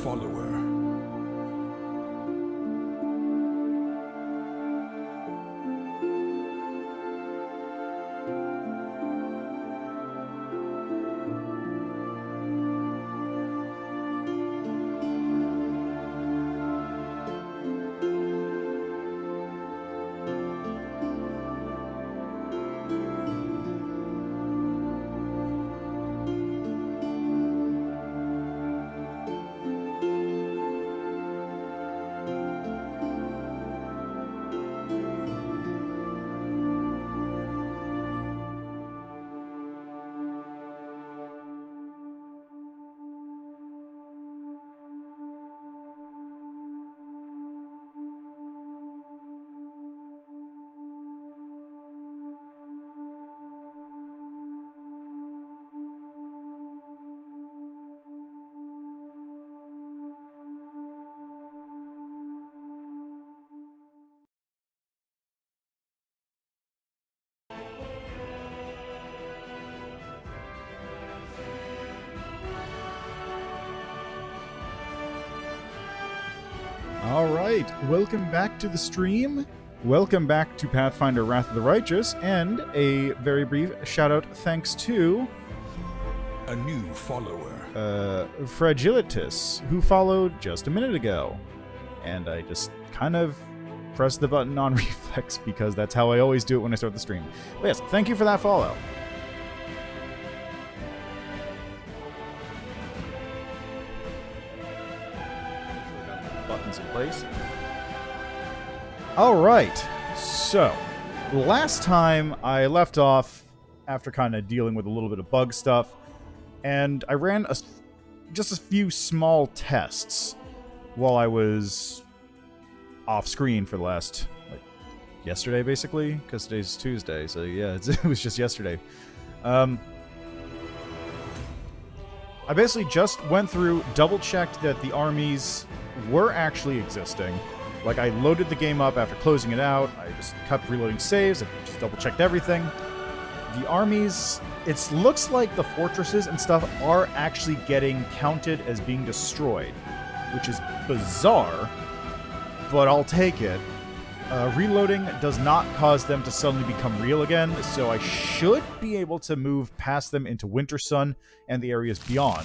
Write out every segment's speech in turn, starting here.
follower. Alright, welcome back to the stream. Welcome back to Pathfinder Wrath of the Righteous, and a very brief shout-out thanks to... A new follower. Fragilitas, who followed just a minute ago. And I just kind of pressed the button on reflex, because that's how I always do it when I start the stream. But yes, thank you for that follow. Buttons in place. Alright, so last time I left off after kind of dealing with a little bit of bug stuff, and I ran just a few small tests while I was off screen for the last, like, yesterday basically, because today's Tuesday, so yeah, it was just yesterday. I basically just went through, double-checked that the armies were actually existing. Like, I loaded the game up after closing it out, I just kept reloading saves, I just double-checked everything. The armies, it looks like the fortresses and stuff are actually getting counted as being destroyed, which is bizarre, but I'll take it. Reloading does not cause them to suddenly become real again, so I should be able to move past them into Wintersun and the areas beyond.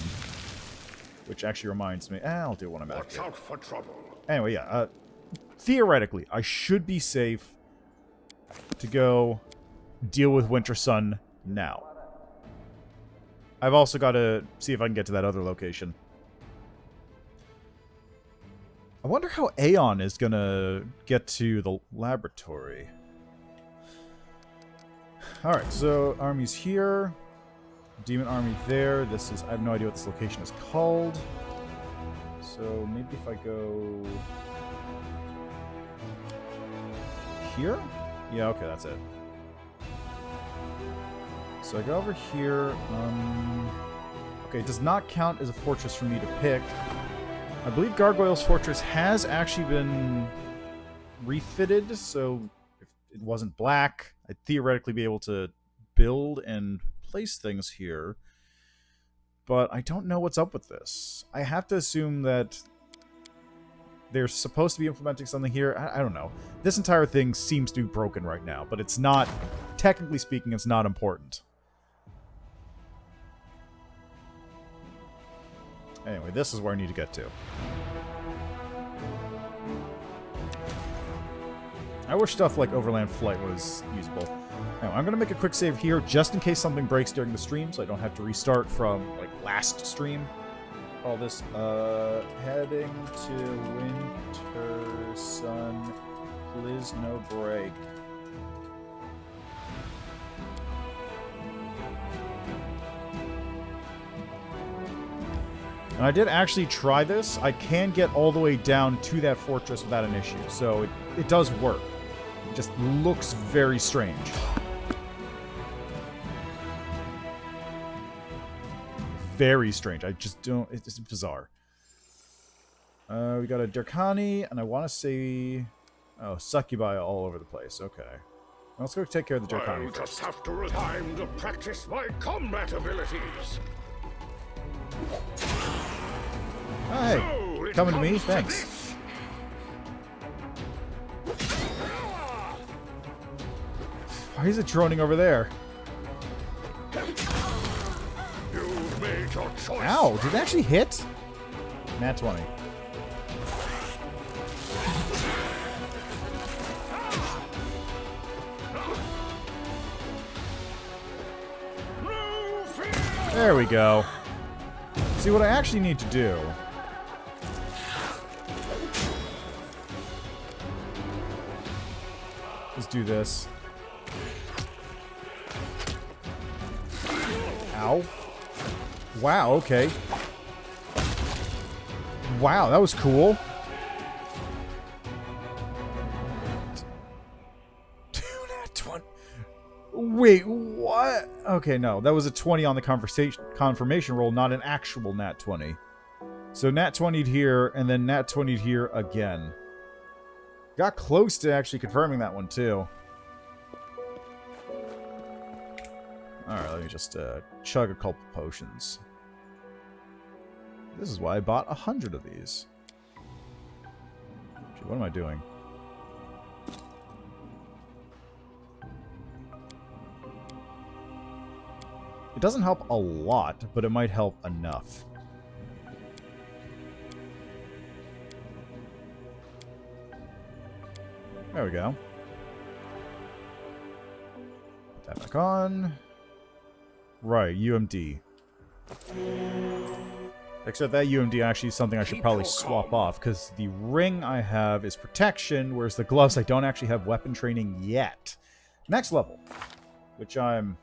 Which actually reminds me, I'll do it when I'm back. Watch out for trouble. Anyway, yeah, theoretically, I should be safe to go deal with Wintersun now. I've also got to see if I can get to that other location. I wonder how Aeon is gonna get to the laboratory. Alright, so armies here. Demon army there. This is, I have no idea what this location is called. So maybe if I go here? Yeah, okay, that's it. So I go over here. Okay, it does not count as a fortress for me to pick. I believe Gargoyle's Fortress has actually been refitted, so if it wasn't black, I'd theoretically be able to build and place things here. But I don't know what's up with this. I have to assume that they're supposed to be implementing something here. I don't know. This entire thing seems to be broken right now, but it's not, technically speaking, it's not important. Anyway, this is where I need to get to. I wish stuff like Overland Flight was usable. Anyway, I'm going to make a quick save here, just in case something breaks during the stream, so I don't have to restart from, like, last stream. All this, heading to Wintersun, please no break. And I did actually try this. I can get all the way down to that fortress without an issue, so it does work. It just looks very strange. Very strange. I just don't... It's bizarre. We got a Dirkani, and I want to say... Oh, Succubi all over the place. Okay. Let's go take care of the Dirkani I'll first. just have to time to practice my combat abilities. Oh, hey. So it Coming to me? comes Thanks. this. Why is it droning over there? You've made your choice. Ow, did it actually hit? Nat 20. No fear. There we go. See, what I actually need to do... is do this. Ow. Wow, okay. Wow, that was cool. Nat 20. Wait, what? Okay, no. That was a 20 on the confirmation roll, not an actual nat 20. So nat 20'd here, and then nat 20'd here again. Got close to actually confirming that one, too. Alright, let me just chug a couple potions. This is why I bought 100 of these. Actually, what am I doing? It doesn't help a lot, but it might help enough. There we go. Put that back on. Right, UMD. Except that UMD actually is something I should probably swap off, because the ring I have is protection, whereas the gloves I don't actually have weapon training yet. Next level, which I'm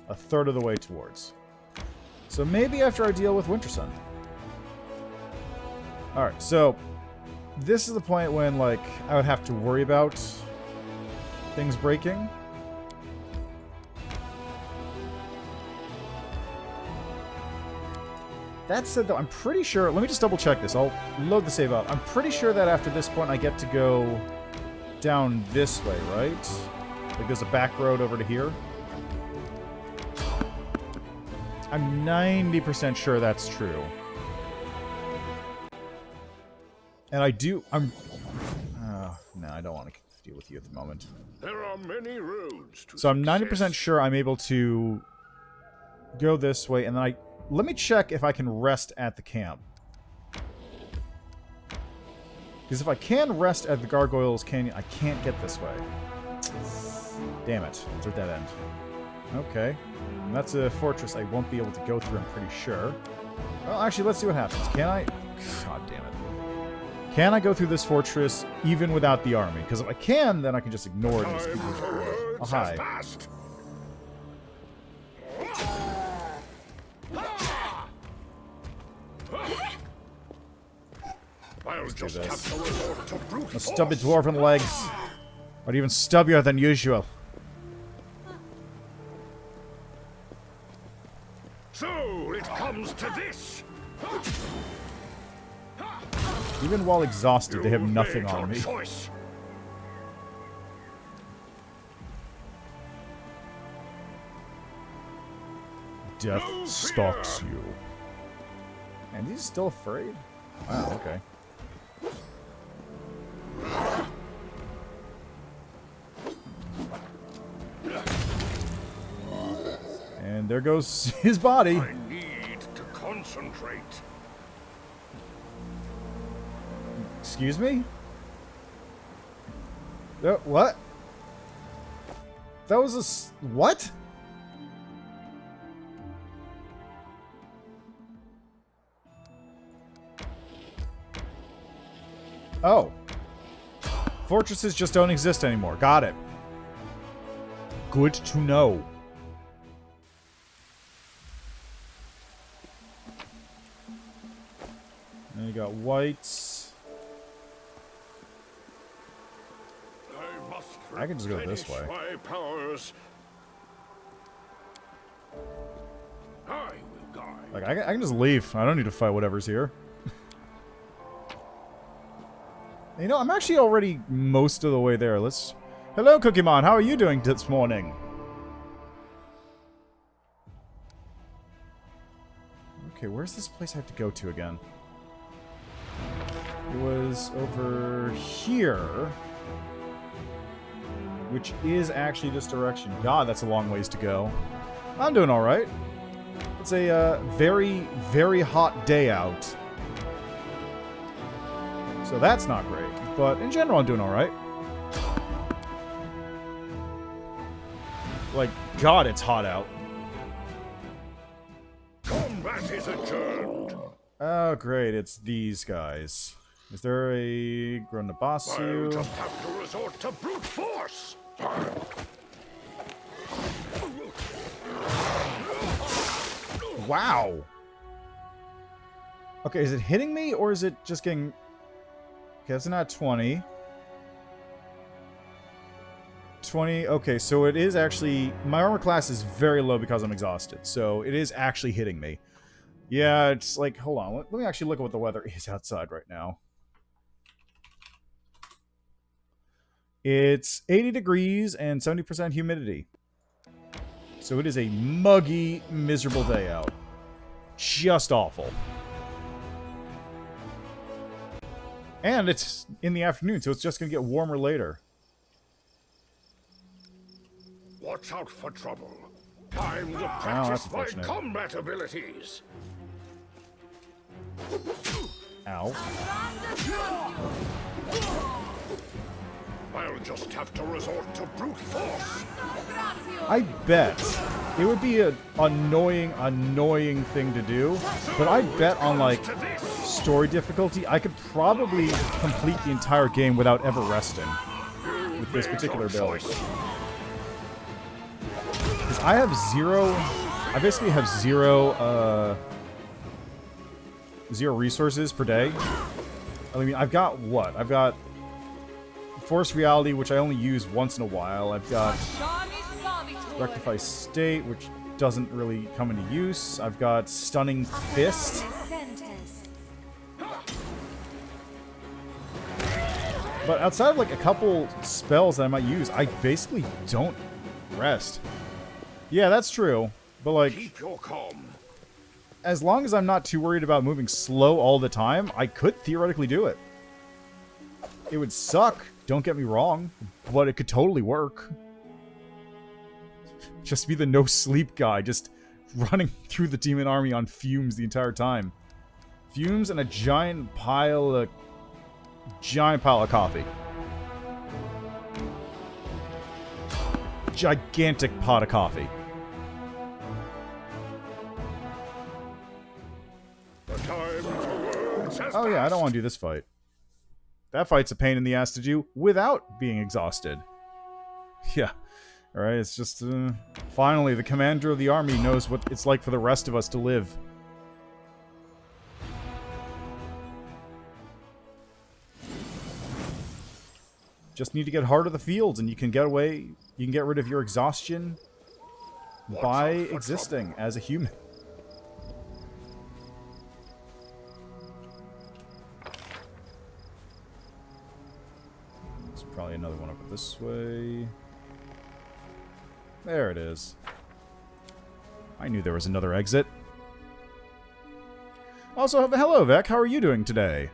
a third of the way towards. So maybe after I deal with Wintersun. Alright, so this is the point when, like, I would have to worry about things breaking. That said, though, I'm pretty sure... Let me just double check this. I'll load the save up. I'm pretty sure that after this point I get to go down this way, right? Like there's a back road over to here. I'm 90% sure that's true. And I do... no, I don't want to deal with you at the moment. There are many roads to So I'm 90% success. sure I'm able to go this way, and then I... Let me check if I can rest at the camp. Because if I can rest at the Gargoyles Canyon, I can't get this way. Damn it. It's a dead end. Okay. And that's a fortress I won't be able to go through, I'm pretty sure. Well, actually, let's see what happens. Can I... God damn it. Can I go through this fortress even without the army? Because if I can, then I can just ignore it and just keep Time moving for forward. Oh, words hi. has passed. I'll just this. have to resort to brute A stubby force. dwarven legs. Or even stubbier than usual. So it comes to this. Even while exhausted, they have You've nothing made on your me. choice. Death No stalks fear. you. And he's still afraid? Wow, okay. And there goes his body. I need to concentrate. Excuse me? What? That was a... What? Oh. Fortresses just don't exist anymore. Got it. Good to know. And you got whites. I can just go this way. My powers. I will guide. Like, I can just leave. I don't need to fight whatever's here. You know, I'm actually already most of the way there. Let's... Hello, Cookiemon. How are you doing this morning? Okay, where's this place I have to go to again? is over here, which is actually this direction. God, that's a long ways to go. I'm doing all right. It's a very, very hot day out. So that's not great. But in general, I'm doing all right. Like, God, it's hot out. Combat is adjourned. Oh, great. It's these guys. Is there a I'll Gronabasu? just have to resort to brute force. Wow. Okay, is it hitting me or is it just getting... Okay, that's not 20. 20. Okay, so it is actually... My armor class is very low because I'm exhausted. So it is actually hitting me. Yeah, it's like... Hold on. Let me actually look at what the weather is outside right now. It's 80 degrees and 70% humidity. So it is a muggy, miserable day out. Just awful. And it's in the afternoon, so it's just going to get warmer later. Watch out for trouble. Time to that's practice my unfortunate. combat abilities. Ow. I'll just have to resort to brute force. I bet it would be an annoying thing to do, but I bet on, like, story difficulty, I could probably complete the entire game without ever resting with this particular build. Because I have I basically have zero resources per day. I mean, I've got what? I've got Force Reality, which I only use once in a while. I've got Rectify State, which doesn't really come into use. I've got Stunning Fist. But outside of, like, a couple spells that I might use, I basically don't rest. Yeah, that's true. But, like, Keep your calm. as long as I'm not too worried about moving slow all the time, I could theoretically do it. It would suck, don't get me wrong, but it could totally work. Just be the no-sleep guy, just running through the demon army on fumes the entire time. Fumes and a giant pile of coffee. Gigantic pot of coffee. The time for words has Oh yeah, I passed. don't want to do this fight. That fight's a pain in the ass to do without being exhausted. Yeah. Alright, it's just... finally, the commander of the army knows what it's like for the rest of us to live. Just need to get Heart of the Fields and you can get away... You can get rid of your exhaustion by existing as a human. There's probably another one over this way. There it is. I knew there was another exit. Also, hello, Vec. How are you doing today?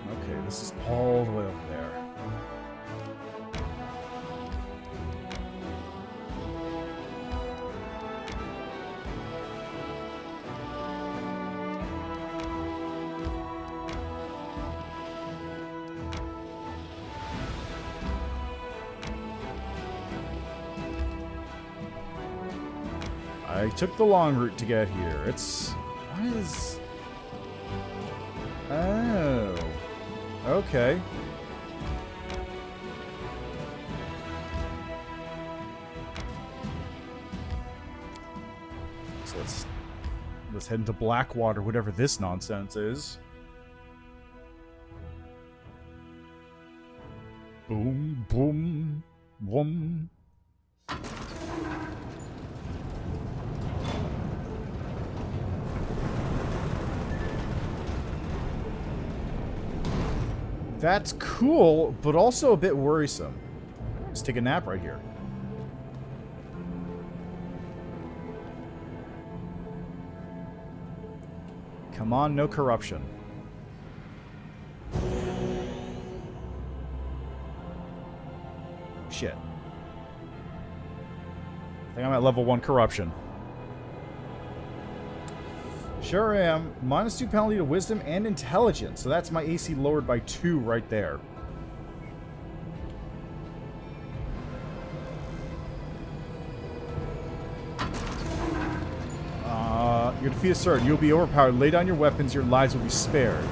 Okay, this is all the way over there. I took the long route to get here. It's... What is... Oh. Okay. So let's head into Blackwater, whatever this nonsense is. Boom, boom, boom. That's cool, but also a bit worrisome. Let's take a nap right here. Come on, no corruption. Shit. I think I'm at level 1 corruption. Sure am. -2 penalty to wisdom and intelligence. So that's my AC lowered by 2 right there. Your defeat is certain. You'll be overpowered. Lay down your weapons. Your lives will be spared.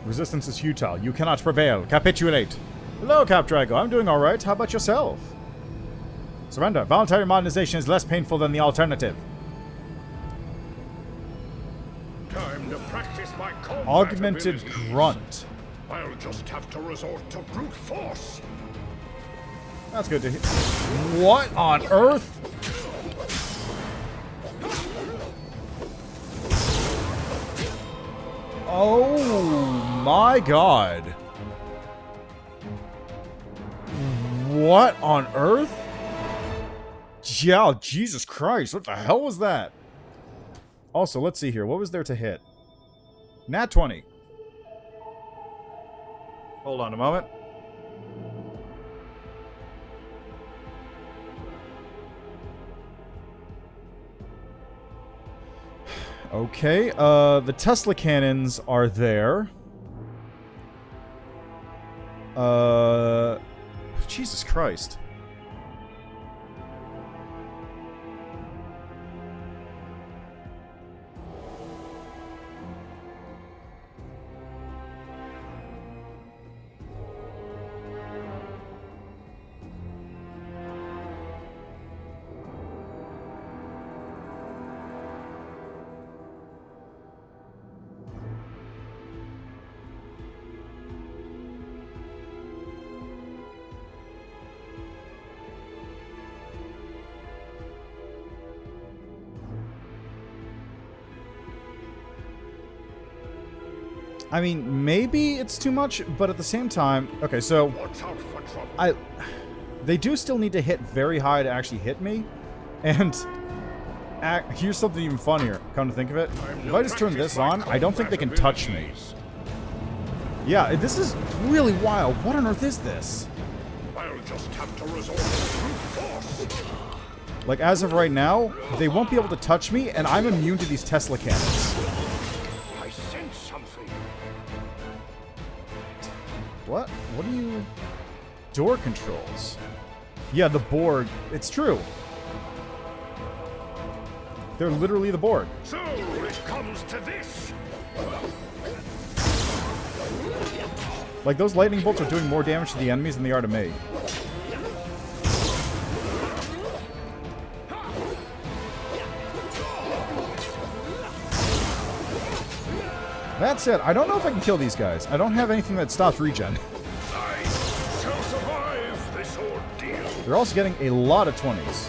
Resistance is futile. You cannot prevail. Capitulate. Hello, Cap Drago. I'm doing alright. How about yourself? Surrender. Voluntary modernization is less painful than the alternative. Time to practice my combat Augmented abilities. Grunt. I'll just have to resort to brute force. That's good to hear. What on earth? Oh my god. What on earth? Yeah, Jesus Christ. What the hell was that? Also, let's see here. What was there to hit? Nat 20. Hold on a moment. Okay, the Tesla cannons are there. Jesus Christ. I mean, maybe it's too much, but at the same time... Okay, so... Watch out for trouble. They do still need to hit very high to actually hit me. And... here's something even funnier, come to think of it. If I just turn this on, I don't think they can touch me. Yeah, this is really wild. What on earth is this? I'll just have to resort to brute force. Like, as of right now, they won't be able to touch me, and I'm immune to these Tesla cannons. I sense something. What? What are you... Door controls. Yeah, the board. It's true. They're literally the board. So it comes to this. Like, those lightning bolts are doing more damage to the enemies than they are to me. That said, I don't know if I can kill these guys. I don't have anything that stops regen. I shall survive this ordeal. They're also getting a lot of 20s.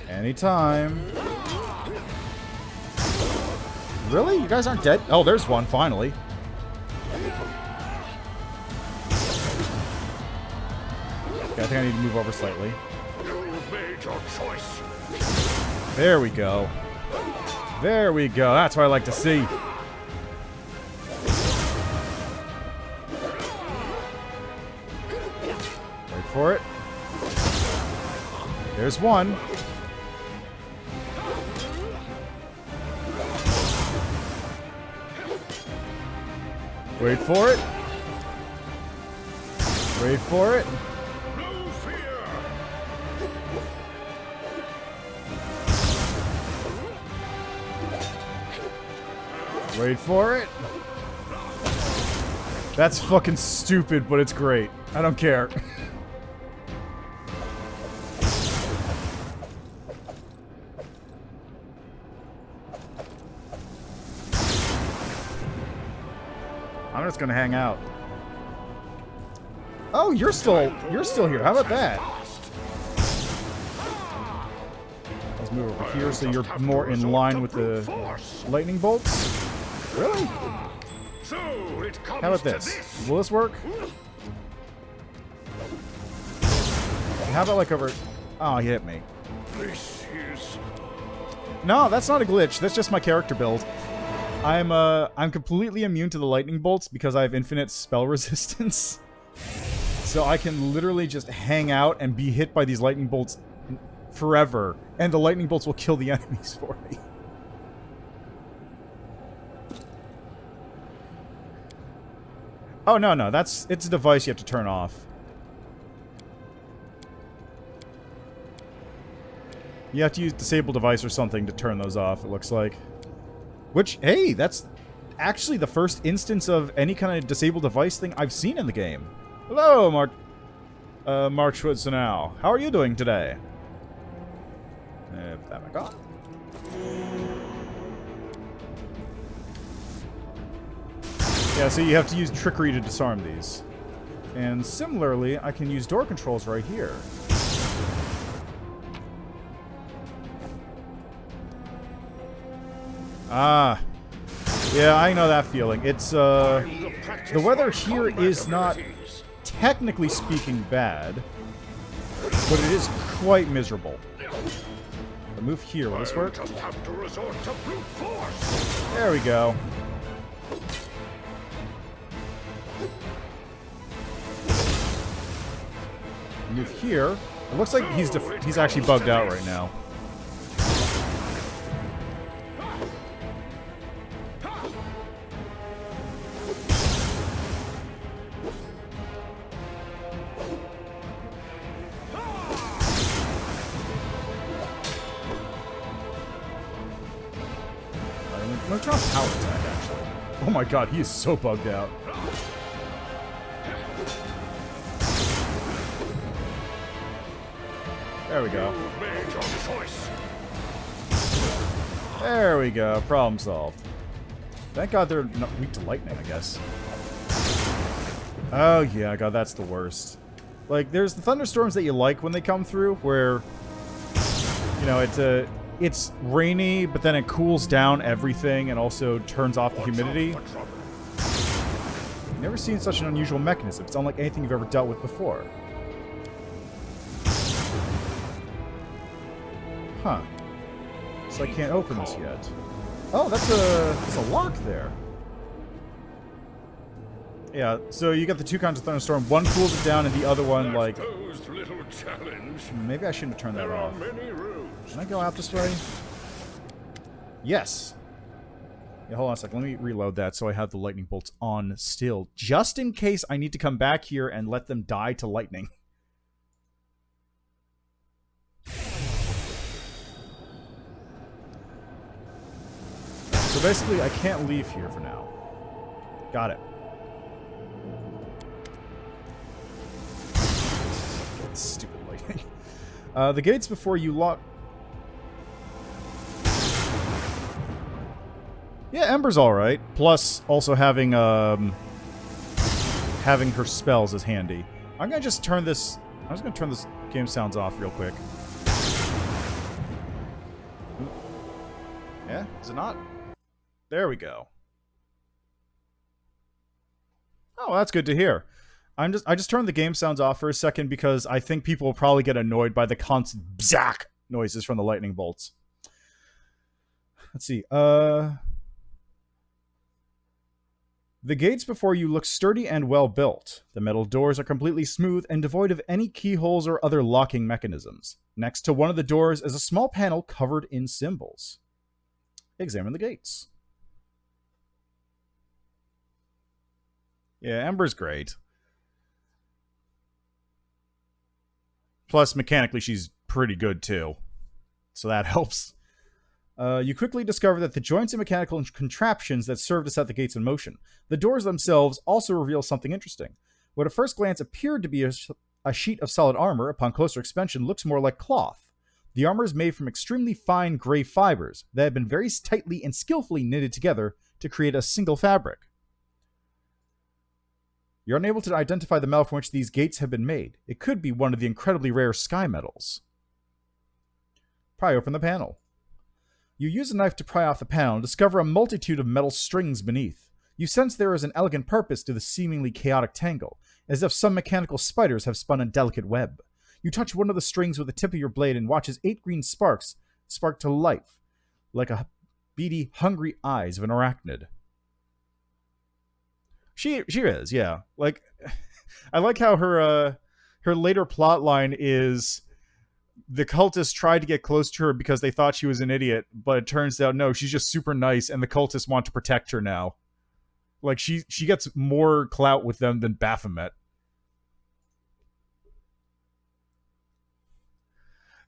Anytime. Really? You guys aren't dead? Oh, there's one, finally. Okay, I think I need to move over slightly. You've made your choice. There we go. There we go. That's what I like to see. Wait for it. There's one. Wait for it. Wait for it. No fear. Wait for it. That's fucking stupid, but it's great. I don't care. I'm just gonna hang out. Oh, you're still here. How about that? Let's move over here so you're more in line with the lightning bolts. Really? How about this? Will this work? How about like over... Oh, he hit me. No, that's not a glitch. That's just my character build. I'm completely immune to the lightning bolts because I have infinite spell resistance. So I can literally just hang out and be hit by these lightning bolts forever, and the lightning bolts will kill the enemies for me. Oh, no, it's a device you have to turn off. You have to use disable device or something to turn those off, it looks like. Which, hey, that's actually the first instance of any kind of disable device thing I've seen in the game. Hello, Mark Schwitzenau. How are you doing today? Put that back on. Yeah, so you have to use trickery to disarm these. And similarly, I can use door controls right here. Ah. Yeah, I know that feeling. It's, the weather here is not, technically speaking, bad. But it is quite miserable. I'll move here. Will this work? There we go. Move here. It looks like he's actually bugged out right now. I'm gonna try a power attack, actually. Oh my god, he is so bugged out. There we go. There we go. Problem solved. Thank god they're not weak to lightning, I guess. Oh yeah, god, that's the worst. Like, there's the thunderstorms that you like when they come through, where, you know, it's rainy, but then it cools down everything and also turns off the humidity. I've never seen such an unusual mechanism. It's unlike anything you've ever dealt with before. Huh. So I can't open this yet. Oh, that's a lock there. Yeah, so you got the two kinds of thunderstorm. One cools it down and the other one, like... Maybe I shouldn't have turned that off. Can I go out this way? Yes. Yeah, hold on a second. Let me reload that so I have the lightning bolts on still. Just in case I need to come back here and let them die to lightning. So basically, I can't leave here for now. Got it. Stupid lightning. The gates before you lock... Yeah, Ember's alright. Plus, also having her spells is handy. I'm gonna just turn this... I'm just gonna turn this game sounds off real quick. Yeah? Is it not? There we go. Oh, that's good to hear. I just turned the game sounds off for a second because I think people will probably get annoyed by the constant bzack noises from the lightning bolts. Let's see. The gates before you look sturdy and well built. The metal doors are completely smooth and devoid of any keyholes or other locking mechanisms. Next to one of the doors is a small panel covered in symbols. Examine the gates. Yeah, Ember's great. Plus, mechanically, she's pretty good, too. So that helps. You quickly discover that the joints and mechanical contraptions that serve to set the gates in motion. The doors themselves also reveal something interesting. What at first glance appeared to be a sheet of solid armor, upon closer inspection, looks more like cloth. The armor is made from extremely fine gray fibers that have been very tightly and skillfully knitted together to create a single fabric. You're unable to identify the metal from which these gates have been made. It could be one of the incredibly rare sky metals. Pry open the panel. You use a knife to pry off the panel and discover a multitude of metal strings beneath. You sense there is an elegant purpose to the seemingly chaotic tangle, as if some mechanical spiders have spun a delicate web. You touch one of the strings with the tip of your blade and watch as 8 green sparks spark to life, like a beady, hungry eyes of an arachnid. She is, yeah. Like, I like how her later plot line is the cultists tried to get close to her because they thought she was an idiot, but it turns out no, she's just super nice, and the cultists want to protect her now. Like, she gets more clout with them than Baphomet.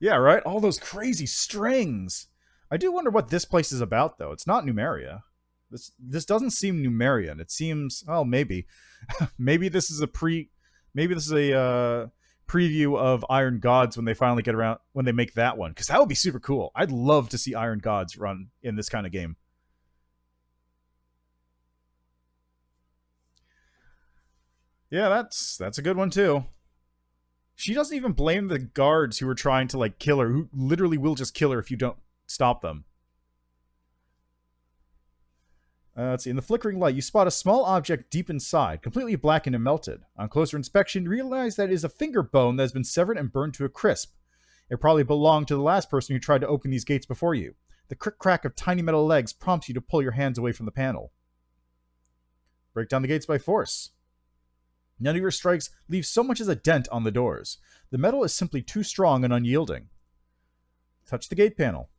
Yeah, right? All those crazy strings. I do wonder what this place is about, though. It's not Numeria. This doesn't seem Numerian. It seems, oh, maybe. maybe this is a preview of Iron Gods when they finally get around, when they make that one. Because that would be super cool. I'd love to see Iron Gods run in this kind of game. Yeah, that's a good one, too. She doesn't even blame the guards who were trying to, like, kill her, who literally will just kill her if you don't stop them. Let's see. In the flickering light, you spot a small object deep inside, completely blackened and melted. On closer inspection, you realize that it is a finger bone that has been severed and burned to a crisp. It probably belonged to the last person who tried to open these gates before you. The crick-crack of tiny metal legs prompts you to pull your hands away from the panel. Break down the gates by force. None of your strikes leave so much as a dent on the doors. The metal is simply too strong and unyielding. Touch the gate panel.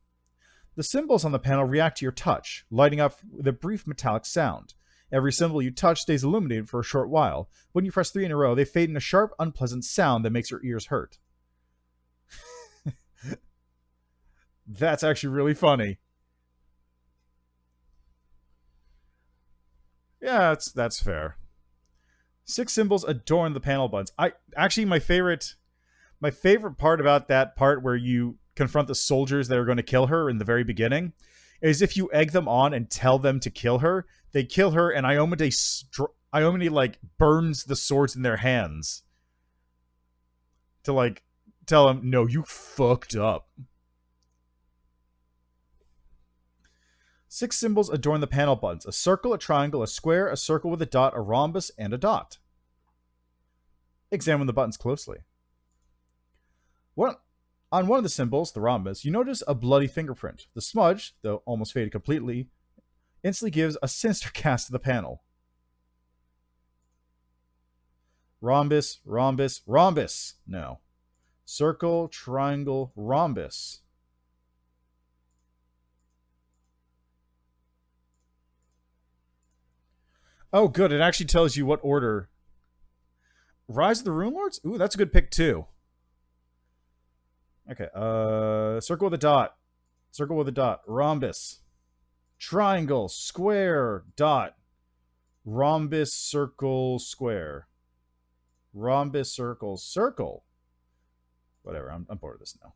The symbols on the panel react to your touch, lighting up with a brief metallic sound. Every symbol you touch stays illuminated for a short while. When you press 3 in a row, they fade in a sharp, unpleasant sound that makes your ears hurt. That's actually really funny. Yeah, that's fair. 6 symbols adorn the panel buttons. My favorite part about that part where you confront the soldiers that are going to kill her in the very beginning is if you egg them on and tell them to kill her, they kill her, and Iomine like burns the swords in their hands to like tell them, no, you fucked up. 6 symbols adorn the panel buttons: a circle, a triangle, a square, a circle with a dot, a rhombus, and a dot. Examine the buttons closely. On one of the symbols, the rhombus, you notice a bloody fingerprint. The smudge, though almost faded completely, instantly gives a sinister cast to the panel. Rhombus, rhombus, rhombus. No. Circle, triangle, rhombus. Oh, good. It actually tells you what order. Rise of the Rune Lords? Ooh, that's a good pick, too. Okay, circle with a dot. Circle with a dot. Rhombus. Triangle. Square. Dot. Rhombus. Circle. Square. Rhombus. Circle. Circle. Whatever, I'm bored of this now.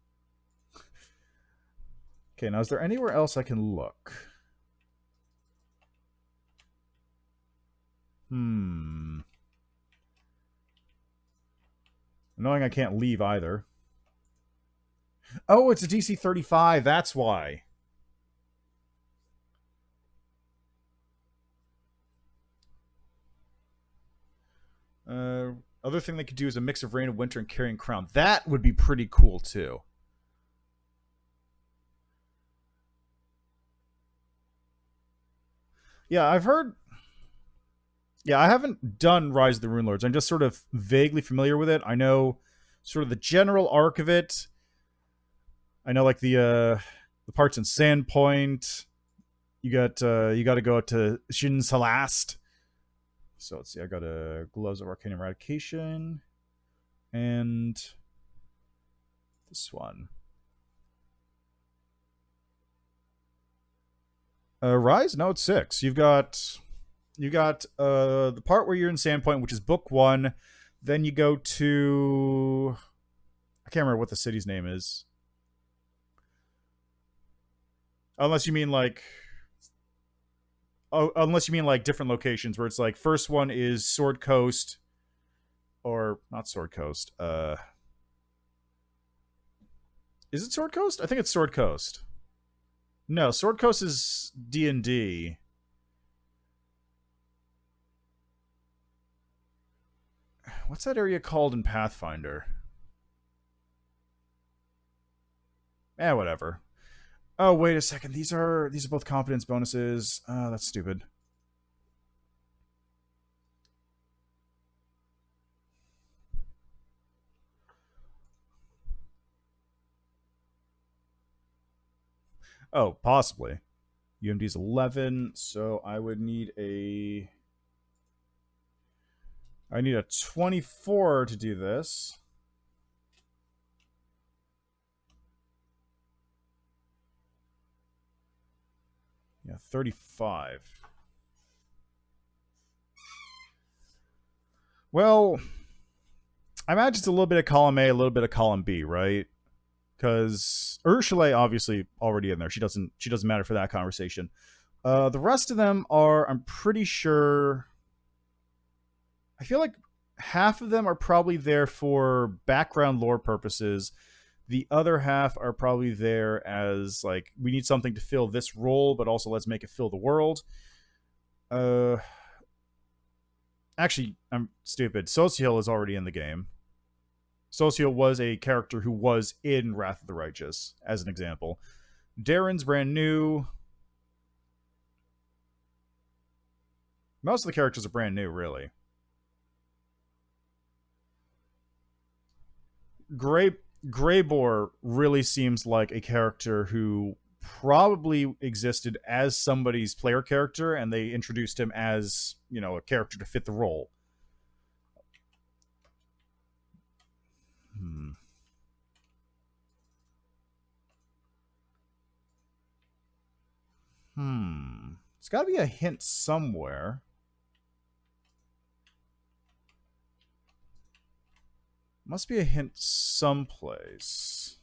Okay, now is there anywhere else I can look? Knowing I can't leave either. Oh, it's a DC 35. That's why. Other thing they could do is a mix of Rain of Winter and Carrying Crown. That would be pretty cool, too. Yeah, I've heard... Yeah, I haven't done Rise of the Rune Lords. I'm just sort of vaguely familiar with it. I know sort of the general arc of it. I know like the parts in Sandpoint. You got to go to Shin Salast. So let's see. I got a Gloves of Arcane Eradication, and this one. Rise? No, it's 6. You got the part where you're in Sandpoint, which is book 1. Then you go to, I can't remember what the city's name is. Unless you mean like, Oh, unless you mean like different locations where it's like first one is Sword Coast, or not Sword Coast. Is it Sword Coast? I think it's Sword Coast. No, Sword Coast is D&D. What's that area called in Pathfinder? Whatever. Oh, wait a second. These are both competence bonuses. That's stupid. Oh, possibly. UMD's 11, so I would need a... I need a 24 to do this. Yeah, 35. Well, I imagine it's a little bit of column A, a little bit of column B, right? Because Ursula obviously already in there. She doesn't matter for that conversation. The rest of them are, I'm pretty sure. I feel like half of them are probably there for background lore purposes. The other half are probably there as like we need something to fill this role, but also let's make it fill the world. Actually, I'm stupid. Social is already in the game. Social was a character who was in Wrath of the Righteous, as an example. Darren's brand new. Most of the characters are brand new, really. Greybor really seems like a character who probably existed as somebody's player character, and they introduced him as, you know, a character to fit the role. It's got to be a hint somewhere. Must be a hint someplace.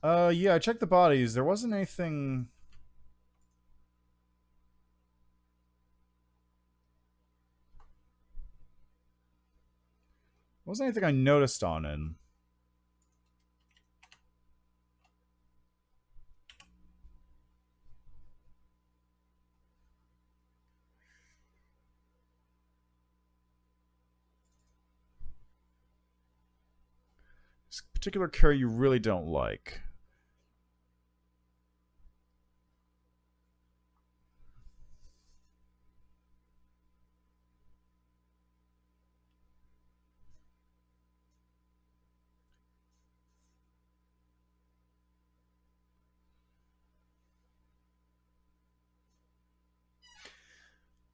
Yeah, I checked the bodies. There wasn't anything... Wasn't anything I noticed on it. This particular character you really don't like.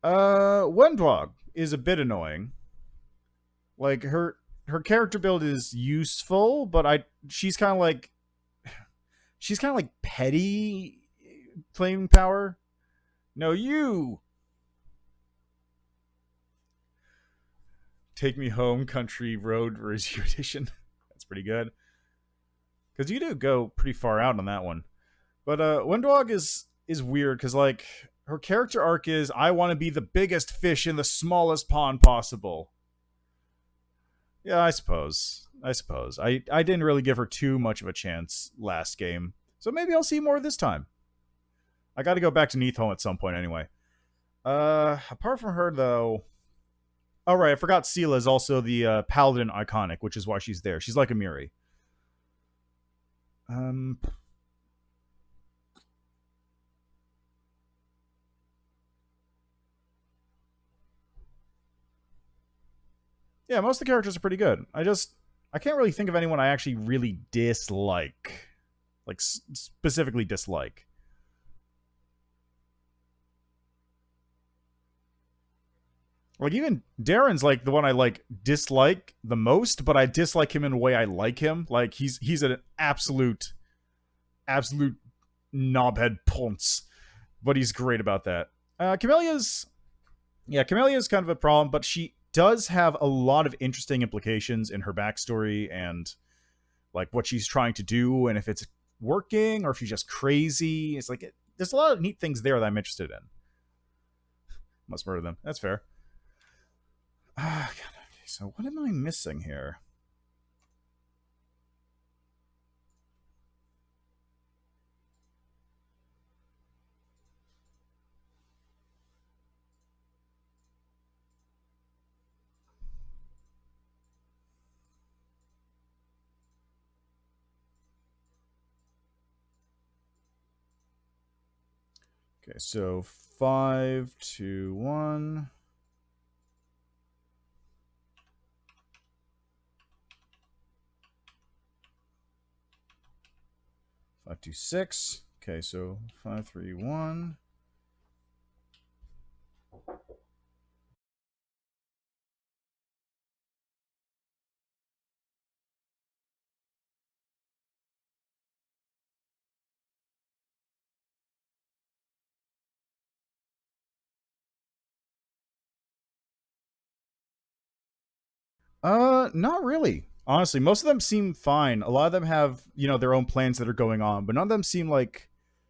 Wendwog is a bit annoying. Like her character build is useful, but she's kind of like petty claiming power. No, you take me home, country road version edition. That's pretty good because you do go pretty far out on that one. But Wendwog is weird because like her character arc is I want to be the biggest fish in the smallest pond possible. Yeah, I suppose. I didn't really give her too much of a chance last game, so maybe I'll see more this time. I got to go back to Neathholm at some point anyway. Apart from her though, oh right, I forgot Sela is also the paladin iconic, which is why she's there. She's like a Miri. Yeah, most of the characters are pretty good. I can't really think of anyone I actually really dislike. Like, specifically dislike. Like, even Darren's, like, the one I, like, dislike the most, but I dislike him in a way I like him. Like, he's an absolute knobhead ponce. But he's great about that. Camellia's kind of a problem, but she does have a lot of interesting implications in her backstory and like what she's trying to do, and if it's working or if she's just crazy. It's like there's a lot of neat things there that I'm interested in. Must murder them. That's fair. Okay, so what am I missing here? Okay, so 5, 2, 1. Five, 2, 6. Okay, so 5, 3, 1. Not really. Honestly, most of them seem fine. A lot of them have, their own plans that are going on, but none of them seem like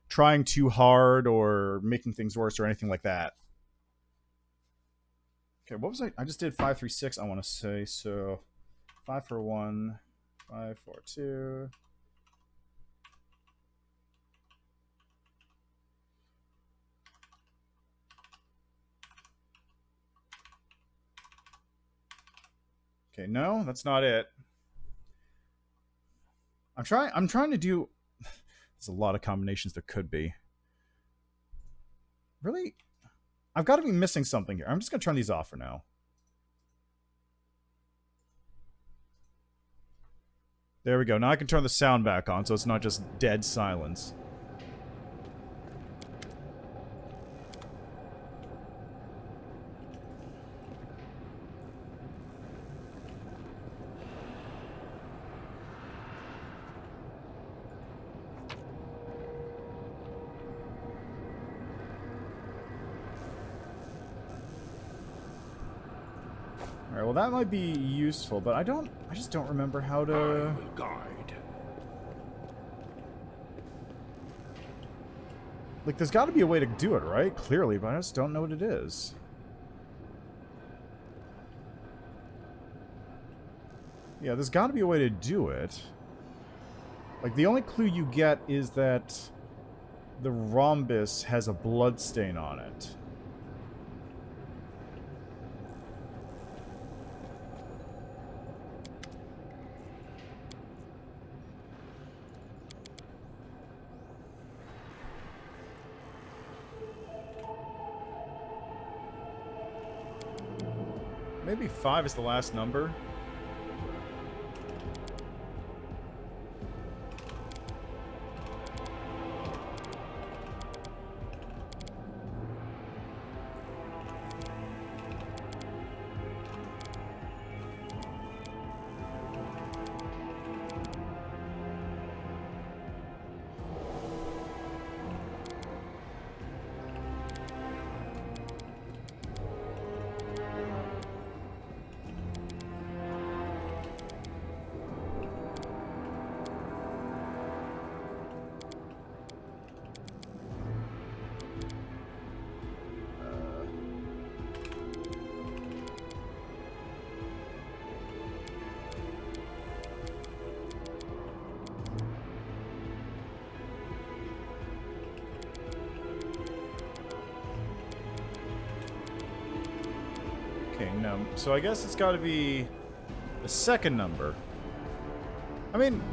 trying too hard or making things worse or anything like that. Okay, what was I just did 5, 3, 6, I want to say. So 5 for 1, 5, 4, 2. Okay, no, that's not it. I'm trying to do. There's a lot of combinations there could be. Really? I've got to be missing something here. I'm just going to turn these off for now. There we go. Now I can turn the sound back on so it's not just dead silence. Alright, well that might be useful, but I just don't remember how to... I will guide. Like, there's got to be a way to do it, right? Clearly, but I just don't know what it is. Yeah, there's got to be a way to do it. Like, the only clue you get is that the rhombus has a bloodstain on it. Maybe 5 is the last number. Okay, no. So I guess it's got to be the second number. I mean,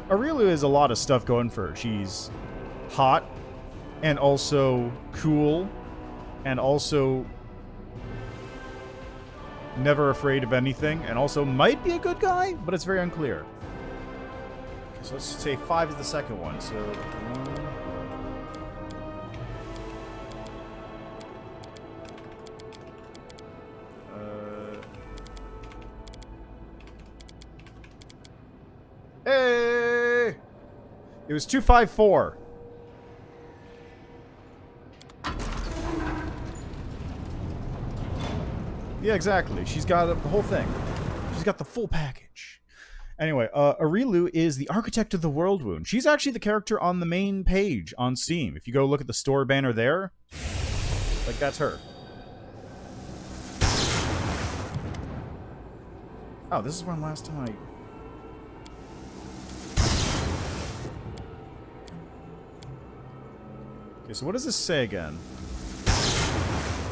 Aurelia has a lot of stuff going for her. She's hot, and also cool, and also never afraid of anything, and also might be a good guy, but it's very unclear. Okay, so let's say 5 is the second one. So 1. Hey! It was 254. Yeah, exactly. She's got the whole thing. She's got the full package. Anyway, Arilu is the architect of the World Wound. She's actually the character on the main page on Steam. If you go look at the store banner there, like, that's her. Oh, this is when last time I... Okay, so what does this say again?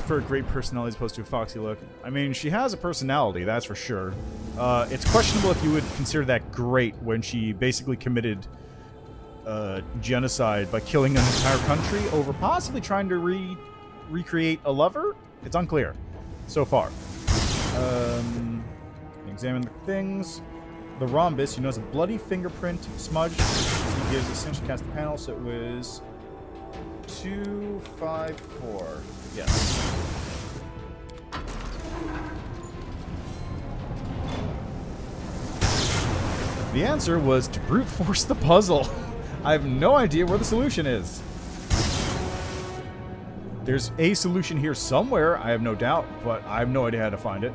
For a great personality as opposed to a foxy look. I mean, she has a personality, that's for sure. It's questionable if you would consider that great when she basically committed genocide by killing an entire country over possibly trying to recreate a lover? It's unclear so far. Examine the things. The rhombus, you notice a bloody fingerprint smudge. He gives essentially cast the panel, so it was 254. Yes. The answer was to brute force the puzzle. I have no idea where the solution is. There's a solution here somewhere, I have no doubt, but I have no idea how to find it.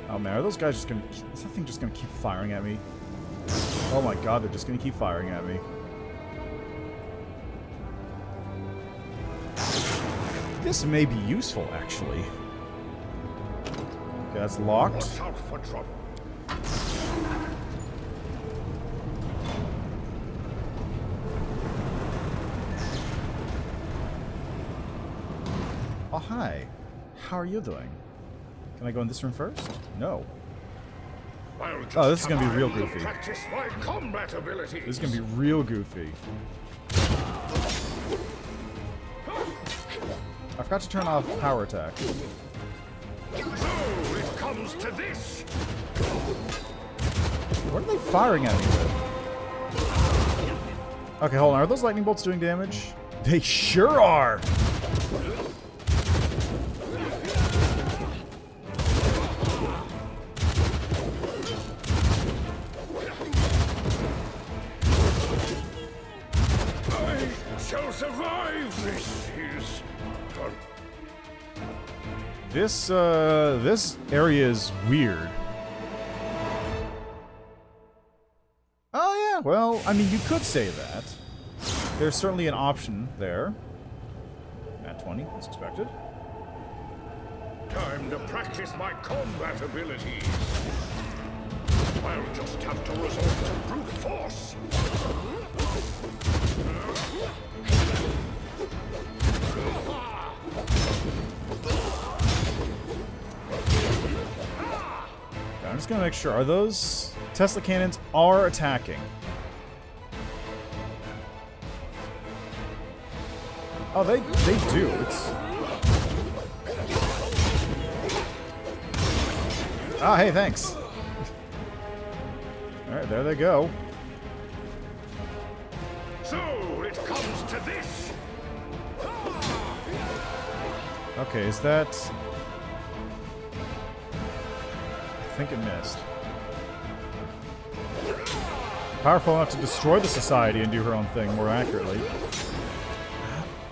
Oh man, are those guys just gonna... Is that thing just gonna keep firing at me? Oh my god, they're just gonna keep firing at me. This may be useful, actually. Okay, that's locked. Watch out for trouble. Oh, hi. How are you doing? Can I go in this room first? No. Oh, this is gonna be real goofy. Practice my combat abilities. This is gonna be real goofy. I forgot to turn off power attack. So it comes to this. What are they firing at me with? Okay, hold on. Are those lightning bolts doing damage? They sure are! I shall survive. This area is weird. Oh yeah, well, I mean, you could say that. There's certainly an option there. At 20, as expected. Time to practice my combat abilities. I'll just have to resort to brute force. I'm just gonna make sure. Are those Tesla cannons are attacking? Oh, they do. It's... Ah, hey, thanks. Alright, there they go. So it comes to this. Okay, is that... I think it missed. Powerful enough to destroy the society and do her own thing more accurately.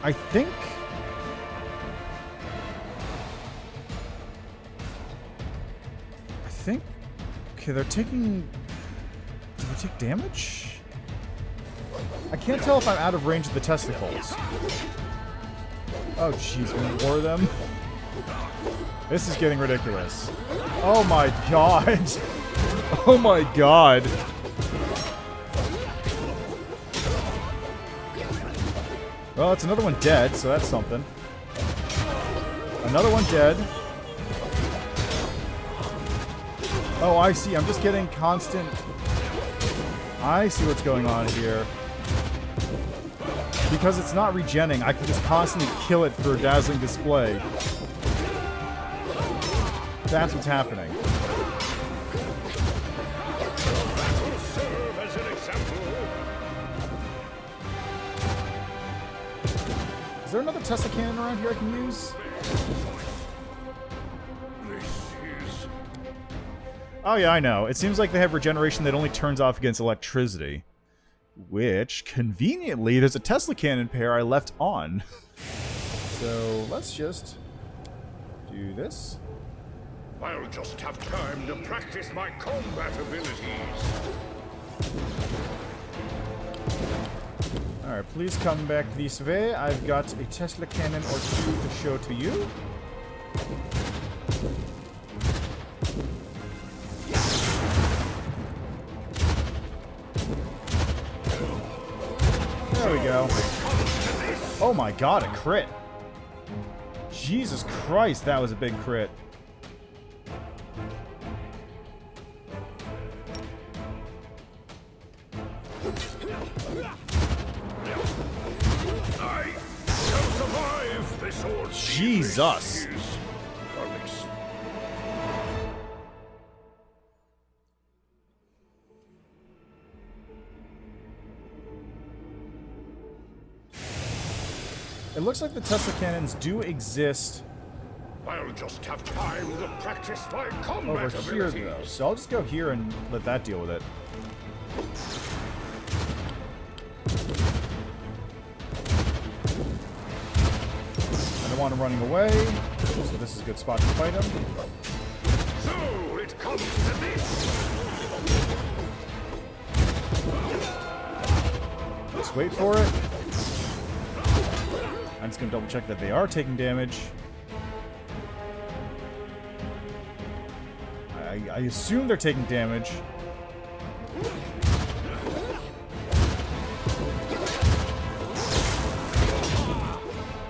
I think... Okay, they're taking... Do they take damage? I can't tell if I'm out of range of the testicles. Oh jeez, more of them? This is getting ridiculous. Oh my god! Oh my god! Well, it's another one dead, so that's something. Another one dead. Oh, I see. I'm just getting constant... I see what's going on here. Because it's not regenning, I can just constantly kill it for a dazzling display. That's what's happening. Serve as an example. Is there another Tesla cannon around here I can use? This is... Oh yeah, I know. It seems like they have regeneration that only turns off against electricity. Which, conveniently, there's a Tesla cannon pair I left on. So, let's just do this. I'll just have time to practice my combat abilities. Alright, please come back this way. I've got a Tesla cannon or two to show to you. There we go. Oh my god, a crit. Jesus Christ, that was a big crit. Jesus. It looks like the Tesla cannons do exist. I'll just have time to practice my combat over here, abilities. though. So I'll just go here and let that deal with it. I don't want him running away, so this is a good spot to fight him. So it comes to this. Just wait for it. I'm just gonna double check that they are taking damage. I assume they're taking damage.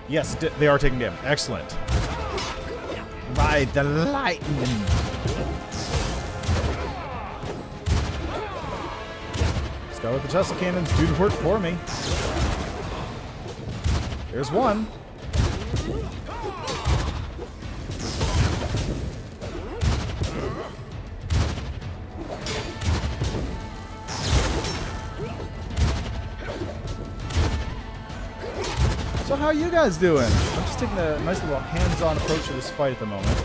Yes, they are taking damage. Excellent. Ride the lightning. Let's go with the Tesla cannons. Do the work for me. There's one. So how are you guys doing? I'm just taking a nice little hands-on approach to this fight at the moment.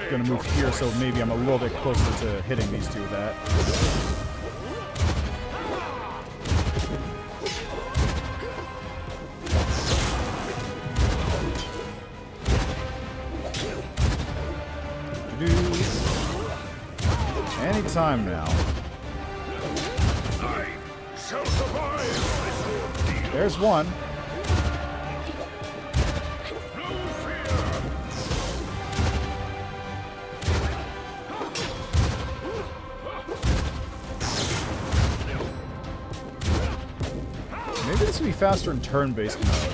Gonna move here, so maybe I'm a little bit closer to hitting these two with that. Anytime now. There's one. Maybe this will be faster in turn-based mode.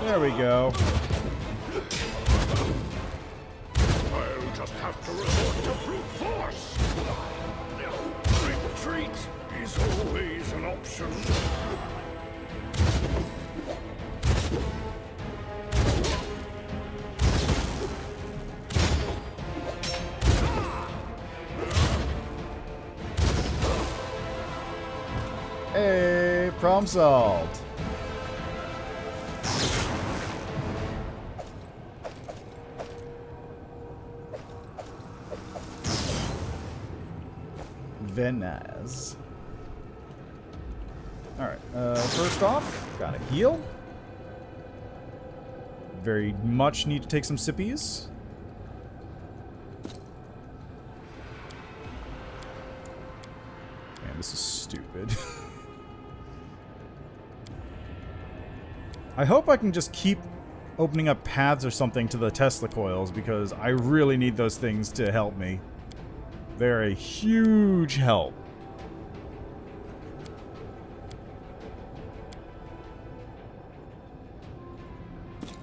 There we go. I'll just have to resort to brute force. Retreat is always an option. Hey, problem solved. Venaz. Alright, first off, gotta heal. Very much need to take some sippies. Man, this is stupid. I hope I can just keep opening up paths or something to the Tesla coils, because I really need those things to help me. They're a huge help.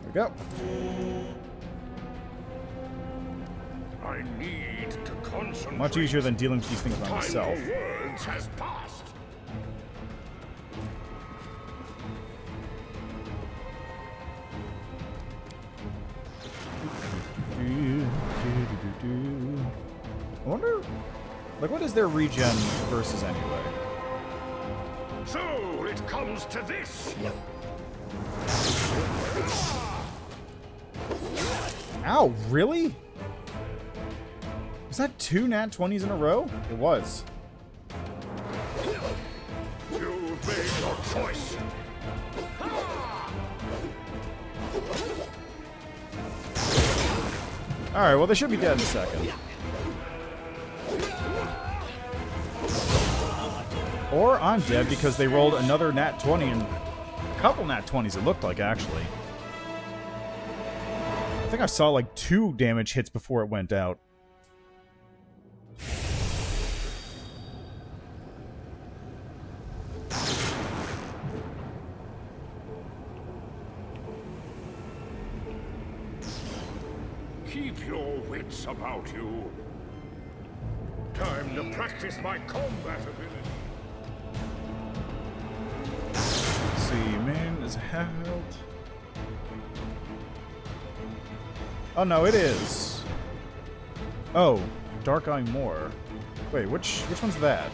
There we go. I need to concentrate. Much easier than dealing with these things by myself. Time for words has passed. I wonder, like, what is their regen versus anyway? So it comes to this. Ow, really? Was that 2 nat 20s in a row? It was. You've made your choice. Alright, well, they should be dead in a second. Or I'm dead because they rolled another nat 20 and a couple nat 20s, it looked like, actually. I think I saw like 2 damage hits before it went out. Keep your wits about you. Time to practice my combat ability. Let's see, main is half health. Oh no, it is. Oh, Dark Eye More. Wait, which one's that?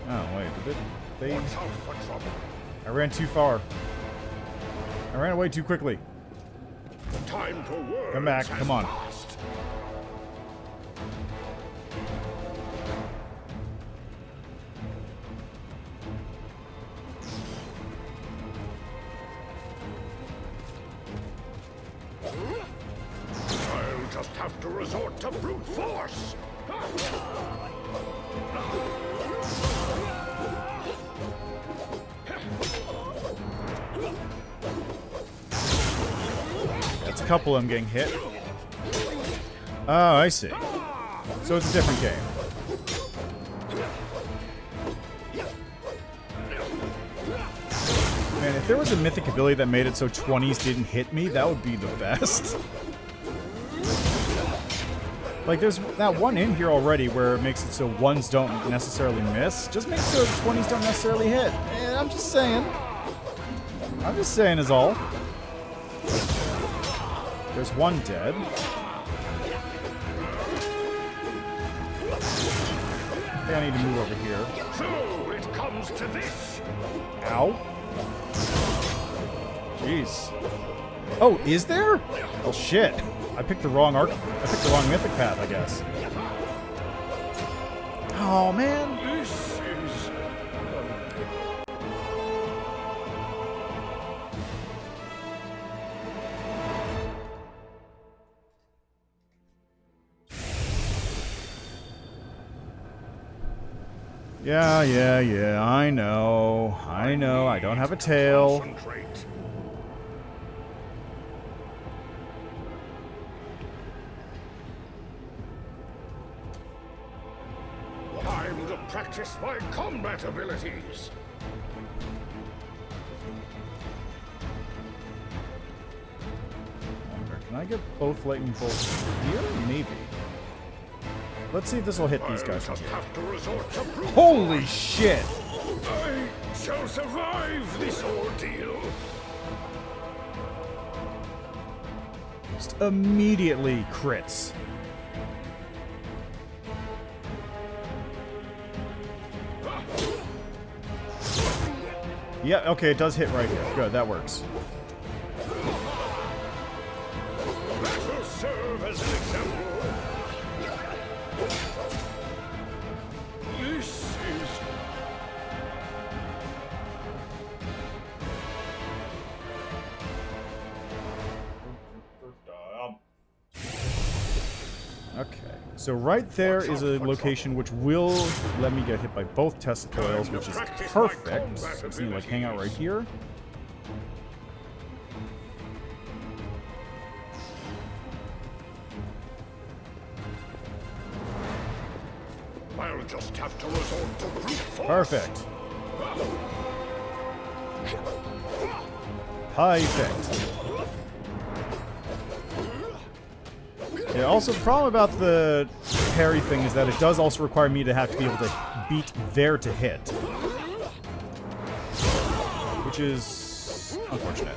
Oh wait, did they? Watch out for trouble. I ran too far. I ran away too quickly. Time for words. Come back, has come on. passed. I'll just have to resort to brute force. That's a couple of them getting hit. Oh, I see. So it's a different game. Man, if there was a mythic ability that made it so 20s didn't hit me, that would be the best. Like, there's that one in here already where it makes it so 1s don't necessarily miss. Just make so 20s don't necessarily hit. And I'm just saying. I'm just saying is all. There's one dead. I think I need to move over here. So it comes to this. Ow. Jeez. Oh, is there? Oh shit. I picked the wrong mythic path, I guess. Oh man. This is... Yeah, I know. I don't have a tail. Concentrate. Time to practice my combat abilities. Can I get both lightning bolts here? Maybe. Let's see if this will hit these guys from Just here. have to resort to brute Holy force. shit! I shall survive this ordeal. Just immediately crits. Yeah, okay, it does hit right here. Good, that works. That will serve as an example. This is... Okay, so right there is a location which will let me get hit by both Tesla coils, which is perfect. So I just need to like hang out right here. I'll just have to resort to brute force. Perfect. Perfect. Yeah, also the problem about the parry thing is that it does also require me to have to be able to beat there to hit. Which is unfortunate.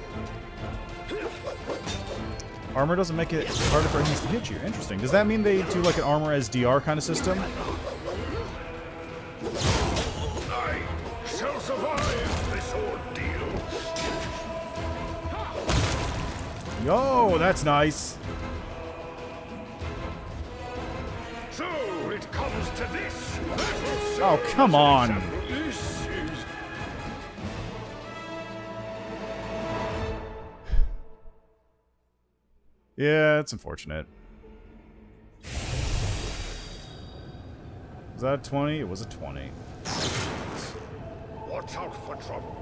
Armor doesn't make it harder for enemies to hit you. Interesting. Does that mean they do like an armor as DR kind of system? I shall survive this ordeal. Oh, that's nice. So it comes to this. That will serve Oh, come as an on. example. This is Yeah, it's unfortunate. Was that a 20? It was a 20. watch out for trouble.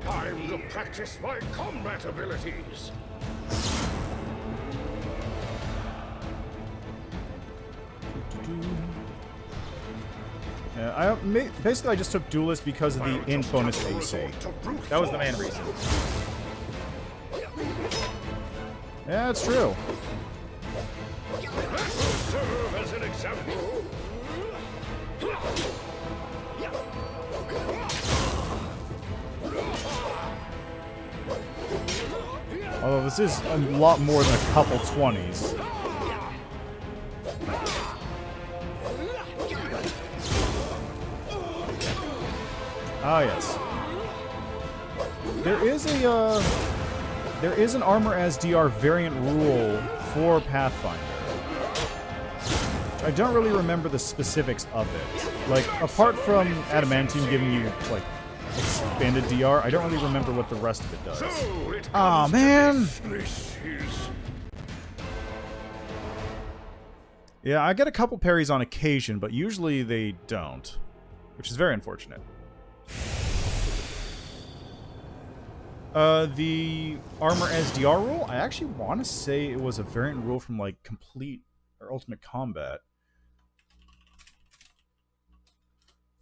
Time to practice my combat abilities. Yeah, basically I just took Duelist because of the int bonus to AC. That was the main reason. Yeah, it's true. That will serve as an example. Although this is a lot more than a couple 20s. Ah, yes. There is an armor as DR variant rule for Pathfinder. I don't really remember the specifics of it. Like, apart from Adamantine giving you, like, expanded DR, I don't really remember what the rest of it does. Aw, man! This is Yeah, I get a couple parries on occasion, but usually they don't. Which is very unfortunate. The armor as DR rule, I actually want to say it was a variant rule from, like, Complete or Ultimate Combat.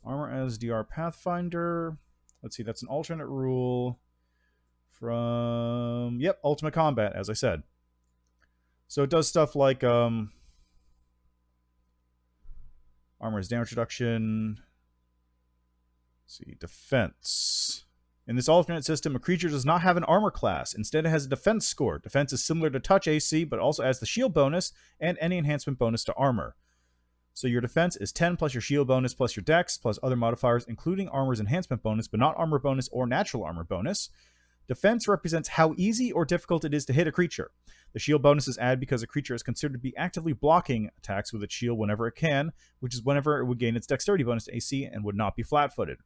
Armor as DR Pathfinder. Let's see, that's an alternate rule from, yep, Ultimate Combat, as I said. So it does stuff like, armor as damage reduction. Let's see, defense. In this alternate system, a creature does not have an armor class. Instead, it has a defense score. Defense is similar to touch AC, but also adds the shield bonus and any enhancement bonus to armor. So your defense is 10 plus your shield bonus plus your dex plus other modifiers, including armor's enhancement bonus, but not armor bonus or natural armor bonus. Defense represents how easy or difficult it is to hit a creature. The shield bonus is added because a creature is considered to be actively blocking attacks with its shield whenever it can, which is whenever it would gain its dexterity bonus to AC and would not be flat-footed.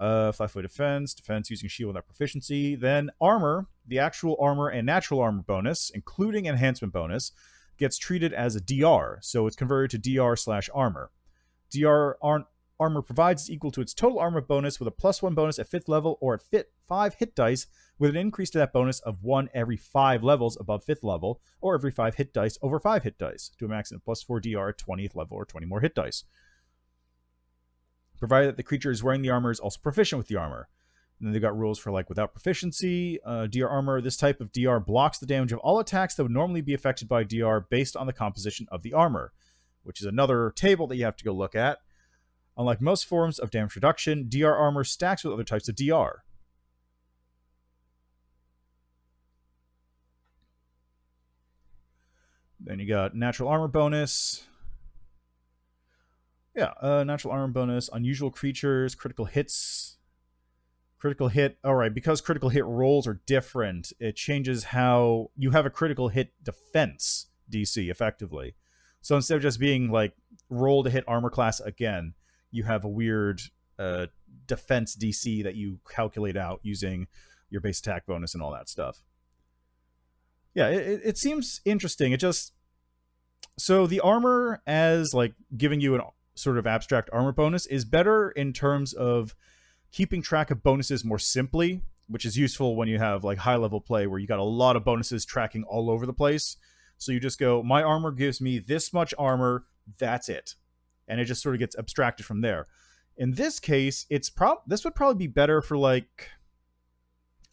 5-foot defense using shield without proficiency. Then armor, the actual armor and natural armor bonus, including enhancement bonus, gets treated as a DR, so it's converted to DR/armor. DR armor provides is equal to its total armor bonus with a +1 bonus at 5th level or at 5 hit dice, with an increase to that bonus of 1 every 5 levels above 5th level, or every 5 hit dice over 5 hit dice, to a maximum of +4 DR at 20th level or 20 more hit dice. Provided that the creature is wearing the armor is also proficient with the armor. And then they've got rules for, like, without proficiency, DR armor. This type of DR blocks the damage of all attacks that would normally be affected by DR based on the composition of the armor, which is another table that you have to go look at. Unlike most forms of damage reduction, DR armor stacks with other types of DR. Then you got natural armor bonus. Yeah, natural armor bonus, unusual creatures, critical hits. Critical hit, alright, because critical hit rolls are different, it changes how you have a critical hit defense DC, effectively. So instead of just being, like, roll to hit armor class again, you have a weird defense DC that you calculate out using your base attack bonus and all that stuff. Yeah, it seems interesting. It just... So the armor as, like, giving you an sort of abstract armor bonus is better in terms of keeping track of bonuses more simply, which is useful when you have, like, high-level play where you got a lot of bonuses tracking all over the place. So you just go, my armor gives me this much armor, that's it. And it just sort of gets abstracted from there. In this case, this would probably be better for, like,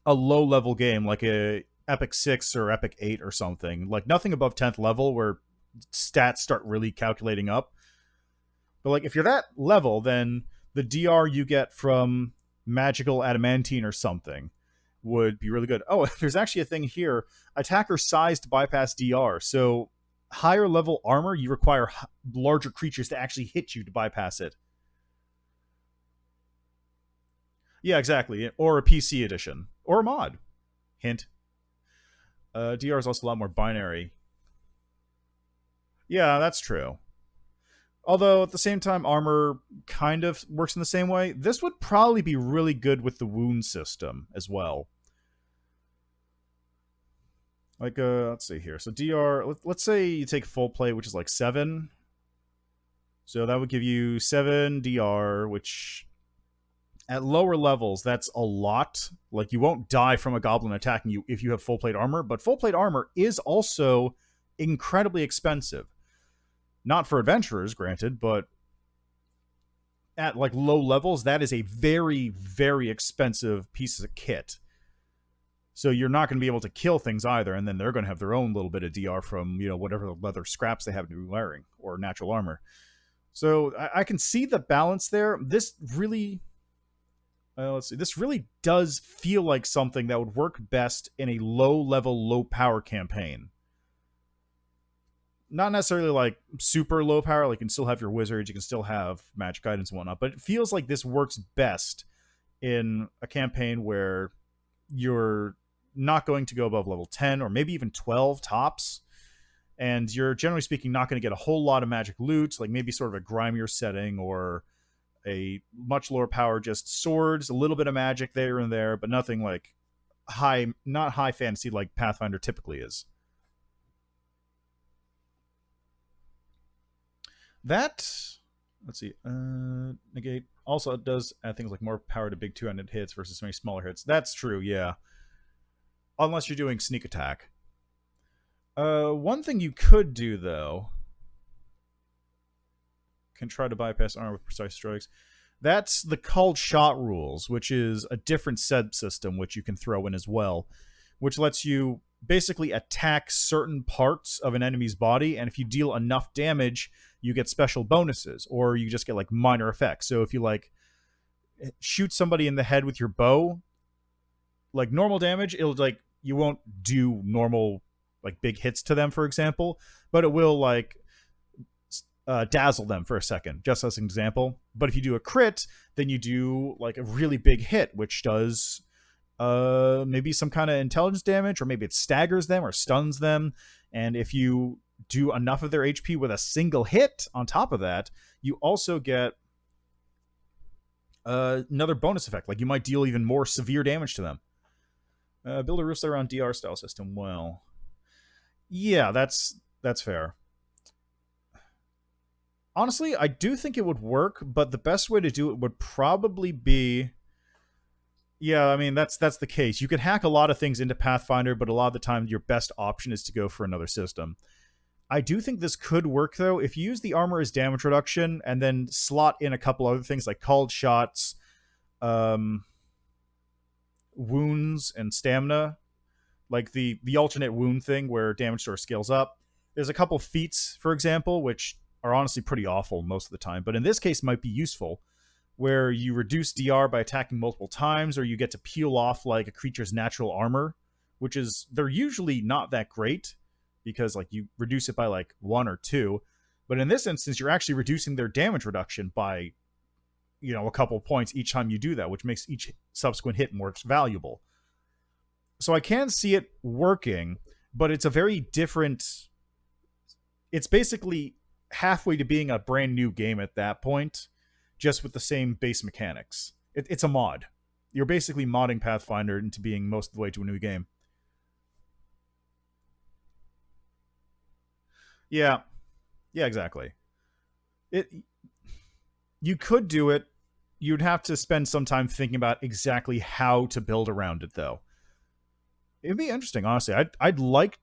a low-level game, like a Epic 6 or Epic 8 or something. Like, nothing above 10th level where stats start really calculating up. But, like, if you're that level, then the DR you get from magical adamantine or something would be really good. Oh, there's actually a thing here. Attacker size to bypass DR. So higher level armor, you require larger creatures to actually hit you to bypass it. Yeah, exactly. Or a PC edition. Or a mod. Hint. DR is also a lot more binary. Yeah, that's true. Although, at the same time, armor kind of works in the same way. This would probably be really good with the wound system as well. Like, let's see here. So DR, let's say you take full plate, which is like 7. So that would give you 7 DR, which at lower levels, that's a lot. Like, you won't die from a goblin attacking you if you have full plate armor, but full plate armor is also incredibly expensive. Not for adventurers, granted, but at like low levels, that is a very, very expensive piece of kit. So you're not going to be able to kill things either, and then they're going to have their own little bit of DR from, you know, whatever leather scraps they have to be wearing, or natural armor. So I can see the balance there. This really, let's see, this really does feel like something that would work best in a low-level, low-power campaign. Not necessarily like super low power, like you can still have your wizards, you can still have magic items and whatnot, but it feels like this works best in a campaign where you're not going to go above level 10 or maybe even 12 tops, and you're generally speaking not going to get a whole lot of magic loot, like maybe sort of a grimier setting or a much lower power, just swords, a little bit of magic there and there, but nothing like not high fantasy like Pathfinder typically is. That, let's see, negate. Also, it does add things like more power to big two-handed hits versus many smaller hits. That's true, yeah. Unless you're doing sneak attack. One thing you could do, though, can try to bypass armor with precise strikes. That's the called shot rules, which is a different set system, which you can throw in as well, which lets you basically attack certain parts of an enemy's body, and if you deal enough damage, you get special bonuses, or you just get like minor effects. So if you like shoot somebody in the head with your bow, like normal damage, it'll like, you won't do normal like big hits to them, for example, but it will like dazzle them for a second, just as an example. But if you do a crit, then you do like a really big hit, which does maybe some kind of intelligence damage, or maybe it staggers them or stuns them. And if you do enough of their HP with a single hit on top of that, you also get another bonus effect. Like you might deal even more severe damage to them. Build a rooster around DR style system. Well, yeah, that's fair. Honestly, I do think it would work, but the best way to do it would probably be... Yeah, I mean, that's the case. You can hack a lot of things into Pathfinder, but a lot of the time your best option is to go for another system. I do think this could work, though. If you use the armor as damage reduction and then slot in a couple other things like called shots, wounds, and stamina, like the alternate wound thing where damage sort of scales up. There's a couple feats, for example, which are honestly pretty awful most of the time, but in this case might be useful, where you reduce DR by attacking multiple times, or you get to peel off like a creature's natural armor, which is, they're usually not that great, because like you reduce it by like 1 or 2, but in this instance you're actually reducing their damage reduction by, you know, a couple points each time you do that, which makes each subsequent hit more valuable. So I can see it working, but it's a very different... It's basically halfway to being a brand new game at that point, just with the same base mechanics. It's a mod. You're basically modding Pathfinder into being most of the way to a new game. Yeah. Yeah, exactly. You could do it. You'd have to spend some time thinking about exactly how to build around it, though. It'd be interesting, honestly. I'd like...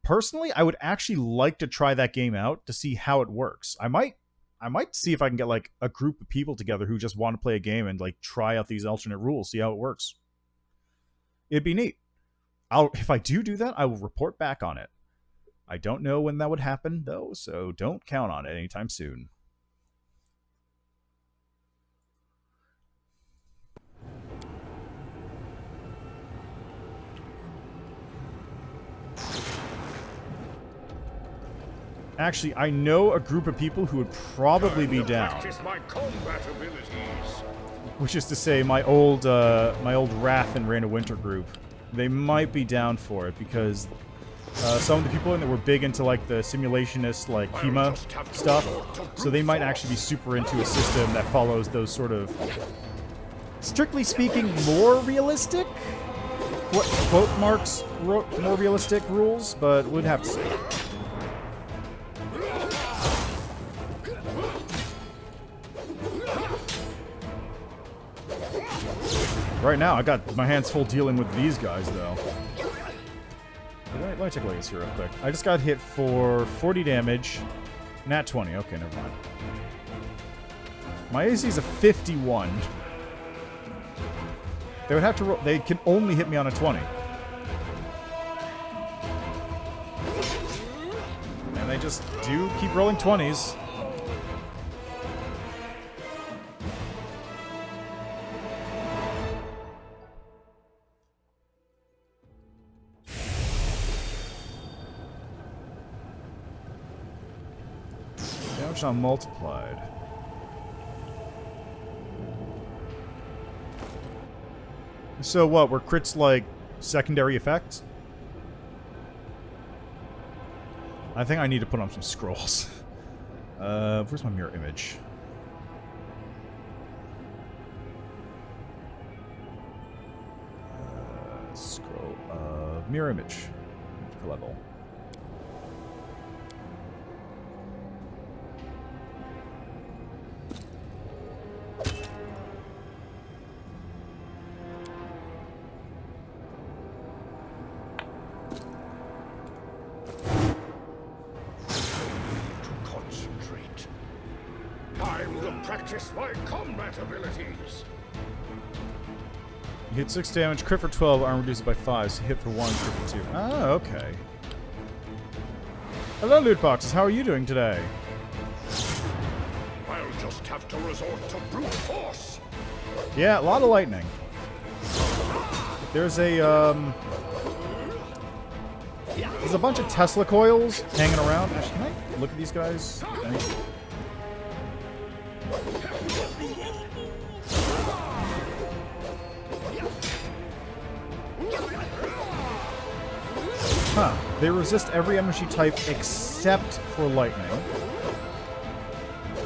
Personally, I would actually like to try that game out to see how it works. I might see if I can get like a group of people together who just want to play a game and like try out these alternate rules, see how it works. It'd be neat. If I do that, I will report back on it. I don't know when that would happen, though, so don't count on it anytime soon. Actually, I know a group of people who would probably be down. My combat abilities. Which is to say, my old Wrath and Rain of Winter group. they might be down for it because some of the people in there were big into like the simulationist like HEMA stuff, so they might actually be super into a system that follows those sort of, strictly speaking, more realistic, quote marks, more realistic rules, but we'd have to see. Right now, I got my hands full dealing with these guys, though. Let me take a look at this here real quick. I just got hit for 40 damage. Nat 20. Okay, never mind. My AC is a 51. They would have to roll. They can only hit me on a 20. And they just do keep rolling 20s. Not multiplied. So what? Were crits like secondary effects? I think I need to put on some scrolls. Where's my mirror image? Scroll. Mirror image. Level. My combat abilities. You hit 6 damage, crit for 12, armor reduces by 5, so hit for 1, crit for 2. Oh, okay. Hello, loot boxes. How are you doing today? I'll just have to resort to brute force. Yeah, a lot of lightning. There's a bunch of Tesla coils hanging around. Actually, can I look at these guys? Huh. They resist every energy type except for lightning.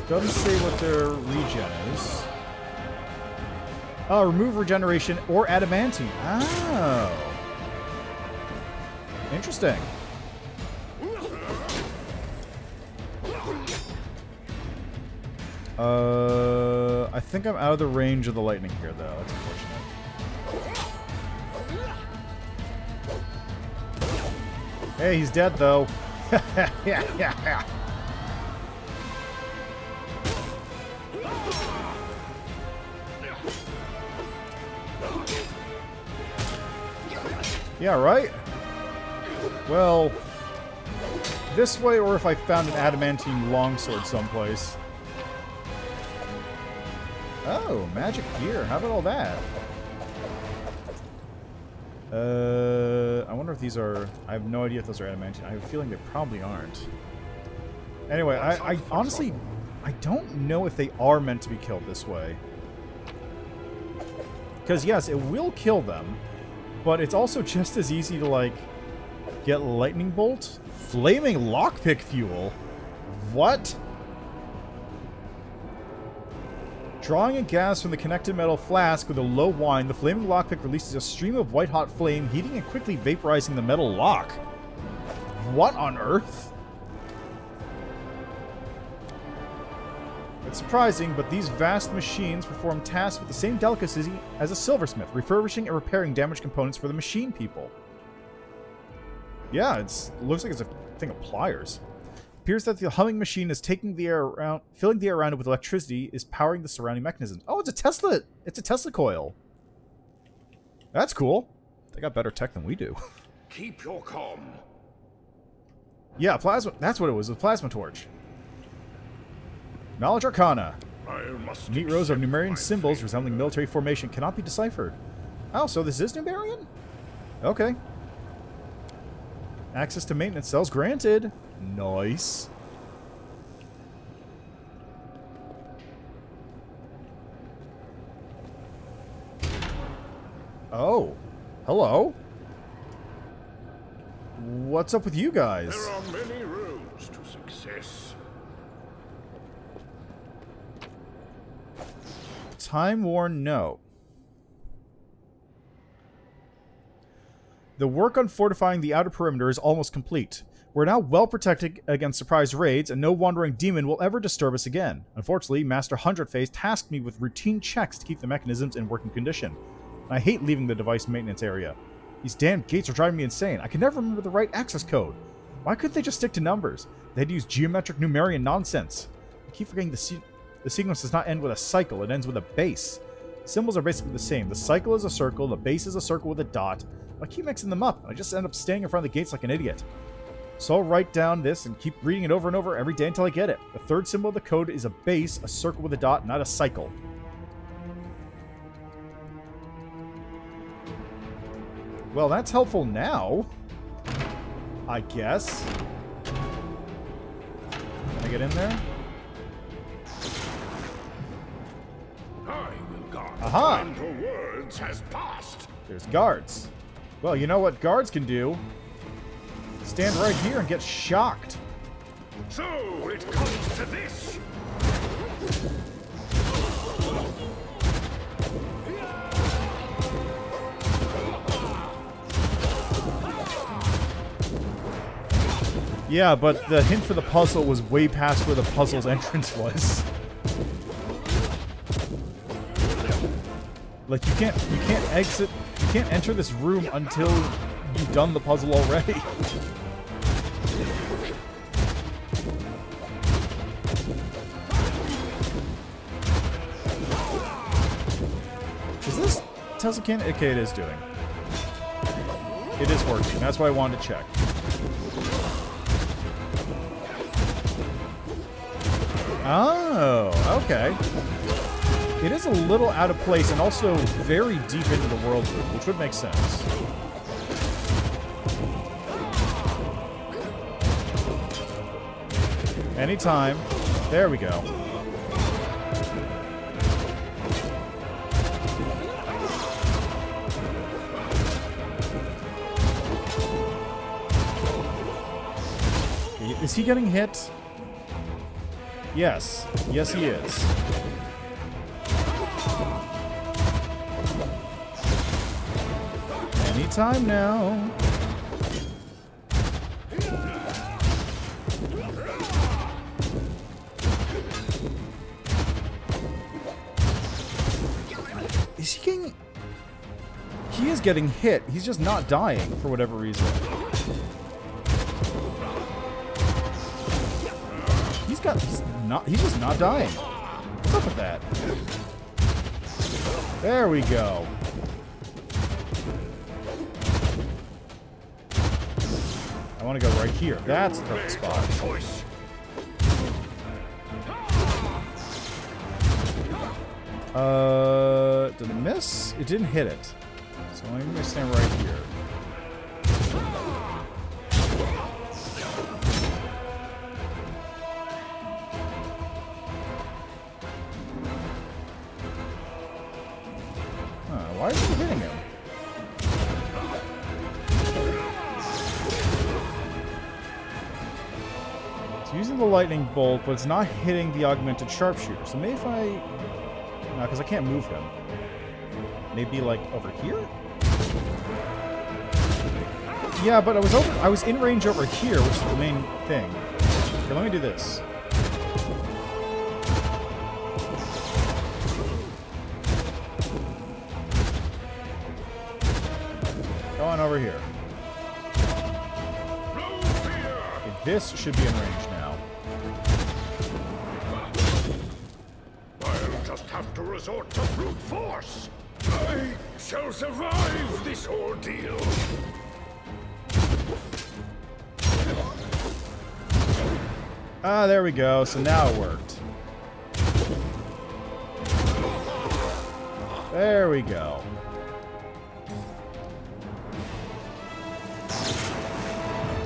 Doesn't say what their regen is. Oh, remove regeneration or adamantine. Oh. Interesting. I think I'm out of the range of the lightning here, though. That's unfortunate. Hey, he's dead, though. Yeah. Yeah, right? Well, this way, or if I found an adamantine longsword someplace. Oh, magic gear. How about all that? I wonder if these are... I have no idea if those are adamantine. I have a feeling they probably aren't. Anyway, I honestly... I don't know if they are meant to be killed this way. Because, yes, it will kill them. But it's also just as easy to, like, get lightning bolt. Flaming lockpick fuel? What? Drawing a gas from the connected metal flask with a low wind, the flaming lockpick releases a stream of white-hot flame, heating and quickly vaporizing the metal lock. What on earth? It's surprising, but these vast machines perform tasks with the same delicacy as a silversmith, refurbishing and repairing damaged components for the machine people. Yeah, it looks like it's a thing of pliers. Appears that the humming machine is taking the air around, filling the air around it with electricity, is powering the surrounding mechanisms. Oh, it's a Tesla! It's a Tesla coil. That's cool. They got better tech than we do. Keep your calm. Yeah, plasma. That's what it was. A plasma torch. Knowledge Arcana. Neat rows of Numerian symbols resembling military formation cannot be deciphered. Oh, so this is Numerian? Okay. Access to maintenance cells granted. Nice. Oh. Hello. What's up with you guys? There are many roads to success. Time-worn note. The work on fortifying the outer perimeter is almost complete. We're now well protected against surprise raids, and no wandering demon will ever disturb us again. Unfortunately, Master Hundredface tasked me with routine checks to keep the mechanisms in working condition. I hate leaving the device maintenance area. These damn gates are driving me insane. I can never remember the right access code. Why couldn't they just stick to numbers? They'd use geometric numerian nonsense. I keep forgetting the sequence does not end with a cycle, it ends with a base. Symbols are basically the same. The cycle is a circle, the base is a circle with a dot. I keep mixing them up, and I just end up staying in front of the gates like an idiot. So I'll write down this and keep reading it over and over every day until I get it. The third symbol of the code is a base, a circle with a dot, not a cycle. Well, that's helpful now. I guess. Can I get in there? I will guard. Aha! And the words has passed. There's guards. Well, you know what guards can do? Stand right here and get shocked. So it comes to this. Yeah, but the hint for the puzzle was way past where the puzzle's entrance was. Like you can't enter this room until you've done the puzzle already. Is this Tesla can? Okay, it is doing. It is working. That's why I wanted to check. Oh, okay. It is a little out of place and also very deep into the world loop, which would make sense. Anytime. There we go. Is he getting hit? Yes. Yes, he is. Anytime now. Is he getting... He is getting hit. He's just not dying for whatever reason. He's just not dying. What's up with that? There we go. I want to go right here. That's the perfect spot. Did it miss? It didn't hit it. So I'm going to stand right here. Why is he hitting him? It's using the lightning bolt, but it's not hitting the augmented sharpshooter. So maybe if I... No, because I can't move him. Maybe, like, over here? Yeah, but I was in range over here, which is the main thing. Okay, let me do this. Go on over here. Okay, this should be in range now. I'll just have to resort to brute force. I shall survive this ordeal. Ah, there we go. So now it worked. There we go.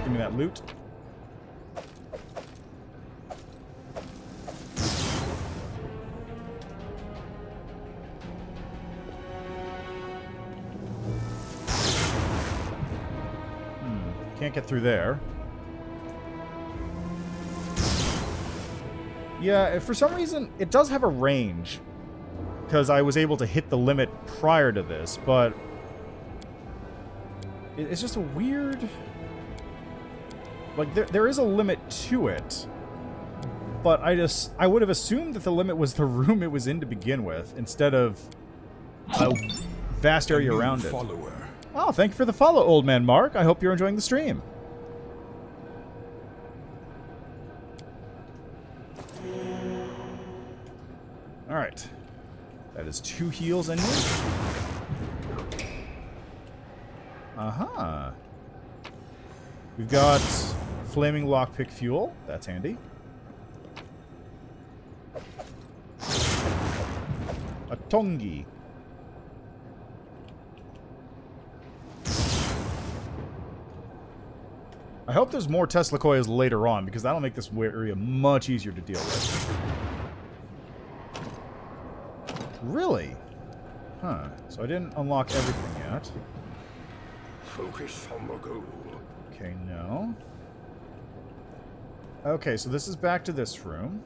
Give me that loot. Can't get through there. Yeah, for some reason, it does have a range. Because I was able to hit the limit prior to this, but... it's just a weird... Like, there is a limit to it. But I would have assumed that the limit was the room it was in to begin with, instead of a vast area around it. Follower. Oh, thank you for the follow, Old Man Mark. I hope you're enjoying the stream. Alright. That is 2 heals in here. Uh-huh. We've got flaming lockpick fuel. That's handy. A tongi. I hope there's more Tesla coils later on, because that'll make this area much easier to deal with. Really? Huh. So I didn't unlock everything yet. Focus on the goal. Okay, no. Okay, so this is back to this room.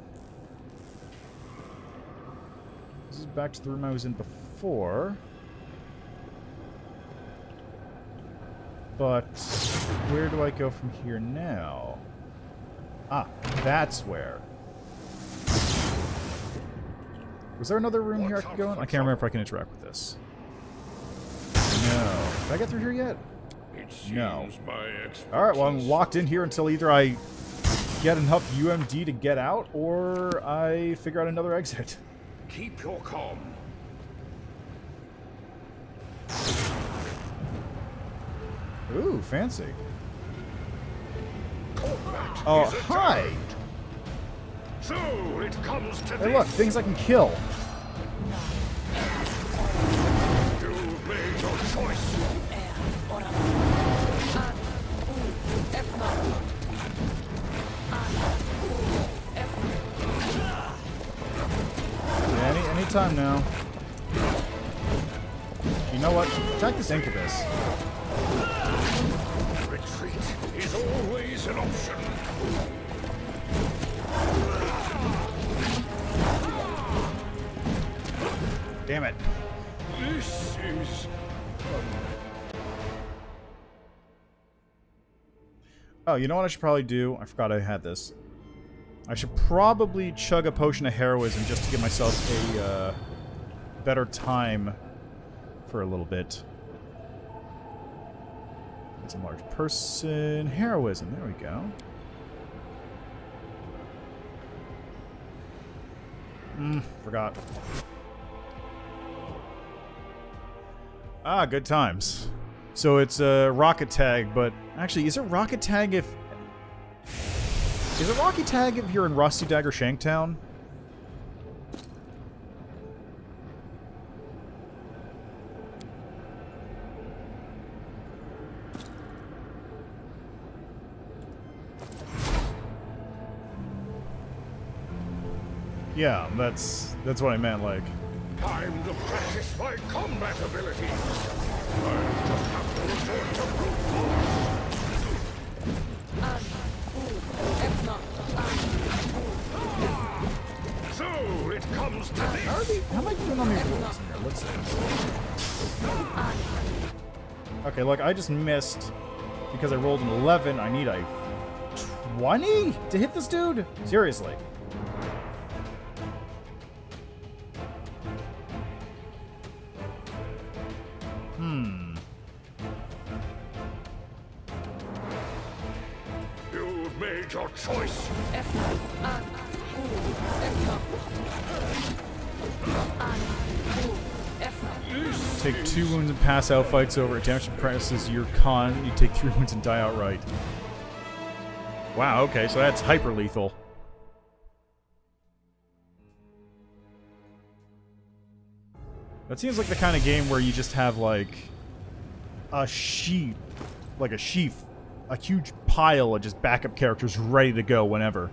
This is back to the room I was in before. But where do I go from here now? Ah, that's where. Was there another room here I could go in? I can't remember if I can interact with this. No. Did I get through here yet? No. Alright, well, I'm locked in here until either I get enough UMD to get out, or I figure out another exit. Keep your calm. Ooh, fancy. Combat Oh, is hi! adjourned. So it comes to Hey, look, this. things I can kill. You've made your choice. Yeah, anytime now. You know what? Attack this incubus. Retreat is always an option. Damn it. This is... Oh, you know what I should probably do? I forgot I had this. I should probably chug a potion of heroism just to give myself a better time for a little bit. It's a large person. Heroism. There we go. Forgot. Ah, good times. So it's a rocket tag, but actually, is it rocket tag if... Is it rocket tag if you're in Rusty Dagger Shanktown? Yeah, that's what I meant, like... Time to practice my combat abilities. I'll just have to resort to brute force. So it comes to this. How am I doing on these rolls in here? Let's see. Okay, look, I just missed because I rolled an 11. I need a 20 to hit this dude? Seriously. You've made your choice. Take 2 wounds and pass out. Fights over. It damage suppresses your con. You take 3 wounds and die outright. Wow, okay, so that's hyper lethal. That seems like the kind of game where you just have, like, a sheaf, a huge pile of just backup characters ready to go whenever.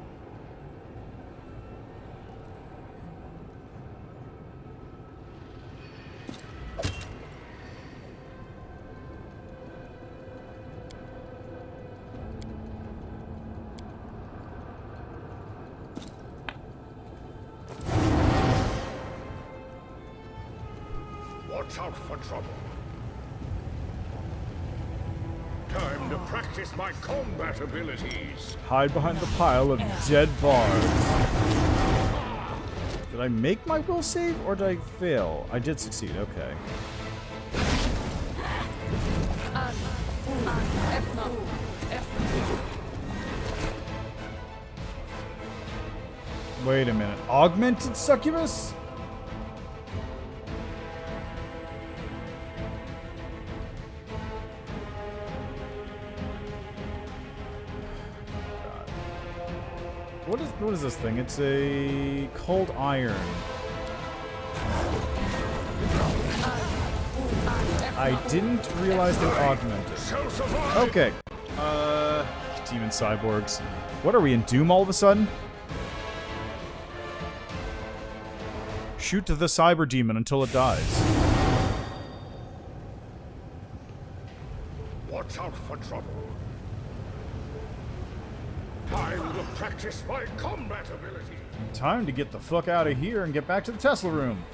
Watch out for trouble. Time to practice my combat abilities. Hide behind the pile of dead bars. Did I make my will save, or did I fail? I did succeed, okay. Wait a minute. Augmented succubus? What is this thing? It's a cold iron. I didn't realize they were augmented. Okay. Demon cyborgs. What are we in Doom all of a sudden? Shoot the cyber demon until it dies. Watch out for trouble. Time to practice my combat ability. Time to get the fuck out of here and get back to the Tesla room.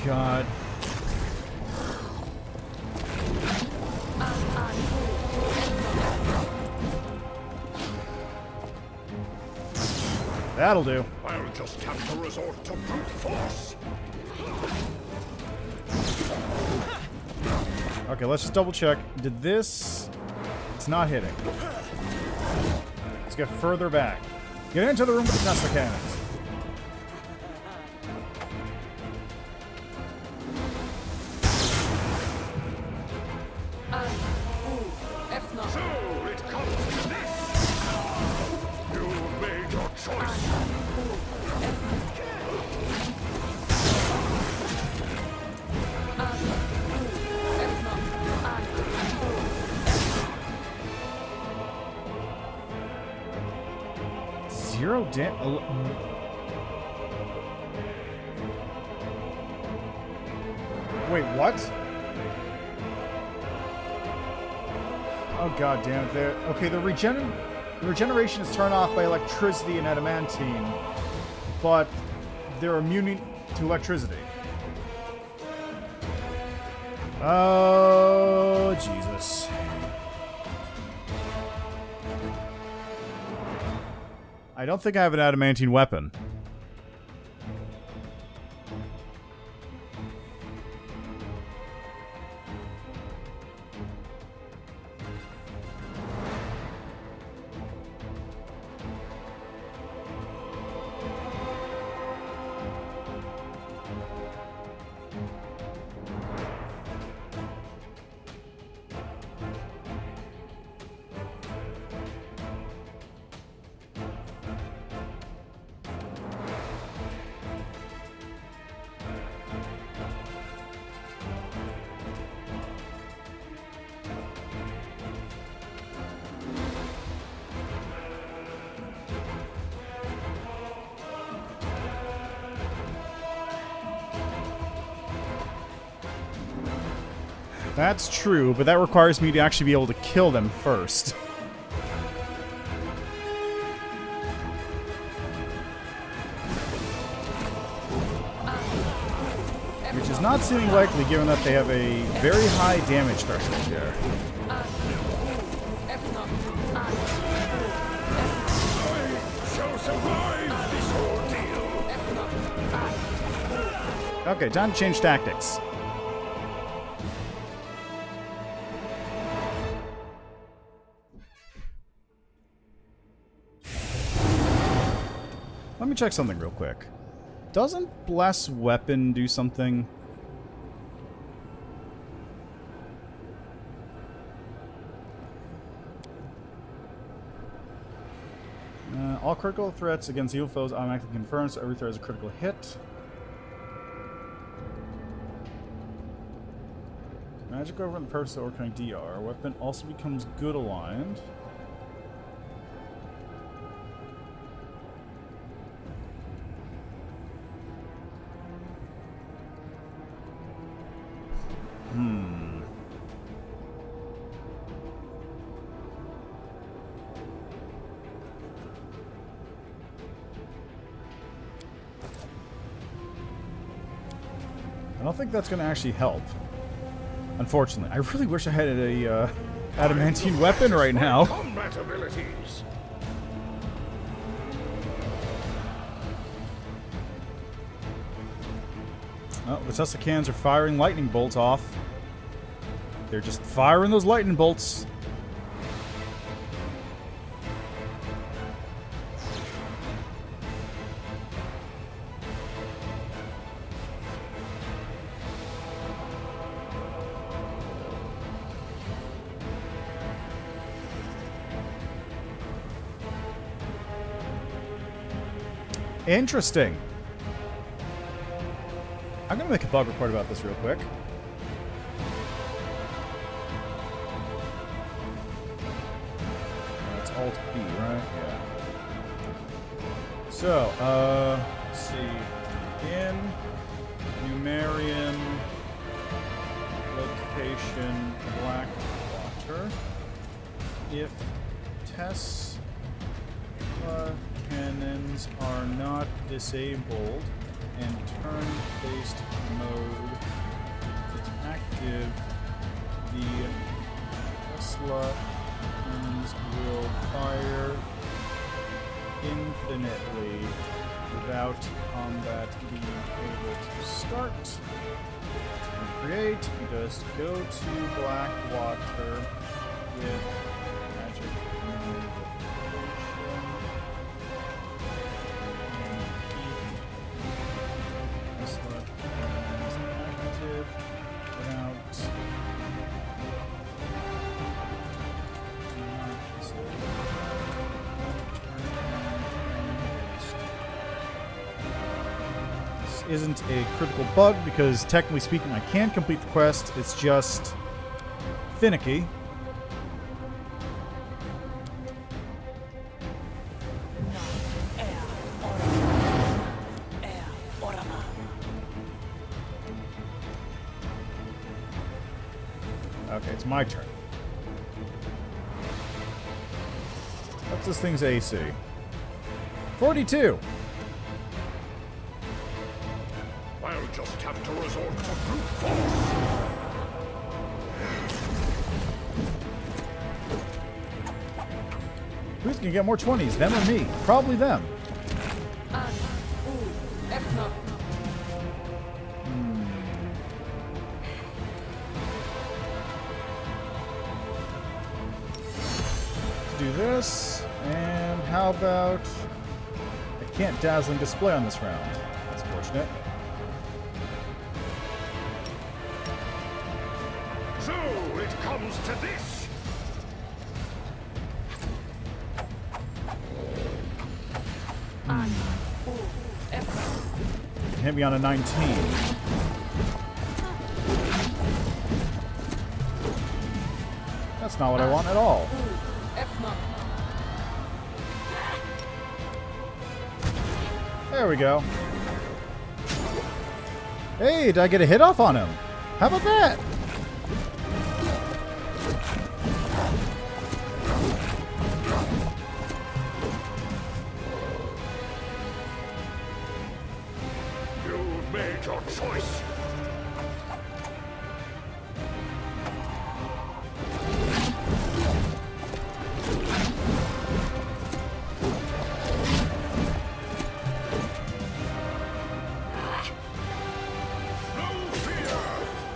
God. That'll do. I'll just have to resort to brute force. Okay, let's just double check. Did this... It's not hitting. Let's get further back. Get into the room with the Tesla cannons. So it comes to this. You've made your choice. Zero Wait, what? Oh god damn it! Okay, the regeneration is turned off by electricity and adamantine, but they're immune to electricity. Oh Jesus! I don't think I have an adamantine weapon. That's true, but that requires me to actually be able to kill them first. Which is not seeming likely given that they have a very high damage threshold here. Okay, time to change tactics. Let me check something real quick. Doesn't Bless Weapon do something? All critical threats against evil foes automatically confirmed, so every threat is a critical hit. Magic over the purpose of overcoming DR. Weapon also becomes good aligned. don't think that's going to actually help. Unfortunately. I really wish I had a adamantine weapon right now. Combat abilities. Oh, the Tussicans are firing lightning bolts off. They're just firing those lightning bolts. Interesting. I'm going to make a bug report about this real quick. That's Alt B, right? Yeah. So, let's see. In Numerian location Blackwater, if Tesla cannons are not disabled and turn-based mode is active, the Tesla cannons will fire infinitely without combat being able to start. To create, you just go to Blackwater with magic manipulation. Isn't a critical bug because technically speaking I can complete the quest, it's just finicky. Okay, it's my turn. What's this thing's AC? 42! I'll just have to resort to brute force. Who's gonna get more 20s, them or me? Probably them. Do this, and how about... I can't dazzling display on this round. That's unfortunate. So it comes to this. Hit me on a 19. That's not what I want at all. There we go. Hey, did I get a hit off on him? How about that? You've made your choice.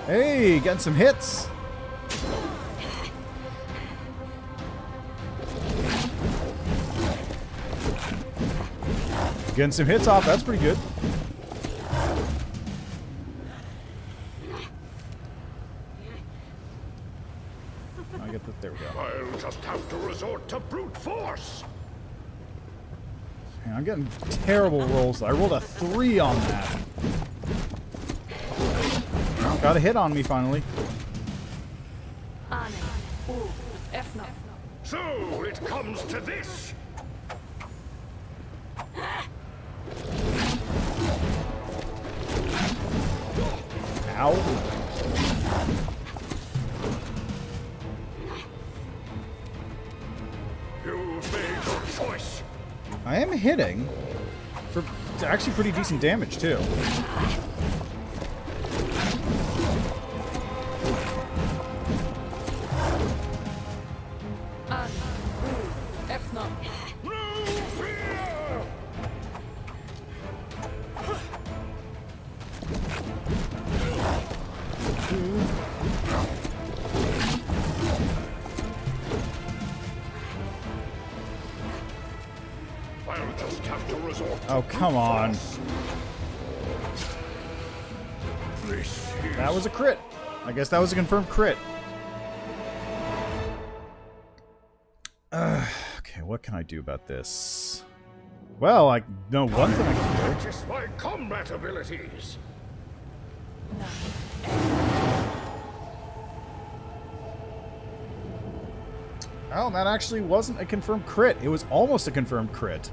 Hey, getting some hits. Getting some hits off, that's pretty good. I get that. There we go. I'll just have to resort to brute force. Man, I'm getting terrible rolls. I rolled a 3 on that. Got a hit on me finally. So it comes to this. Ow. You've made your choice. I am hitting for actually pretty decent damage too. I'll just have to resort to Oh, come on. this is That was a crit. I guess that was a confirmed crit. Okay, what can I do about this? Well, I know one thing I can do. practice my combat abilities. Oh, that actually wasn't a confirmed crit. It was almost a confirmed crit.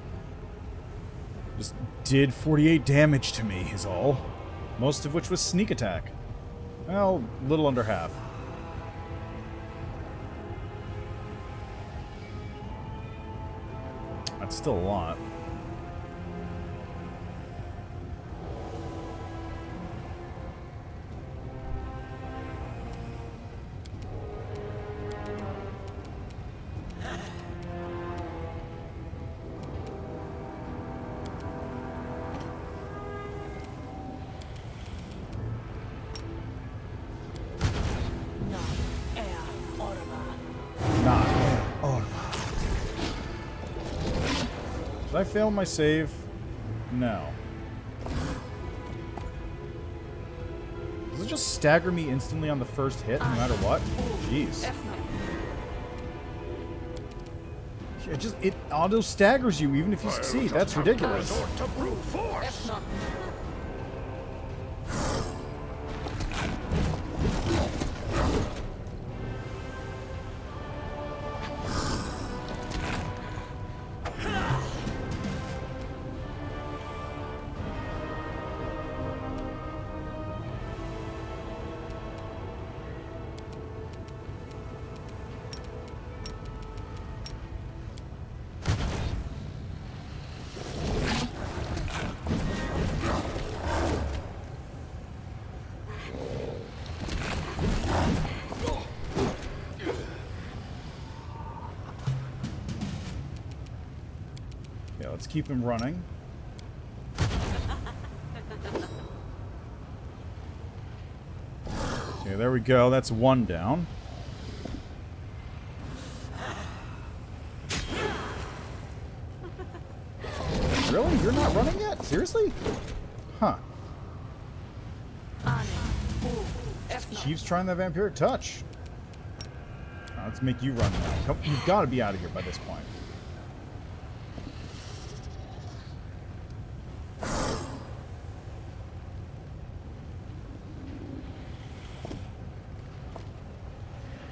Just did 48 damage to me, is all. Most of which was sneak attack. Well, little under half. That's still a lot. Did I fail my save? No. Does it just stagger me instantly on the first hit, no matter what? Jeez. It auto staggers you even if you succeed. That's ridiculous. Resort to brute force. Yeah, let's keep him running. Okay, there we go. That's one down. Really? You're not running yet? Seriously? Huh. Chief's trying that vampiric touch. Let's make you run now. Come, you've got to be out of here by this point.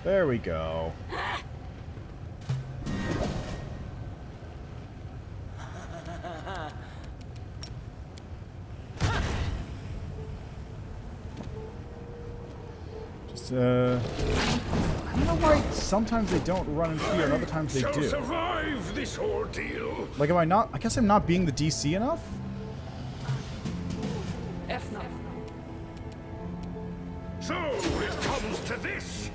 There we go. Just, I don't know why sometimes they don't run in fear and other times they do. Survive this ordeal. Like, am I not... I guess I'm not being the DC enough? So it comes to this.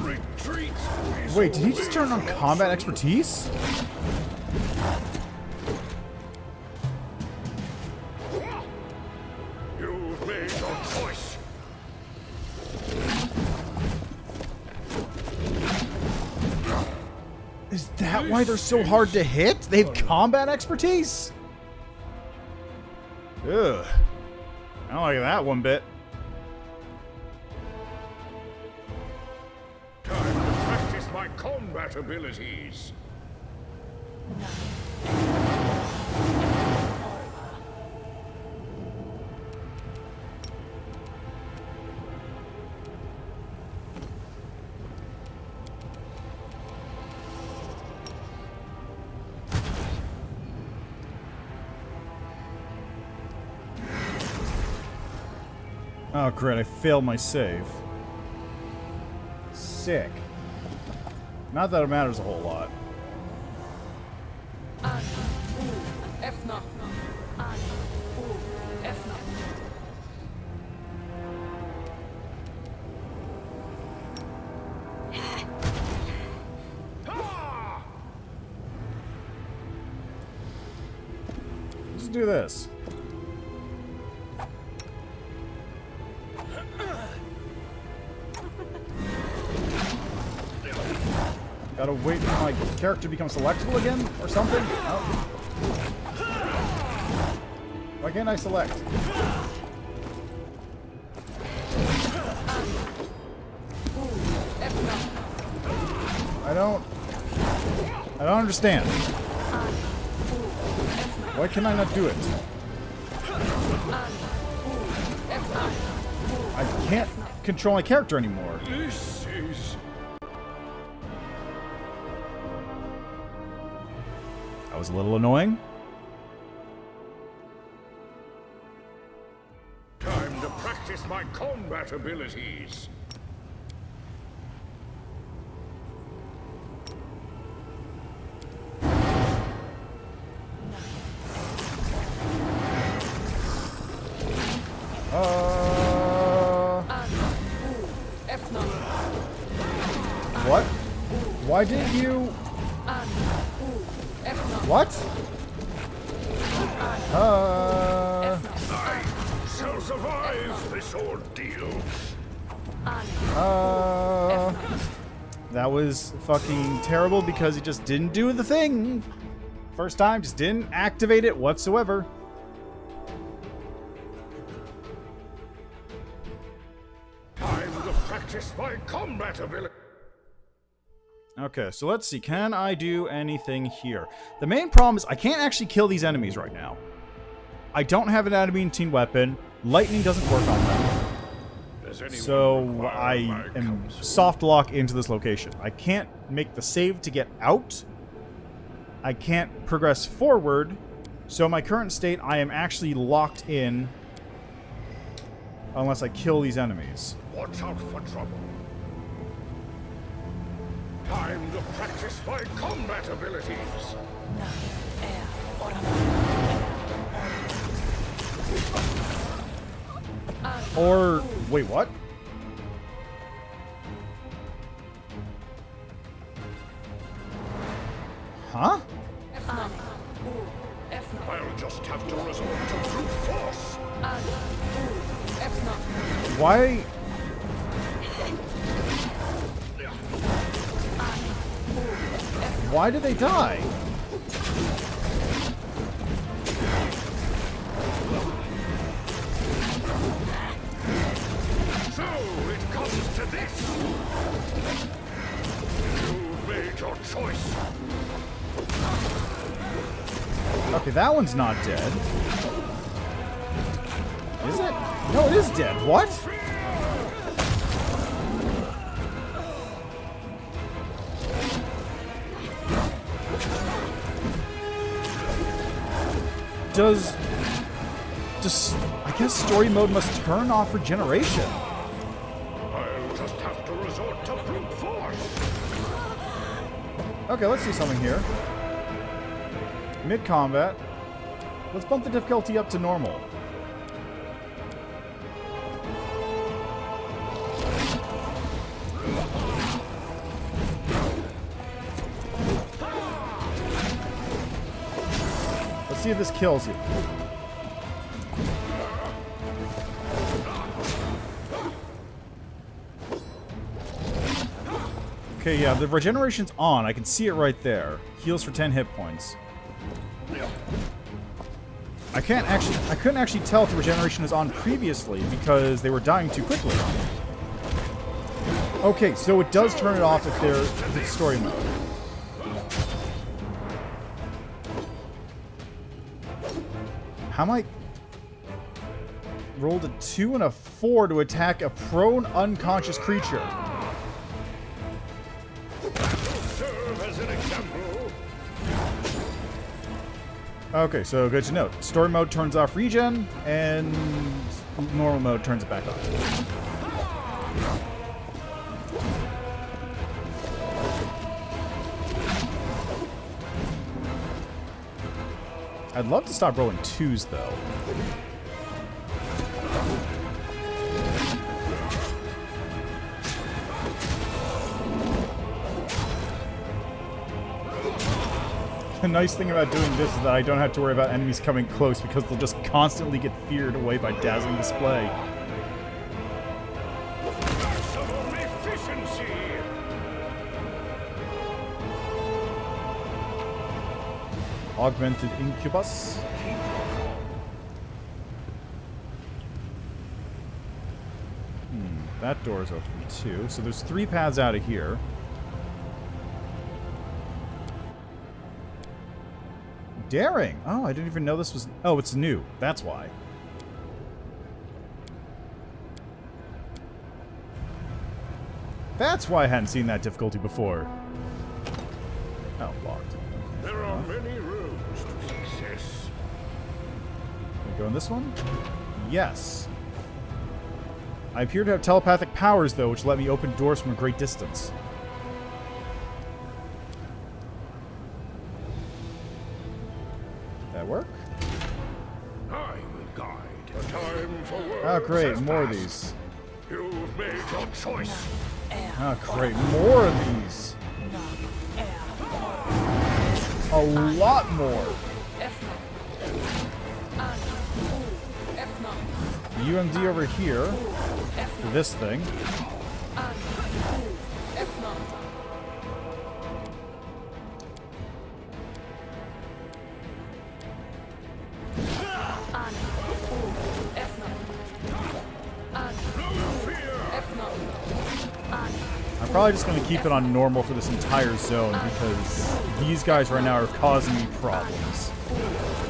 Retreat. Wait, did he just turn on combat expertise? You've made your choice. Is that why they're so hard to hit? They have combat expertise? Ugh. I don't like that one bit. Time to practice my combat abilities. Oh, great. I failed my save. Sick. Not that it matters a whole lot. Let's do this. Gotta wait for my character to become selectable again, or something? Oh. Why can't I select? I don't understand. Why can I not do it? I can't control my character anymore. This is... That was a little annoying. Time to practice my combat abilities. What? Why did you... What? I shall survive this ordeal. That was fucking terrible because it just didn't do the thing. First time, just didn't activate it whatsoever. Time to practice my combat ability. Okay, so let's see. Can I do anything here? The main problem is I can't actually kill these enemies right now. I don't have an adamantine weapon. Lightning doesn't work on them. So I am soft locked into this location. I can't make the save to get out. I can't progress forward. So my current state, I am actually locked in unless I kill these enemies. Watch out for trouble. Time to practice my combat abilities. Or, wait, what? Huh? I'll just have to resort to brute force. Why? Why did they die? So it comes to this. You've made your choice. Okay, that one's not dead. Is it? No, it is dead. What? Does I guess story mode must turn off regeneration. I'll just have to resort to brute force. Okay, let's see something here. Mid-combat. Let's bump the difficulty up to normal. Let's see if this kills you. Okay, yeah, the regeneration's on. I can see it right there. Heals for 10 hit points. I couldn't actually tell if the regeneration was on previously because they were dying too quickly. Okay, so it does turn it off if it's story mode. How am I... Rolled a 2 and a 4 to attack a prone, unconscious creature. Serve as an example. Okay, so good to note. Story mode turns off regen, and normal mode turns it back on. I'd love to stop rolling 2s, though. The nice thing about doing this is that I don't have to worry about enemies coming close because they'll just constantly get feared away by dazzling display. Maximum efficiency. augmented incubus. That door's open too. So there's 3 paths out of here. Daring! Oh, I didn't even know this was... Oh, it's new. That's why. That's why I hadn't seen that difficulty before. Oh, locked. There are many roads to success. Can we go in this one? Yes. I appear to have telepathic powers, though, which let me open doors from a great distance. That work? I will guide. The time for words Oh, great. has More of passed. these. You've made your choice. Oh, great. More of these. A lot more. UMD over here for this thing. I'm probably just going to keep it on normal for this entire zone because these guys right now are causing me problems.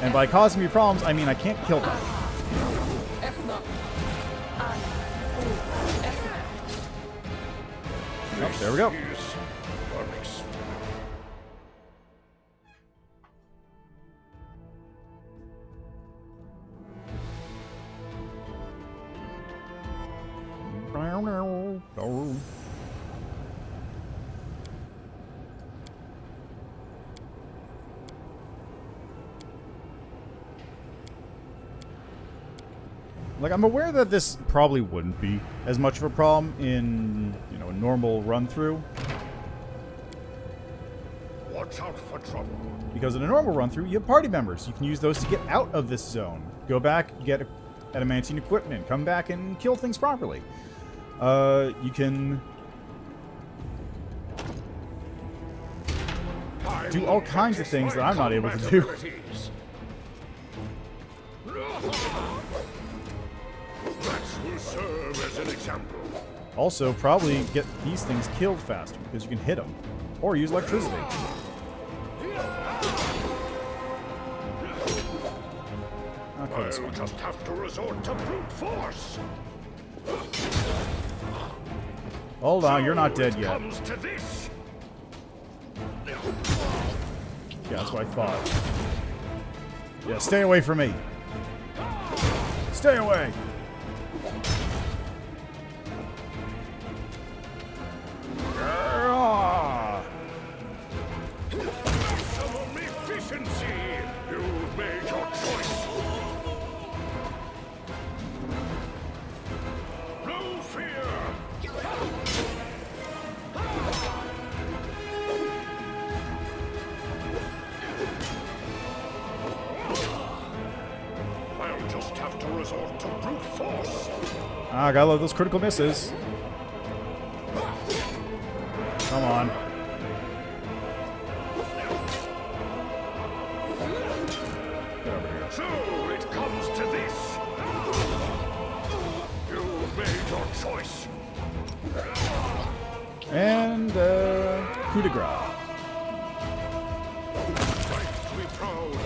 And by causing me problems, I mean I can't kill them. Oh, there we go. Like, I'm aware that this probably wouldn't be as much of a problem in, you know, a normal run-through. Watch out for trouble. Because in a normal run-through, you have party members. You can use those to get out of this zone. Go back, get adamantine equipment, come back and kill things properly. You can do all kinds of things that I'm not able to do. That will serve as an example. Also, probably get these things killed faster because you can hit them. Or use electricity. Okay, this I'll one. just have to resort to brute force. Hold on, you're not dead it yet. Comes to this. Yeah, that's what I thought. Yeah, stay away from me. Stay away! Some efficiency. You've made your choice. No fear. I'll just have to resort to brute force. Ah, gotta love those critical misses. Come on. Get over here. So it comes to this. You've made your choice. And, coup de grace. Right to be proud of.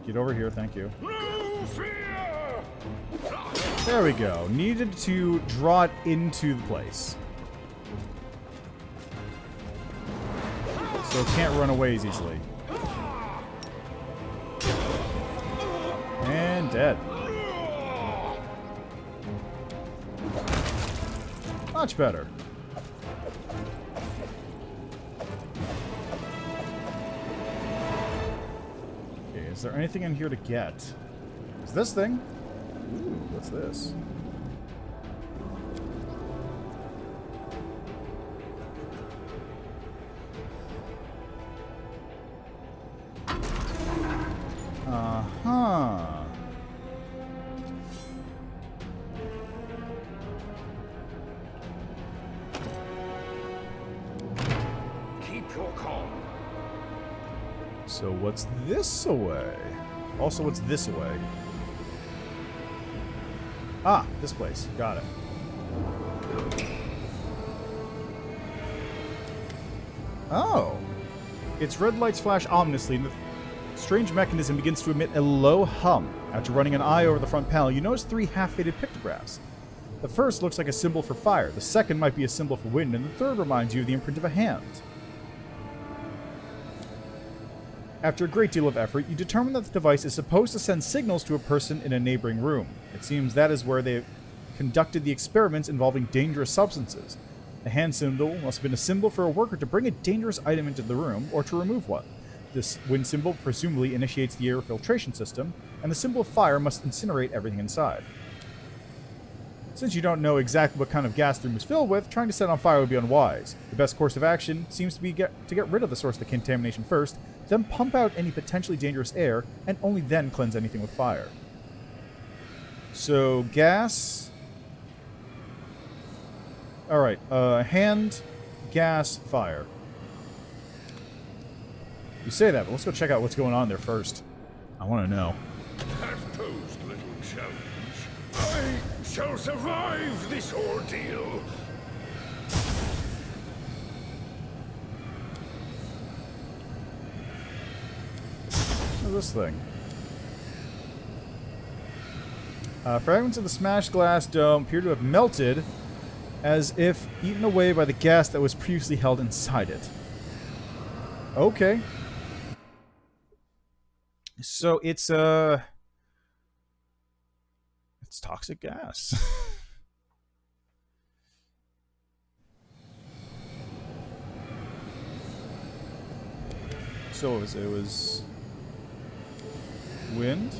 Get over here, thank you. No fear. There we go. Needed to draw it into the place. So it can't run away as easily. And dead. Much better. Okay, is there anything in here to get? Is this thing? Ooh, what's this? Uh-huh. So what's this away? Also, what's this away? Ah, this place. Got it. Oh. Its red lights flash ominously, and the strange mechanism begins to emit a low hum. After running an eye over the front panel, you notice 3 half-faded pictographs. The first looks like a symbol for fire, the second might be a symbol for wind, and the third reminds you of the imprint of a hand. After a great deal of effort, you determine that the device is supposed to send signals to a person in a neighboring room. It seems that is where they conducted the experiments involving dangerous substances. The hand symbol must have been a symbol for a worker to bring a dangerous item into the room, or to remove one. This wind symbol presumably initiates the air filtration system, and the symbol of fire must incinerate everything inside. Since you don't know exactly what kind of gas the room is filled with, trying to set on fire would be unwise. The best course of action seems to be to get rid of the source of the contamination first, then pump out any potentially dangerous air, and only then cleanse anything with fire. So, gas. Alright, hand, gas, fire. You say that, but let's go check out what's going on there first. I want to know. That posed little challenge. I shall survive this ordeal. What's this thing? Fragments of the smashed glass dome appear to have melted, as if eaten away by the gas that was previously held inside it. Okay. So it's toxic gas. So what was it? It was wind.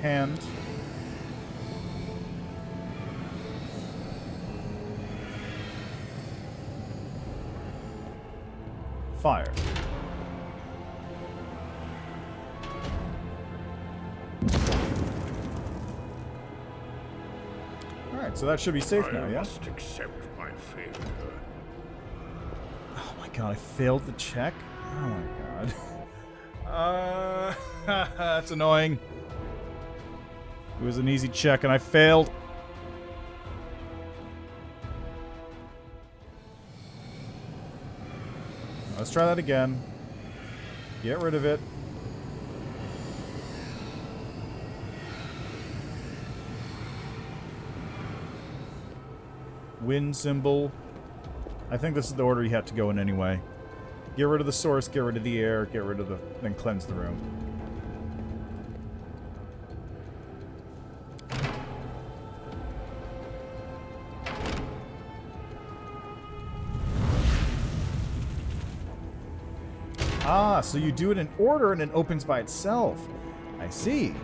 Hand. Fire. Alright, so that should be safe now, yeah? I must accept my failure. Oh my god, I failed the check? Oh my god. That's annoying. It was an easy check and I failed. Let's try that again. Get rid of it. Wind symbol. I think this is the order you have to go in anyway. Get rid of the source, get rid of the air, get rid of the... then cleanse the room. Ah, so you do it in order and it opens by itself. I see.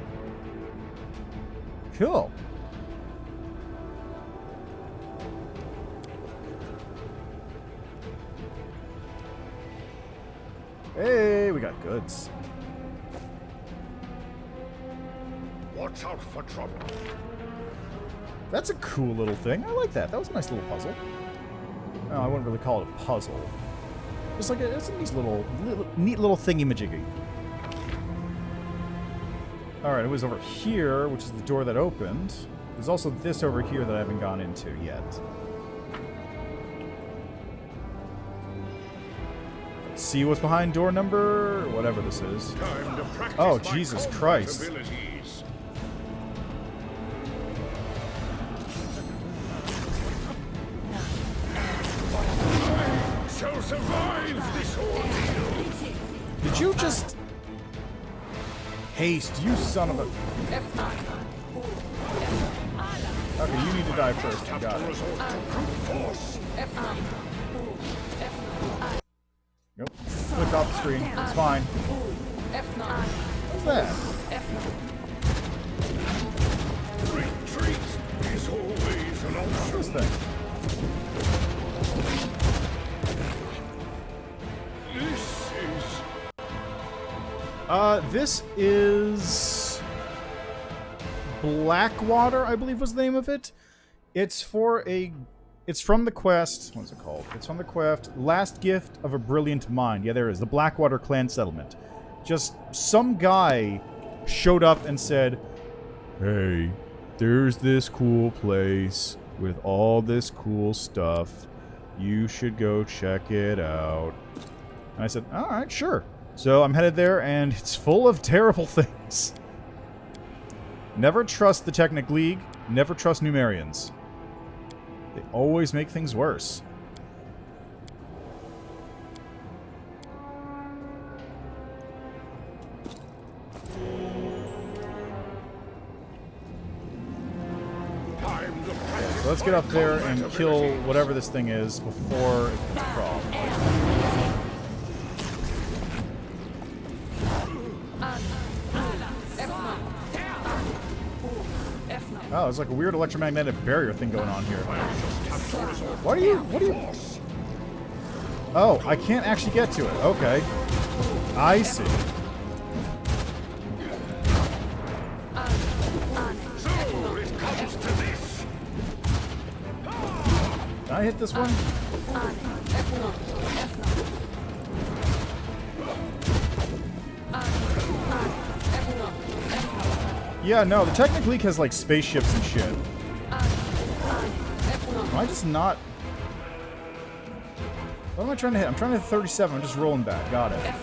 Cool. Hey, we got goods. Watch out for trouble. That's a cool little thing. I like that. That was a nice little puzzle. No, I wouldn't really call it a puzzle. It's like it's a nice neat little thingy-majiggy. Alright, it was over here, which is the door that opened. There's also this over here that I haven't gone into yet. Let's see what's behind door number... whatever this is. Time to practice Oh, my Jesus combat Christ. abilities. I shall survive this ordeal. Did you just... haste, you son of a... Okay, you need to die first. You got it. Resort to brute force. Nope. Click off the screen. It's fine. What's that? Retreat is always an What's this option. thing? This is This is... Blackwater, I believe was the name of it. It's from the quest. What's it called? It's from the quest Last Gift of a Brilliant Mind. Yeah, there it is. The Blackwater clan settlement. Just some guy showed up and said, "Hey, there's this cool place with all this cool stuff. You should go check it out." And I said, "Alright, sure." So I'm headed there, and it's full of terrible things. Never trust the Technic League. Never trust Numerians. They always make things worse. So let's get up there and kill whatever this thing is before it becomes a problem. Oh, there's like a weird electromagnetic barrier thing going on here. What are you... Oh, I can't actually get to it. Okay. I see. Can I hit this one? Yeah, no, the Technic League has like spaceships and shit. Am I just not... What am I trying to hit? I'm trying to hit 37. I'm just rolling back. Got it.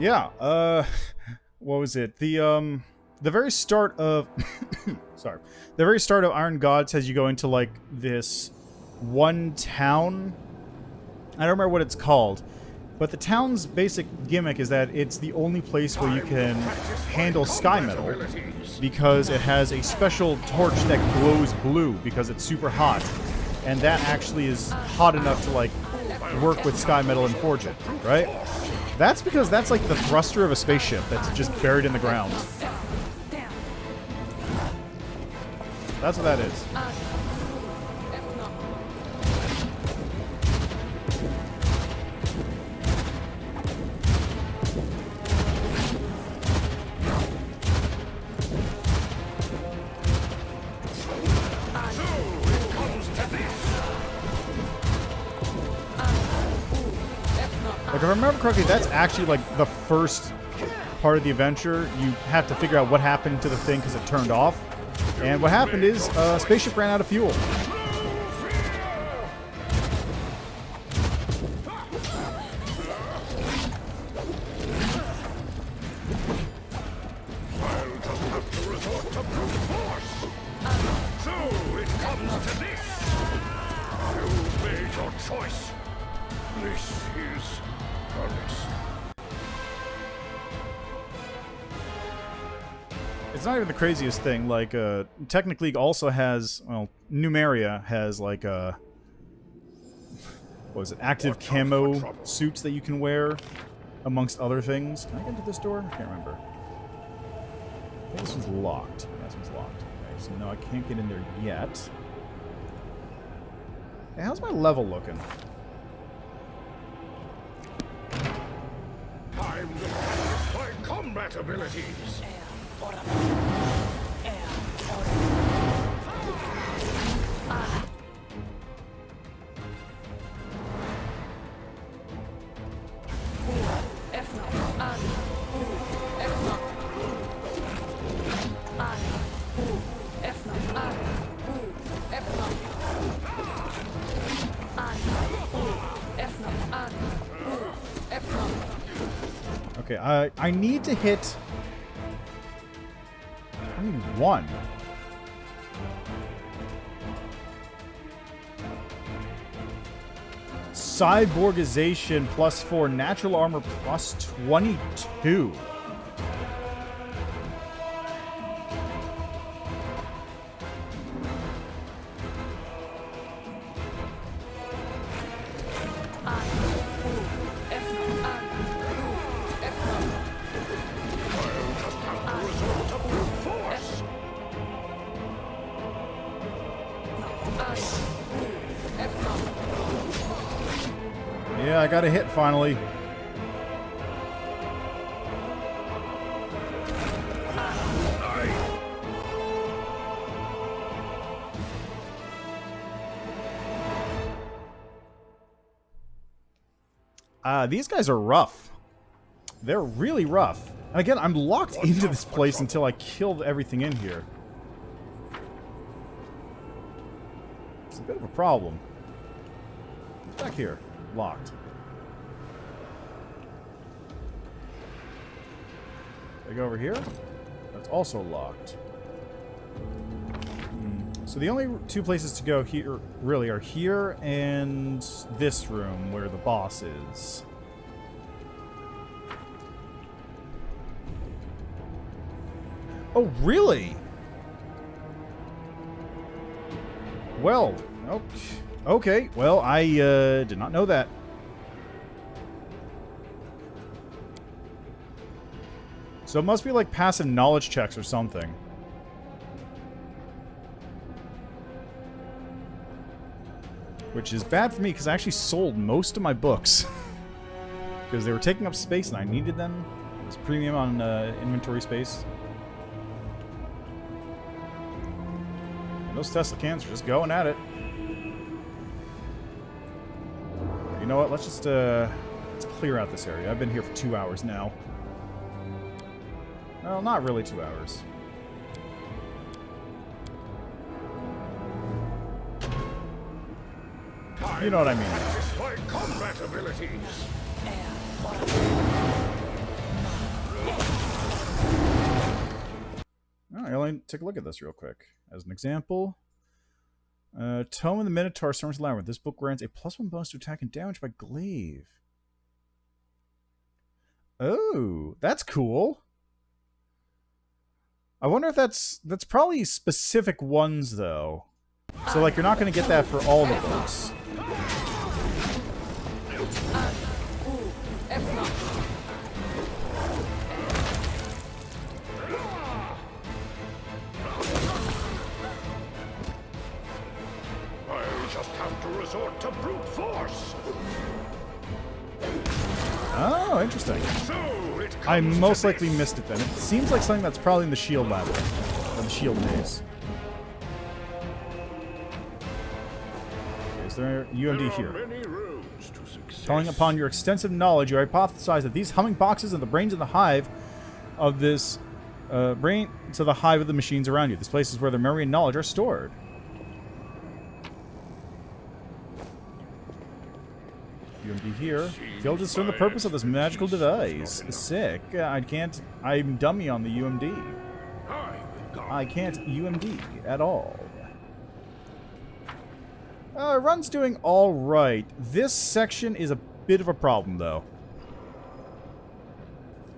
Yeah, what was it? The very start of... sorry. The very start of Iron Gods has you go into, like, this one town. I don't remember what it's called. But the town's basic gimmick is that it's the only place where you can handle sky metal, because it has a special torch that glows blue because it's super hot. And that actually is hot enough to, like, work with sky metal and forge it, right? That's because that's like the thruster of a spaceship that's just buried in the ground. That's what that is. Like, if I remember correctly, that's actually, like, the first part of the adventure. You have to figure out what happened to the thing because it turned off. And what happened is, spaceship ran out of fuel. It's not even the craziest thing. Like, Technic League also has, well, Numeria has, like, what is it, active camo suits that you can wear, amongst other things. Can I get into this door? I can't remember. I think this one's locked. This one's locked. Okay, so no, I can't get in there yet. Hey, how's my level looking? Time to practice my combat abilities. Okay, I need to hit... I need one. Cyborgization +4, natural armor +22. I got a hit finally. These guys are rough. They're really rough. And again, I'm locked into this place until I kill everything in here. It's a bit of a problem. What's back here? Locked. I go over here. That's also locked. So the only two places to go here really are here and this room where the boss is. Oh, really? Well, okay. Well, I did not know that. So it must be like passive knowledge checks or something. Which is bad for me because I actually sold most of my books. Because they were taking up space and I needed them. It was premium on inventory space. And those Tesla cans are just going at it. You know what? Let's just let's clear out this area. I've been here for 2 hours now. Well, not really 2 hours. You know what I mean. Display combat abilities. Alright, let me take a look at this real quick. As an example, Tome of the Minotaur Storm's Labyrinth. This book grants a +1 bonus to attack and damage by glaive. Oh, that's cool. I wonder if that's probably specific ones though. So like you're not going to get that for all the books. I'll just have to resort to brute force. Oh, interesting. So it I comes most to likely this. missed it then. It seems like something that's probably in the shield ladder. Or the shield maze. Is there UMD There here? are many roads to success. Calling upon your extensive knowledge, you hypothesize that these humming boxes are the brains of the hive of this brain to the hive of the machines around you. This place is where their memory and knowledge are stored. UMD here. Fail to discern the purpose of this magical device. Sick. I'm dummy on the UMD. I can't UMD at all. Run's doing alright. This section is a bit of a problem, though.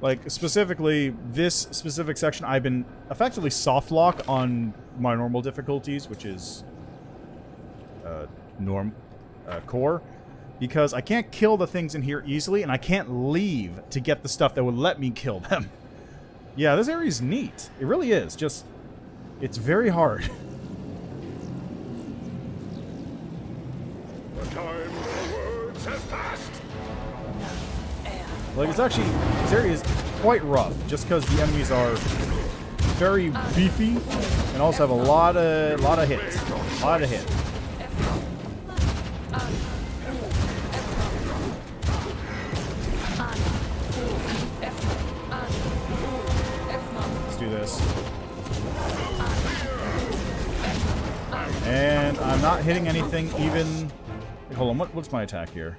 Like, specifically, this specific section, I've been effectively soft lock on my normal difficulties, which is core, because I can't kill the things in here easily, and I can't leave to get the stuff that would let me kill them. Yeah, this area is neat. It really is. Just, it's very hard. The time for words has passed. Like, it's actually, this area is quite rough, just because the enemies are very beefy, and also have a lot of hits. A lot of hits. Let's do this. And I'm not hitting anything even... Hold on, what's my attack here?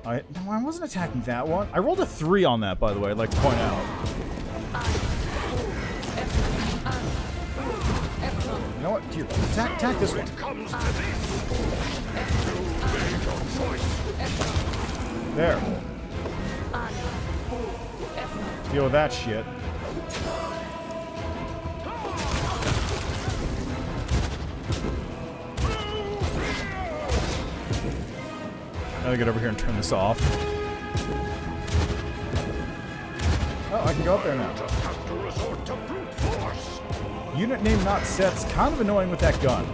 No, I wasn't attacking that one. I rolled a 3 on that, by the way, I'd like to point out. You know what? Here, attack this one. There. Deal with that shit. I gotta get over here and turn this off. Oh, I can go up there now. Just have to resort to brute force. Unit name not set's kind of annoying with that gun.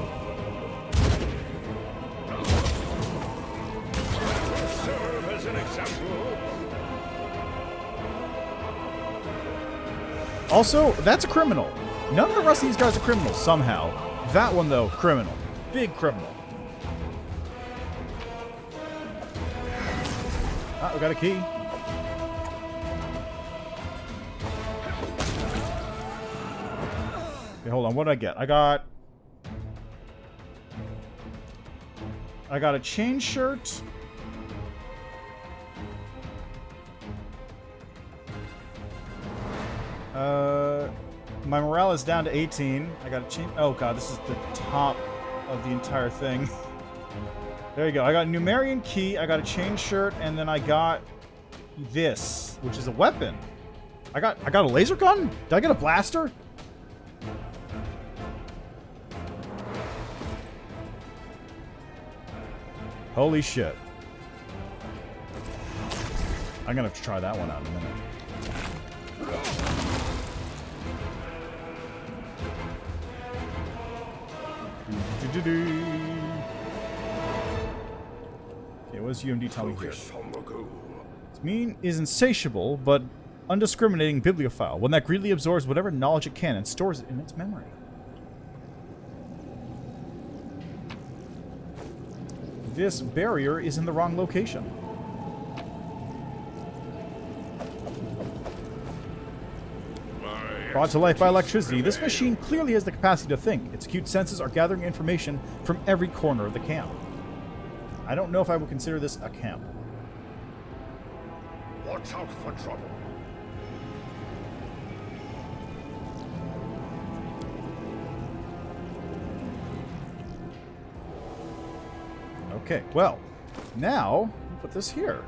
Also, that's a criminal. None of the rest of these guys are criminals, somehow. That one, though, criminal. Big criminal. Ah, we got a key. Okay, hold on. What did I get? I got a chain shirt. My morale is down to 18. I got a chain. Oh god, this is the top of the entire thing. There you go. I got a Numerian key, I got a chain shirt, and then I got this, which is a weapon. I got a laser gun? Did I get a blaster? Holy shit. I'm gonna have to try that one out in a minute. Okay, what does UMD tell me here? This mean is insatiable, but undiscriminating bibliophile, one that greedily absorbs whatever knowledge it can and stores it in its memory. This barrier is in the wrong location. Brought to life by electricity, this machine clearly has the capacity to think. Its acute senses are gathering information from every corner of the camp. I don't know if I would consider this a camp. Watch out for trouble. Okay, well, now, we'll put this here.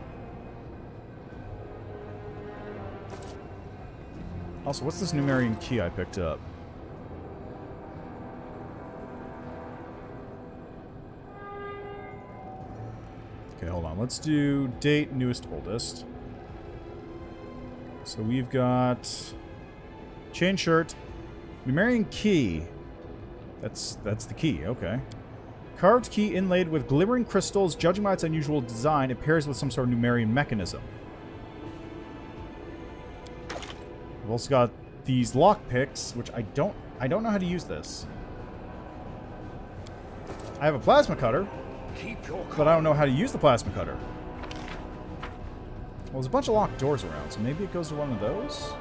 Also, what's this Numerian key I picked up? Okay, hold on. Let's do date, newest, oldest. So we've got chain shirt, Numerian key. That's the key, okay. Carved key inlaid with glimmering crystals. Judging by its unusual design, it pairs with some sort of Numerian mechanism. We've also got these lockpicks, which I don't know how to use this. I have a plasma cutter, but I don't know how to use the plasma cutter. Well, there's a bunch of locked doors around, so maybe it goes to one of those?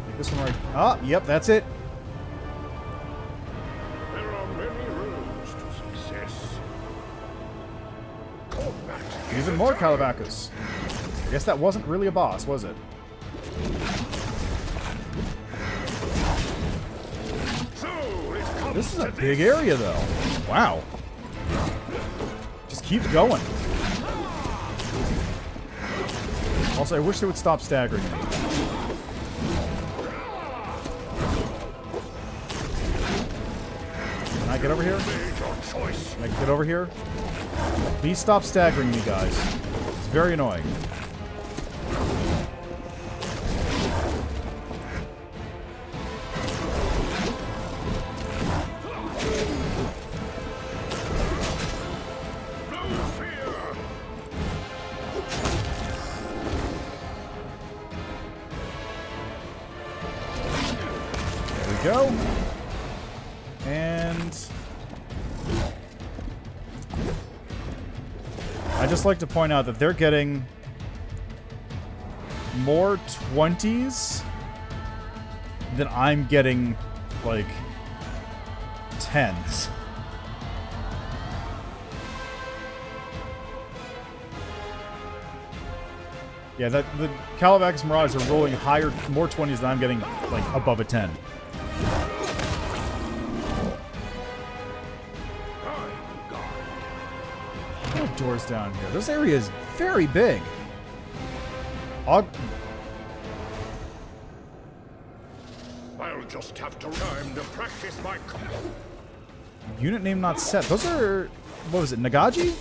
Like this one right... Ah, yep, that's it. There are many roads to success. Even more Calabacus. I guess that wasn't really a boss, was it? This is a big area, though. Wow. Just keeps going. Also, I wish they would stop staggering me. Can I get over here? Can I get over here? Please stop staggering me, guys. It's very annoying. Go. And I just like to point out that they're getting more 20s than I'm getting, like, 10s. Yeah, the Calabacus Mirage are rolling higher, more 20s than I'm getting, like, above a 10. Doors down here. This area is very big. I'll just have to time to practice my... Unit name not set. Those are... What was it? Nagaji?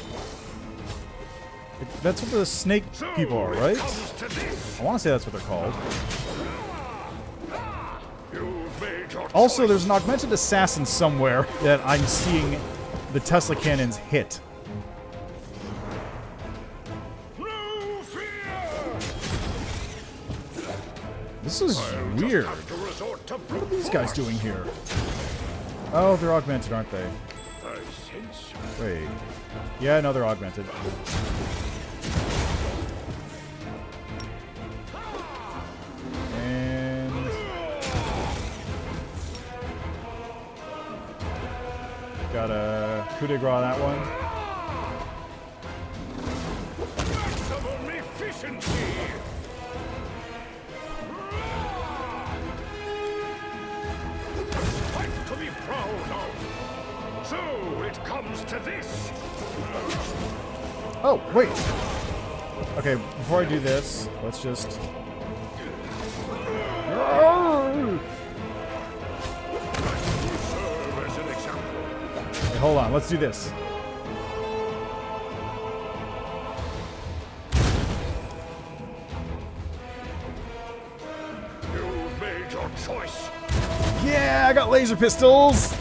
That's what the snake people are, right? I want to say that's what they're called. Also, there's an augmented assassin somewhere that I'm seeing the Tesla cannons hit. This is I'll weird. just have to resort to What brute are these guys force. doing here? Oh, they're augmented, aren't they? I sense Wait. Yeah, no, they're augmented. And... got a coup de grace on that one. maximum efficiency. Fight to be proud of. So it comes to this. Oh, wait. Okay, before I do this, let's just... Serve as an example. Wait, hold on, let's do this. You've made your choice. Yeah, I got laser pistols!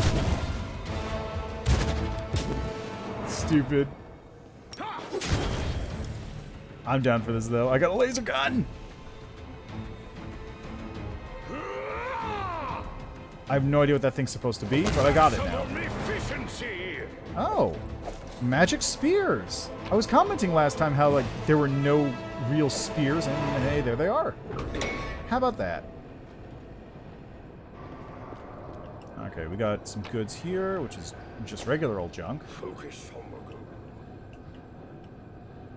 Stupid. I'm down for this, though. I got a laser gun! I have no idea what that thing's supposed to be, but I got it now. Maximum efficiency. Oh, magic spears. I was commenting last time how, like, there were no real spears, and hey, there they are. How about that? Okay, we got some goods here, which is just regular old junk. Focus on the goal.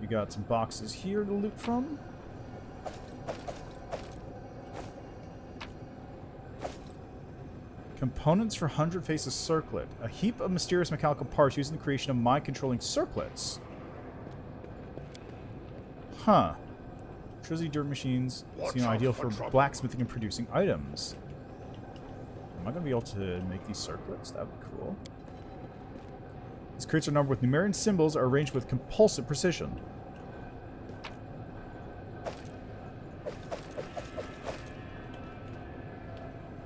We got some boxes here to loot from. Components for 100 Faces Circlet. A heap of mysterious mechanical parts used in the creation of mind-controlling circlets. Huh. Trizzy dirt machines seem ideal for blacksmithing and producing items. Am I going to be able to make these circlets? That would be cool. These crates are numbered with Numerian symbols are arranged with compulsive precision.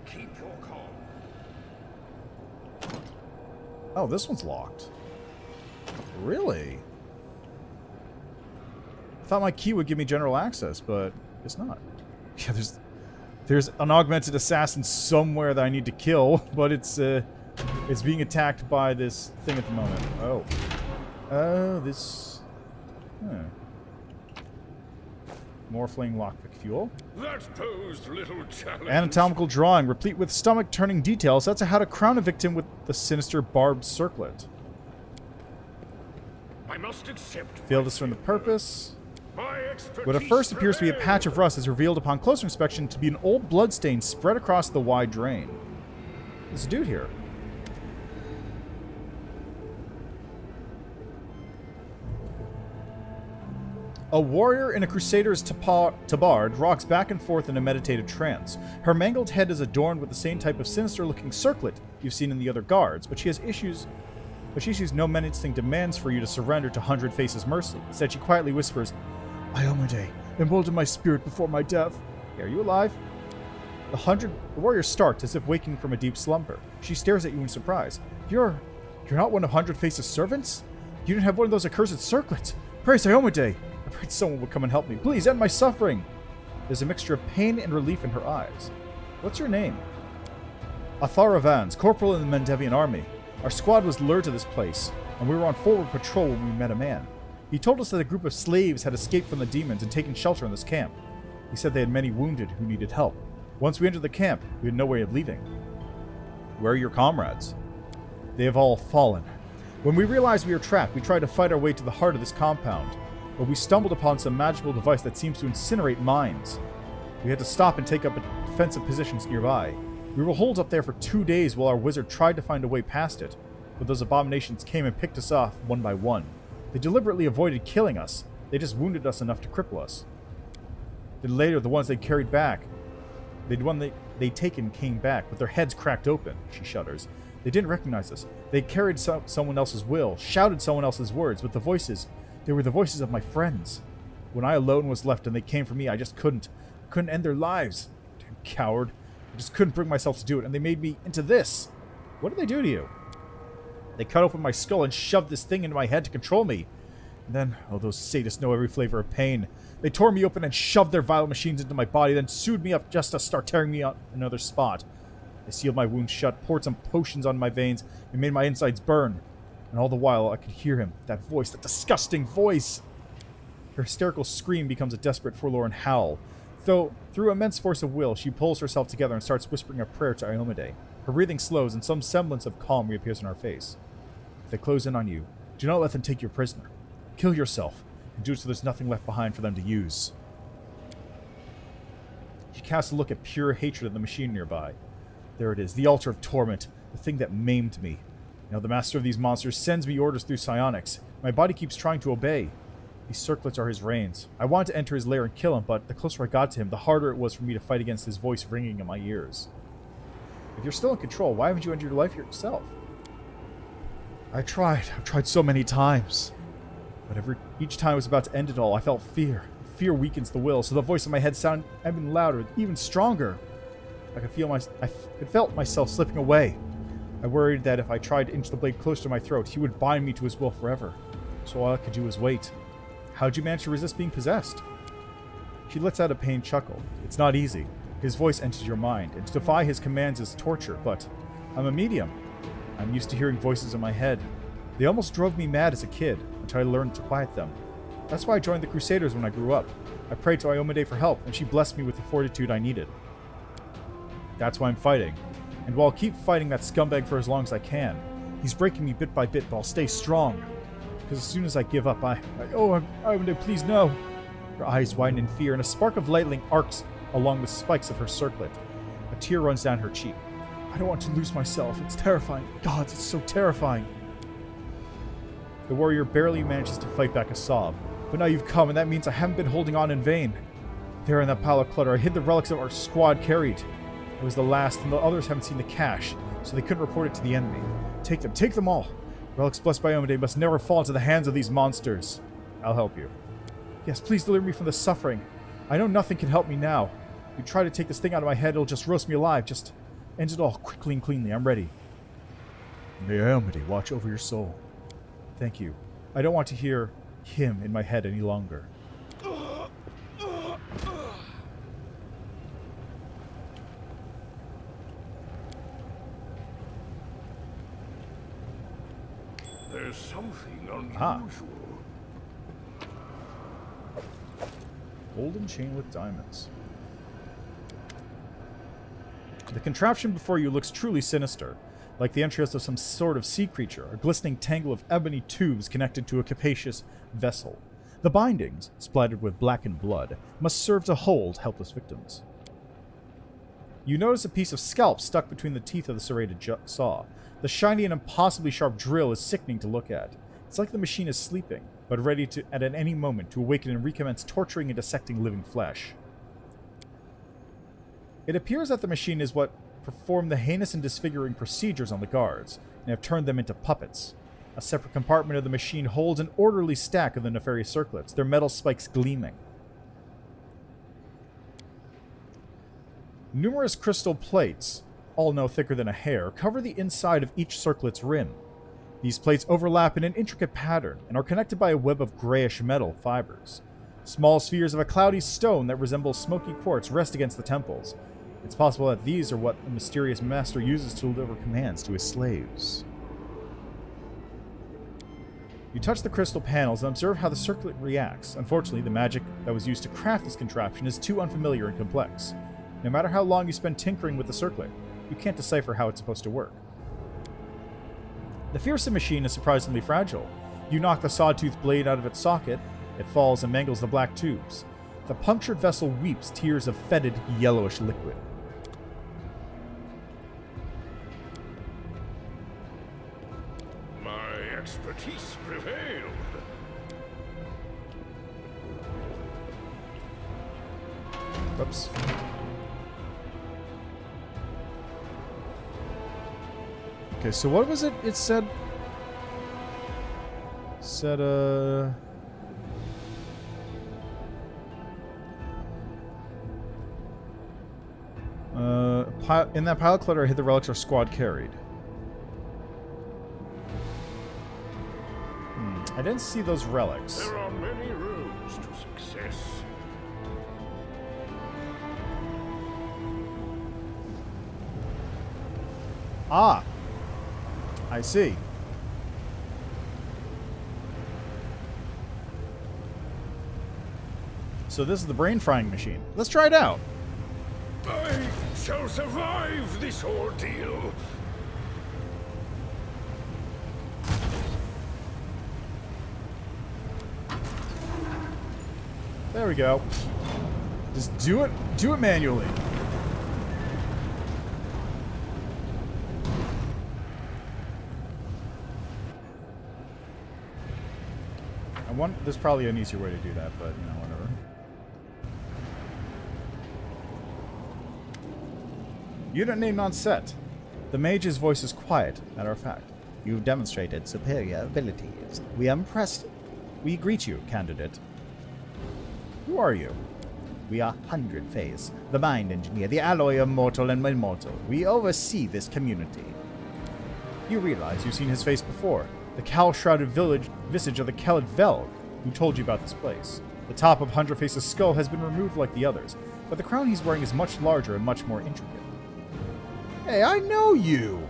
Keep your calm. Oh, this one's locked. Really? I thought my key would give me general access, but it's not. Yeah, there's an augmented assassin somewhere that I need to kill, but it's being attacked by this thing at the moment. Oh. Oh, this... Huh. More flame lockpick fuel. That posed little challenge. Anatomical drawing, replete with stomach-turning details. That's how to crown a victim with the sinister barbed circlet. I must accept. Fail to discern the purpose. My expertise. What at first appears to be a patch of rust is revealed upon closer inspection to be an old bloodstain spread across the wide drain. There's a dude here. A warrior in a crusader's tabard rocks back and forth in a meditative trance. Her mangled head is adorned with the same type of sinister-looking circlet you've seen in the other guards, but she sees no menacing demands for you to surrender to 100 Faces' mercy. Instead, she quietly whispers, "Iomade, embolden my spirit before my death." Are you alive? The warrior starts as if waking from a deep slumber. She stares at you in surprise. You're not one of 100 Faces' servants? You didn't have one of those accursed circlets. Praise Iomade! I prayed someone would come and help me. Please, end my suffering! There's a mixture of pain and relief in her eyes. What's your name? Athara Vans, corporal in the Mendevian army. Our squad was lured to this place, and we were on forward patrol when we met a man. He told us that a group of slaves had escaped from the demons and taken shelter in this camp. He said they had many wounded who needed help. Once we entered the camp, we had no way of leaving. Where are your comrades? They have all fallen. When we realized we were trapped, we tried to fight our way to the heart of this compound, but we stumbled upon some magical device that seems to incinerate minds. We had to stop and take up defensive positions nearby. We were holed up there for 2 days while our wizard tried to find a way past it, but those abominations came and picked us off one by one. They deliberately avoided killing us. They just wounded us enough to cripple us. Then later, the ones they carried back, they'd taken came back, with their heads cracked open. She shudders. They didn't recognize us. They carried someone else's will, shouted someone else's words, but they were the voices of my friends. When I alone was left and they came for me, I just couldn't end their lives. Damn coward. I just couldn't bring myself to do it, and they made me into this. What did they do to you? They cut open my skull and shoved this thing into my head to control me. And then, oh, those sadists know every flavor of pain. They tore me open and shoved their vile machines into my body, then sewed me up just to start tearing me out another spot. They sealed my wounds shut, poured some potions on my veins, and made my insides burn. And all the while, I could hear him, that voice, that disgusting voice. Her hysterical scream becomes a desperate, forlorn howl. Though, through immense force of will, she pulls herself together and starts whispering a prayer to Iomade. Her breathing slows, and some semblance of calm reappears on her face. If they close in on you, do not let them take you prisoner. Kill yourself, and do it so there's nothing left behind for them to use. She casts a look of pure hatred at the machine nearby. There it is, the altar of torment, the thing that maimed me. Now the master of these monsters sends me orders through psionics. My body keeps trying to obey. These circlets are his reins. I wanted to enter his lair and kill him, but the closer I got to him, the harder it was for me to fight against his voice ringing in my ears. If you're still in control, why haven't you ended your life yourself? I've tried so many times. But each time I was about to end it all, I felt fear. Fear weakens the will, so the voice in my head sounded even louder, even stronger. I felt myself slipping away. I worried that if I tried to inch the blade closer to my throat, he would bind me to his will forever. So all I could do was wait. How'd you manage to resist being possessed? She lets out a pained chuckle. It's not easy. His voice enters your mind, and to defy his commands is torture, but I'm a medium. I'm used to hearing voices in my head. They almost drove me mad as a kid, until I learned to quiet them. That's why I joined the Crusaders when I grew up. I prayed to Iomade for help, and she blessed me with the fortitude I needed. That's why I'm fighting. And while I'll keep fighting that scumbag for as long as I can, he's breaking me bit by bit, but I'll stay strong. Because as soon as I give up, Iomade, please no. Her eyes widen in fear, and a spark of lightning arcs along the spikes of her circlet. A tear runs down her cheek. I don't want to lose myself. It's terrifying. Gods, it's so terrifying. The warrior barely manages to fight back a sob. But now you've come, and that means I haven't been holding on in vain. There in that pile of clutter, I hid the relics of our squad carried. It was the last, and the others haven't seen the cache, so they couldn't report it to the enemy. Take them all. Relics blessed by Iomade must never fall into the hands of these monsters. I'll help you. Yes, please deliver me from the suffering. I know nothing can help me now. If you try to take this thing out of my head, it'll just roast me alive. Just end it all quickly and cleanly. I'm ready. May Iomade watch over your soul. Thank you. I don't want to hear him in my head any longer. There's something unusual. Golden chain with diamonds. The contraption before you looks truly sinister, like the entrails of some sort of sea creature, a glistening tangle of ebony tubes connected to a capacious vessel. The bindings, splattered with blackened blood, must serve to hold helpless victims. You notice a piece of scalp stuck between the teeth of the serrated saw. The shiny and impossibly sharp drill is sickening to look at. It's like the machine is sleeping, but ready to, at any moment, to awaken and recommence torturing and dissecting living flesh. It appears that the machine is what performed the heinous and disfiguring procedures on the guards, and have turned them into puppets. A separate compartment of the machine holds an orderly stack of the nefarious circlets, their metal spikes gleaming. Numerous crystal plates, all no thicker than a hair, cover the inside of each circlet's rim. These plates overlap in an intricate pattern and are connected by a web of grayish metal fibers. Small spheres of a cloudy stone that resemble smoky quartz rest against the temples. It's possible that these are what the mysterious master uses to deliver commands to his slaves. You touch the crystal panels and observe how the circlet reacts. Unfortunately, the magic that was used to craft this contraption is too unfamiliar and complex. No matter how long you spend tinkering with the circlet, you can't decipher how it's supposed to work. The fearsome machine is surprisingly fragile. You knock the sawtooth blade out of its socket, it falls and mangles the black tubes. The punctured vessel weeps tears of fetid, yellowish liquid. My expertise prevailed. Oops. Okay, so what was it? It said... in that pile of clutter, I hid the relics our squad carried. I didn't see those relics. There are many roads to success. Ah, I see. So this is the brain frying machine. Let's try it out. I shall survive this ordeal. There we go. Just do it manually. There's probably an easier way to do that, but you know, whatever. Unit named on set. The mage's voice is quiet, matter of fact. You've demonstrated superior abilities. We are impressed. We greet you, candidate. Who are you? We are 100 Phase, the mind engineer, the alloy of mortal and immortal. We oversee this community. You realize you've seen his face before. The cowl-shrouded visage of the Kellet Velg, who told you about this place. The top of 100 Face's skull has been removed like the others, but the crown he's wearing is much larger and much more intricate. Hey, I know you!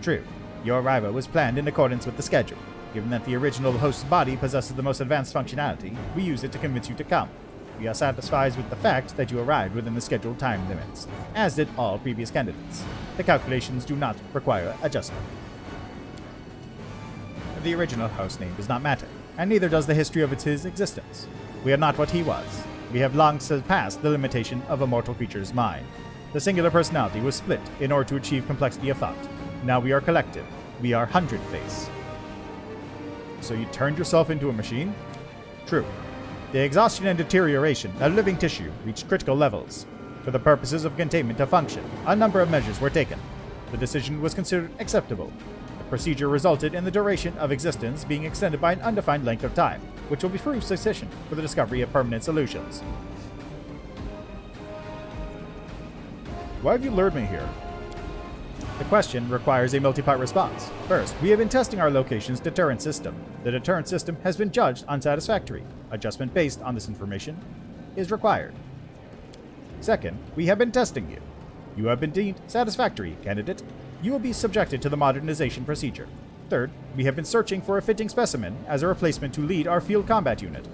True. Your arrival was planned in accordance with the schedule. Given that the original host's body possesses the most advanced functionality, we used it to convince you to come. We are satisfied with the fact that you arrived within the scheduled time limits, as did all previous candidates. The calculations do not require adjustment. The original host name does not matter, and neither does the history of his existence. We are not what he was. We have long surpassed the limitation of a mortal creature's mind. The singular personality was split in order to achieve complexity of thought. Now we are collective. We are 100 Face. So you turned yourself into a machine? True. The exhaustion and deterioration of living tissue reached critical levels. For the purposes of containment of function, a number of measures were taken. The decision was considered acceptable. The procedure resulted in the duration of existence being extended by an undefined length of time, which will be proof sufficient for the discovery of permanent solutions. Why have you lured me here? The question requires a multi-part response. First, we have been testing our location's deterrent system. The deterrent system has been judged unsatisfactory. Adjustment based on this information is required. Second, we have been testing you. You have been deemed satisfactory, candidate. You will be subjected to the modernization procedure. Third, we have been searching for a fitting specimen as a replacement to lead our field combat unit.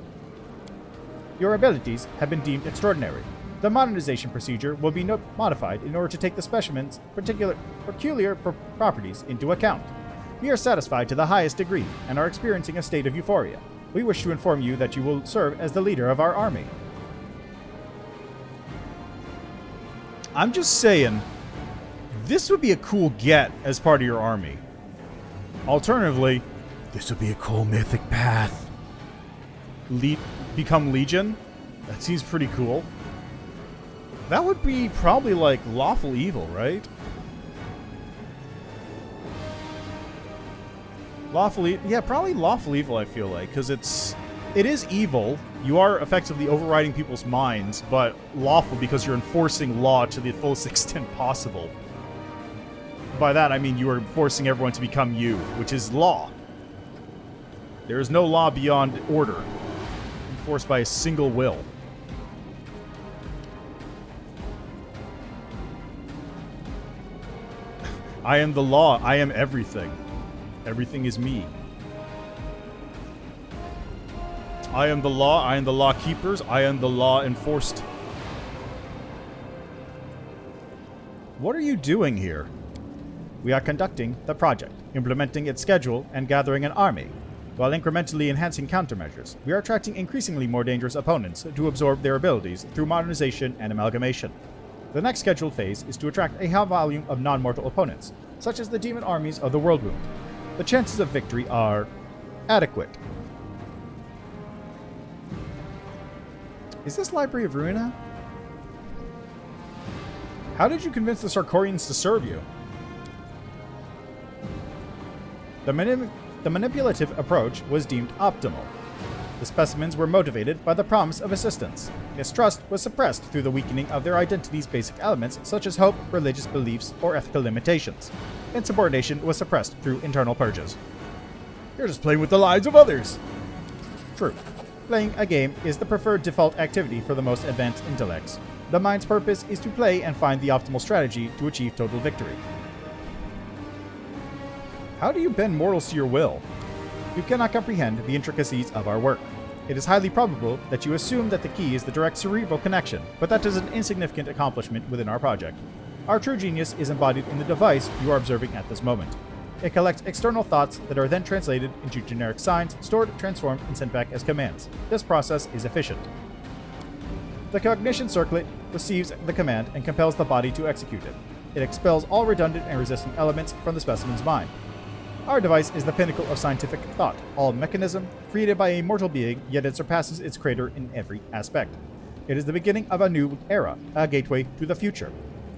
Your abilities have been deemed extraordinary. The modernization procedure will be modified in order to take the specimen's peculiar properties into account. We are satisfied to the highest degree and are experiencing a state of euphoria. We wish to inform you that you will serve as the leader of our army. I'm just saying, this would be a cool get as part of your army. Alternatively, this would be a cool mythic path. Become Legion? That seems pretty cool. That would be probably like lawful evil, right? Yeah, probably lawful evil, I feel like, because it is evil. You are effectively overriding people's minds, but lawful because you're enforcing law to the fullest extent possible. By that, I mean you are forcing everyone to become you, which is law. There is no law beyond order, enforced by a single will. I am the law. I am everything. Everything is me. I am the law. I am the law keepers. I am the law enforced. What are you doing here? We are conducting the project, implementing its schedule, and gathering an army. While incrementally enhancing countermeasures, we are attracting increasingly more dangerous opponents to absorb their abilities through modernization and amalgamation. The next scheduled phase is to attract a high volume of non-mortal opponents, such as the demon armies of the World Wound. The chances of victory are adequate. Is this Library of Ruina? How did you convince the Sarkorians to serve you? The manipulative approach was deemed optimal. The specimens were motivated by the promise of assistance. Mistrust was suppressed through the weakening of their identity's basic elements such as hope, religious beliefs, or ethical limitations. Insubordination was suppressed through internal purges. You're just playing with the lives of others. True. Playing a game is the preferred default activity for the most advanced intellects. The mind's purpose is to play and find the optimal strategy to achieve total victory. How do you bend mortals to your will? You cannot comprehend the intricacies of our work. It is highly probable that you assume that the key is the direct cerebral connection, but that is an insignificant accomplishment within our project. Our true genius is embodied in the device you are observing at this moment. It collects external thoughts that are then translated into generic signs, stored, transformed, and sent back as commands. This process is efficient. The cognition circlet receives the command and compels the body to execute it. It expels all redundant and resistant elements from the specimen's mind. Our device is the pinnacle of scientific thought, all mechanism, created by a mortal being, yet it surpasses its creator in every aspect. It is the beginning of a new era, a gateway to the future.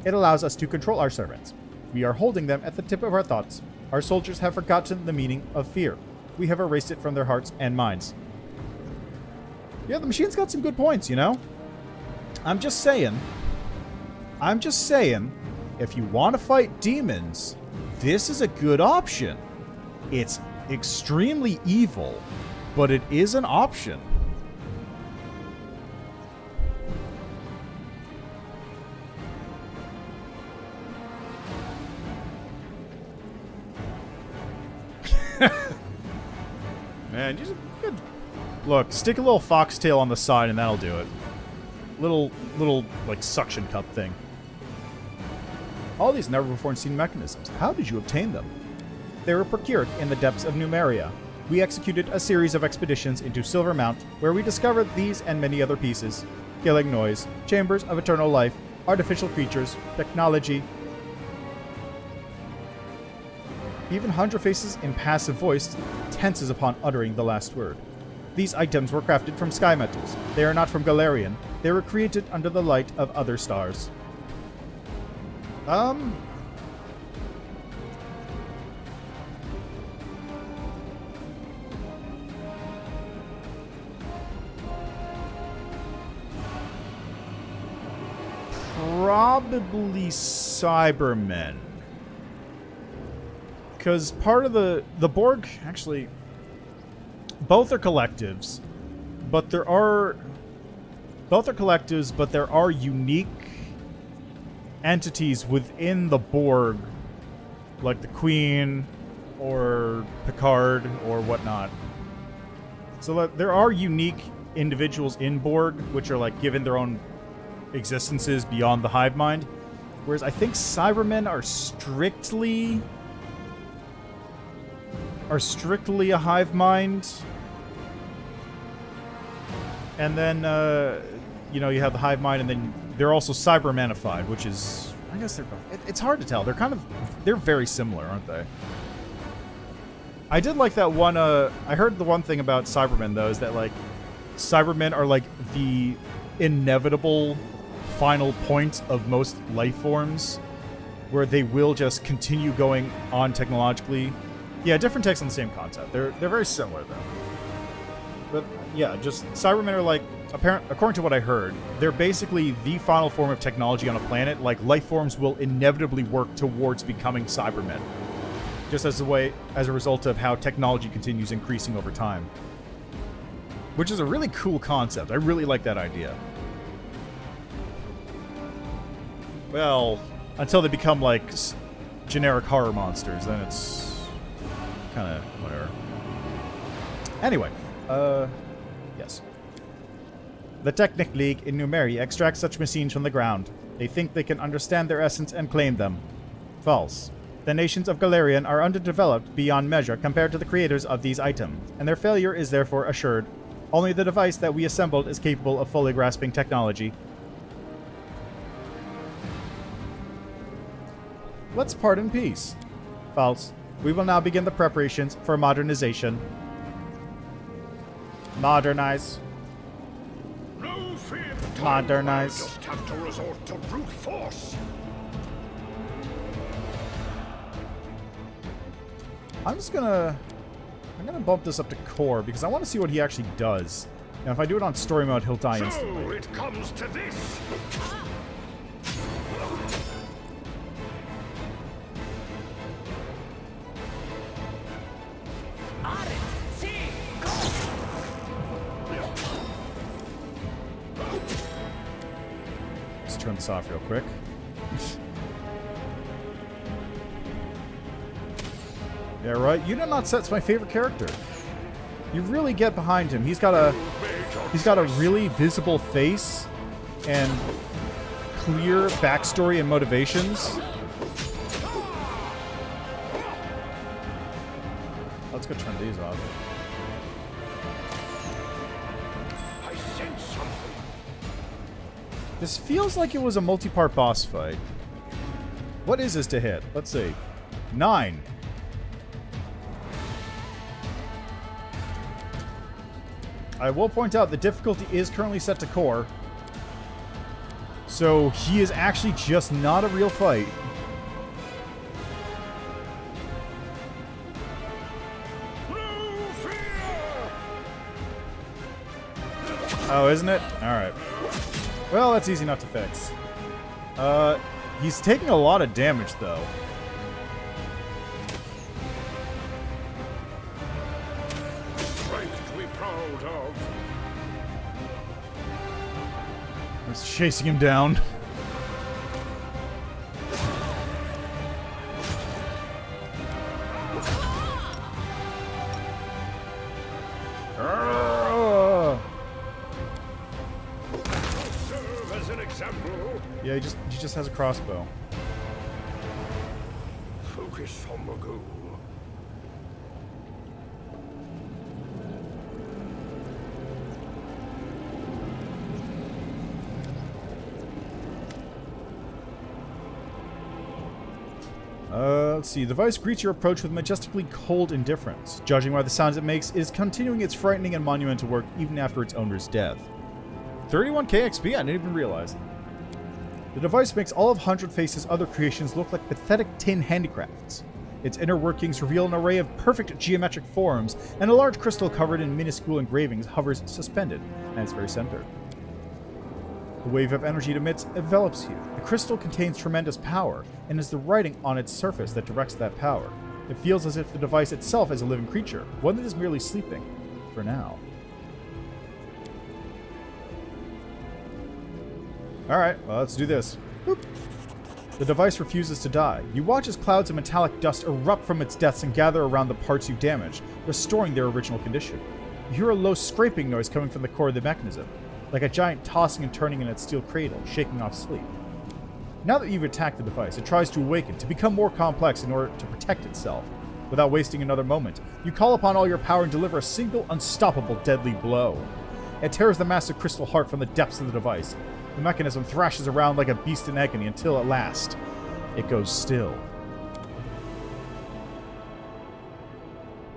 It allows us to control our servants. We are holding them at the tip of our thoughts. Our soldiers have forgotten the meaning of fear. We have erased it from their hearts and minds. Yeah, the machine's got some good points, you know? I'm just saying, if you want to fight demons, this is a good option. It's extremely evil, but it is an option. Man, you just look, stick a little foxtail on the side and that'll do it. Little like suction cup thing. All these never before seen mechanisms. How did you obtain them? They were procured in the depths of Numeria. We executed a series of expeditions into Silver Mount, where we discovered these and many other pieces: killing noise, chambers of eternal life, artificial creatures, technology. Even Hungerface's impassive voice tenses upon uttering the last word. These items were crafted from sky metals. They are not from Galarian. They were created under the light of other stars. Probably Cybermen. Because part of the Borg, actually, both are collectives, but there are unique entities within the Borg, like the Queen or Picard or whatnot. So there are unique individuals in Borg which are like given their own existences beyond the hive mind, whereas I think Cybermen are strictly a hive mind. And then you have the hive mind, and then they're also cybermanified, which is, I guess it's hard to tell. They're very similar, aren't they? I did like that one. I heard the one thing about Cybermen though is that like Cybermen are like the inevitable final point of most life forms, where they will just continue going on technologically. Yeah, different takes on the same concept. They're very similar though. But yeah, just Cybermen are like, according to what I heard, they're basically the final form of technology on a planet. Like, life forms will inevitably work towards becoming Cybermen, just as a result of how technology continues increasing over time. Which is a really cool concept. I really like that idea. Well, until they become like generic horror monsters, then it's kind of whatever. Anyway. Yes. The Technic League in Numeria extracts such machines from the ground. They think they can understand their essence and claim them. False. The nations of Galarian are underdeveloped beyond measure compared to the creators of these items, and their failure is therefore assured. Only the device that we assembled is capable of fully grasping technology. Let's part in peace. False. We will now begin the preparations for modernization. Modernize. No fear. Modernize. I'll just have to resort to brute force. I'm gonna bump this up to core because I want to see what he actually does. Now, if I do it on story mode, he'll die instantly. So it comes to this. turn this off real quick. Yeah, right. Unit-Not-Set's my favorite character. You really get behind him. He's got a really visible face and clear backstory and motivations. Let's go turn these off. I sense something. This feels like it was a multi-part boss fight. What is this to hit? Let's see. 9. I will point out the difficulty is currently set to core. So he is actually just not a real fight. Oh, isn't it? Alright. Well, that's easy enough to fix. He's taking a lot of damage, though. I was chasing him down. Serve as an example. Yeah, he just has a crossbow. Focus on the goal. Let's see. The device greets your approach with majestically cold indifference. Judging by the sounds it makes, it is continuing its frightening and monumental work even after its owner's death. 31k XP? I didn't even realize. The device makes all of 100 Faces' other creations look like pathetic tin handicrafts. Its inner workings reveal an array of perfect geometric forms, and a large crystal covered in minuscule engravings hovers suspended at its very center. The wave of energy it emits envelops you. The crystal contains tremendous power, and is the writing on its surface that directs that power. It feels as if the device itself is a living creature, one that is merely sleeping, for now. Alright, well, let's do this. Boop. The device refuses to die. You watch as clouds of metallic dust erupt from its depths and gather around the parts you damaged, restoring their original condition. You hear a low scraping noise coming from the core of the mechanism, like a giant tossing and turning in its steel cradle, shaking off sleep. Now that you've attacked the device, it tries to awaken, to become more complex in order to protect itself. Without wasting another moment, you call upon all your power and deliver a single, unstoppable, deadly blow. It tears the massive crystal heart from the depths of the device. The mechanism thrashes around like a beast in agony until, at last, it goes still.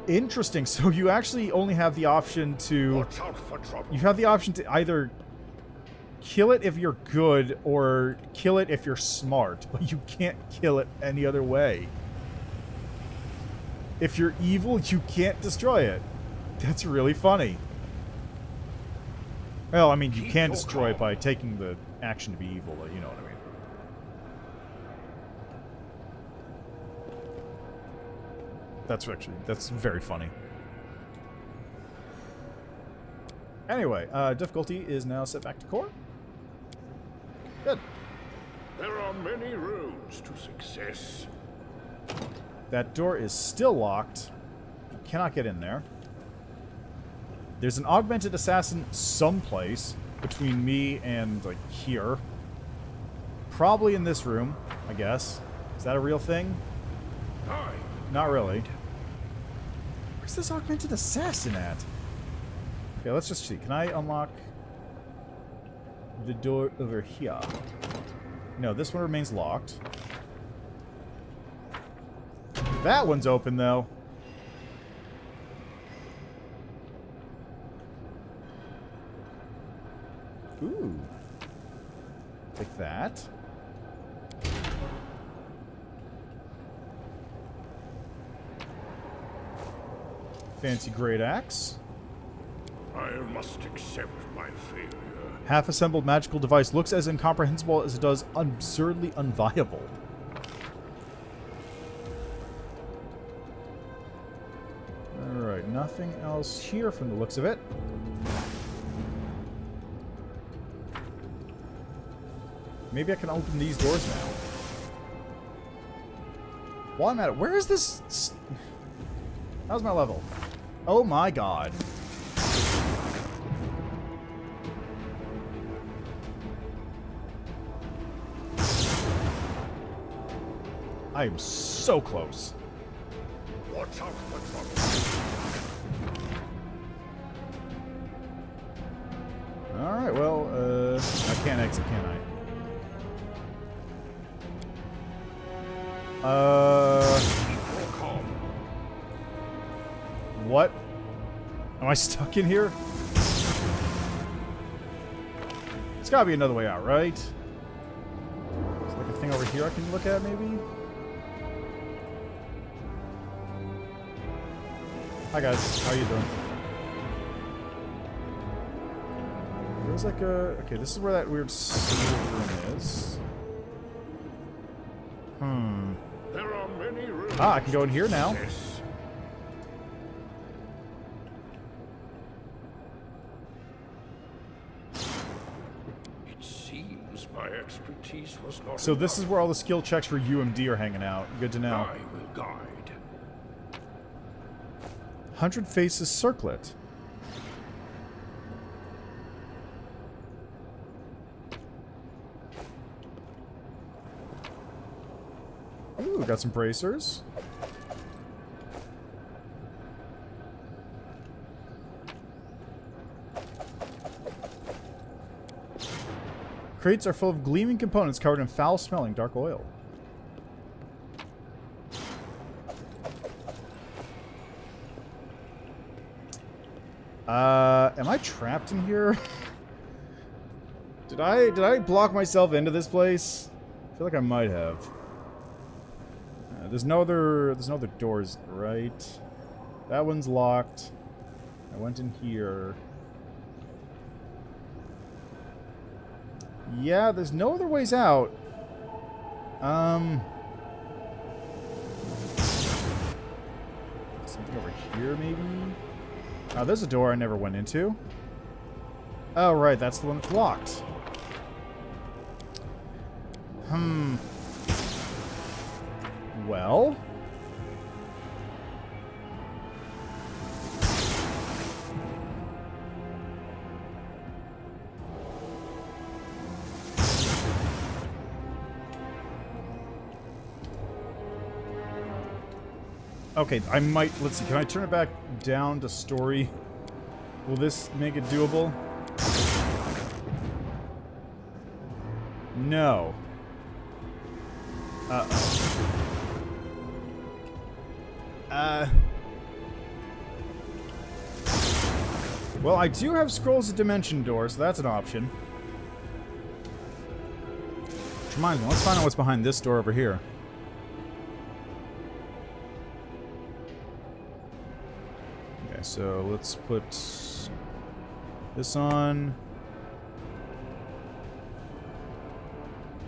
Interesting. So you actually only have the option to... Watch out for trouble. You have the option to either kill it if you're good or kill it if you're smart, but you can't kill it any other way. If you're evil, you can't destroy it. That's really funny. Well, I mean, you can destroy it by taking the action to be evil, but you know what I mean. That's very funny. Anyway, difficulty is now set back to core. Good. There are many roads to success. That door is still locked. You cannot get in there. There's an augmented assassin someplace between me and, like, here. Probably in this room, I guess. Is that a real thing? Aye. Not really. Where's this augmented assassin at? Okay, let's just see. Can I unlock the door over here? No, this one remains locked. That one's open, though. Ooh. Take that. Fancy great axe. I must accept my failure. Half-assembled magical device looks as incomprehensible as it does absurdly unviable. Alright, nothing else here from the looks of it. Maybe I can open these doors now. While I'm at it, where is this? How's my level? Oh my god. I am so close. Watch out for trouble. Alright, well, I can't exit, can I? What? Am I stuck in here? It's gotta be another way out, right? Is there like a thing over here I can look at, maybe? Hi guys, how you doing? There's like a... Okay, this is where that weird sealed room is. There are many rooms. Ah, I can go in here now. Yes. It seems my expertise was not So this is enough. where all the skill checks for UMD are hanging out. Good to know. I will guide. 100 Faces Circlet. Ooh, got some bracers. Crates are full of gleaming components covered in foul-smelling dark oil. Am I trapped in here? Did I block myself into this place? I feel like I might have. There's no other doors, right? That one's locked. I went in here. Yeah, there's no other ways out. Something over here, maybe? Oh, there's a door I never went into. Oh, right, that's the one that's locked. Well... Okay, I might... Let's see, can I turn it back down to story? Will this make it doable? No. Well, I do have Scrolls of Dimension Door, so that's an option. Which reminds me, let's find out what's behind this door over here. Okay, so let's put this on.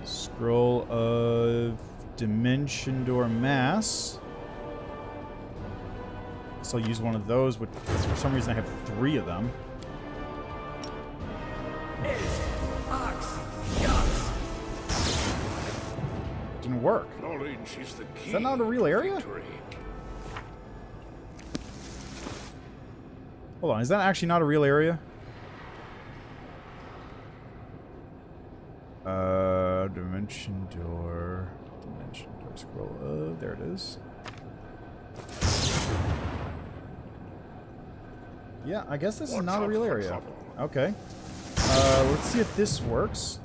Scroll of Dimension Door Mass. So I'll use one of those, but for some reason I have 3 of them. Didn't work. Knowledge is the key. Is that not a real area? Victory. Hold on, is that actually not a real area? Dimension Door. Dimension Door scroll. There it is. Yeah, I guess this is not a real area. Okay. Let's see if this works.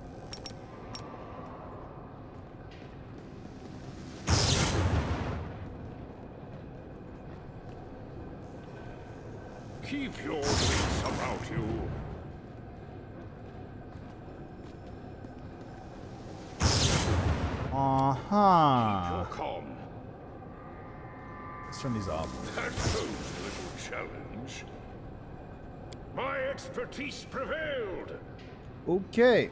Keep your wits about you. Uh-huh. Keep your calm. Let's turn these off. That goes a little challenge. My expertise prevailed. Okay,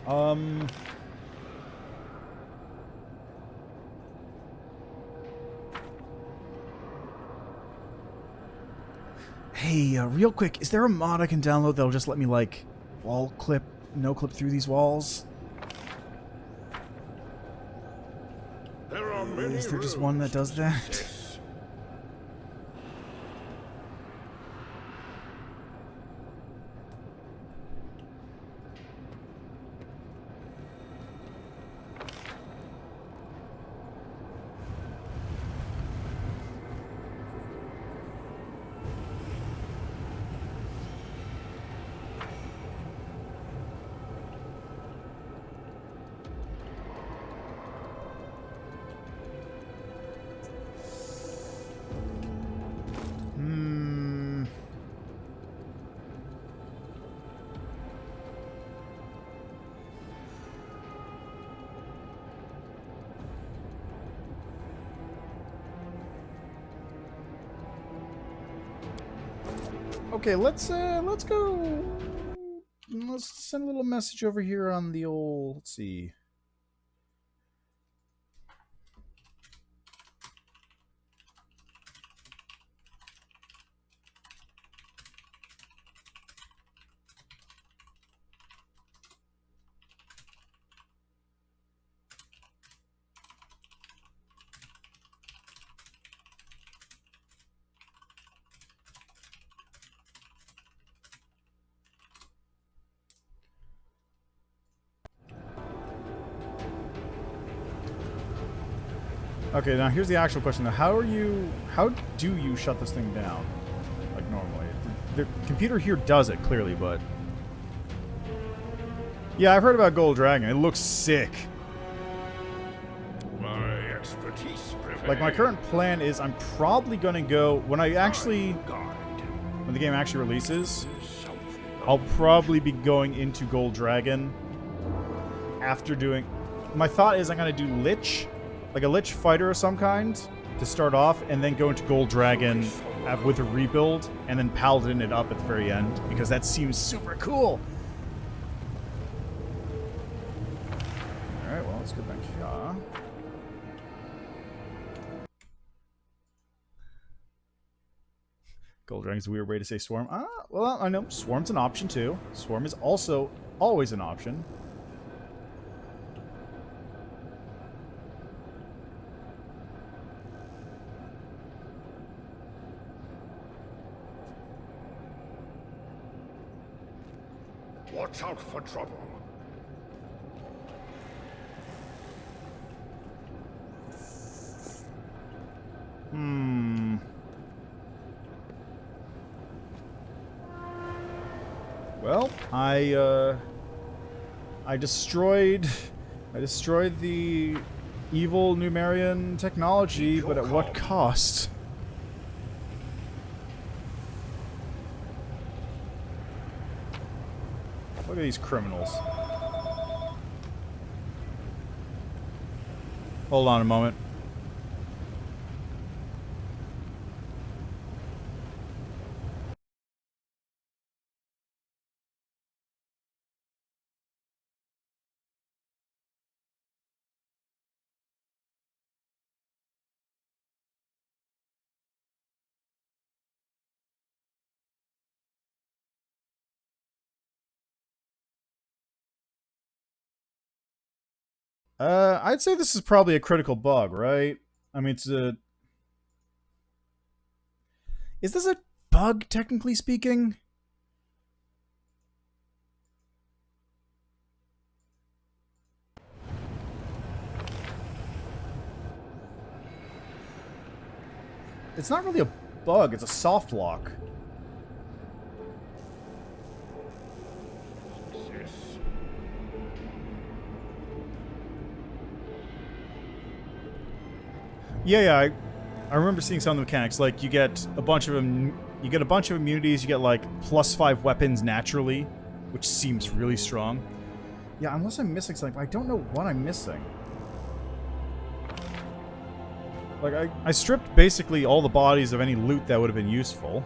Hey, real quick, is there a mod I can download that'll just let me, like, wall clip, no clip through these walls? many Is there just one that does that? success. Okay, let's go. Let's send a little message over here on the old. Let's see. Okay, now here's the actual question. Now, how do you shut this thing down? Like normally. The computer here does it, clearly, but... Yeah, I've heard about Gold Dragon. It looks sick. My expertise prevails. Like, my current plan is I'm probably going to go... When I actually... Guide. When the game actually releases, Something I'll probably be going into Gold Dragon after doing... My thought is I'm going to do Lich, like a Lich fighter of some kind, to start off, and then go into Gold Dragon with a rebuild, and then Paladin it up at the very end, because that seems super cool. Alright, well, let's go back here. Gold Dragon's a weird way to say Swarm. Well, I know. Swarm's an option, too. Swarm is also always an option. Watch out for trouble. Well, I destroyed the evil Numerian technology, but at what cost? Look at these criminals. Hold on a moment. I'd say this is probably a critical bug, right? I mean, it's a... Is this a bug, technically speaking? It's not really a bug, it's a soft lock. Yeah, I remember seeing some of the mechanics. Like, you get a bunch of them. You get a bunch of immunities. You get like +5 weapons naturally, which seems really strong. Yeah, unless I'm missing something, I don't know what I'm missing. Like, I stripped basically all the bodies of any loot that would have been useful.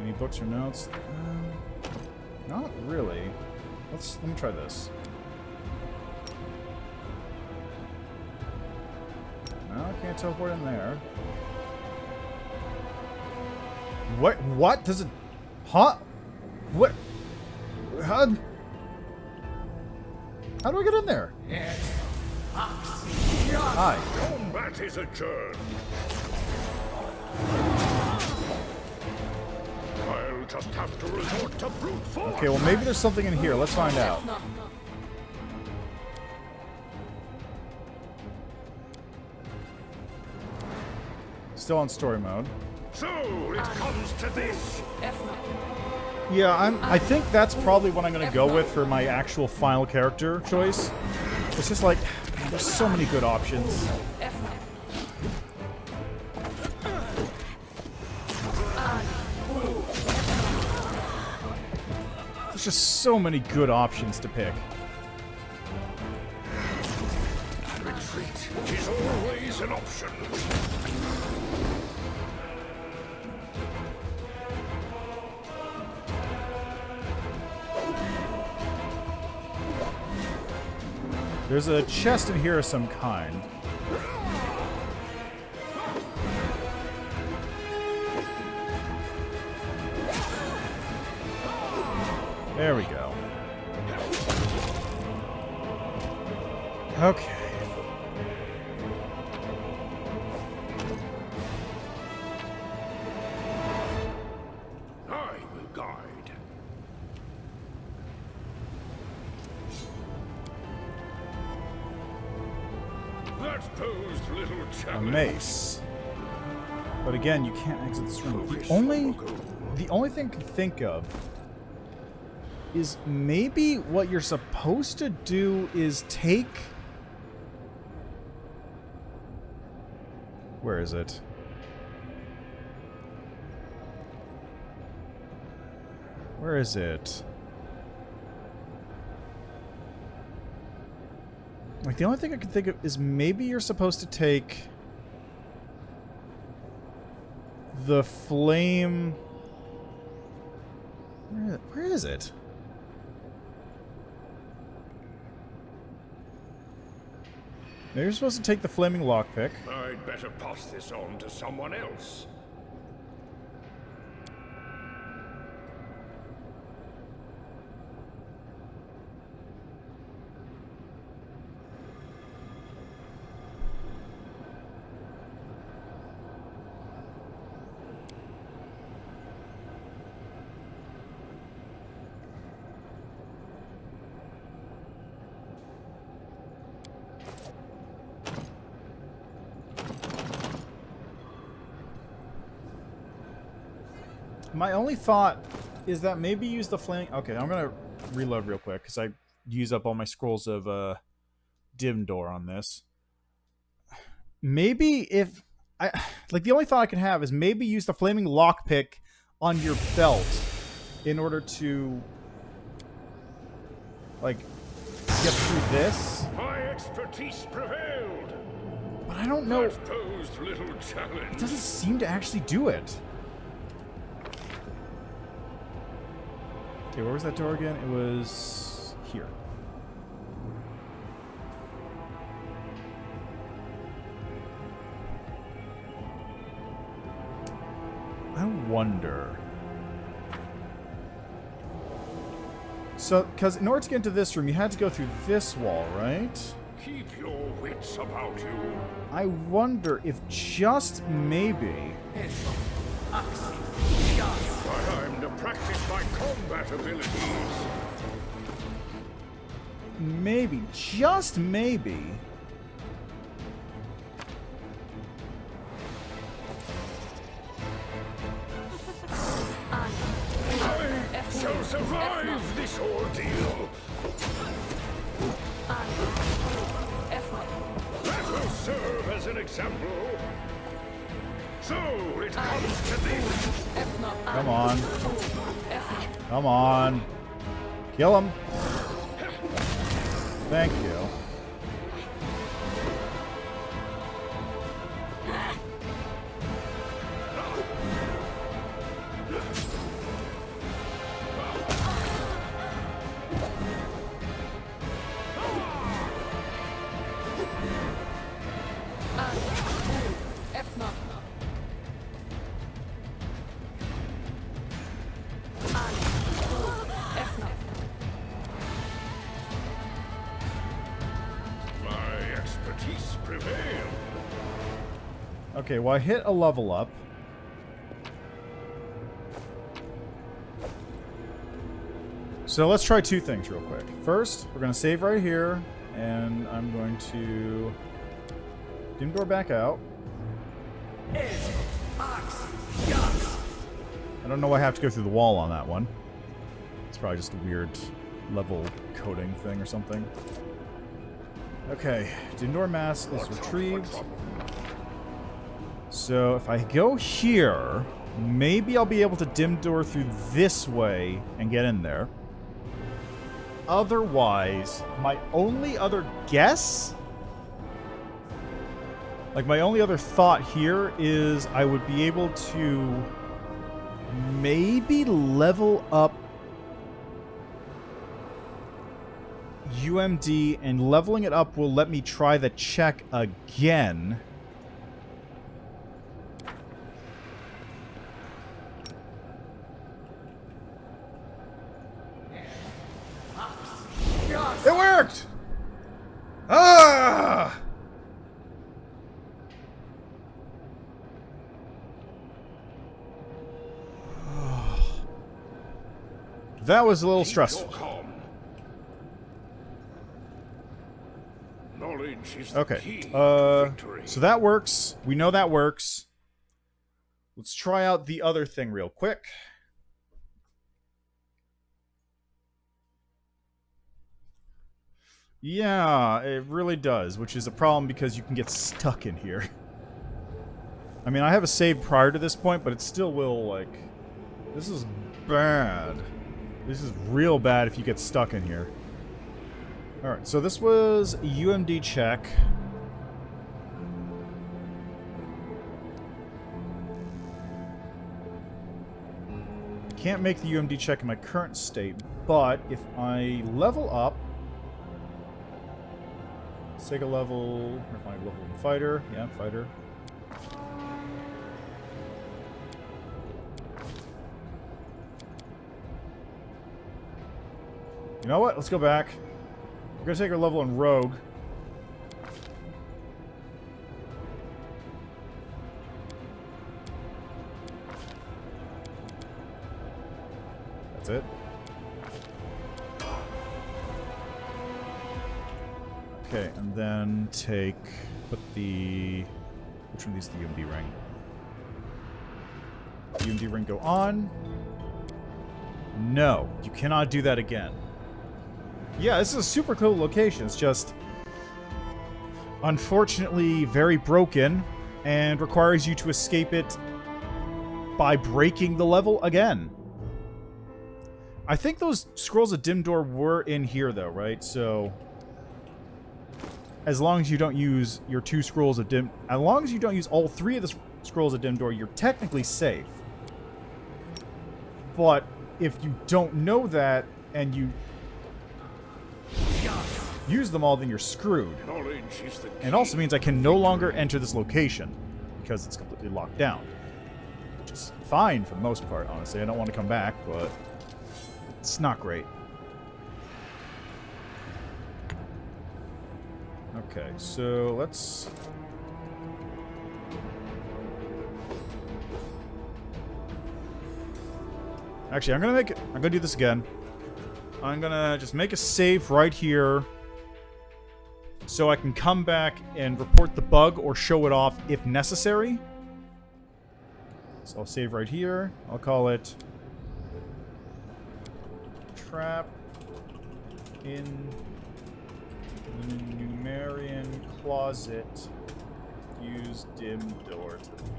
Any books or notes? Not really. Let me try this. No, I can't teleport in there. What? What? Does it... Huh? What? How do I get in there? Hi. Combat is adjourned. I'll just have to resort to brute force. Okay, well maybe there's something in here. Let's find out. Still on story mode. So it comes to this. Yeah, I think that's probably what I'm gonna go with for my actual final character choice. It's just like there's so many good options. There's just so many good options to pick. Retreat is always an option. There's a chest in here of some kind. There we go. Okay. I will guide. That posed little A challenge. mace. But again, you can't exit this room. The only thing I can think of is maybe what you're supposed to do is take... Where is it? Where is it? Like, the only thing I can think of is maybe you're supposed to take the flame... Where is it? Maybe you're supposed to take the flaming lockpick. I'd better pass this on to someone else. My only thought is that maybe use the flame... Okay, I'm gonna reload real quick, because I use up all my scrolls of dim door on this. Maybe if... Like, the only thought I can have is maybe use the flaming lockpick on your belt in order to... like, get through this. My expertise prevailed. But I don't know... That posed little challenge. It doesn't seem to actually do it. Okay, where was that door again? It was here. I wonder. So, because in order to get into this room, you had to go through this wall, right? Keep your wits about you. I wonder if just maybe... Time to practice my combat abilities. Maybe, just maybe... I shall survive this ordeal. That will serve as an example. So it comes to this. Come on. Come on. Kill him. Thank you. Okay, well I hit a level up. So let's try two things real quick. First, we're going to save right here, and I'm going to dim door back out. I don't know why I have to go through the wall on that one. It's probably just a weird level coding thing or something. Okay, dim door mask is retrieved. So if I go here, maybe I'll be able to dim door through this way and get in there. Otherwise, my only other guess, like my only other thought here is I would be able to maybe level up UMD, and leveling it up will let me try the check again. It worked! Ah! That was a little stressful. Okay. So that works. We know that works. Let's try out the other thing real quick. Yeah, it really does, which is a problem because you can get stuck in here. I mean, I have a save prior to this point, but it still will, like... This is bad. This is real bad if you get stuck in here. Alright, so this was a UMD check. Can't make the UMD check in my current state, but if I level up... Let's take a level... If I level in fighter. Yeah, fighter. You know what? Let's go back. We're gonna take our level in rogue. That's it. Okay, and then put the... Which one of these is the UMD ring? UMD ring go on. No, you cannot do that again. Yeah, this is a super cool location. It's just, unfortunately, very broken and requires you to escape it by breaking the level again. I think those scrolls of dim door were in here, though, right? So, as long as you don't use your two scrolls of dim... As long as you don't use all three of the scrolls of dim door, you're technically safe. But if you don't know that, and you use them all, then you're screwed. And it also means I can no longer enter this location, because it's completely locked down. Which is fine for the most part, honestly. I don't want to come back, but it's not great. Okay, so let's... Actually, I'm gonna do this again. I'm gonna just make a save right here so I can come back and report the bug or show it off if necessary. So I'll save right here. I'll call it Trap in the Numerian Closet. Use dim door to leave.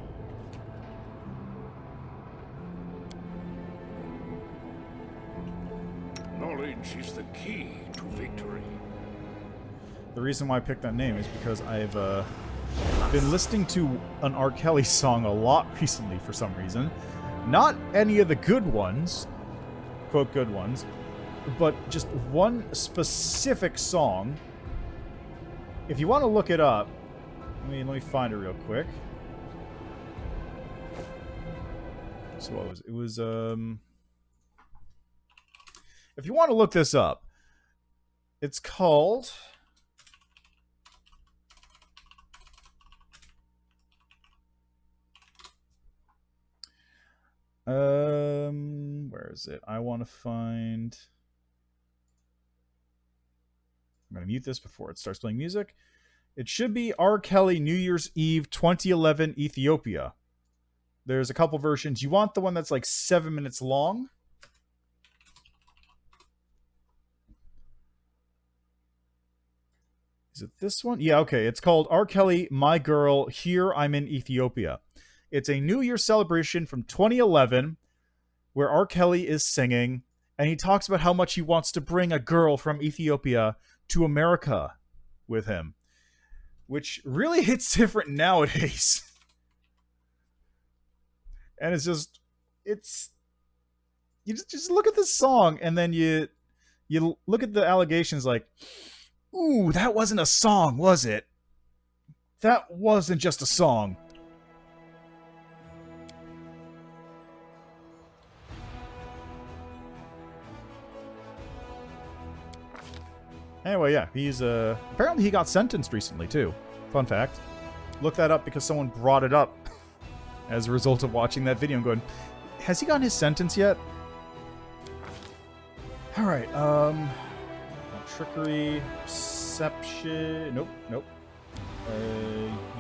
Knowledge is the key to victory. The reason why I picked that name is because I've been listening to an R. Kelly song a lot recently for some reason. Not any of the good ones, quote good ones, but just one specific song. If you want to look it up, let me find it real quick. So what was it? It was if you want to look this up, it's called Where is it? I want to find... I'm going to mute this before it starts playing music. It should be R. Kelly New Year's Eve 2011 Ethiopia. There's a couple versions. You want the one that's like 7 minutes long? Is it this one? Yeah, okay. It's called R. Kelly, My Girl, Here I'm in Ethiopia. It's a New Year celebration from 2011 where R. Kelly is singing, and he talks about how much he wants to bring a girl from Ethiopia to America with him, which really hits different nowadays. And it's just, you just look at this song, and then you look at the allegations like, ooh, that wasn't a song, was it? That wasn't just a song. Anyway, yeah, he's apparently he got sentenced recently too. Fun fact. Look that up because someone brought it up as a result of watching that video and going, has he gotten his sentence yet? Alright, trickery, perception, nope.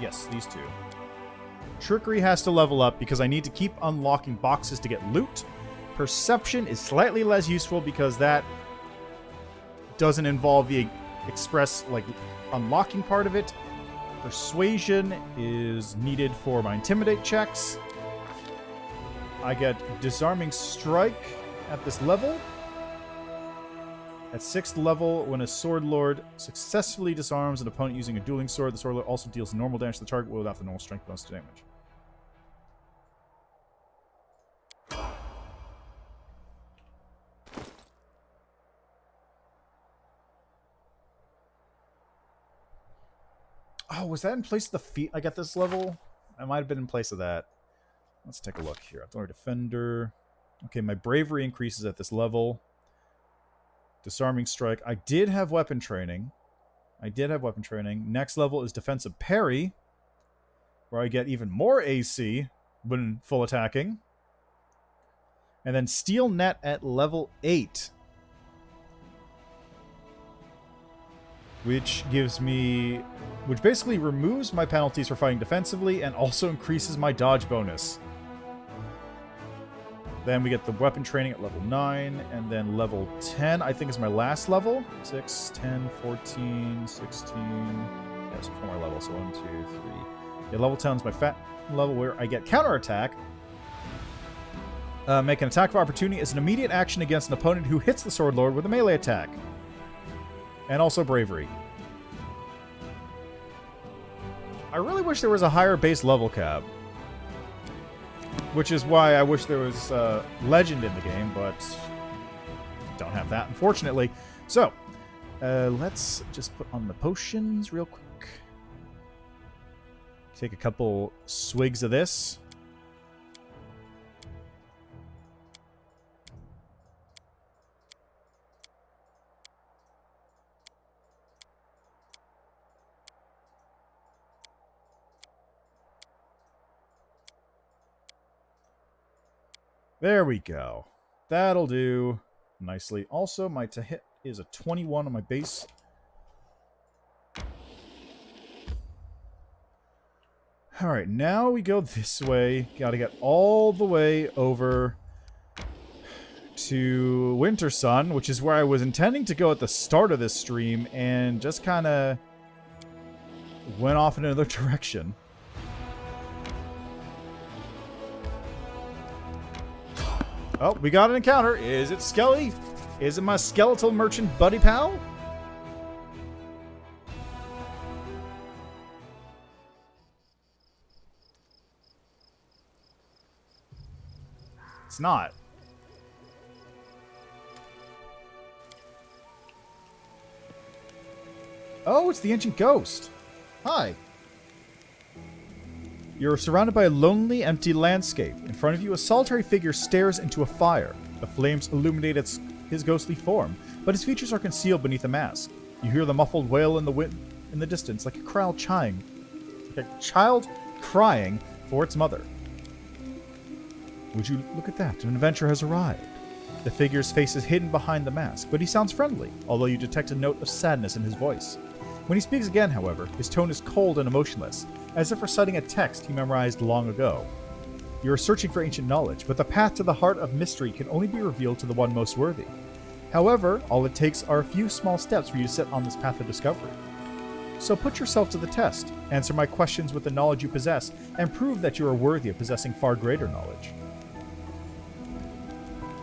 Yes, these two. Trickery has to level up because I need to keep unlocking boxes to get loot. Perception is slightly less useful because that doesn't involve the express, like, unlocking part of it. Persuasion is needed for my intimidate checks. I get disarming strike at this level. At 6th level, when a sword lord successfully disarms an opponent using a dueling sword, the sword lord also deals normal damage to the target without the normal strength bonus to damage. Oh, was that in place of the feat I got this level? I might have been in place of that. Let's take a look here. Authority Defender. Okay, my bravery increases at this level. Disarming strike. I did have weapon training. Next level is defensive parry, where I get even more AC when full attacking. And then steel net at level 8. Which basically removes my penalties for fighting defensively and also increases my dodge bonus. Then we get the weapon training at level 9, and then level 10, I think, is my last level. 6, 10, 14, 16. Yeah, so 4 more levels. So 1, 2, 3. Yeah, level 10 is my fat level where I get counterattack. Make an attack of opportunity as an immediate action against an opponent who hits the Sword Lord with a melee attack. And also bravery. I really wish there was a higher base level cap. Which is why I wish there was legend in the game, but don't have that, unfortunately. So, let's just put on the potions real quick. Take a couple swigs of this. There we go. That'll do nicely. Also, my to hit is a 21 on my base. Alright, now we go this way. Gotta get all the way over to Wintersun, which is where I was intending to go at the start of this stream, and just kind of went off in another direction. Oh, we got an encounter. Is it Skelly? Is it my skeletal merchant buddy pal? It's not. Oh, it's the ancient ghost. Hi. You're surrounded by a lonely, empty landscape. In front of you, a solitary figure stares into a fire. The flames illuminate his ghostly form, but his features are concealed beneath a mask. You hear the muffled wail in the distance, like a child crying for its mother. Would you look at that? An adventurer has arrived. The figure's face is hidden behind the mask, but he sounds friendly, although you detect a note of sadness in his voice. When he speaks again, however, his tone is cold and emotionless, as if reciting a text he memorized long ago. You are searching for ancient knowledge, but the path to the heart of mystery can only be revealed to the one most worthy. However, all it takes are a few small steps for you to set on this path of discovery. So put yourself to the test, answer my questions with the knowledge you possess, and prove that you are worthy of possessing far greater knowledge.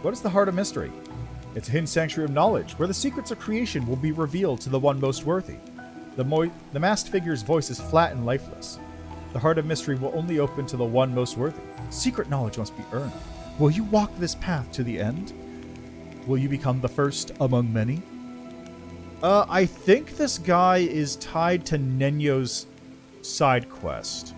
What is the heart of mystery? It's a hidden sanctuary of knowledge, where the secrets of creation will be revealed to the one most worthy. The masked figure's voice is flat and lifeless. The heart of mystery will only open to the one most worthy. Secret knowledge must be earned. Will you walk this path to the end? Will you become the first among many? I think this guy is tied to Nenyo's side quest.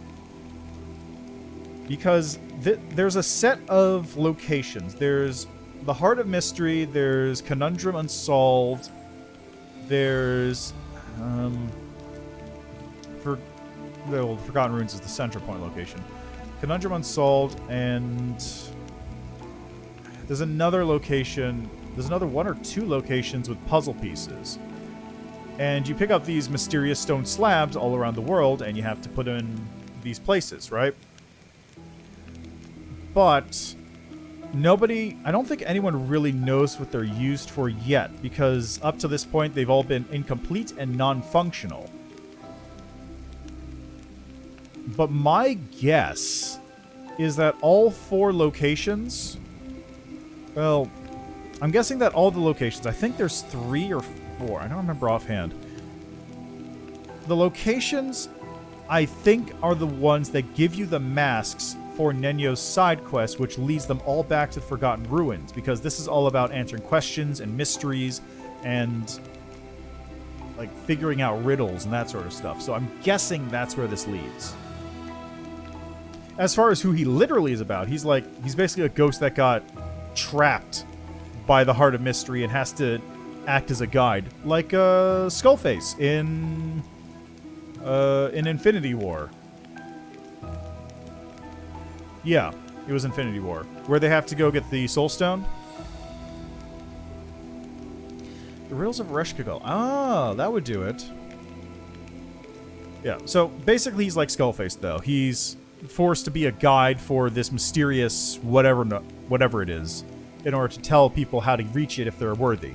Because there's a set of locations. There's the Heart of Mystery, there's Conundrum Unsolved, there's... Forgotten Ruins is the center point location. Conundrum Unsolved, and there's another location. There's another one or two locations with puzzle pieces. And you pick up these mysterious stone slabs all around the world, and you have to put them in these places, right? But I don't think anyone really knows what they're used for yet, because up to this point, they've all been incomplete and non-functional. But my guess is that all 4 locations... Well, I'm guessing that all the locations... I think there's 3 or 4. I don't remember offhand. The locations, I think, are the ones that give you the masks for Nenyo's side quest, which leads them all back to the Forgotten Ruins, because this is all about answering questions and mysteries and like figuring out riddles and that sort of stuff. So I'm guessing that's where this leads. As far as who he literally is about, he's basically a ghost that got trapped by the Heart of Mystery and has to act as a guide, like Skullface in Infinity War. Yeah, it was Infinity War, where they have to go get the Soul Stone. The Riddles of Reshkagul. Ah, that would do it. Yeah, so basically he's like Skullface, though. He's forced to be a guide for this mysterious whatever it is, in order to tell people how to reach it if they're worthy.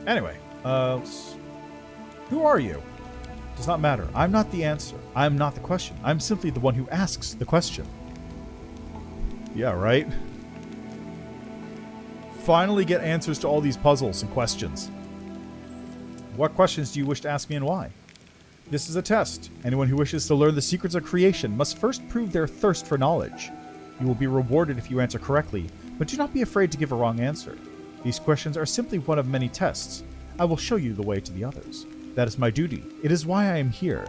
Anyway, who are you? Does not matter. I'm not the answer. I'm not the question. I'm simply the one who asks the question. Yeah, right? Finally get answers to all these puzzles and questions. What questions do you wish to ask me and why? This is a test. Anyone who wishes to learn the secrets of creation must first prove their thirst for knowledge. You will be rewarded if you answer correctly, but do not be afraid to give a wrong answer. These questions are simply one of many tests. I will show you the way to the others. That is my duty. It is why I am here.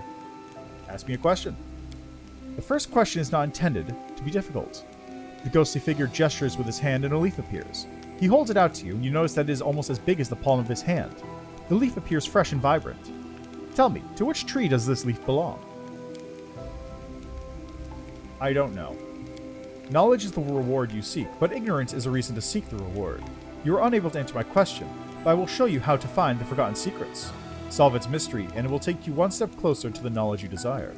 Ask me a question. The first question is not intended to be difficult. The ghostly figure gestures with his hand and a leaf appears. He holds it out to you, and you notice that it is almost as big as the palm of his hand. The leaf appears fresh and vibrant. Tell me, to which tree does this leaf belong? I don't know. Knowledge is the reward you seek, but ignorance is a reason to seek the reward. You are unable to answer my question, but I will show you how to find the forgotten secrets. Solve its mystery, and it will take you one step closer to the knowledge you desire.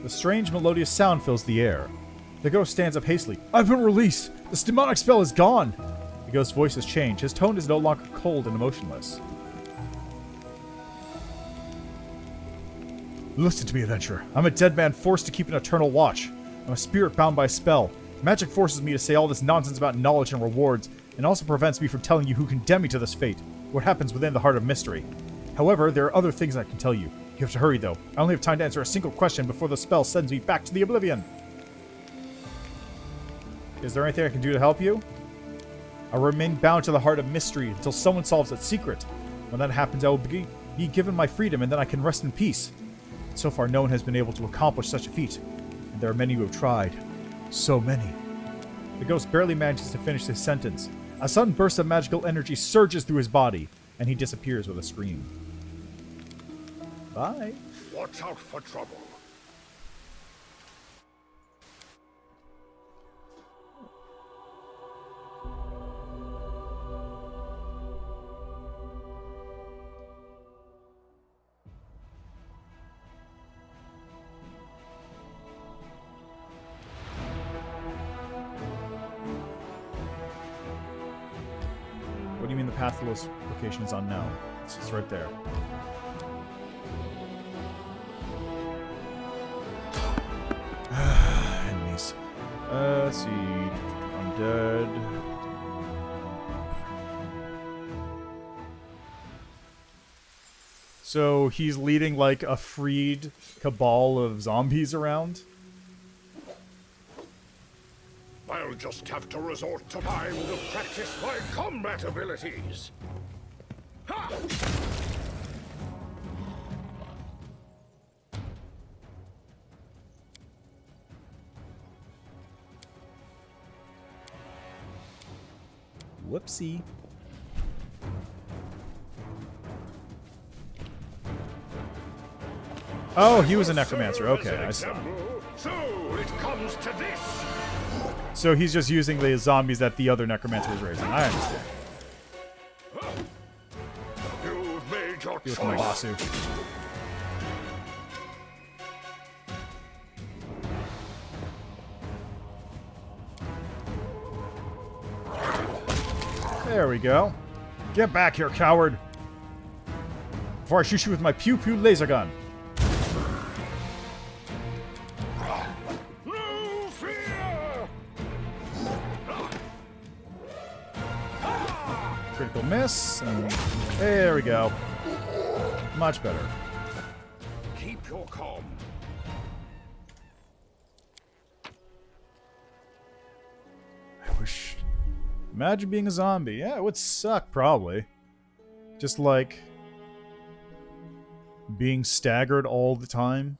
The strange melodious sound fills the air. The ghost stands up hastily. I've been released! This demonic spell is gone! The ghost's voice has changed. His tone is no longer cold and emotionless. Listen to me, adventurer. I'm a dead man forced to keep an eternal watch. I'm a spirit bound by a spell. Magic forces me to say all this nonsense about knowledge and rewards, and also prevents me from telling you who condemned me to this fate, what happens within the Heart of Mystery. However, there are other things I can tell you. You have to hurry, though. I only have time to answer a single question before the spell sends me back to the oblivion. Is there anything I can do to help you? I remain bound to the Heart of Mystery until someone solves its secret. When that happens, I will be given my freedom, and then I can rest in peace. So far, no one has been able to accomplish such a feat, and there are many who have tried. So many. The ghost barely manages to finish his sentence. A sudden burst of magical energy surges through his body, and he disappears with a scream. Bye. Watch out for trouble. What do you mean the path to this location is unknown? It's right there. Enemies. Let's see. Undead. So he's leading like a freed cabal of zombies around? I'll just have to resort to time to practice my combat abilities. Ha! Whoopsie. Oh, he was a necromancer. Okay, I see. So it comes to this. So he's just using the zombies that the other necromancer was raising. I understand. You've made your With choice. Mabasu. There we go. Get back here, coward! Before I shoot you with my pew-pew laser gun. No fear! Critical miss, and there we go. Much better. Keep your calm. I wish... Imagine being a zombie. Yeah, it would suck, probably. Just like... being staggered all the time.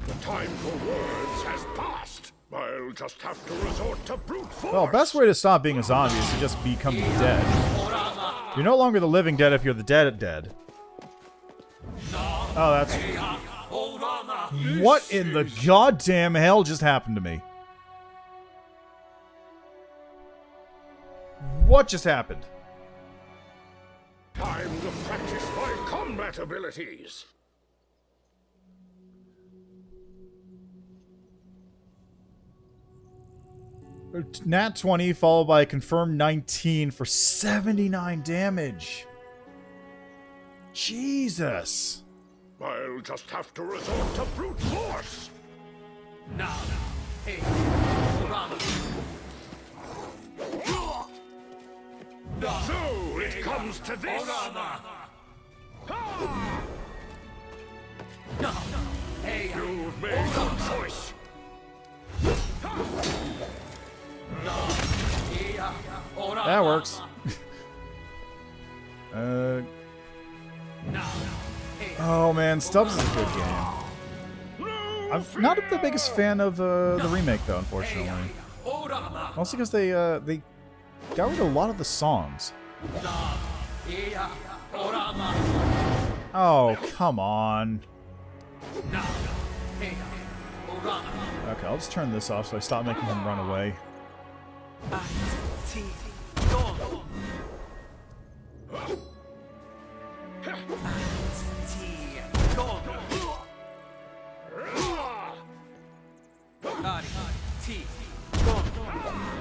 The time for words has passed. I'll just have to resort to brute force. Well, best way to stop being a zombie is to just become dead. You're no longer the living dead if you're the dead dead. Oh, that's... What in the goddamn hell just happened to me? What just happened? Time to practice my combat abilities. Nat 20 followed by a confirmed 19 for 79 damage. Jesus. I'll just have to resort to brute force. So it comes to this. You've made your choice. That works. Oh man, Stubbs is a good game. I'm not the biggest fan of the remake though, unfortunately. Mostly because they got rid of a lot of the songs. Oh, come on. Okay, I'll just turn this off so I stop making him run away.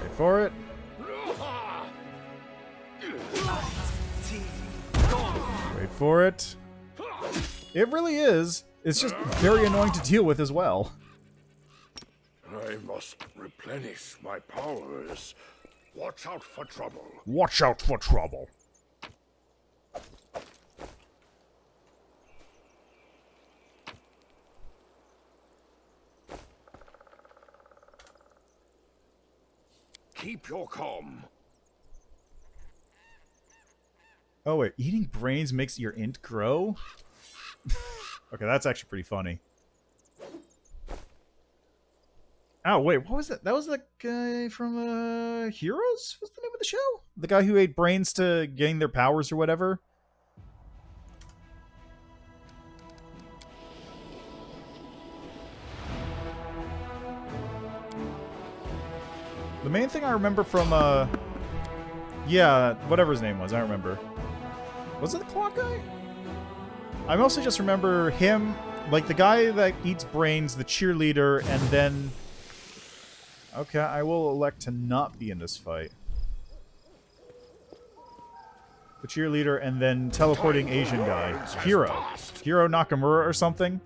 Wait for it. Wait for it. It really is. It's just very annoying to deal with as well. I must replenish my powers. Watch out for trouble. Watch out for trouble. Keep your calm. Oh, wait. Eating brains makes your int grow? Okay, that's actually pretty funny. Oh, wait. What was that? That was the guy from Heroes? What's the name of the show? The guy who ate brains to gain their powers or whatever? The main thing I remember from, yeah, whatever his name was, I don't remember. Was it the clock guy? I mostly just remember him, like the guy that eats brains, the cheerleader, and then... Okay, I will elect to not be in this fight. The cheerleader, and then teleporting Asian guy. Hero. Hiro Nakamura or something.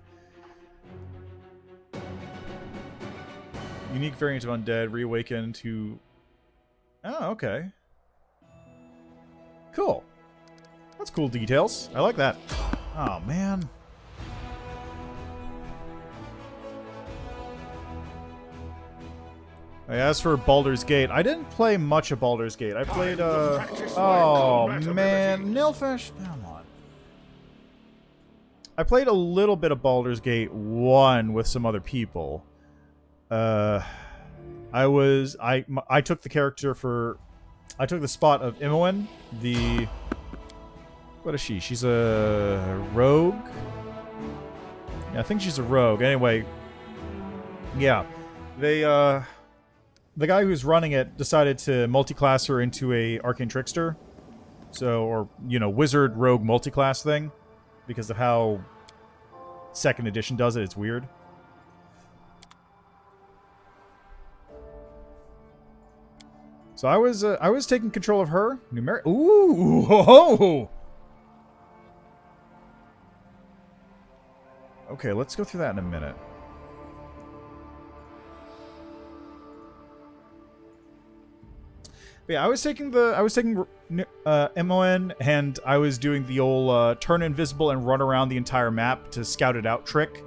Unique variant of undead, reawakened to... Oh, okay. Cool. That's cool details. I like that. Oh, man. As for Baldur's Gate, I didn't play much of Baldur's Gate. I played, oh, man. Nilfish, come on. I played a little bit of Baldur's Gate 1 with some other people. I took the character for... I took the spot of Imoen, the... What is she? She's a rogue? Yeah, I think she's a rogue. Anyway, yeah. The guy who's running it decided to multi-class her into a arcane trickster. So, or, you know, wizard rogue multi-class thing. Because of how 2nd edition does it, it's weird. So I was taking control of her. Numeric. Ooh! Ho-ho! Okay, let's go through that in a minute. But yeah, I was taking MON, and I was doing the old turn invisible and run around the entire map to scout it out trick.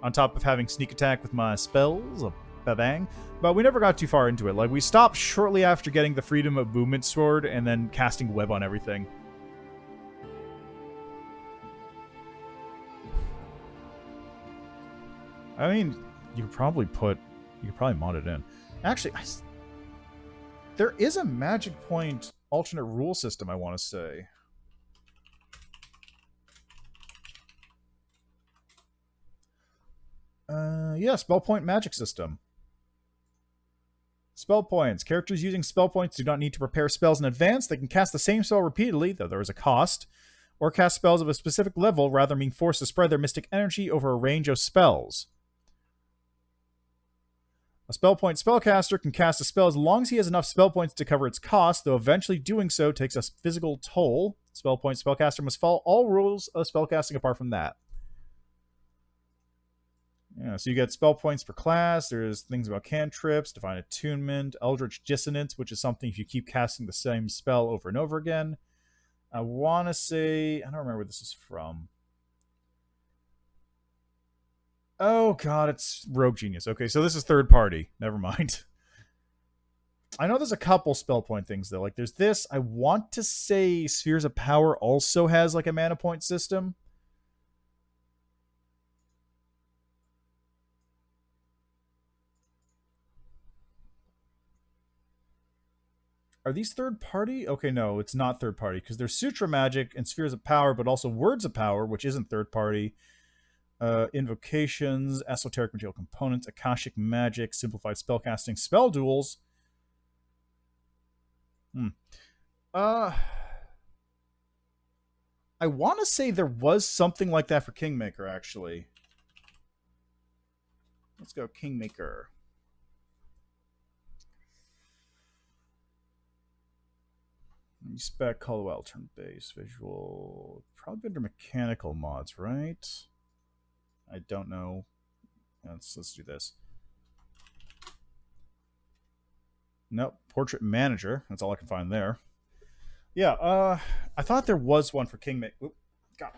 On top of having sneak attack with my spells, ba-bang. But we never got too far into it. Like, we stopped shortly after getting the Freedom of Movement sword and then casting web on everything. I mean, you could probably mod it in. Actually, there is a magic point alternate rule system, I want to say. Yeah, spell point magic system. Spell points. Characters using spell points do not need to prepare spells in advance. They can cast the same spell repeatedly, though there is a cost, or cast spells of a specific level rather than being forced to spread their mystic energy over a range of spells. A spell point spellcaster can cast a spell as long as he has enough spell points to cover its cost, though eventually doing so takes a physical toll. Spell point spellcaster must follow all rules of spellcasting apart from that. Yeah, so you get spell points per class. There's things about cantrips, divine attunement, eldritch dissonance, which is something if you keep casting the same spell over and over again. I want to say... I don't remember where this is from. Oh, God, it's Rogue Genius. Okay, so this is third party. Never mind. I know there's a couple spell point things, though. Like, there's this. I want to say Spheres of Power also has, like, a mana point system. Are these third party? Okay, no, it's not third party, because there's Sutra Magic and Spheres of Power, but also Words of Power, which isn't third party. Invocations, esoteric material components, Akashic magic, simplified spellcasting, spell duels. I want to say there was something like that for Kingmaker, actually. Let's go Kingmaker. Spec, Caldwell, turn base, visual, probably under mechanical mods, right? I don't know. Let's do this. Nope. Portrait Manager. That's all I can find there. Yeah, I thought there was one for Kingmaker. Oop, God.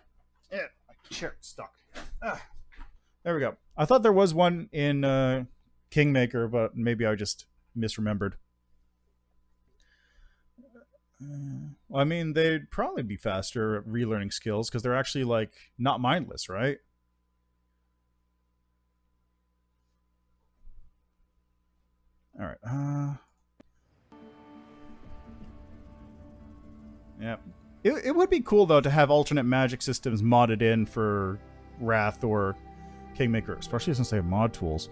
Yeah, my chair stuck. There we go. I thought there was one in Kingmaker, but maybe I just misremembered. Well, I mean, they'd probably be faster at relearning skills because they're actually, like, not mindless, right? Alright, yeah. It would be cool, though, to have alternate magic systems modded in for Wrath or Kingmaker, especially since they have mod tools.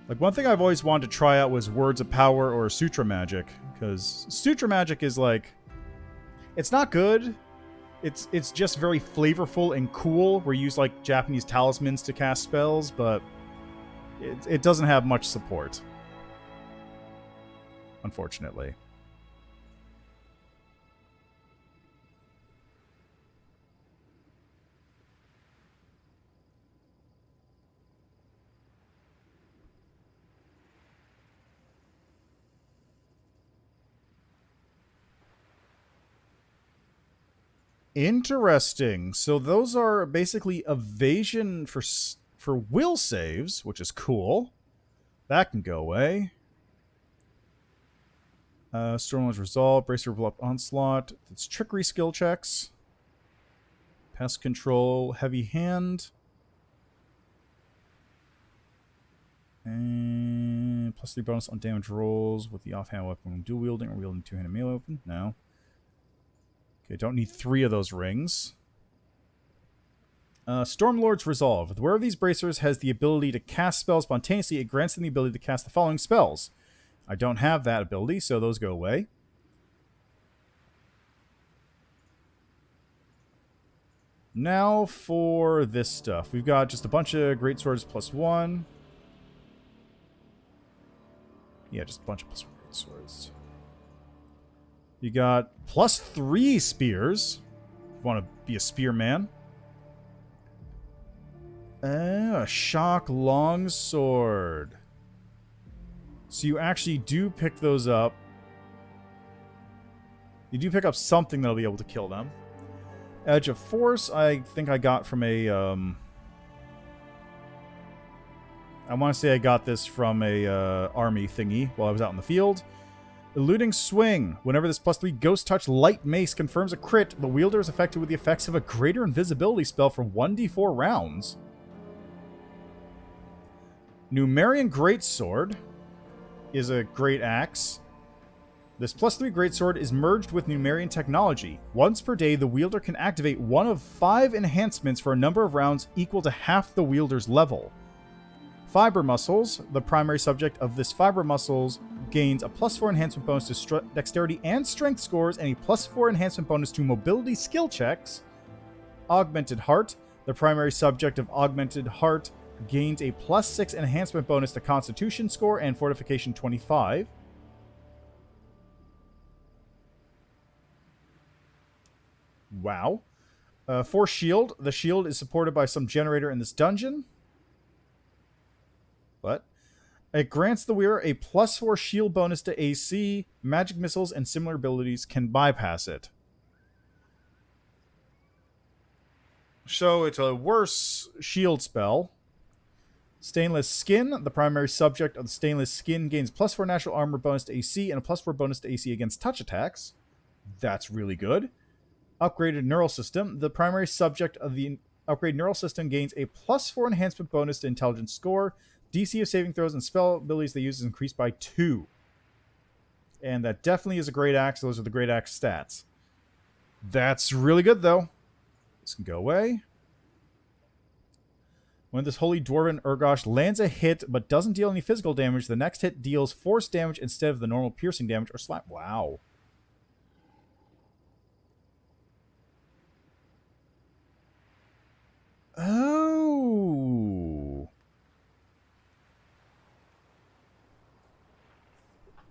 Like, one thing I've always wanted to try out was Words of Power or Sutra Magic, because Sutra Magic is, like... It's not good. It's just very flavorful and cool, where you use, like, Japanese talismans to cast spells, but it doesn't have much support. Unfortunately. Interesting. So those are basically evasion for will saves, which is cool. That can go away. Stormlord's Resolve, Bracer of Onslaught. It's trickery skill checks. Pest control, heavy hand. And +3 bonus on damage rolls with the offhand weapon when dual wielding or wielding two-handed melee weapon. No. Okay, don't need 3 of those rings. Stormlord's Resolve. The wearer of these bracers has the ability to cast spells spontaneously. It grants them the ability to cast the following spells. I don't have that ability, so those go away. Now for this stuff. We've got just a bunch of great swords +1. Yeah, just a bunch of +1 great swords. You got +3 spears. If you want to be a spearman. A shock longsword. So you actually do pick those up. You do pick up something that'll be able to kill them. Edge of Force, I think I got from a... I want to say I got this from a army thingy while I was out in the field. Eluding Swing. Whenever this +3 Ghost Touch Light Mace confirms a crit, the wielder is affected with the effects of a greater invisibility spell for 1d4 rounds. Numerian Greatsword is a great axe. This +3 greatsword is merged with Numerian technology. Once per day, the wielder can activate one of 5 enhancements for a number of rounds equal to half the wielder's level. Fiber Muscles. The primary subject of this Fiber Muscles gains a +4 enhancement bonus to dexterity and strength scores and a +4 enhancement bonus to mobility skill checks. Augmented Heart. The primary subject of Augmented Heart gains a +6 enhancement bonus to Constitution score and Fortification 25. Wow. For Shield. The shield is supported by some generator in this dungeon. But it grants the wearer a +4 shield bonus to AC. Magic missiles and similar abilities can bypass it. So it's a worse shield spell. Stainless Skin. The primary subject of the Stainless Skin gains +4 natural armor bonus to AC and a +4 bonus to AC against touch attacks. That's really good. Upgraded Neural System. The primary subject of the upgraded Neural System gains a +4 enhancement bonus to Intelligence score. DC of saving throws and spell abilities they use is increased by 2. And that definitely is a great axe. Those are the great axe stats. That's really good, though. This can go away. When this Holy Dwarven Urgosh lands a hit but doesn't deal any physical damage, the next hit deals force damage instead of the normal piercing damage or slap. Wow. Oh.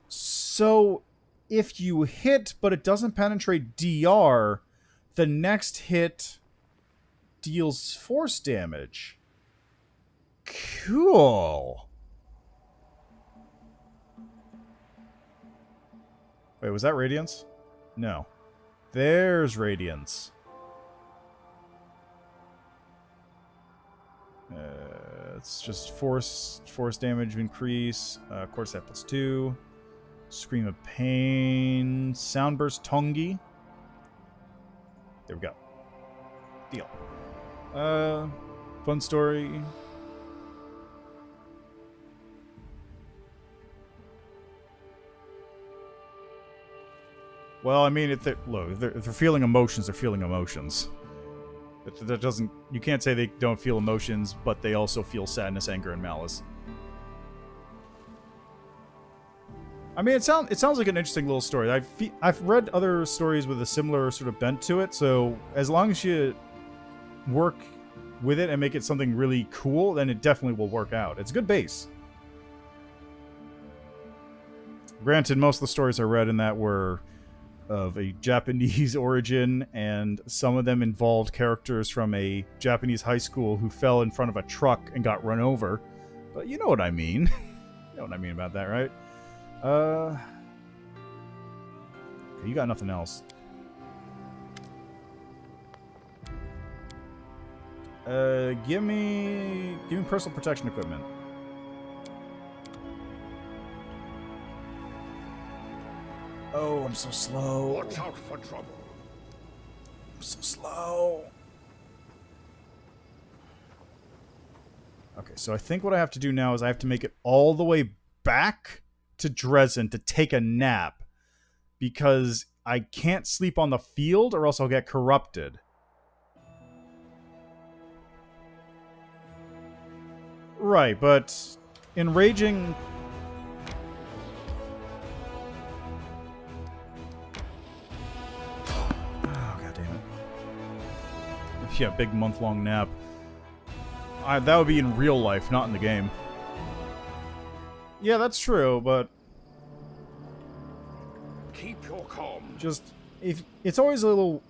So, if you hit but it doesn't penetrate DR, the next hit deals force damage. Cool. Wait, was that Radiance? No. There's Radiance. it's just force damage increase. Course that +2. Scream of Pain. Soundburst Tongi. There we go. Deal. Fun story. Well, I mean, if they're feeling emotions, they're feeling emotions. That doesn't. You can't say they don't feel emotions, but they also feel sadness, anger, and malice. I mean, it sounds like an interesting little story. I've read other stories with a similar sort of bent to it. So as long as you work with it and make it something really cool, then it definitely will work out. It's a good base. Granted, most of the stories I read in that were of a Japanese origin, and some of them involved characters from a Japanese high school who fell in front of a truck and got run over. But you know what I mean. You know what I mean about that, right? Okay, you got nothing else. Give me personal protection equipment. Oh, I'm so slow. Watch out for trouble. I'm so slow. Okay, so I think what I have to do now is I have to make it all the way back to Drezen to take a nap, because I can't sleep on the field or else I'll get corrupted. Right, but enraging... Oh, god damn it. Yeah, big month-long nap. That would be in real life, not in the game. Yeah, that's true, but... Keep your calm. Just, if it's always a little...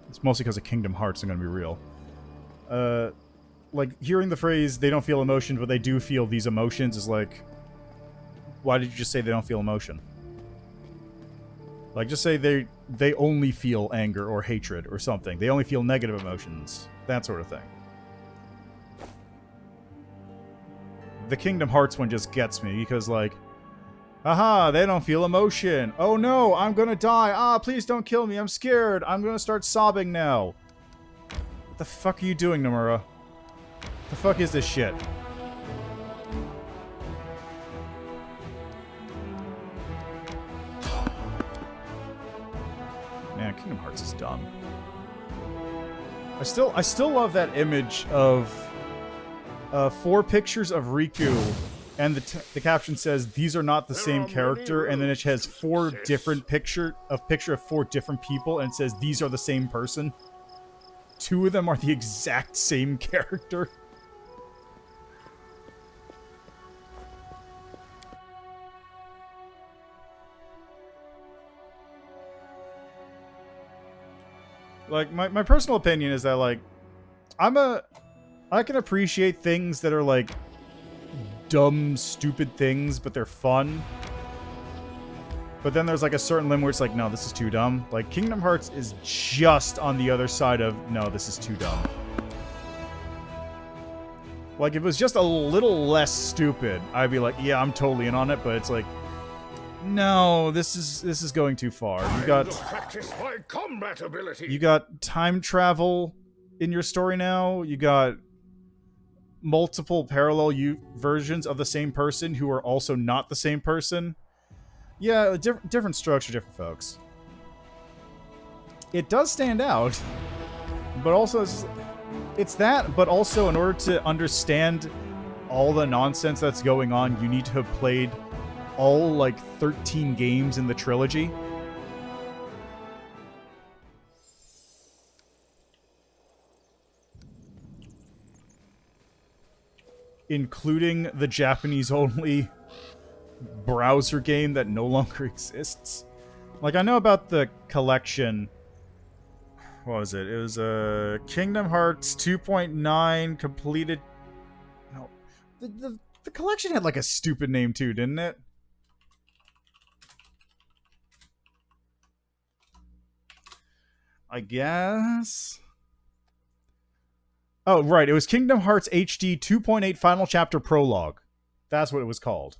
It's mostly because of Kingdom Hearts, I'm gonna be real. Like, hearing the phrase, they don't feel emotion, but they do feel these emotions, is like... Why did you just say they don't feel emotion? Like, just say they only feel anger or hatred or something. They only feel negative emotions. That sort of thing. The Kingdom Hearts one just gets me, because, like... Aha, they don't feel emotion. Oh no, I'm gonna die. Ah, please don't kill me. I'm scared. I'm gonna start sobbing now. What the fuck are you doing, Nomura? The fuck is this shit? Man, Kingdom Hearts is dumb. I still love that image of 4 pictures of Riku, and the caption says these are not the same character, and then it has 4 different picture of 4 different people, and it says these are the same person. 2 of them are the exact same character. Like, my personal opinion is that, like, I can appreciate things that are, like, dumb, stupid things, but they're fun. But then there's, like, a certain limit where it's like, no, this is too dumb. Like, Kingdom Hearts is just on the other side of, no, this is too dumb. Like, if it was just a little less stupid, I'd be like, yeah, I'm totally in on it, but it's like, no, this is going too far. You got time travel in your story now. You got multiple parallel versions of the same person who are also not the same person. Yeah, different structure, different folks. It does stand out, but also it's that, but also in order to understand all the nonsense that's going on, you need to have played all, like, 13 games in the trilogy. Including the Japanese-only browser game that no longer exists. Like, I know about the collection. What was it? It was Kingdom Hearts 2.9 completed... No. The collection had, like, a stupid name, too, didn't it? I guess. Oh, right. It was Kingdom Hearts HD 2.8 Final Chapter Prologue. That's what it was called.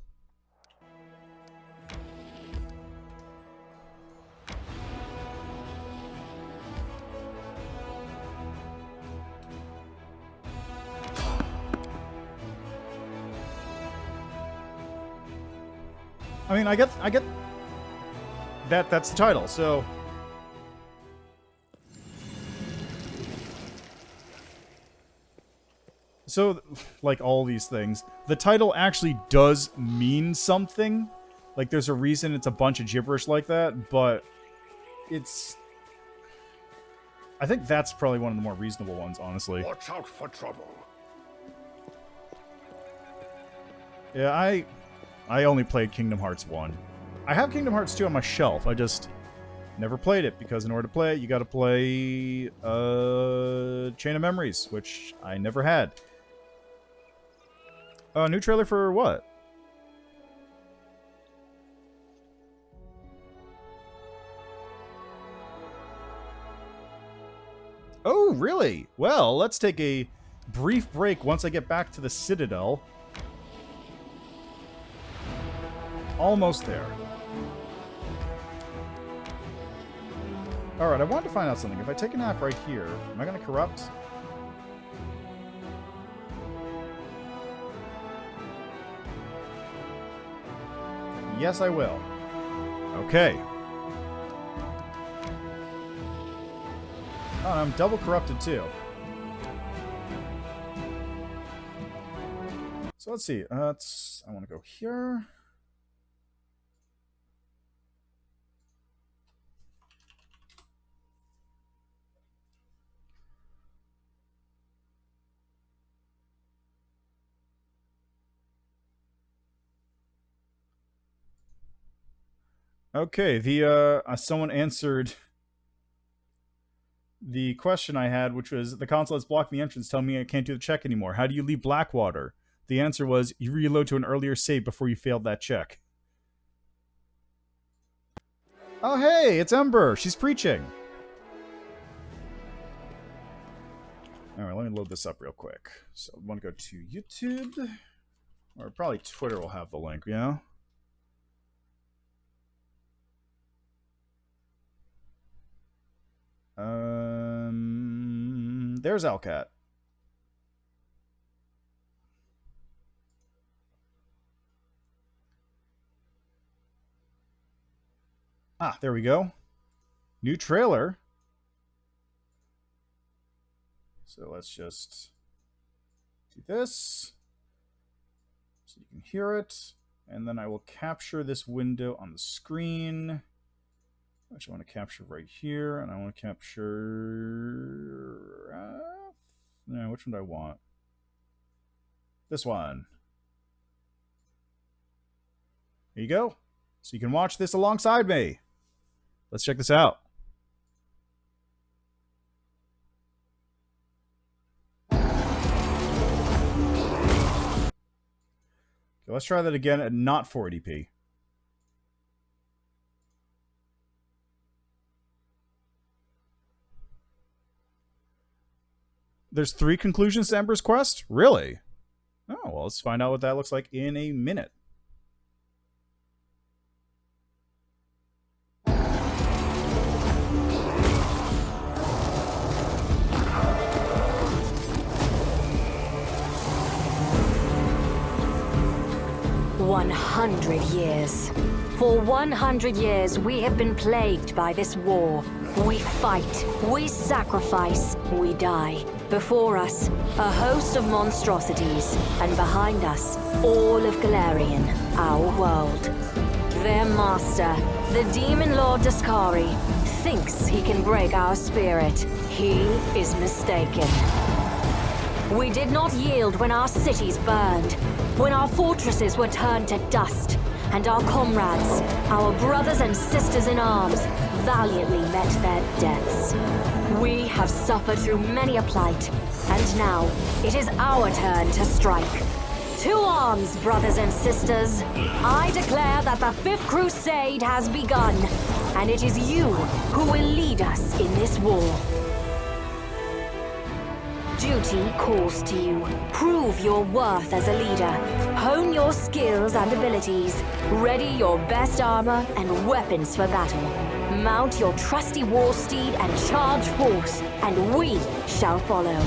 I mean, I get that that's the title, so like all these things, the title actually does mean something. Like there's a reason it's a bunch of gibberish like that, but I think that's probably one of the more reasonable ones, honestly. Watch out for trouble. Yeah, I only played Kingdom Hearts 1. I have Kingdom Hearts 2 on my shelf. I just never played it because in order to play it, you got to play Chain of Memories, which I never had. New trailer for what? Oh, really? Well, let's take a brief break once I get back to the Citadel. Almost there. Alright, I wanted to find out something. If I take a nap right here, am I going to corrupt? Yes, I will. Okay. Oh, and I'm double corrupted too. So let's see. I want to go here. Okay, someone answered the question I had, which was, the console has blocked the entrance, telling me I can't do the check anymore. How do you leave Blackwater? The answer was, you reload to an earlier save before you failed that check. Oh hey, it's Ember! She's preaching! Alright, let me load this up real quick. So, I want to go to YouTube, or probably Twitter will have the link, yeah? There's Owlcat. Ah, there we go. New trailer. So let's just do this so you can hear it. And then I will capture this window on the screen. Actually, I want to capture right here, and I want to capture... no, which one do I want? This one. Here you go. So you can watch this alongside me. Let's check this out. Okay, let's try that again at not 480p. There's 3 conclusions to Ember's Quest? Really? Oh, well, let's find out what that looks like in a minute. $100 For 100 years, we have been plagued by this war. We fight, we sacrifice, we die. Before us, a host of monstrosities, and behind us, all of Galarian, our world. Their master, the Demon Lord Daskari, thinks he can break our spirit. He is mistaken. We did not yield when our cities burned, when our fortresses were turned to dust, and our comrades, our brothers and sisters in arms, valiantly met their deaths. We have suffered through many a plight, and now it is our turn to strike. To arms, brothers and sisters! I declare that the 5th Crusade has begun, and it is you who will lead us in this war. Duty calls to you. Prove your worth as a leader. Hone your skills and abilities. Ready your best armor and weapons for battle. Mount your trusty war steed and charge forth, and we shall follow.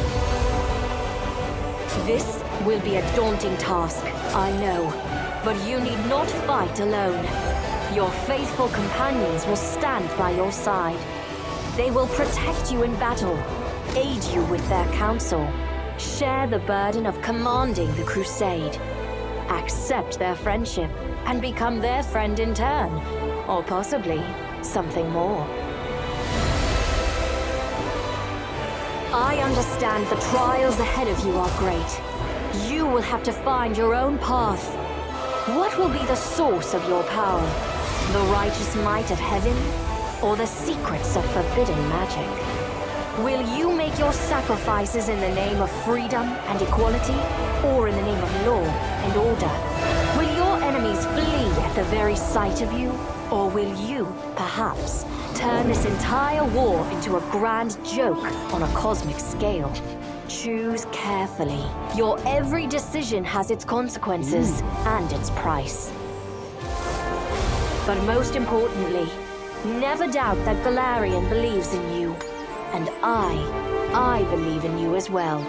This will be a daunting task, I know, but you need not fight alone. Your faithful companions will stand by your side. They will protect you in battle, aid you with their counsel, share the burden of commanding the crusade, accept their friendship, and become their friend in turn, or possibly something more. I understand the trials ahead of you are great. You will have to find your own path. What will be the source of your power? The righteous might of heaven, or the secrets of forbidden magic? Will you make your sacrifices in the name of freedom and equality, or in the name of law and order? Will your enemies flee at the very sight of you, or will you, perhaps, turn this entire war into a grand joke on a cosmic scale? Choose carefully. Your every decision has its consequences and its price. But most importantly, never doubt that Galarian believes in you. And I believe in you as well.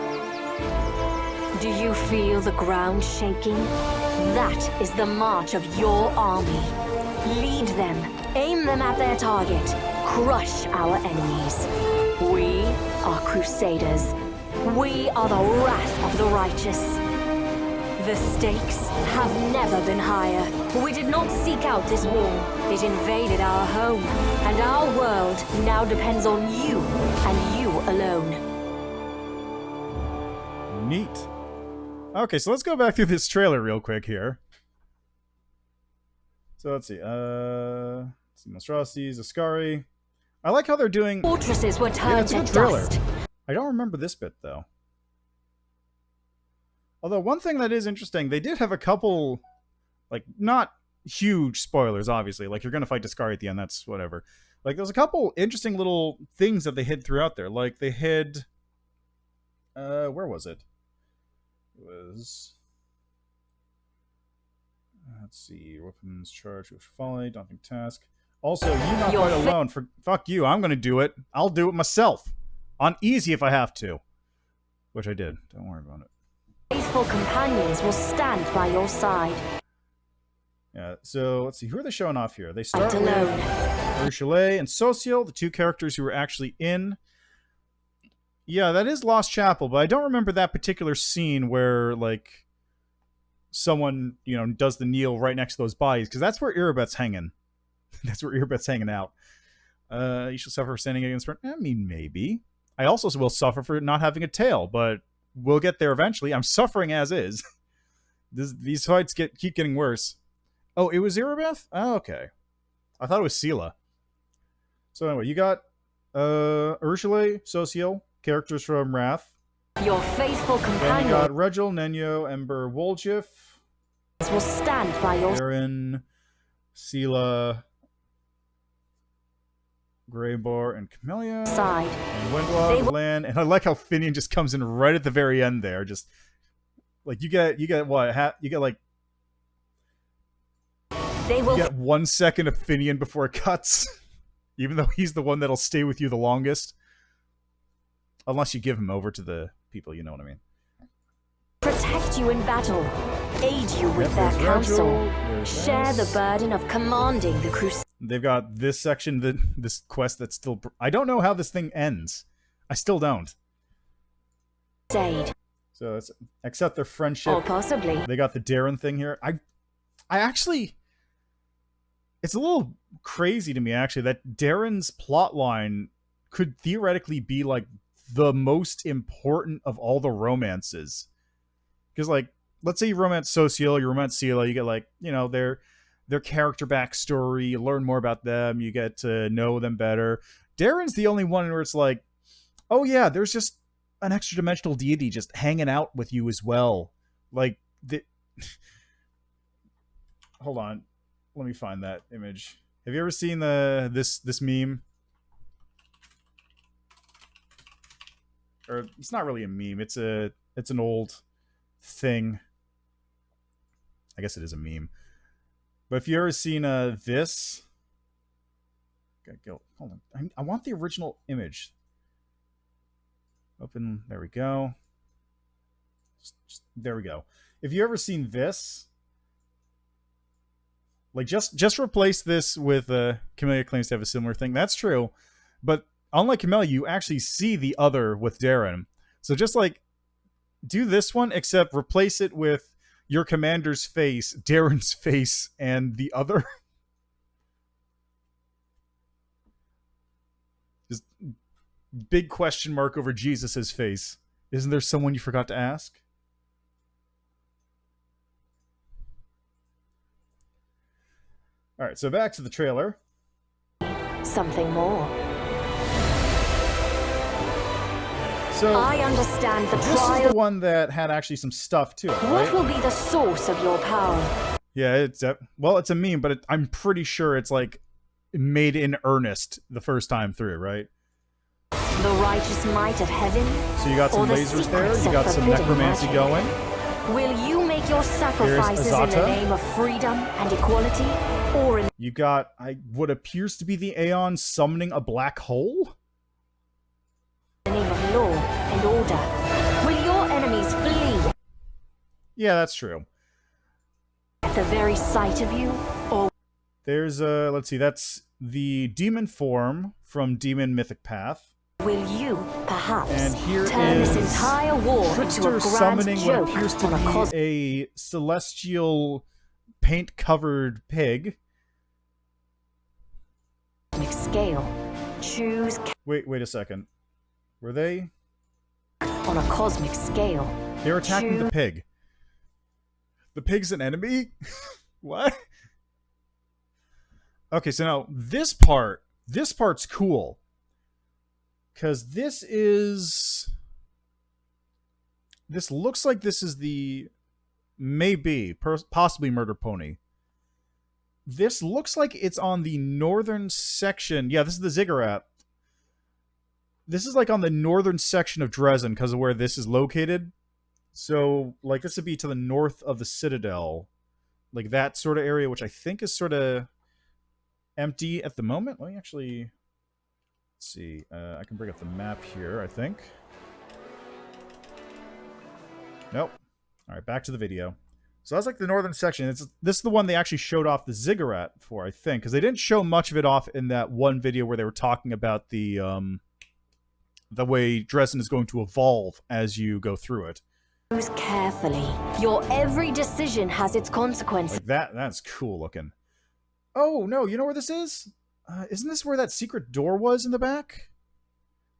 Do you feel the ground shaking? That is the march of your army. Lead them, aim them at their target, crush our enemies. We are Crusaders. We are the wrath of the righteous. The stakes have never been higher. We did not seek out this war. It invaded our home, and our world now depends on you, and you alone. Neat. Okay, so let's go back through this trailer real quick here. So let's see. Monstrosities, Ascari. I like how they're doing... Fortresses were turned to dust. I don't remember this bit, though. Although, one thing that is interesting, they did have a couple, like, not huge spoilers, obviously. Like, you're going to fight Ascari at the end, that's whatever. Like, there's a couple interesting little things that they hid throughout there. Like, they hid... where was it? It was... Let's see. Weapons charge with folly, daunting task. Also, you not fight alone. Fuck you, I'm going to do it. I'll do it myself. On easy if I have to. Which I did. Don't worry about it. Faithful companions will stand by your side. Yeah, so let's see. Who are they showing off here? They start alone. with Ursula and Social, the two characters who were actually in. Yeah, that is Lost Chapel, but I don't remember that particular scene where, like, someone, you know, does the kneel right next to those bodies, because that's where Irabeth's hanging. That's where Irabeth's hanging out. You shall suffer for standing against her. I mean, maybe. I also will suffer for not having a tail, but we'll get there eventually. I'm suffering as is. These fights keep getting worse. Oh, it was Irabeth? Oh, okay. I thought it was Sela. So anyway, you got Ursula, Social, characters from Wrath. Your faithful Then companion. you got Regil, Nenyo, Ember, Woljif. Will stand by your Aaron, Sela, Greyboar, and Camellia. side. And Wendla, Lan, and I like how Finian just comes in right at the very end there. Just like you get what? You get like They will you get 1 second of Finian before it cuts, even though he's the one that'll stay with you the longest, unless you give him over to the people. You know what I mean? protect you in battle, aid you with their there's counsel, Regil, share the this. burden of commanding the crusade. They've got this section, this quest that's still... I don't know how this thing ends. I still don't. So it's accept their friendship. Or possibly. They got the Darren thing here. I actually... It's a little crazy to me, actually, that Darren's plotline could theoretically be, like, the most important of all the romances. Because, like, let's say you romance Social, you romance Sela, you get, like, you know, their character backstory, you learn more about them, you get to know them better. Darren's the only one where it's like, oh yeah, there's just an extra dimensional deity just hanging out with you as well. Like, hold on, let me find that image. Have you ever seen this meme? or it's not really a meme. It's an old thing. I guess it is a meme. But if you ever seen this, go. Hold on. I want the original image. Open. There we go. There we go. If you ever seen this, like just replace this with Camellia claims to have a similar thing. That's true, but unlike Camellia, you actually see the other with Darren. So just like do this one, except replace it with your commander's face, Darren's face, and the other. Just big question mark over Jesus's face. Isn't there someone you forgot to ask? All right, so back to the trailer. Something more. So I understand the this is trial. the one that had actually some stuff to it, right? What will be the source of your power? Yeah, it's a meme, but I'm pretty sure it's like made in earnest the first time through, right? The righteous might of heaven? So you got some Or the lasers there. secrets You of got some forbidden necromancy magic? going. Will you make your sacrifices in the Azata. name of freedom and equality, or in You got what appears to be the Aeon summoning a black hole. the name of law and order? Will your enemies flee Yeah, that's true. at the very sight of you, or There's let's see, that's the demon form from Demon Mythic Path. will you, perhaps, And here turn is this entire war into Trickster a grand summoning what joke appears to on a be cosmic a celestial paint-covered pig. scale? Choose Wait a second. Were they? on a cosmic scale. They were attacking the Choose pig. The pig's an enemy? What? Okay, so now this part's cool. Because this looks like this is the, possibly Murder Pony. This looks like it's on the northern section. Yeah, this is the Ziggurat. This is like on the northern section of Drezen because of where this is located. So, like, this would be to the north of the Citadel. Like, that sort of area, which I think is sort of empty at the moment. Let me actually... Let's see. I can bring up the map here, I think. Nope. Alright, back to the video. So that's like the northern section. This is the one they actually showed off the Ziggurat for, I think. Because they didn't show much of it off in that one video where they were talking about the way Drezen is going to evolve as you go through it. Choose carefully. Your every decision has its consequences. Like that's cool looking. Oh, no, you know where this is? Isn't this where that secret door was in the back?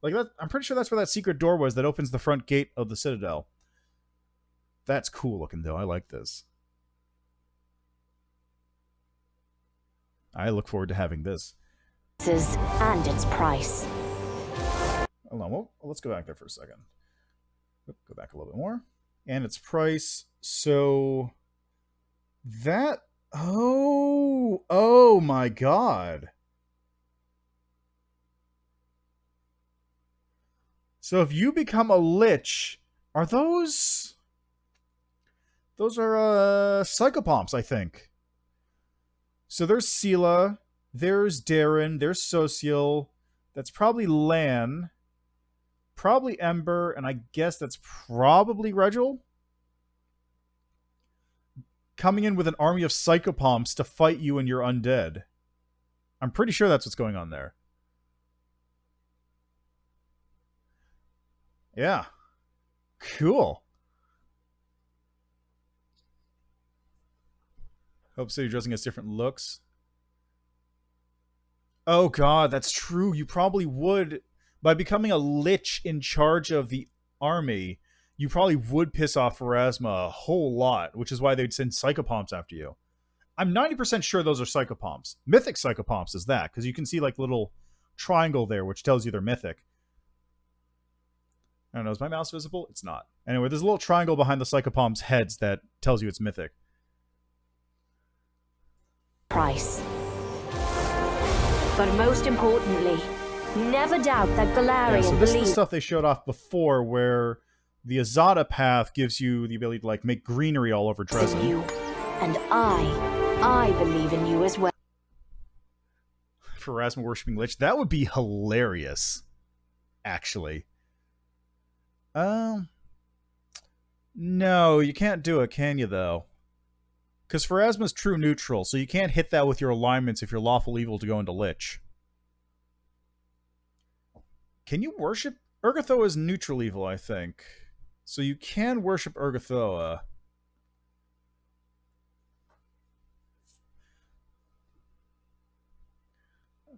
Like, I'm pretty sure that's where that secret door was that opens the front gate of the Citadel. That's cool looking, though. I like this. I look forward to having this. And its price. Hold on, well, let's go back there for a second. Go back a little bit more. And its price, so... That... Oh my god. So if you become a lich, are those... Those are, psychopomps, I think. So there's Sela, there's Darren, there's Social, that's probably Lan, probably Ember, and I guess that's probably Regil. Coming in with an army of psychopomps to fight you and your undead. I'm pretty sure that's what's going on there. Yeah. Cool. Hope so. You're dressing as different looks. Oh god, that's true. You probably would. By becoming a lich in charge of the army, you probably would piss off Pharasma a whole lot, which is why they'd send psychopomps after you. I'm 90% sure those are psychopomps. Mythic psychopomps is that, because you can see like little triangle there, which tells you they're mythic. I don't know, is my mouse visible? It's not. Anyway, there's a little triangle behind the psychopomps' heads that tells you it's mythic. Price. But most importantly, Never doubt that Galarian Yeah, so this is the believes stuff they showed off before, where the Azada path gives you the ability to, like, make greenery all over in Drezen. you. And I believe in you as well. Pharasma worshipping Lich. That would be hilarious, actually. No, you can't do it, can you, though? Because Pharasma's true neutral, so you can't hit that with your alignments if you're lawful evil to go into Lich. Can you worship? Urgathoa is neutral evil, I think. So you can worship Urgathoa.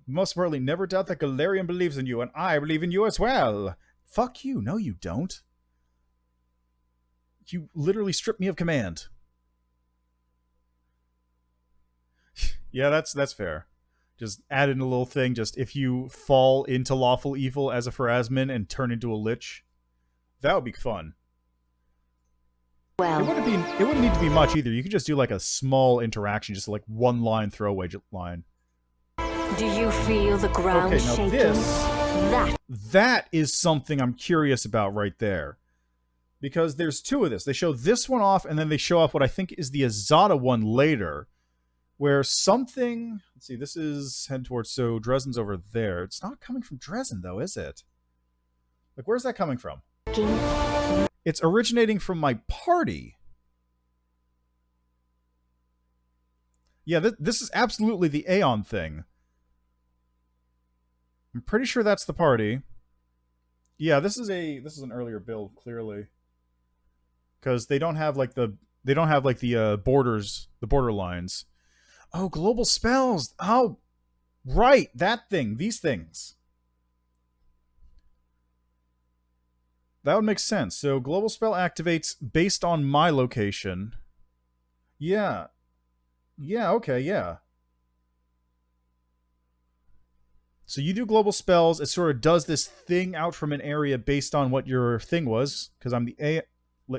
Most importantly, never doubt that Galarian believes in you, and I believe in you as well. Fuck you. No, you don't. You literally stripped me of command. Yeah, that's fair. Just add in a little thing, just if you fall into lawful evil as a Pharasman and turn into a Lich, that would be fun. Well, It wouldn't need to be much either. You could just do like a small interaction, just like one line throwaway line. do you feel the ground Okay, now shaking? this- That That is something I'm curious about right there. Because there's two of this. They show this one off, and then they show off what I think is the Azada one later. Where something... Let's see, this is head towards... So, Drezen's over there. It's not coming from Drezen, though, is it? Like, where's that coming from? It's originating from my party. Yeah, this is absolutely the Aeon thing. I'm pretty sure that's the party. Yeah, this is an earlier build, clearly. Because they don't have like the borders, the border lines. Oh, global spells. Oh, right, that thing, these things. That would make sense. So global spell activates based on my location. Yeah. Yeah, okay, yeah. So you do global spells, it sort of does this thing out from an area based on what your thing was, because I'm the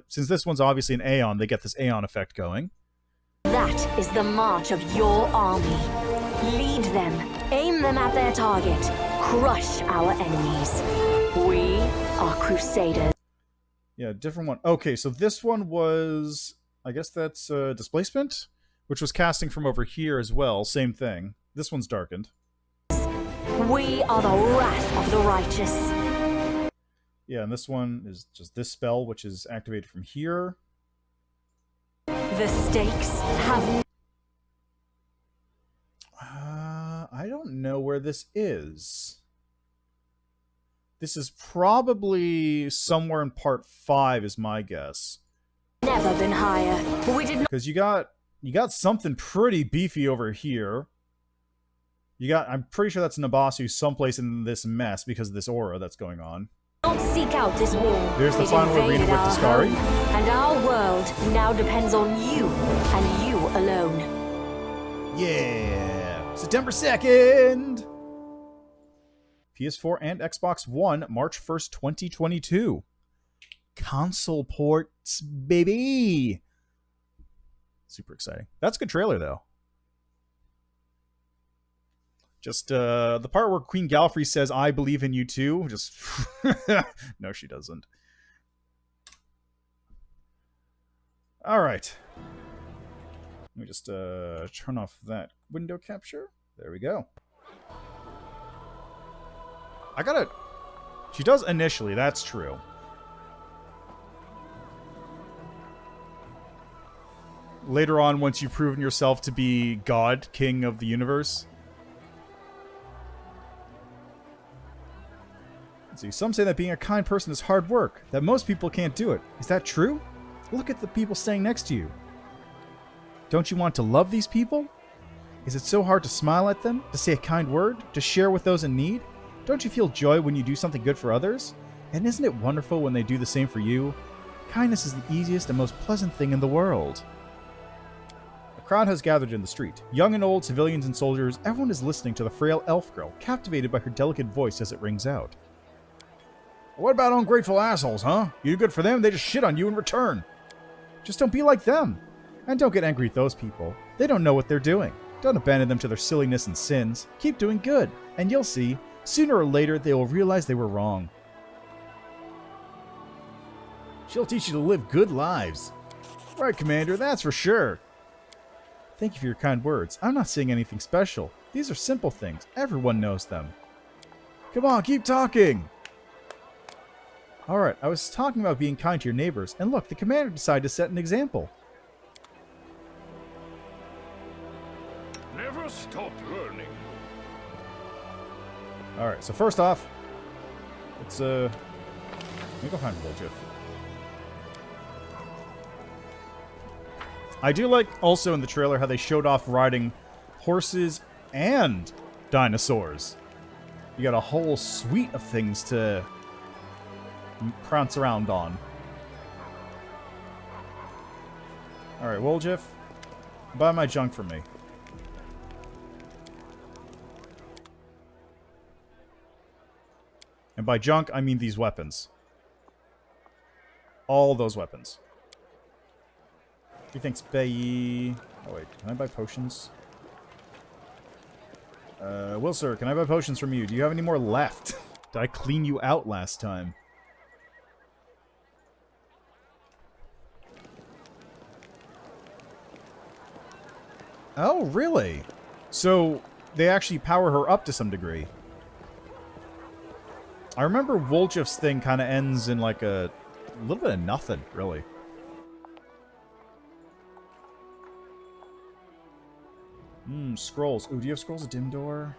since this one's obviously an Aeon, they get this Aeon effect going. That is the march of your army. Lead them, aim them at their target, crush our enemies. We are Crusaders. Yeah, different one. Okay, so this one was, I guess that's Displacement, which was casting from over here as well, same thing. This one's darkened. We are the wrath of the righteous. Yeah, and this one is just this spell, which is activated from here. The stakes have... I don't know where this is. This is probably somewhere in part 5, is my guess. never been higher. We did not Because you got something pretty beefy over here. I'm pretty sure that's Nabasu someplace in this mess because of this aura that's going on. seek out this war. There's the It final arena invaded with our Discari. home, and our world now depends on you, and you alone. Yeah! September 2nd! PS4 and Xbox One, March 1st, 2022. Console ports, baby! Super exciting. That's a good trailer, though. Just, the part where Queen Galfrey says, I believe in you too, just... No, she doesn't. Alright. Let me just, turn off that window capture. There we go. I gotta... She does initially, that's true. Later on, once you've proven yourself to be God, King of the universe... See, some say that being a kind person is hard work, that most people can't do it. Is that true? Look at the people standing next to you. Don't you want to love these people? Is it so hard to smile at them, to say a kind word, to share with those in need? Don't you feel joy when you do something good for others? And isn't it wonderful when they do the same for you? Kindness is the easiest and most pleasant thing in the world. A crowd has gathered in the street. Young and old, civilians and soldiers, everyone is listening to the frail elf girl, captivated by her delicate voice as it rings out. What about ungrateful assholes, huh? You do good for them, they just shit on you in return. Just don't be like them. And don't get angry at those people. They don't know what they're doing. Don't abandon them to their silliness and sins. Keep doing good, and you'll see, Sooner or later, they will realize they were wrong. She'll teach you to live good lives. Right, Commander, that's for sure. Thank you for your kind words. I'm not saying anything special. These are simple things. Everyone knows them. Come on, keep talking! Alright, I was talking about being kind to your neighbors, and look, the Commander decided to set an example. Never stop learning. Alright, so first off, let's, let me go find Woljif. I do like, also in the trailer, how they showed off riding horses and dinosaurs. You got a whole suite of things to prance around on. Alright, Woljif, buy my junk for me. And by junk, I mean these weapons. All those weapons. Thanks, Bayi. Oh, wait. Can I buy potions? Will, sir, can I buy potions from you? Do you have any more left? Did I clean you out last time? Oh, really? So, they actually power her up to some degree. I remember Woljif's thing kind of ends in like a little bit of nothing, really. Scrolls. Ooh, do you have scrolls of Dim Door?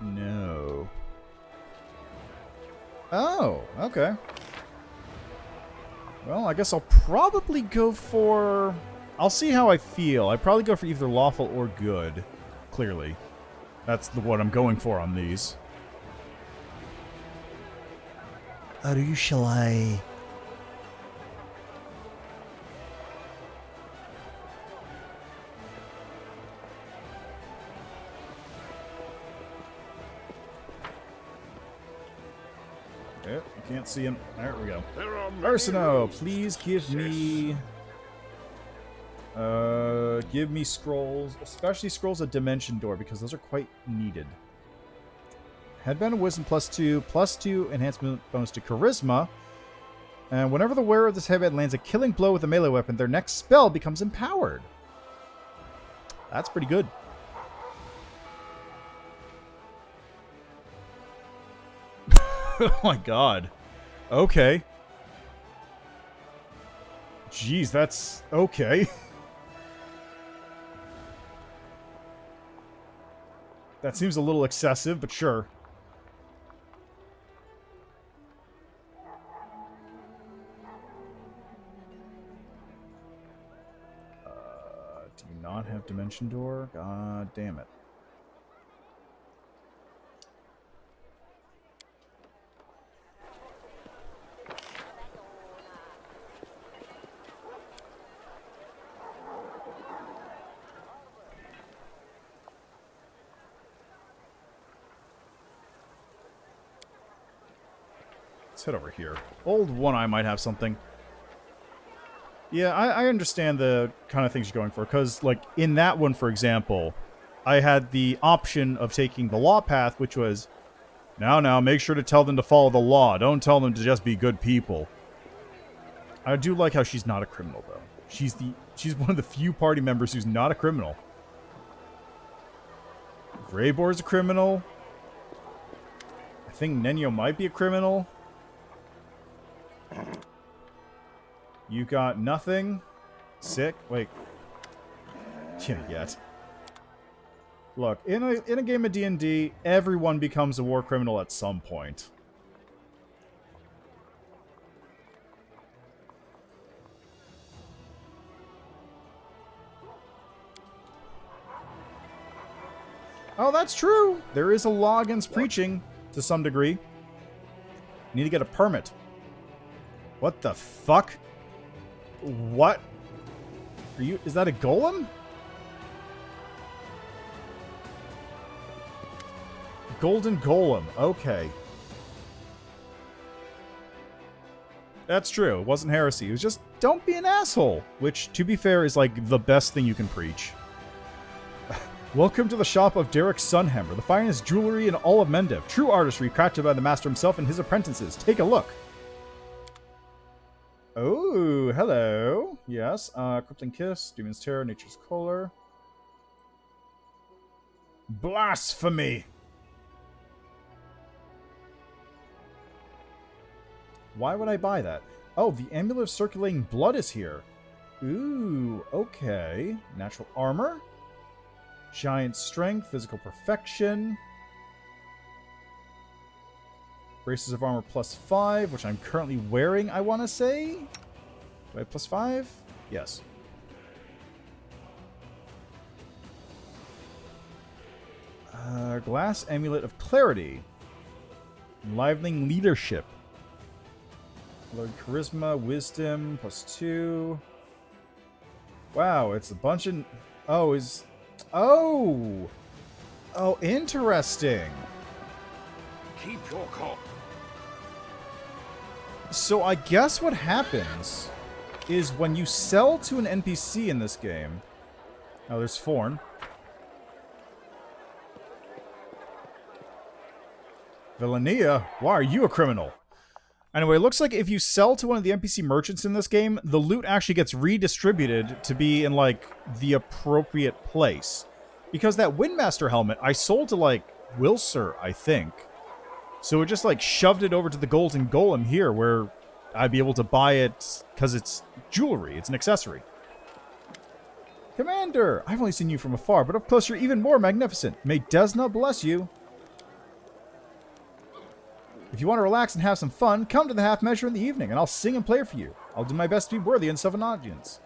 No. Oh, okay. Well, I guess I'll probably go for... I'll see how I feel. I'd probably go for either lawful or good, clearly. That's what I'm going for on these. Or shall I... Yep, you can't see him. There we go. Arsino, please give me... give me scrolls, especially scrolls of Dimension Door, because those are quite needed. Headband of Wisdom +2 enhancement bonus to Charisma. And whenever the wearer of this headband lands a killing blow with a melee weapon, their next spell becomes empowered. That's pretty good. Oh my god. Okay. Jeez, that's... okay. That seems a little excessive, but sure. Do you not have Dimension Door? God damn it. Let's head over here. Old One Eye might have something. Yeah, I understand the kind of things you're going for, because, like, in that one, for example, I had the option of taking the law path, which was, now, make sure to tell them to follow the law. Don't tell them to just be good people. I do like how she's not a criminal, though. She's one of the few party members who's not a criminal. Greyboar's a criminal. I think Nenyo might be a criminal. You got nothing? Sick? Wait. Yeah, yet. Look, in a game of D&D, everyone becomes a war criminal at some point. Oh, that's true! There is a law against preaching, to some degree. You need to get a permit. What the fuck? What? Are you... is that a golem? Golden Golem. Okay. That's true. It wasn't heresy. It was just, don't be an asshole. Which, to be fair, is like the best thing you can preach. Welcome to the shop of Derek Sunhammer, the finest jewelry in all of Mendev. True artistry crafted by the master himself and his apprentices. Take a look. Oh, hello. Yes. Crippling Kiss, Demon's Terror, Nature's Color. Blasphemy! Why would I buy that? Oh, the Amulet of Circulating Blood is here. Ooh, okay. Natural Armor. Giant Strength, Physical Perfection. Braces of Armor +5, which I'm currently wearing, I want to say. Do I have +5? Yes. Glass Amulet of Clarity. Enlivening Leadership. Lord Charisma, Wisdom, +2. Wow, it's a bunch of... Oh, is... Oh! Oh, interesting. Keep your calm. So I guess what happens is when you sell to an NPC in this game... Oh, there's Forn. Valenia? Why are you a criminal? Anyway, it looks like if you sell to one of the NPC merchants in this game, the loot actually gets redistributed to be in, like, the appropriate place. Because that Windmaster helmet, I sold to, like, Wilser, I think. So it just, like, shoved it over to the Golden Golem here, where I'd be able to buy it because it's jewelry. It's an accessory. Commander! I've only seen you from afar, but up close you're even more magnificent. May Desna bless you. If you want to relax and have some fun, come to the Half Measure in the evening, and I'll sing and play for you. I'll do my best to be worthy of an audience.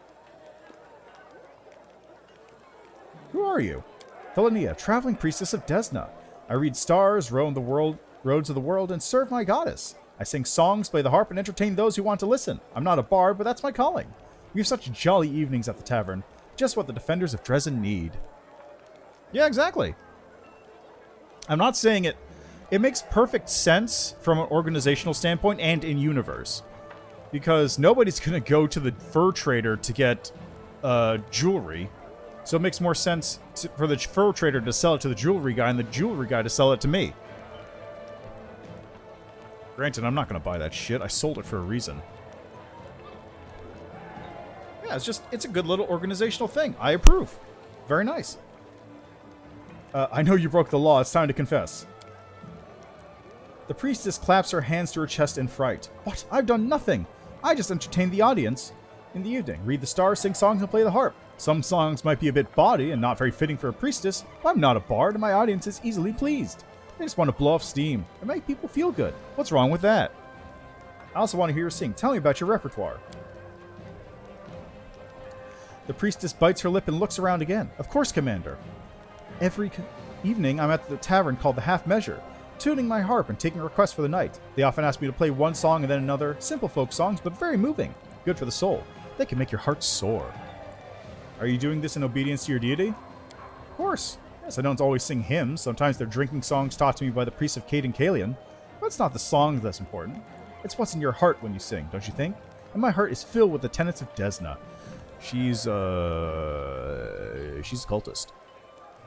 Who are you? Valenia, traveling priestess of Desna. I read stars, roam the roads of the world, and serve my goddess. I sing songs, play the harp, and entertain those who want to listen. I'm not a bard, but that's my calling. We have such jolly evenings at the tavern. Just what the defenders of Drezen need. Yeah, exactly. I'm not saying it... It makes perfect sense from an organizational standpoint and in universe. Because nobody's going to go to the fur trader to get jewelry. So it makes more sense for the fur trader to sell it to the jewelry guy and the jewelry guy to sell it to me. Granted, I'm not going to buy that shit. I sold it for a reason. Yeah, it's a good little organizational thing. I approve. Very nice. I know you broke the law. It's time to confess. The priestess claps her hands to her chest in fright. What? I've done nothing. I just entertained the audience in the evening. Read the stars, sing songs, and play the harp. Some songs might be a bit bawdy and not very fitting for a priestess, but I'm not a bard and my audience is easily pleased. I just want to blow off steam and make people feel good. What's wrong with that? I also want to hear you sing. Tell me about your repertoire. The priestess bites her lip and looks around again. Of course, Commander. Every evening I'm at the tavern called the Half Measure, tuning my harp and taking requests for the night. They often ask me to play one song and then another. Simple folk songs, but very moving. Good for the soul. They can make your heart soar. Are you doing this in obedience to your deity? Of course. Yes, I don't always sing hymns. Sometimes they're drinking songs taught to me by the priests of Cade and Kalian. But it's not the songs that's important. It's what's in your heart when you sing, don't you think? And my heart is filled with the tenets of Desna. She's a cultist.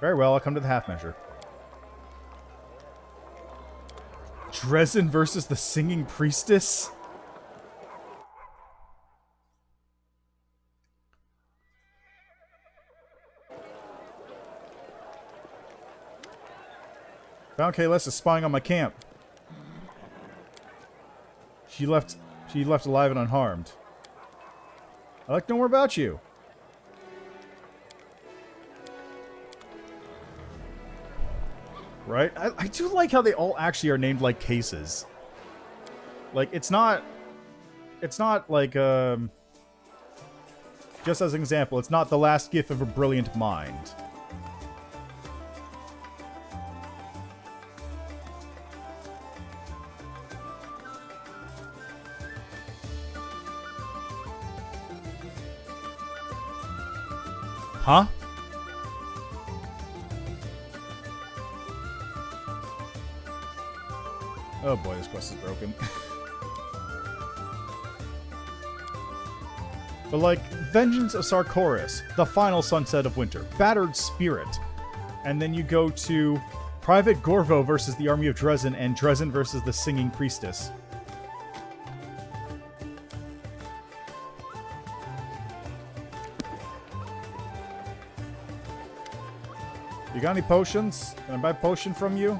Very well, I'll come to the Half Measure. Drezen versus the Singing Priestess? Found Kalis is spying on my camp. She left alive and unharmed. I'd like to know more about you. Right? I do like how they all actually are named like cases. Like, it's not like, just as an example, it's not the last gift of a brilliant mind. Huh? Oh boy, this quest is broken. But like, Vengeance of Sarkoris, The Final Sunset of Winter, Battered Spirit. And then you go to Private Gorvo versus the Army of Drezen, and Drezen versus the Singing Priestess. You got any potions? Can I buy a potion from you?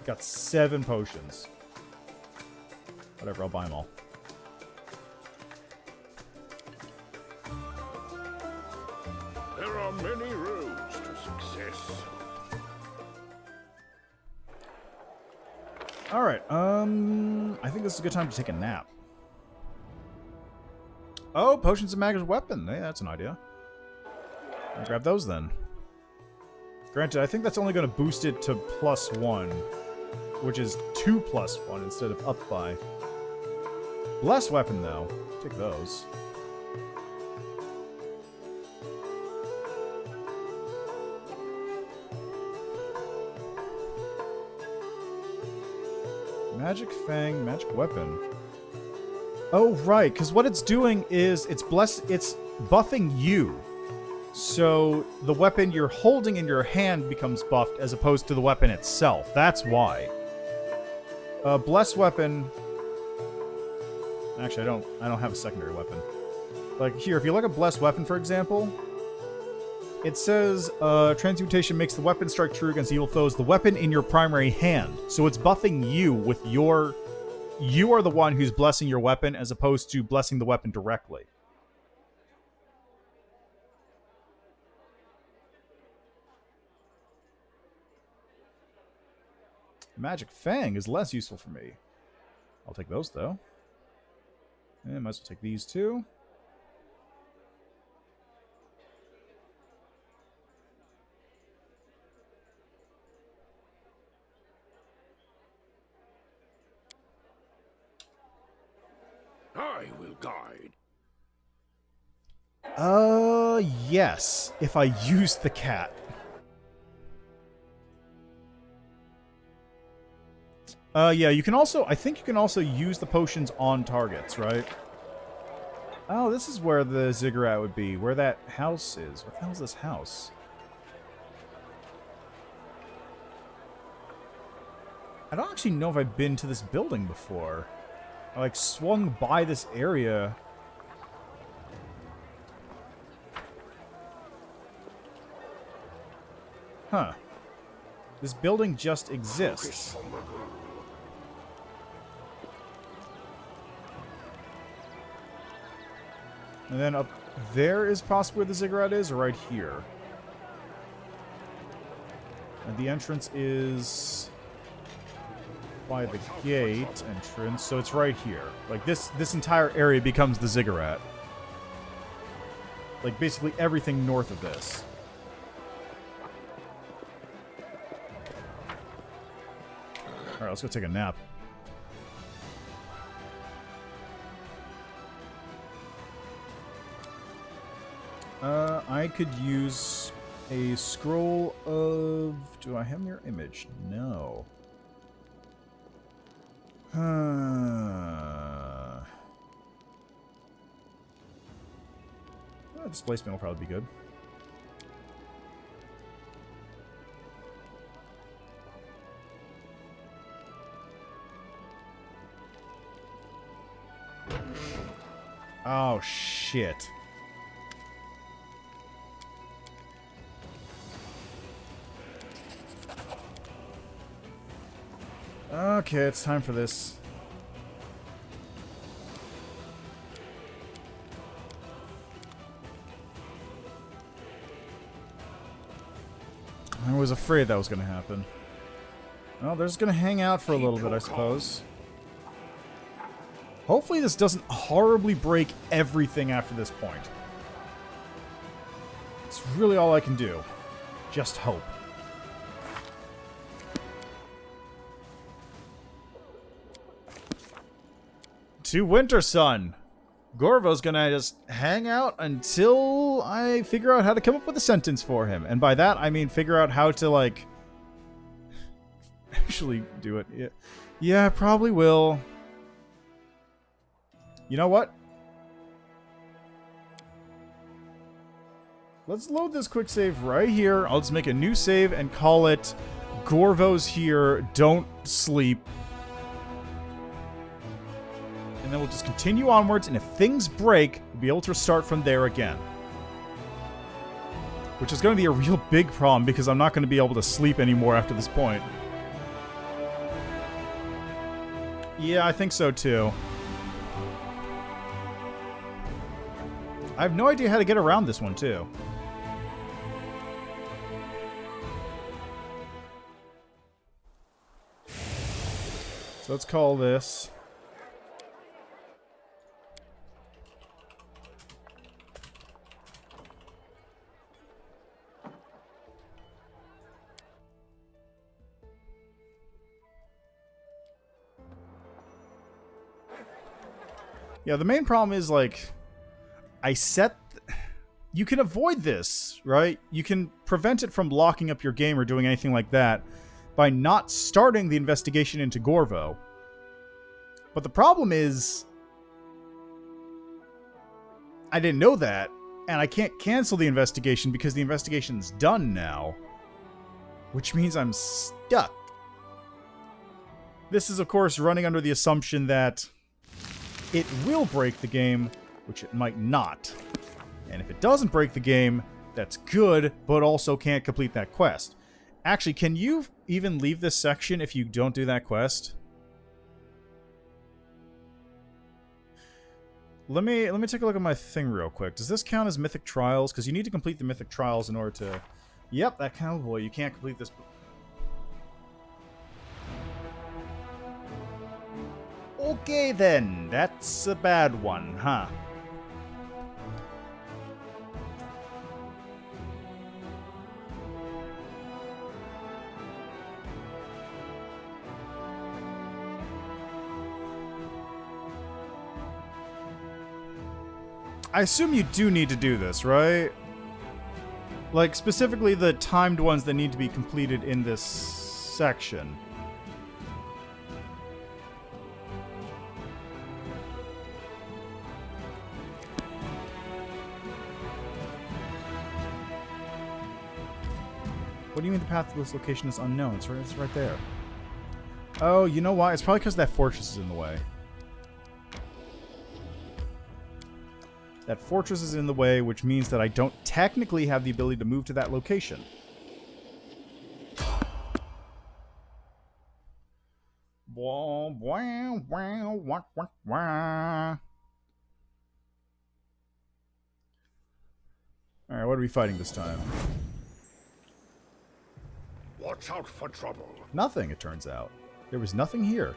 Got 7 potions. Whatever, I'll buy them all. There are many roads to success. Alright, I think this is a good time to take a nap. Oh, potions of magic weapon. Hey, that's an idea. I'll grab those then. Granted, I think that's only going to boost it to +1, which is 2 + 1 instead of up by. Blessed weapon, though. Take those. Magic Fang, magic weapon. Oh, right, because what it's doing is it's buffing you. So the weapon you're holding in your hand becomes buffed as opposed to the weapon itself. That's why. Blessed weapon. Actually, I don't have a secondary weapon. Like here, if you look at blessed weapon, for example, it says transmutation makes the weapon strike true against evil foes. The weapon in your primary hand. So it's buffing you with your. You are the one who's blessing your weapon as opposed to blessing the weapon directly. Magic Fang is less useful for me. I'll take those, though. And might as well take these, too. I will guide. Yes. If I use the cat. Yeah, you can also... I think you can also use the potions on targets, right? Oh, this is where the ziggurat would be. Where that house is. What the hell is this house? I don't actually know if I've been to this building before. I, like, swung by this area. Huh. This building just exists. And then up there is possibly where the ziggurat is, or right here. And the entrance is by the gate entrance, so it's right here. Like this entire area becomes the ziggurat. Like basically everything north of this. Alright, let's go take a nap. I could use a scroll of... Do I have mirror image? No. Displacement will probably be good. Oh, shit. Okay, it's time for this. I was afraid that was going to happen. Well, they're just going to hang out for a little bit, I suppose. Hopefully this doesn't horribly break everything after this point. It's really all I can do. Just hope. To Wintersun. Gorvo's gonna just hang out until I figure out how to come up with a sentence for him. And by that, I mean figure out how to, like, actually do it. Yeah, I probably will. You know what? Let's load this quick save right here. I'll just make a new save and call it Gorvo's Here, Don't Sleep. And then we'll just continue onwards, and if things break, we'll be able to start from there again. Which is going to be a real big problem, because I'm not going to be able to sleep anymore after this point. Yeah, I think so too. I have no idea how to get around this one too. So let's call this... Yeah, the main problem is, like, I set... You can avoid this, right? You can prevent it from locking up your game or doing anything like that by not starting the investigation into Gorvo. But the problem is... I didn't know that, and I can't cancel the investigation because the investigation's done now. Which means I'm stuck. This is, of course, running under the assumption that it will break the game, which it might not. And if it doesn't break the game, that's good, but also can't complete that quest. Actually, can you even leave this section if you don't do that quest? Let me take a look at my thing real quick. Does this count as Mythic Trials? Because you need to complete the Mythic Trials in order to... Yep, that counts. Boy, you can't complete this... Okay then, that's a bad one, huh? I assume you do need to do this, right? Like, specifically the timed ones that need to be completed in this section. What do you mean the path to this location is unknown? It's right there. Oh, you know why? It's probably because that fortress is in the way. That fortress is in the way, which means that I don't technically have the ability to move to that location. Alright, what are we fighting this time? Watch out for trouble. Nothing, it turns out. There was nothing here.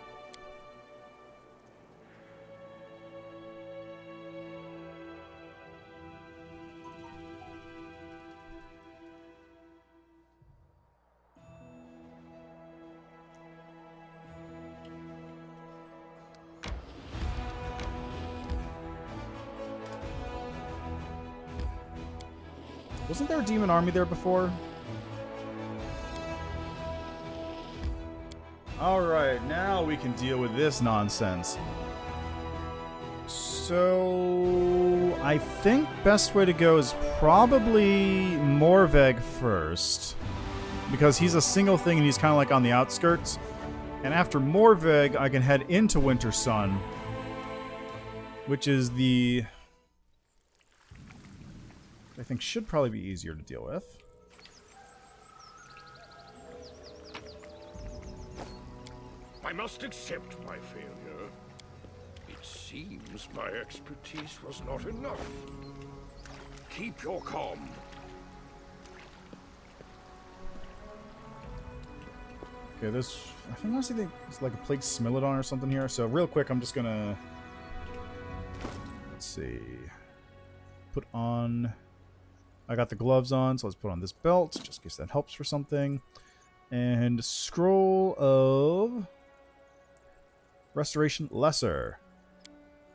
Wasn't there a demon army there before? Alright, now we can deal with this nonsense. So... I think best way to go is probably Marhevok first. Because he's a single thing and he's kind of like on the outskirts. And after Marhevok, I can head into Wintersun. Which is the... I think should probably be easier to deal with. I must accept my failure. It seems my expertise was not enough. Keep your calm. Okay, this... I think honestly it's like a plague Smilodon or something here. So real quick, I'm just gonna... Let's see... Put on... I got the gloves on, so let's put on this belt, just in case that helps for something. And Scroll of... Restoration Lesser.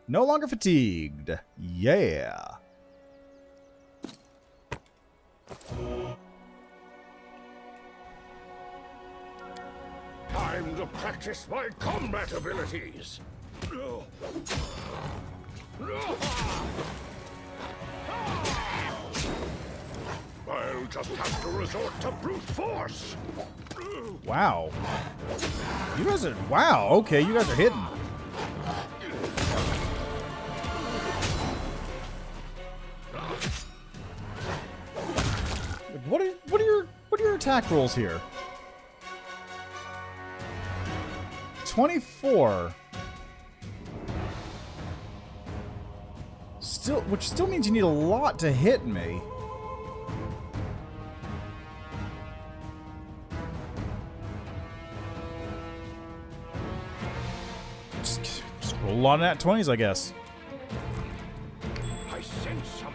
No longer fatigued. Yeah. Time to practice my combat abilities. I'll just have to resort to brute force. Wow. You guys are... Wow, okay, you guys are hitting. What are your attack rolls here? 24. Still, which still means you need a lot to hit me. Just roll a lot of nat 20s, I guess. I sense something.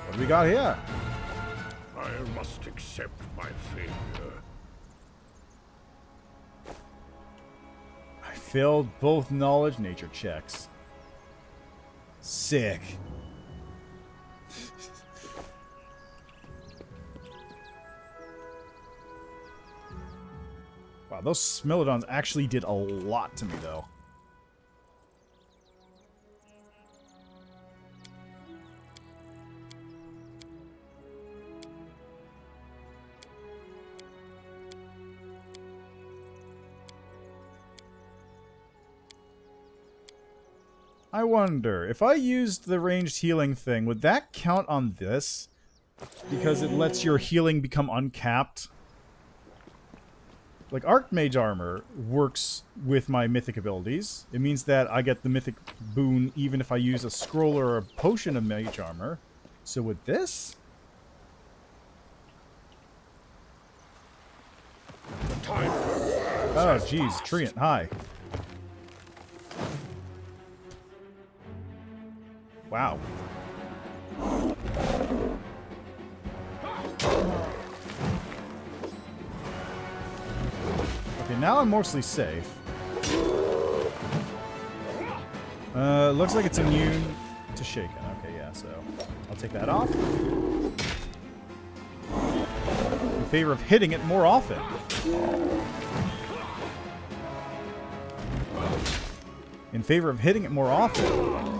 What do we got here? I must accept my failure. I failed both knowledge nature checks. Sick. Wow, those Smilodons actually did a lot to me, though. I wonder, if I used the ranged healing thing, would that count on this? Because it lets your healing become uncapped? Like, Archmage Armor works with my mythic abilities. It means that I get the mythic boon even if I use a scroll or a potion of Mage Armor. So with this? Oh, jeez, Treant, hi. Wow. Okay, now I'm mostly safe. Looks like it's immune to shaken. Okay, yeah, so I'll take that off. In favor of hitting it more often. In favor of hitting it more often.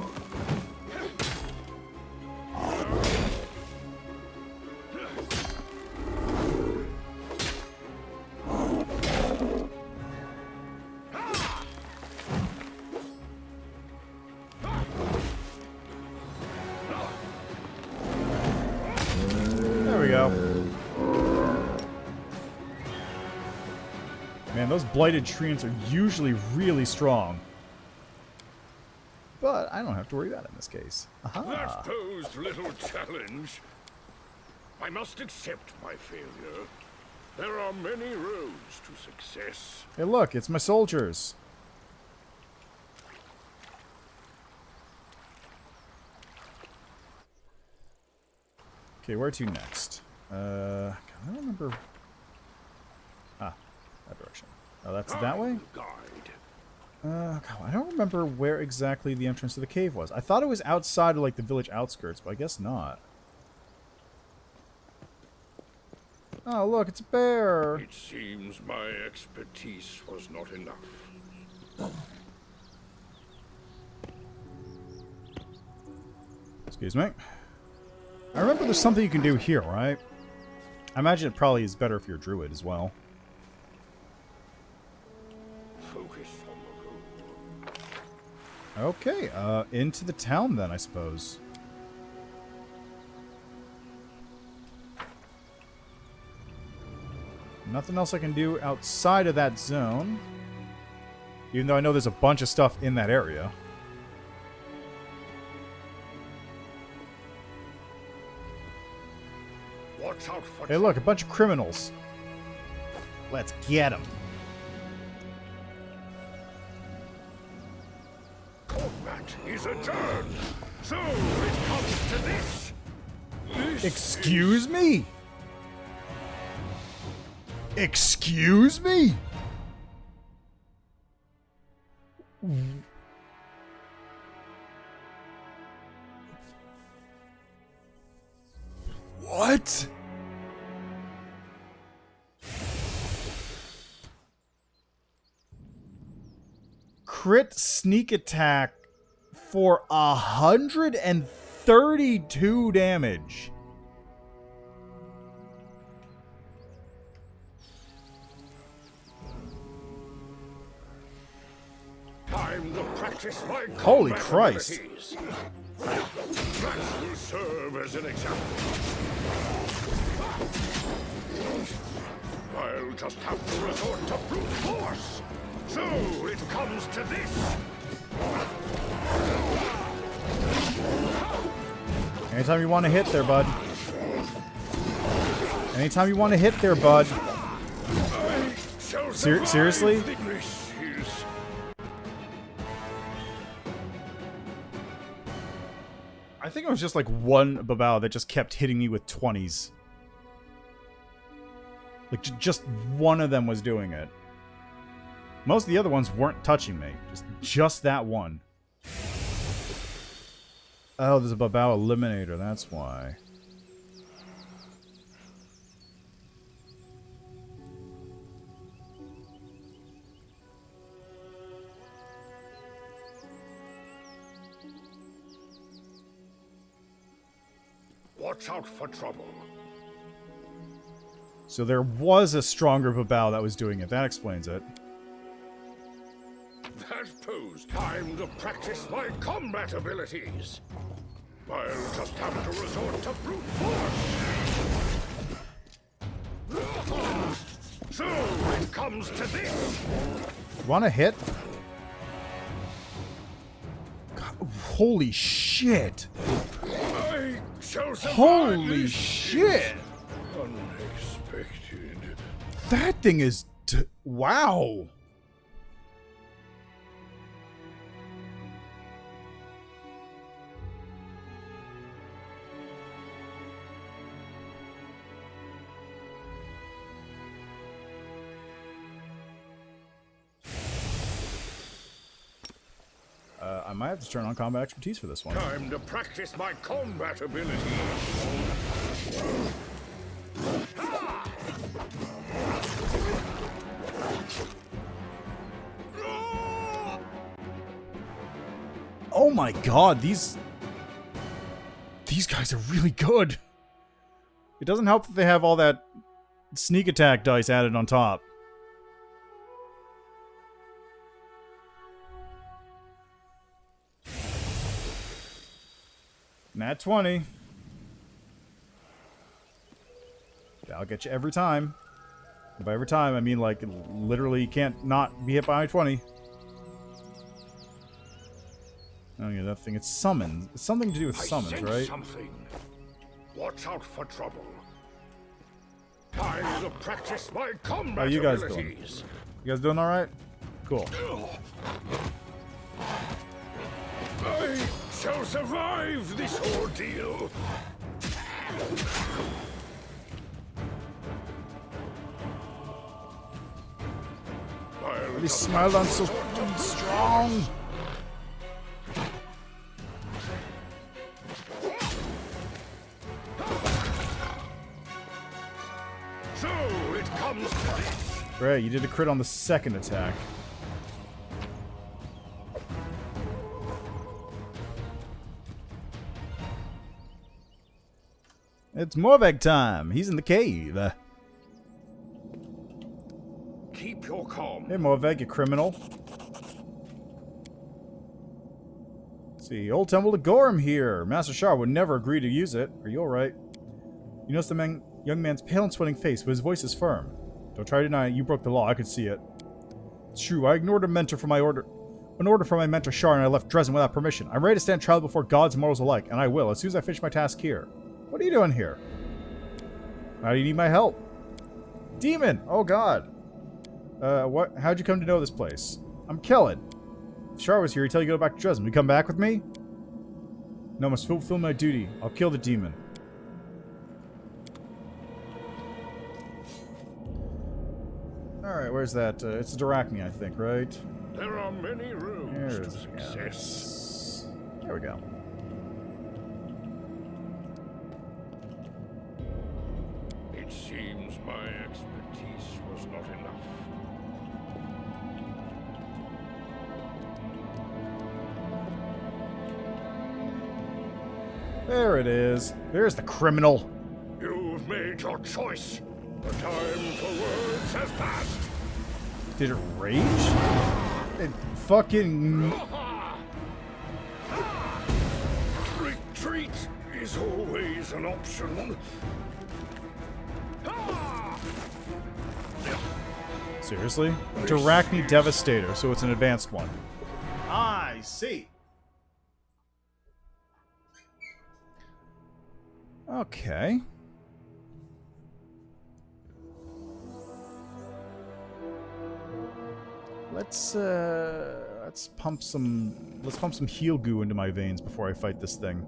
Man, those blighted treants are usually really strong. But I don't have to worry about it in this case. Aha. That posed little challenge. I must accept my failure. There are many roads to success. Hey, look, it's my soldiers. Okay, where to next? I don't remember. Ah, that direction. Oh, that's that way? God, I don't remember where exactly the entrance to the cave was. I thought it was outside of, like, the village outskirts, but I guess not. Oh, look, it's a bear. It seems my expertise was not enough. Excuse me. I remember there's something you can do here, right? I imagine it probably is better if you're a druid as well. Focus on the goal. Okay, into the town then, I suppose. Nothing else I can do outside of that zone. Even though I know there's a bunch of stuff in that area. Watch out for Hey, look, a bunch of criminals. Let's get them. combat is adjourned. So it comes to this. Excuse me? Excuse me? What? crit sneak attack for 132 damage. Time to practice my Holy combat Christ. abilities. That will serve as an example. I'll just have to resort to brute force. So it comes to this. Anytime you want to hit there, bud. Anytime you want to hit there, bud. Seriously? I think it was just like one Babao that just kept hitting me with 20s. Like, just one of them was doing it. Most of the other ones weren't touching me. Just that one. Oh, there's a Babao Eliminator, that's why. Watch out for trouble. So there was a stronger Babao that was doing it. That explains it. That pose. Time to practice my combat abilities. I'll just have to resort to brute force. So it comes to this. Want to hit? God, holy shit! I shall survive. Holy shit! Unexpected. That thing is... wow! I might have to turn on combat expertise for this one. Time to practice my combat abilities. Oh my god, these guys are really good. It doesn't help that they have all that sneak attack dice added on top. Nat 20. That'll get you every time. And by every time, I mean, like, literally you can't not be hit by 20. Oh yeah, that thing. It's summons. It's something to do with summons, right? Something. Watch out for trouble. Time to practice my combat How you guys abilities. doing? You guys doing all right? Cool. I shall survive this ordeal. These Smilons so strong. So it comes to this. Great, you did a crit on the second attack. It's Marhevok time. He's in the cave. Keep your calm. Hey, Marhevok, you criminal. Let's see, Old Temple of Gorham here. Master Shar would never agree to use it. Are you alright? You notice the young man's pale and sweating face, but his voice is firm. Don't try to deny it. You broke the law. I could see it. It's true. I ignored an order from my mentor Shar, and I left Drezen without permission. I'm ready to stand trial before gods and mortals alike, and I will as soon as I finish my task here. What are you doing here? How do you need my help? Demon! Oh god. What? How'd you come to know this place? I'm Kellen. If Shar was here, he'd tell you to go back to Drezen. Will you come back with me? No, I must fulfill my duty. I'll kill the demon. Alright, where's that? It's Drachni, I think, right? There are many roads to There's success. There we go. It seems my expertise was not enough. There it is. There's the criminal. You've made your choice. The time for words has passed. Did it rage? It fucking... Retreat is always an option. Seriously? Arachne Devastator, so it's an advanced one. I see. Okay. Let's pump some heal goo into my veins before I fight this thing.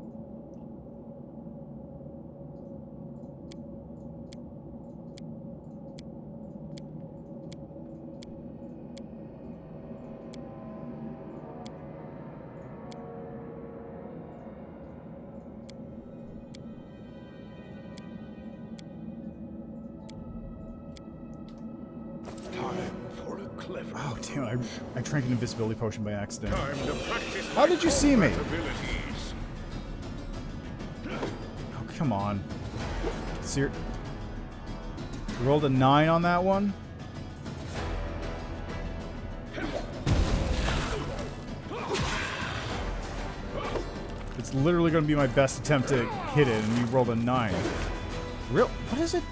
Oh, damn, I drank an invisibility potion by accident. How did you see me? Oh, come on. You rolled a 9 on that one? It's literally going to be my best attempt to hit it, and you rolled a 9. Real? What is it?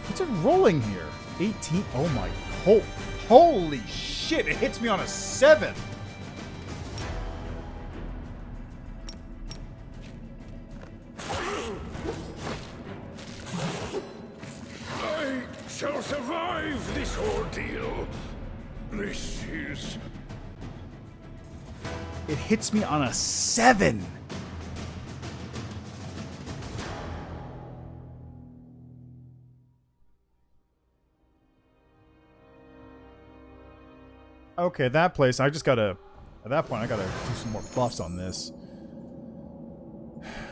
What's it rolling here? 18? Oh my... Holy shit, it hits me on a 7! I shall survive this ordeal. This is... It hits me on a 7! Okay, that place, I just gotta... At that point, I gotta do some more buffs on this.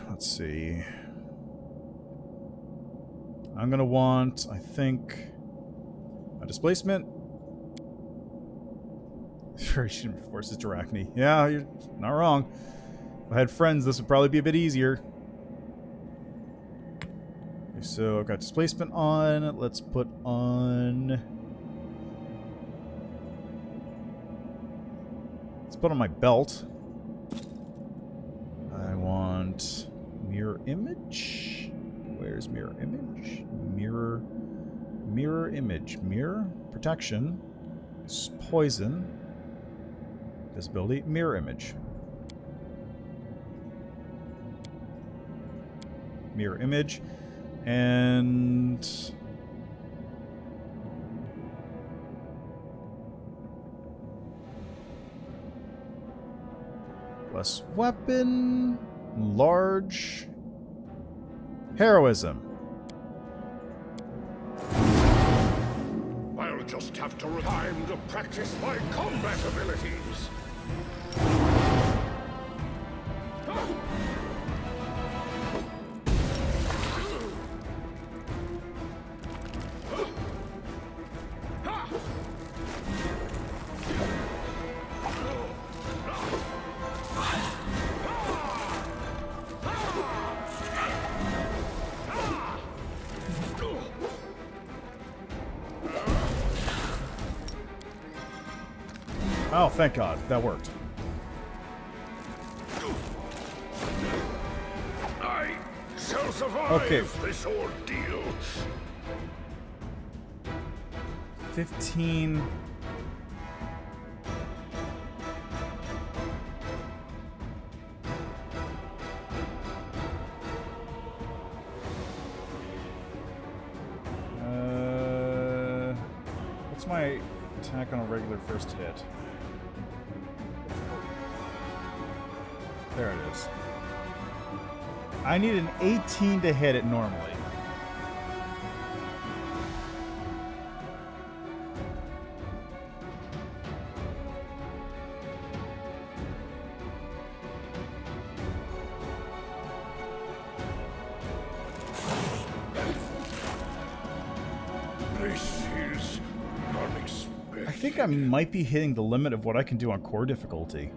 Let's see. I'm gonna want, I think... a displacement. Variation forces Arachne. Yeah, you're not wrong. If I had friends, this would probably be a bit easier. Okay, so I've got displacement on. Let's put on... put on my belt. I want mirror image. Where's mirror image? Mirror image. Mirror protection. Poison. Visibility. Mirror image. Mirror image. And... less weapon, large, heroism. I'll just have to time to practice my combat abilities. Oh, thank God. That worked. I shall survive this ordeal. 15... what's my attack on a regular first hit? There it is. I need an 18 to hit it normally. This is unexpected. I think I might be hitting the limit of what I can do on core difficulty.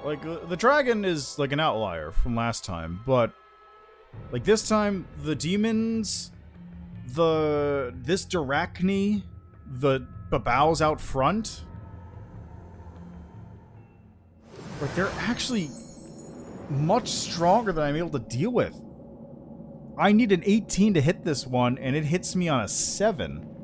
Like, the dragon is, like, an outlier from last time, but, like, this time, the demons, this Darachne, the Babaus out front, like, they're actually much stronger than I'm able to deal with. I need an 18 to hit this one, and it hits me on a 7.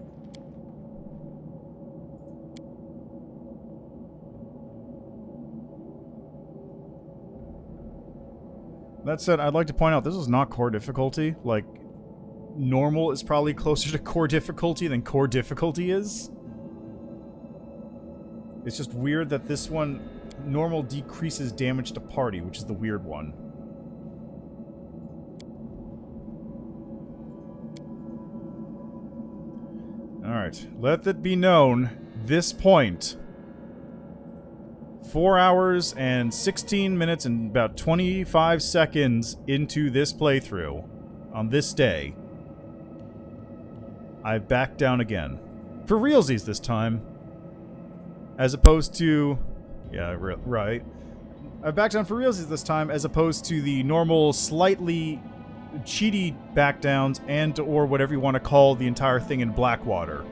That said, I'd like to point out this is not core difficulty. Like, normal is probably closer to core difficulty than core difficulty is. It's just weird that this one, normal decreases damage to party, which is the weird one. Alright, let it be known, this point, 4 hours and 16 minutes and about 25 seconds into this playthrough, on this day, I backed down again. For realsies this time. As opposed to... Yeah, right. I backed down for realsies this time, as opposed to the normal, slightly cheaty backdowns and or whatever you want to call the entire thing in Blackwater.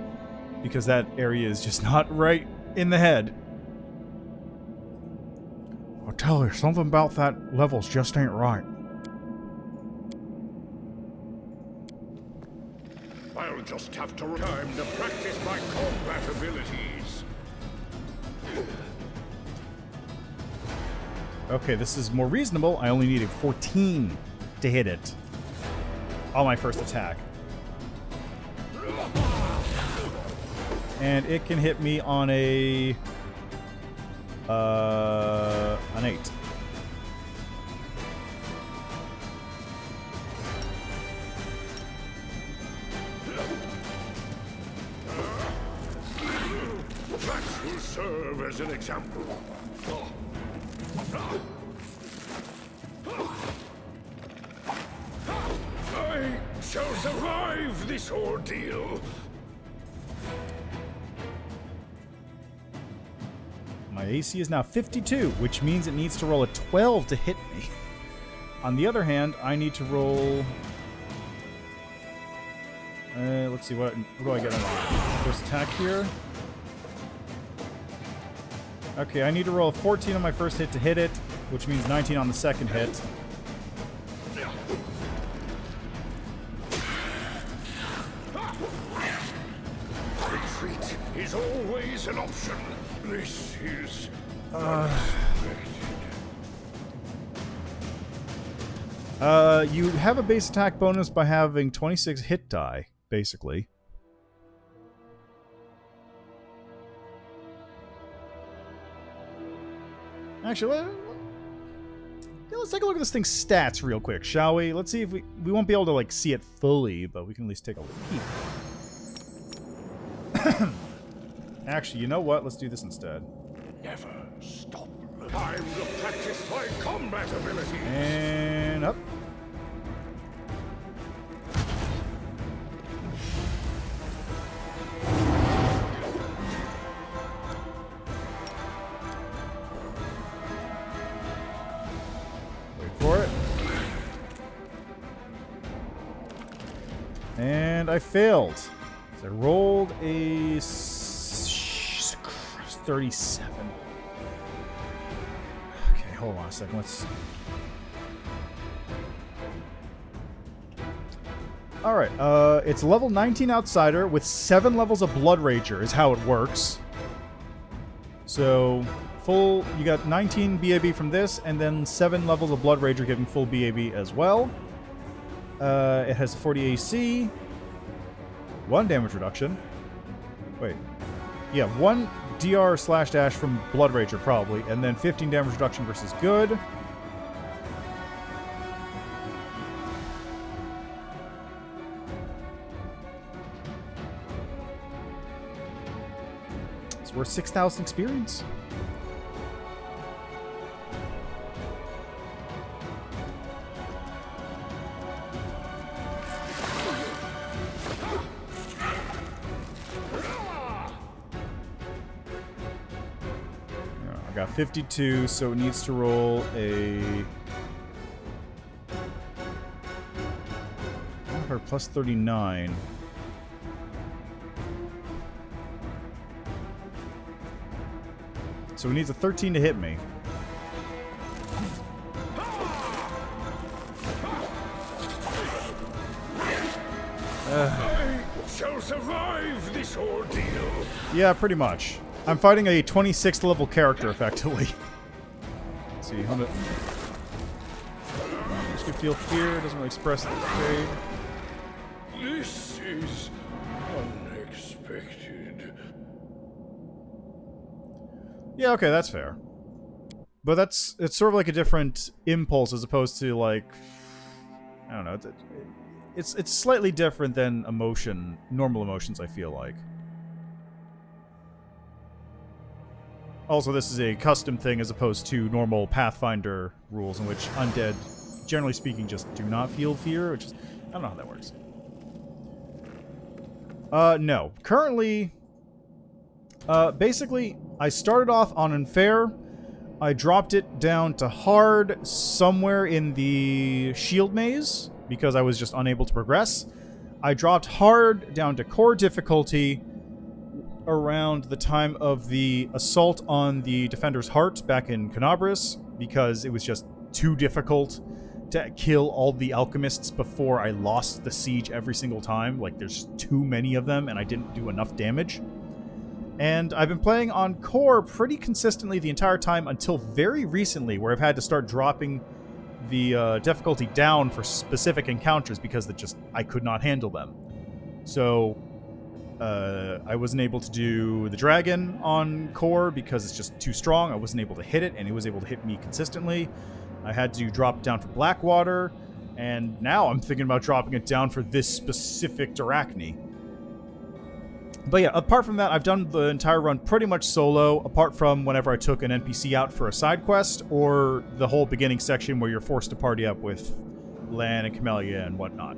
Because that area is just not right in the head. I'll tell you, something about that levels just ain't right. I'll just have to time to practice my combat abilities. Okay, this is more reasonable. I only needed 14 to hit it on my first attack. And it can hit me on an 8. That will serve as an example. I shall survive this ordeal. My AC is now 52, which means it needs to roll a 12 to hit me. On the other hand, I need to roll... let's see, what do I get on my first attack here? Okay, I need to roll a 14 on my first hit to hit it, which means 19 on the second hit. Retreat is always an option. This is unexpected. You have a base attack bonus by having 26 hit die, basically. Actually, let's take a look at this thing's stats real quick, shall we? Let's see if we won't be able to, like, see it fully, but we can at least take a peek. Actually, you know what? Let's do this instead. Never stop. Time to practice my combat abilities. And up. Wait for it. And I failed. I rolled a 37. Okay, hold on a second. Let's... Alright, it's level 19 Outsider with 7 levels of Blood Rager is how it works. So, you got 19 BAB from this, and then 7 levels of Blood Rager giving full BAB as well. It has 40 AC, 1 damage reduction. Wait. Yeah, 1 DR/dash from Blood Rager, probably, and then 15 damage reduction versus good. It's worth 6,000 experience. got 52, so it needs to roll a... plus 39. So it needs a 13 to hit me. I shall survive this ordeal. Yeah, pretty much. I'm fighting a 26th level character, effectively. Let's see, how much... Just can feel fear, doesn't really express the trade. This is unexpected. Yeah, okay, that's fair. But it's sort of like a different impulse as opposed to, like... I don't know, it's slightly different than normal emotions, I feel like. Also, this is a custom thing as opposed to normal Pathfinder rules in which undead, generally speaking, just do not feel fear, which is... I don't know how that works. No. Currently, basically, I started off on Unfair. I dropped it down to hard somewhere in the shield maze because I was just unable to progress. I dropped hard down to core difficulty around the time of the assault on the Defender's Heart back in Canabris because it was just too difficult to kill all the alchemists before I lost the siege every single time. Like, there's too many of them and I didn't do enough damage. And I've been playing on core pretty consistently the entire time until very recently, where I've had to start dropping the difficulty down for specific encounters because I could not handle them. So I wasn't able to do the dragon on core because it's just too strong. I wasn't able to hit it, and it was able to hit me consistently. I had to drop it down for Blackwater, and now I'm thinking about dropping it down for this specific Arachne. But yeah, apart from that, I've done the entire run pretty much solo, apart from whenever I took an NPC out for a side quest, or the whole beginning section where you're forced to party up with Lan and Camellia and whatnot.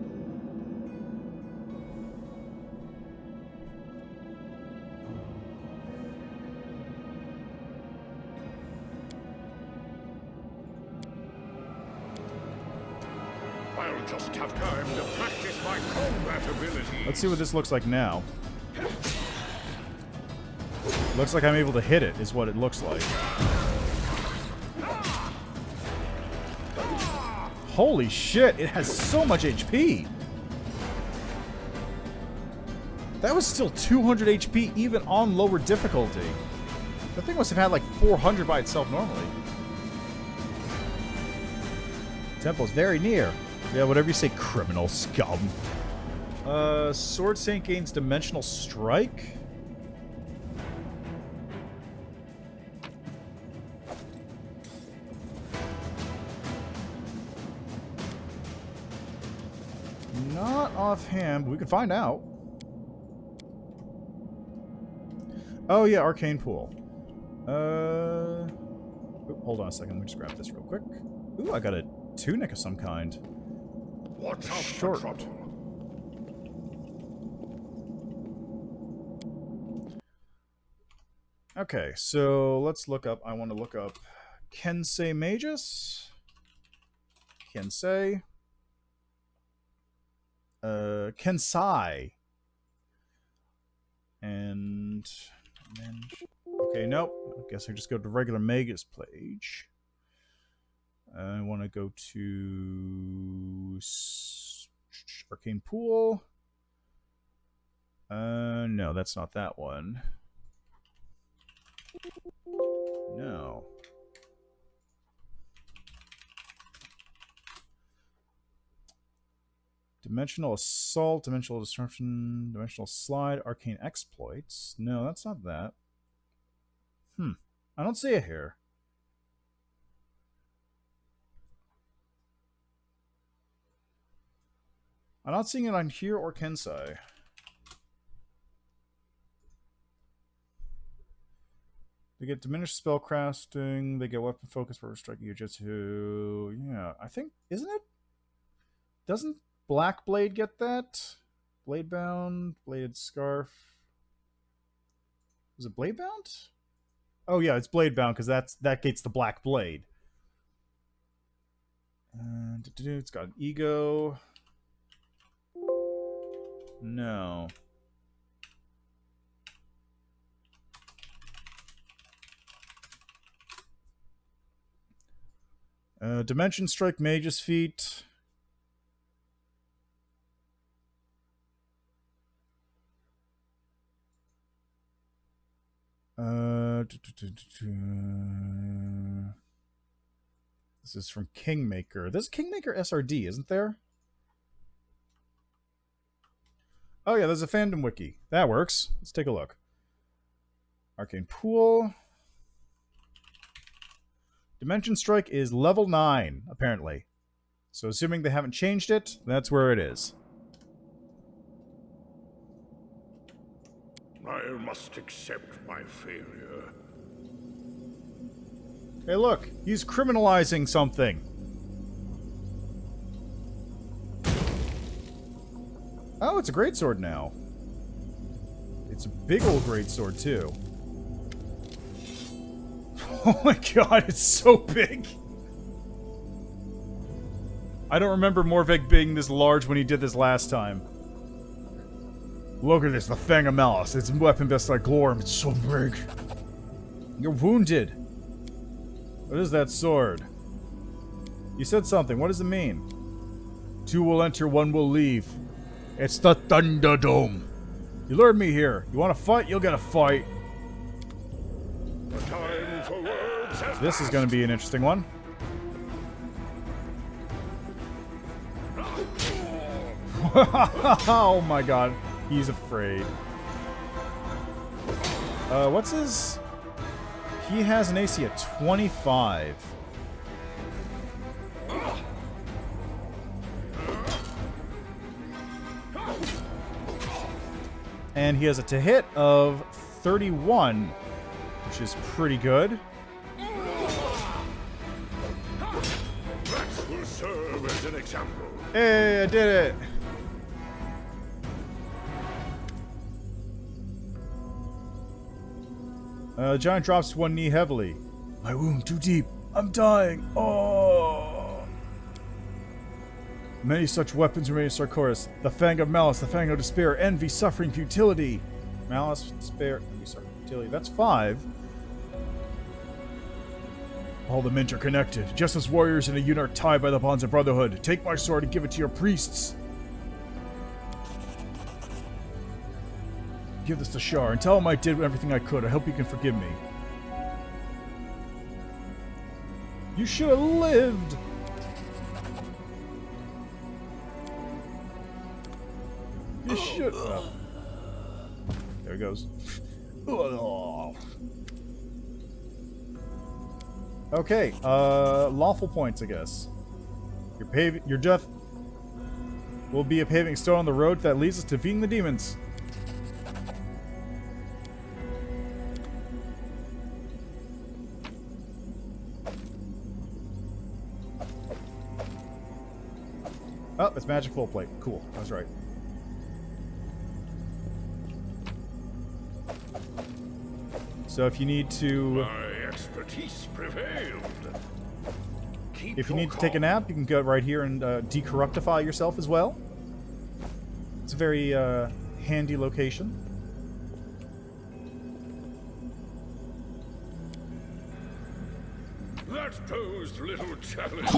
I'll just have time to practice my combat abilities. Let's see what this looks like now. Looks like I'm able to hit it, is what it looks like. Holy shit, it has so much HP! That was still 200 HP even on lower difficulty. The thing must have had like 400 by itself normally. Temple's very near. Yeah, whatever you say, criminal scum. Sword Saint gains Dimensional Strike? Not offhand, but we can find out. Oh yeah, Arcane Pool. Hold on a second, let me just grab this real quick. Ooh, I got a tunic of some kind. Watch out Short. for trouble. Okay, so let's look up. I want to look up Kensei Magus. Kensei. Kensai. And then, okay, nope. I guess I just go to the regular Magus page. I want to go to Arcane Pool. No, that's not that one. No. Dimensional Assault, Dimensional Disruption, Dimensional Slide, Arcane Exploits. No, that's not that. I don't see it here. I'm not seeing it on here or Kensei. They get diminished spellcasting. They get weapon focus for striking Jujutsu. Yeah, I think, isn't it? Doesn't Black Blade get that? Blade Bound, Bladed Scarf. Was it Blade Bound? Oh yeah, it's blade bound because that gets the black blade. It's got an ego. No. Dimension Strike Mage's Feet. This is from Kingmaker. This is Kingmaker SRD, isn't there? Oh yeah, there's a fandom wiki. That works. Let's take a look. Arcane Pool. Dimension Strike is level 9, apparently. So assuming they haven't changed it, that's where it is. I must accept my failure. Hey look, he's criminalizing something. Oh, it's a greatsword now. It's a big old greatsword too. Oh my god, it's so big! I don't remember Marhevok being this large when he did this last time. Look at this, the Fang of Malice. It's a weapon best like Glorm. It's so big. You're wounded. What is that sword? You said something. What does it mean? 2 will enter, 1 will leave. It's the Thunderdome. You lured me here. You want to fight? You'll get a fight. The time for words has This is going to be an interesting one. Oh my god. He's afraid. What's his... He has an AC of 25. And he has a to hit of 31, which is pretty good. That will serve as an example. Hey, I did it! Giant drops 1 knee heavily. My wound too deep. I'm dying. Oh! Many such weapons remain in Sarkoris. The Fang of Malice, the Fang of Despair, Envy, Suffering, Futility. Malice, Despair, Envy, Suffering, Futility. That's 5. All the mint are connected. Just as warriors in a unit are tied by the bonds of brotherhood. Take my sword and give it to your priests. Give this to Shar and tell him I did everything I could. I hope you can forgive me. You should have lived! You should... Oh. There he goes. Okay, lawful points, I guess. Your death will be a paving stone on the road that leads us to defeating the demons. Oh, it's magic full plate. Cool. I was right. So if you need to... My expertise prevailed. If you need to take a nap, you can go right here and decorruptify yourself as well. It's a very handy location. That posed little challenge.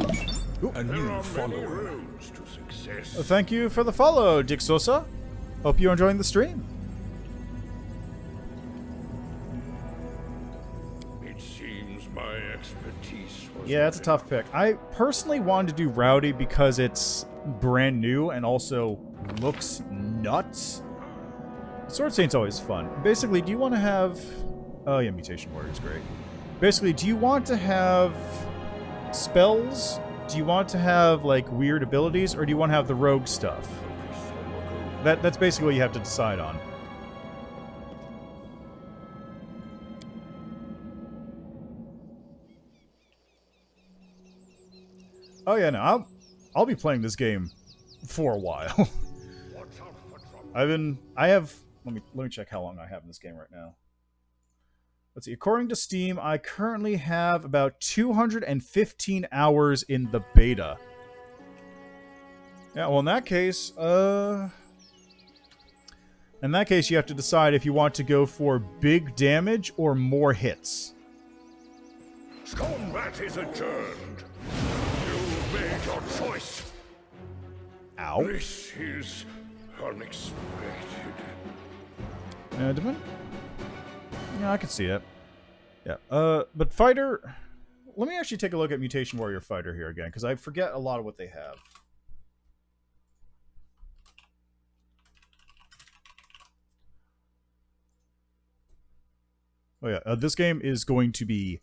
Ooh. And there are many roads to success. Thank you for the follow, Dick Sosa. Hope you're enjoying the stream. It seems my expertise was... Yeah, it's a tough pick. I personally wanted to do Rowdy because it's brand new and also looks nuts. Sword Saint's always fun. Basically, do you want to have... Oh yeah, Mutation Warrior is great. Basically, do you want to have spells? Do you want to have, like, weird abilities? Or do you want to have the rogue stuff? That's basically what you have to decide on. Oh yeah, no, I'll be playing this game for a while. I have... Let me check how long I have in this game right now. Let's see. According to Steam, I currently have about 215 hours in the beta. Yeah, well, in that case, you have to decide if you want to go for big damage or more hits. Combat is adjourned. You made your choice. Ow. This is unexpected. Yeah, I can see it. Yeah. But Fighter... Let me actually take a look at Mutation Warrior Fighter here again, because I forget a lot of what they have. Oh yeah, this game is going to be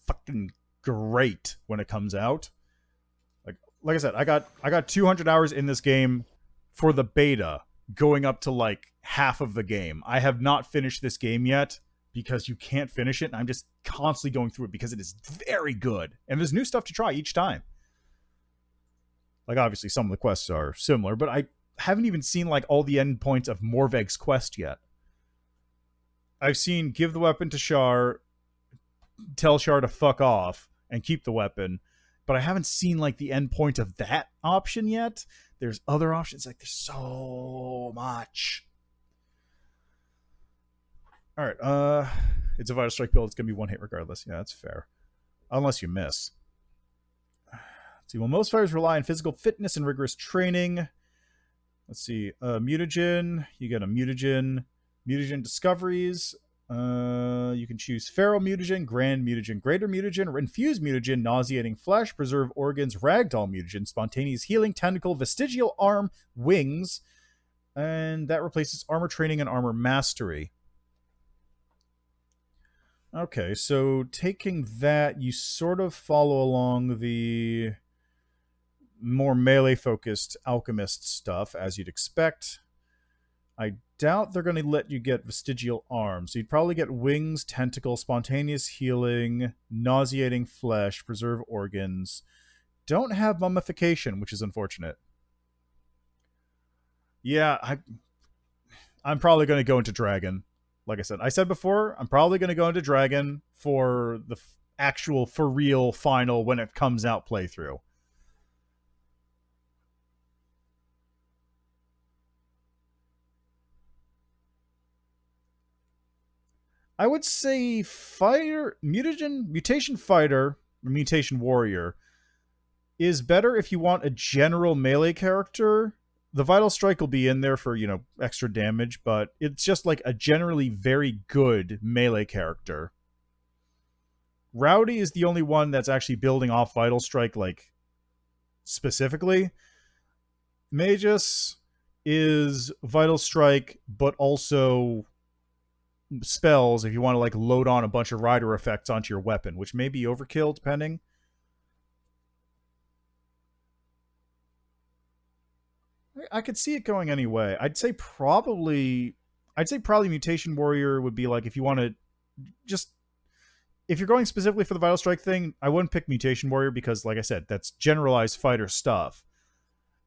fucking great when it comes out. Like I said, I got 200 hours in this game for the beta, going up to like half of the game. I have not finished this game yet because you can't finish it, and I'm just constantly going through it because it is very good. And there's new stuff to try each time. Like, obviously, some of the quests are similar, but I haven't even seen like all the endpoints of Morveg's quest yet. I've seen give the weapon to Shar, tell Shar to fuck off, and keep the weapon, but I haven't seen like the end point of that option yet. There's other options. Like, there's so much. All right. It's a Vital Strike build. It's gonna be one hit regardless. Yeah, that's fair. Unless you miss. Let's see. Well, most fighters rely on physical fitness and rigorous training. Let's see. Mutagen. You get a mutagen. Mutagen discoveries. You can choose Feral Mutagen, Grand Mutagen, Greater Mutagen, Infused Mutagen, Nauseating Flesh, Preserve Organs, Ragdoll Mutagen, Spontaneous Healing, Tentacle, Vestigial Arm, Wings, and that replaces Armor Training and Armor Mastery. Okay, so taking that, you sort of follow along the more melee-focused Alchemist stuff, as you'd expect. I doubt they're going to let you get Vestigial Arms. So you'd probably get Wings, Tentacle, Spontaneous Healing, Nauseating Flesh, Preserve Organs. Don't have Mummification, which is unfortunate. Yeah, I'm probably going to go into Dragon. Like I said before, I'm probably going to go into Dragon for the actual, for real, final, when it comes out playthrough. I would say Mutation Fighter, or Mutation Warrior, is better if you want a general melee character. The Vital Strike will be in there for, extra damage, but it's just like a generally very good melee character. Rowdy is the only one that's actually building off Vital Strike, like, specifically. Magus is Vital Strike, but also spells if you want to like load on a bunch of rider effects onto your weapon, which may be overkill depending. I could see it going any way. I'd say probably Mutation Warrior would be like, if you want to just, if you're going specifically for the Vital Strike thing, I wouldn't pick Mutation Warrior because, like I said, that's generalized fighter stuff,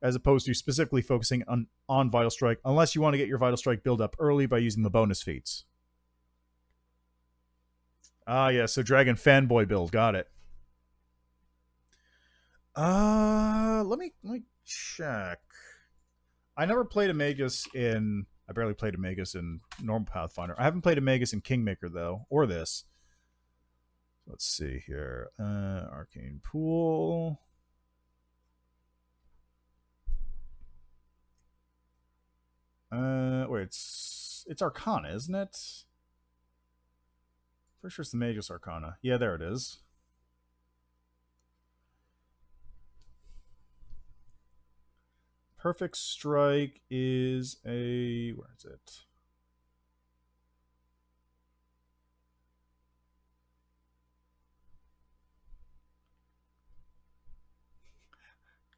as opposed to specifically focusing on Vital Strike, unless you want to get your Vital Strike build up early by using the bonus feats. Ah, yeah, so Dragon Fanboy build, got it. Let me check. I never played a Magus in... I barely played a Magus in normal Pathfinder. I haven't played a Magus in Kingmaker, though, or this. Let's see here. Arcane Pool. Wait, it's Arcana, isn't it? For sure it's the Magus Arcana. Yeah, there it is. Perfect Strike is a... Where is it?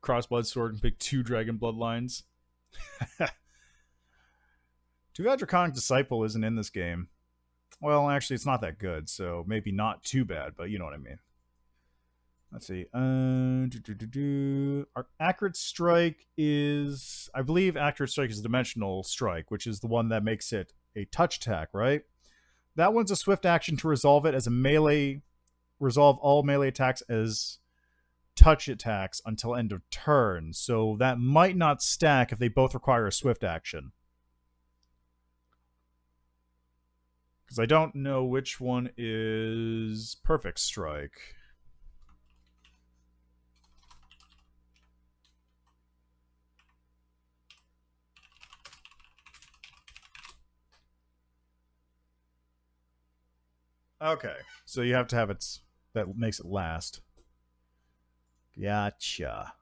Crossblood Sword and pick 2 Dragon Bloodlines. Too bad Draconic Disciple isn't in this game. Well, actually, it's not that good, so maybe not too bad, but you know what I mean. Let's see. Our Accurate Strike is... I believe Accurate Strike is Dimensional Strike, which is the one that makes it a touch attack, right? that one's a swift action to resolve it as a melee. Resolve all melee attacks as touch attacks until end of turn. So that might not stack if they both require a swift action. Because I don't know which one is Perfect Strike. Okay, so you have to have it that makes it last. Gotcha.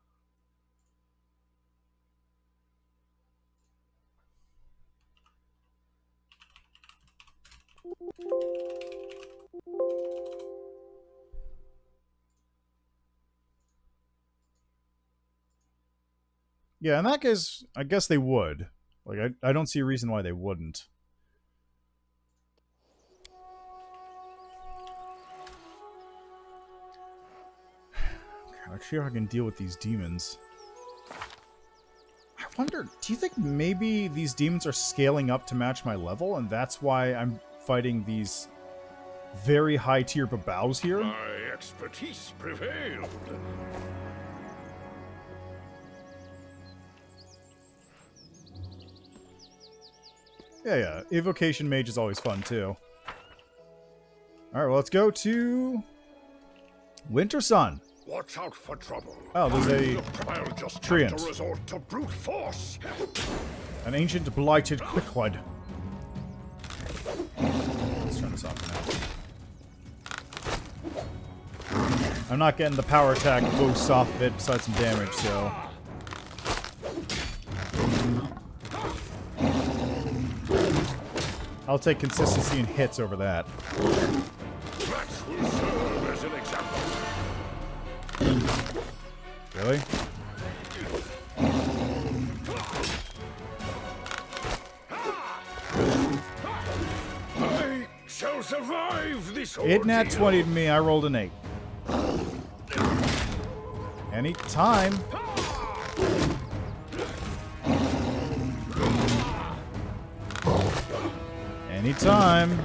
Yeah, in that case, I guess they would. Like, I don't see a reason why they wouldn't. Let's see if I can deal with these demons. I wonder, do you think maybe these demons are scaling up to match my level, and that's why I'm fighting these very high tier babaus here? My expertise prevailed. Yeah. Evocation Mage is always fun, too. Alright, well, let's go to Wintersun. Watch out for trouble. Oh, there's a I'll just treant. have to resort to brute force. An ancient blighted quickwood. Let's turn this off now. I'm not getting the power attack boost off of it besides some damage, so... I'll take consistency and hits over that. That will serve as an example. Really? I shall survive this ordeal. It nat 20'd me, I rolled an 8. Anytime. Anytime.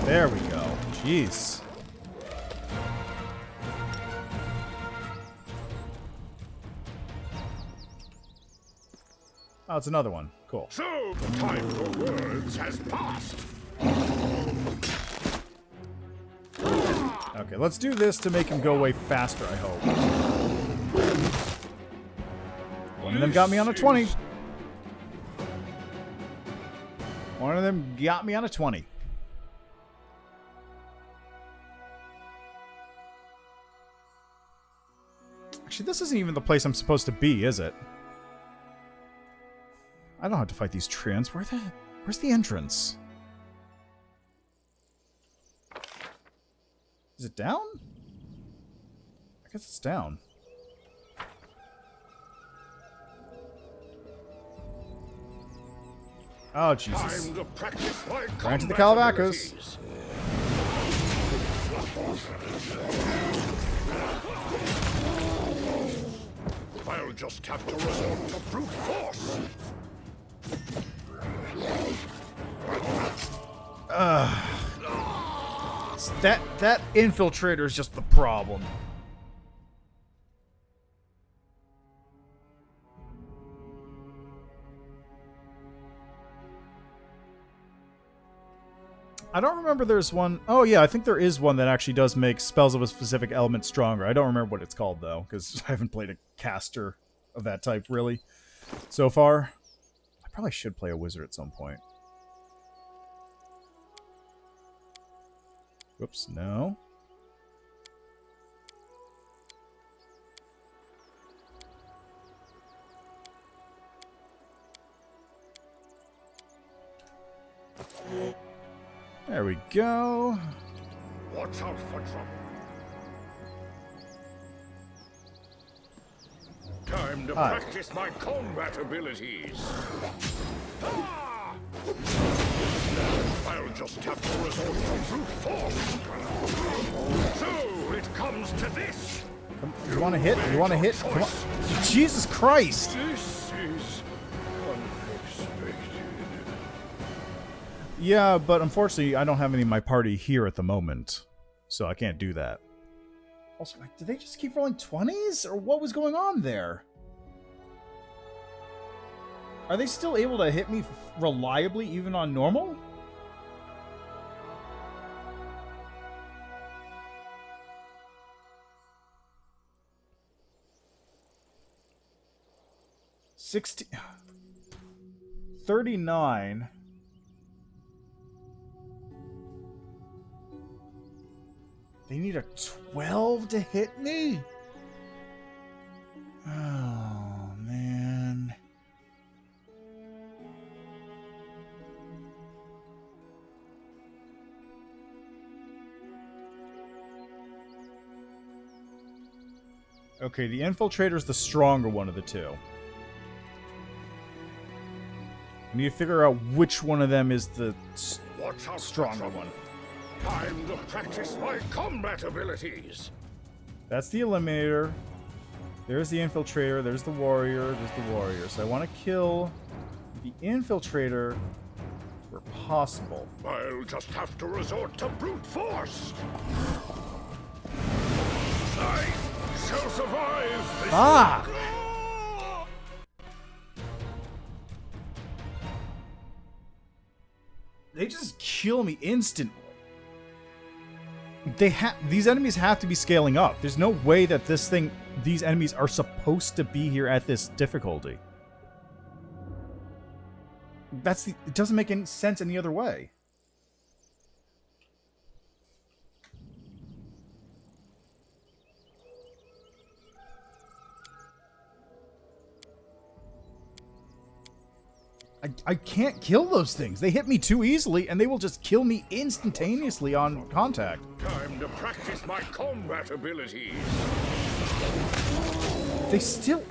There we go. Jeez. Oh, it's another one. Cool. So the time for words has passed. Okay, let's do this to make him go away faster, I hope. One of them got me on a 20. One of them got me on a 20. Actually, this isn't even the place I'm supposed to be, is it? I don't have to fight these treants. Where's the entrance? Is it down? I guess it's down. Oh, Jesus. Time to practice my Right to the combat Calabacas. abilities. I'll just have to resort to brute force. That infiltrator is just the problem. I don't remember there's one. Oh, yeah, I think there is one that actually does make spells of a specific element stronger. I don't remember what it's called, though, because I haven't played a caster of that type, really, so far. I probably should play a wizard at some point. Whoops, no. There we go. Watch out for trouble. Time to practice my combat abilities. I'll just have to resort to brute force. So it comes to this. You want to hit? You want to hit? Come on. Jesus Christ! This is unexpected. Yeah, but unfortunately, I don't have any of my party here at the moment, so I can't do that. Also, like, did they just keep rolling 20s, or what was going on there? Are they still able to hit me reliably, even on normal? $16... 39... They need a 12 to hit me? Oh, man. Okay, the Infiltrator's the stronger one of the two. I need to figure out which one of them is the stronger one. Time to practice my combat abilities. That's the Eliminator. There's the Infiltrator. There's the Warrior. There's the Warrior. So I want to kill the Infiltrator where possible. I'll just have to resort to brute force. I shall survive this. Ah! They just kill me instantly. These enemies have to be scaling up. There's no way that these enemies are supposed to be here at this difficulty. It doesn't make any sense any other way. I can't kill those things. They hit me too easily, and they will just kill me instantaneously on contact. Time to practice my combat abilities. They still...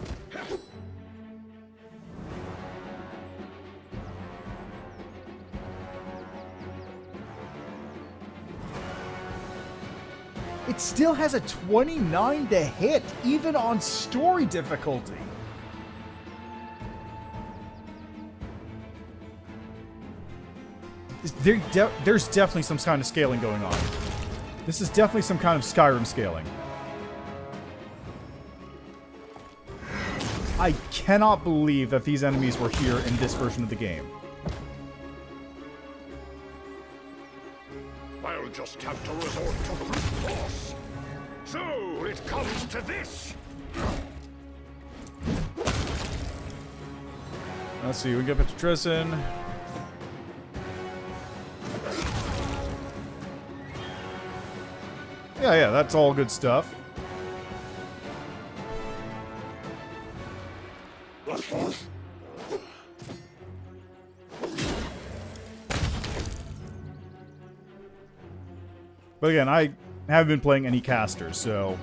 It still has a 29 to hit, even on story difficulty. There's definitely some kind of scaling going on. This is definitely some kind of Skyrim scaling. I cannot believe that these enemies were here in this version of the game. I'll just have to resort to brute force. So it comes to this. Let's see, we can get up to Drezen. Yeah, that's all good stuff. But again, I haven't been playing any casters, so...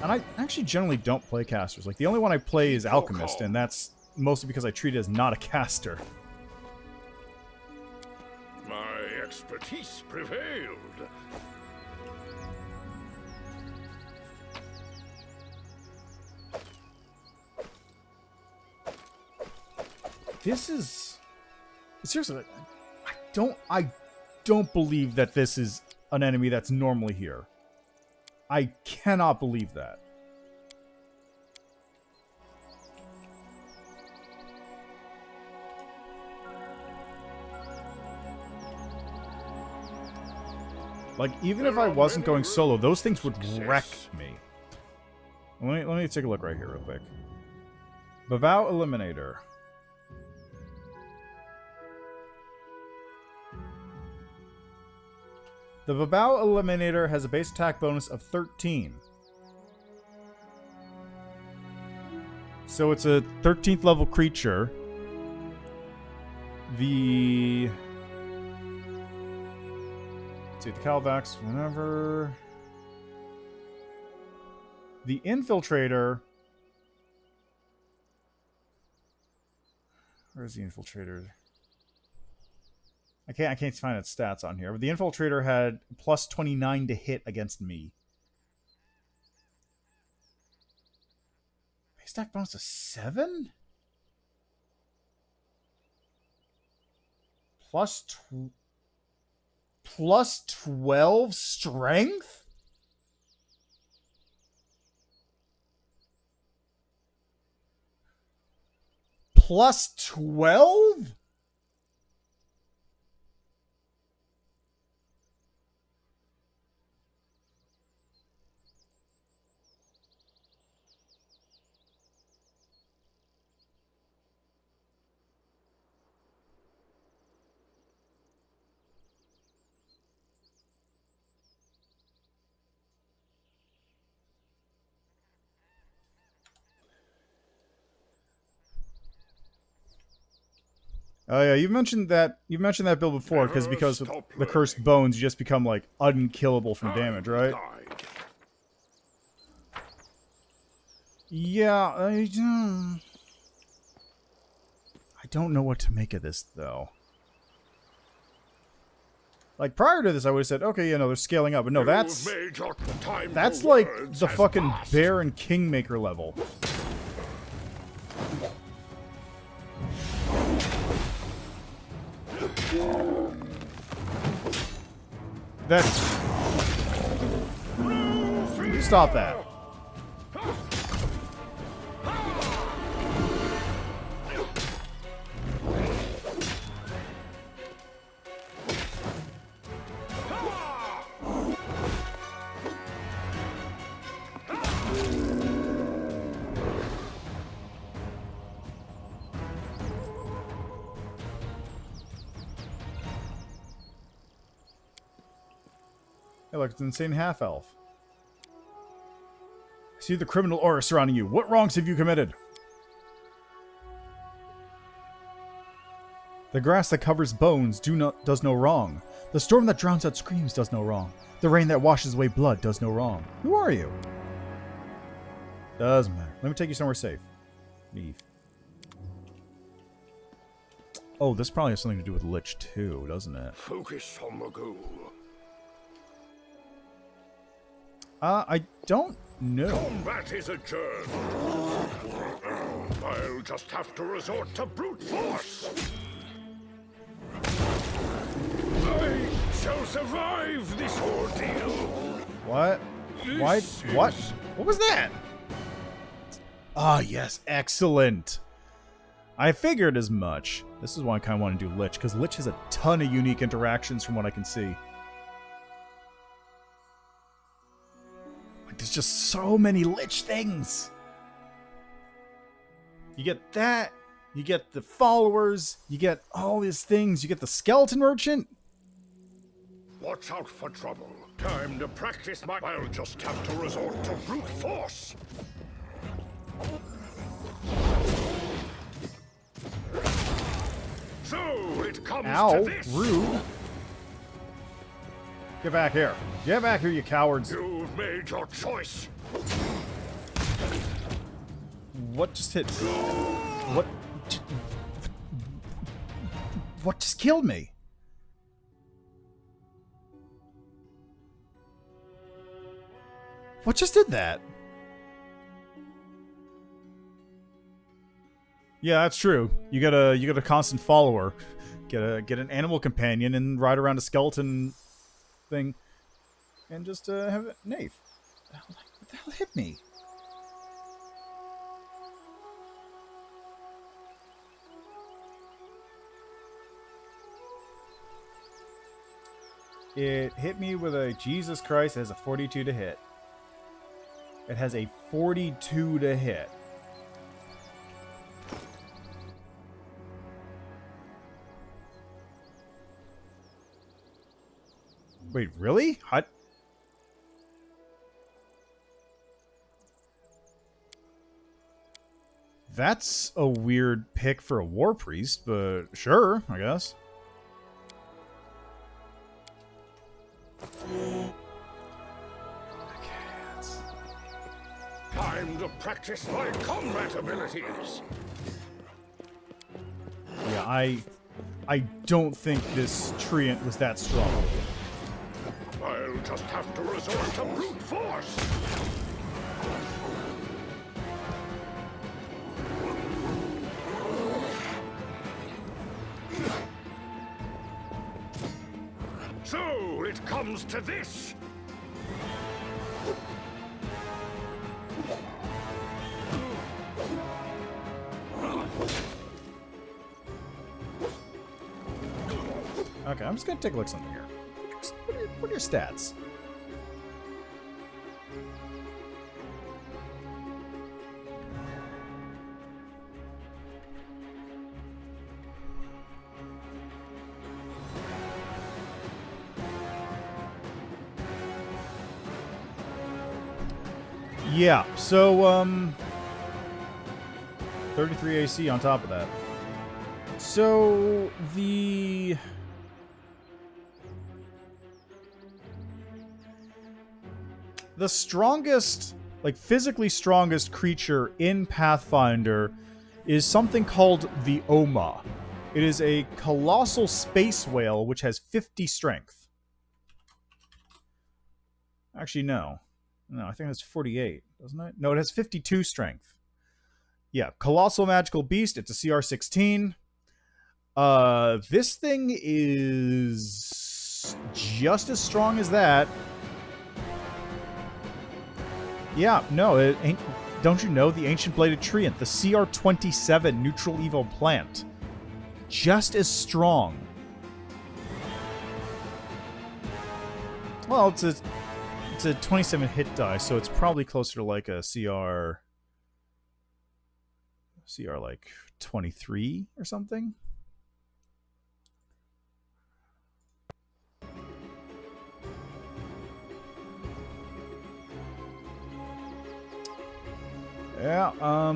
And I actually generally don't play casters. Like, the only one I play is Alchemist, and that's mostly because I treat it as not a caster. My expertise prevailed. This is... Seriously, I don't believe that this is an enemy that's normally here. I cannot believe that. Like, even if I wasn't going solo, those things would wreck me. Let me take a look right here real quick. Bavau Eliminator. The Bavau Eliminator has a base attack bonus of 13. So it's a 13th level creature. The... Let's see, the Calvax, whenever... The Infiltrator... Where's the Infiltrator? I can't find its stats on here. But the Infiltrator had plus 29 to hit against me. Base attack bonus of 7? plus 12 strength? Plus 12? Oh yeah, you've mentioned that build before, because with the cursed bones, you just become like unkillable from damage, right? Yeah, I don't know what to make of this though. Like prior to this, I would have said, okay, yeah, no, they're scaling up, but no, that's like the fucking Bear and Kingmaker level. That's... Stop that. Hey, look, it's an insane half-elf. See the criminal aura surrounding you. What wrongs have you committed? The grass that covers bones does no wrong. The storm that drowns out screams does no wrong. The rain that washes away blood does no wrong. Who are you? Doesn't matter. Let me take you somewhere safe. Leave. Oh, this probably has something to do with Lich too, doesn't it? Focus on the goal. I don't know. Combat is adjourned. I'll just have to resort to brute force. I shall survive this ordeal. What? Why? What? What was that? Ah, yes, excellent. I figured as much. This is why I kind of want to do Lich, because Lich has a ton of unique interactions from what I can see. There's just so many Lich things. You get that, you get the followers, you get all these things, you get the skeleton merchant. Watch out for trouble. Time to practice my... I'll just have to resort to brute force. So it comes Ow, to this. Rude. Get back here. Get back here, you cowards. You've made your choice. What just hit? What just killed me? What just did that? Yeah, that's true. You get a constant follower. Get an animal companion and ride around a skeleton thing and just have it nafe. What the hell hit me? It hit me with a Jesus Christ. It has a 42 to hit. It has a 42 to hit. Wait, really? What? That's a weird pick for a war priest, but sure, I guess. Time to practice my combat abilities. Yeah, I don't think this treant was that strong. I'll just have to resort to brute force. So it comes to this. Okay, I'm just gonna take a look at something here. What are your stats? Yeah, so, 33 AC on top of that. So, the strongest, like, physically strongest creature in Pathfinder is something called the Oma. It is a colossal space whale which has 50 strength. Actually, no. No, I think that's 48, doesn't it? No, it has 52 strength. Yeah, colossal magical beast. It's a CR 16. This thing is just as strong as that. Yeah, no, it ain't. Don't you know the ancient bladed treant, the CR 27 neutral evo plant, just as strong. Well, it's a 27 hit die, so it's probably closer to like a CR like 23 or something. Yeah,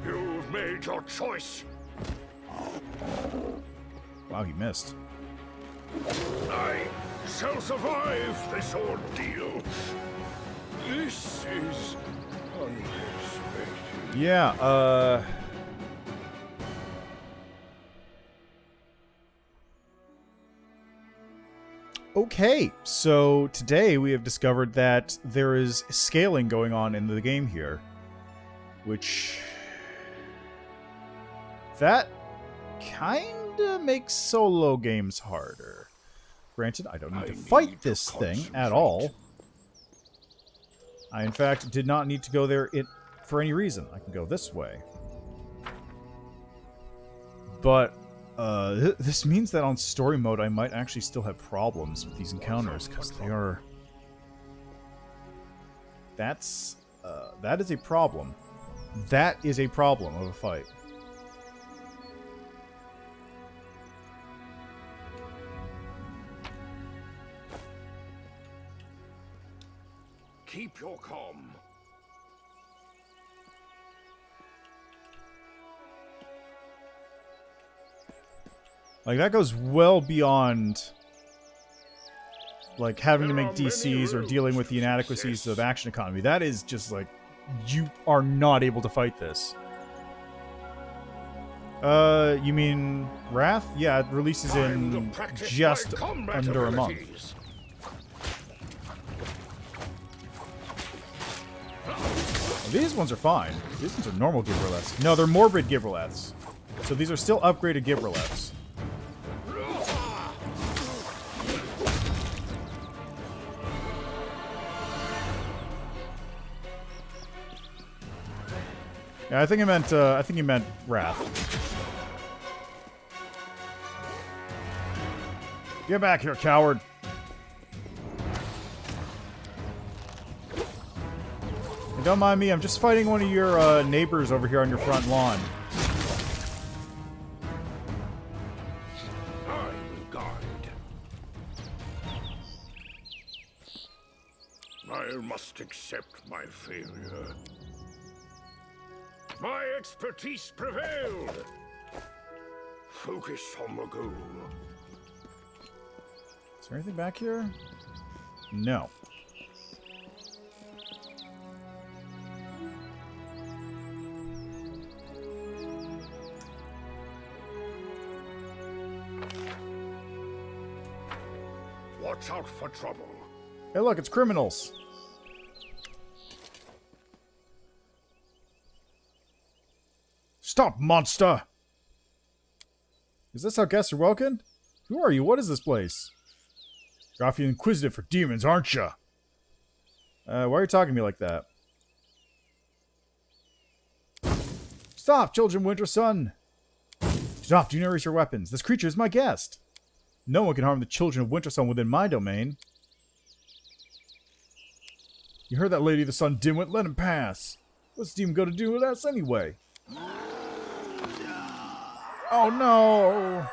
You've made your choice. Wow, he missed. I shall survive this ordeal. This is unexpected. Yeah, okay, so today we have discovered that there is scaling going on in the game here, which that kinda makes solo games harder. Granted, I don't need to fight this thing at all. I, in fact, did not need to go there for any reason. I can go this way. But this means that on story mode, I might actually still have problems with these encounters, because they are... that is a problem. That is a problem of a fight. Keep your calm. Like, that goes well beyond, like, having to make DCs or dealing with the inadequacies of action economy. That is just, like, you are not able to fight this. You mean Wrath? Yeah, it releases in just under a month. Well, these ones are fine. These ones are normal Gibraleths. No, they're morbid Gibraleths. So these are still upgraded Gibraleths. Yeah, I think he meant Wrath. Get back here, coward. And don't mind me, I'm just fighting one of your neighbors over here on your front lawn. I will guide. I must accept my failure. My expertise prevailed. Focus on the goal. Is there anything back here? No. Watch out for trouble. Hey, look, it's criminals. Stop, monster! Is this how guests are welcomed? Who are you? What is this place? You're awfully inquisitive for demons, aren't you? Why are you talking to me like that? Stop, children, Wintersun! Stop, do not raise your weapons. This creature is my guest. No one can harm the children of Wintersun within my domain. You heard that lady the sun dimwit? Let him pass. What's the demon got to do with us anyway? Oh no!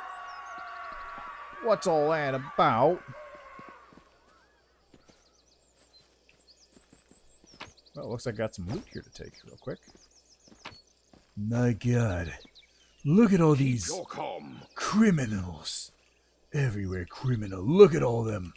What's all that about? Well, it looks like I got some loot here to take real quick. My god. Look at all these Keep your calm. criminals. Everywhere criminal. Look at all them.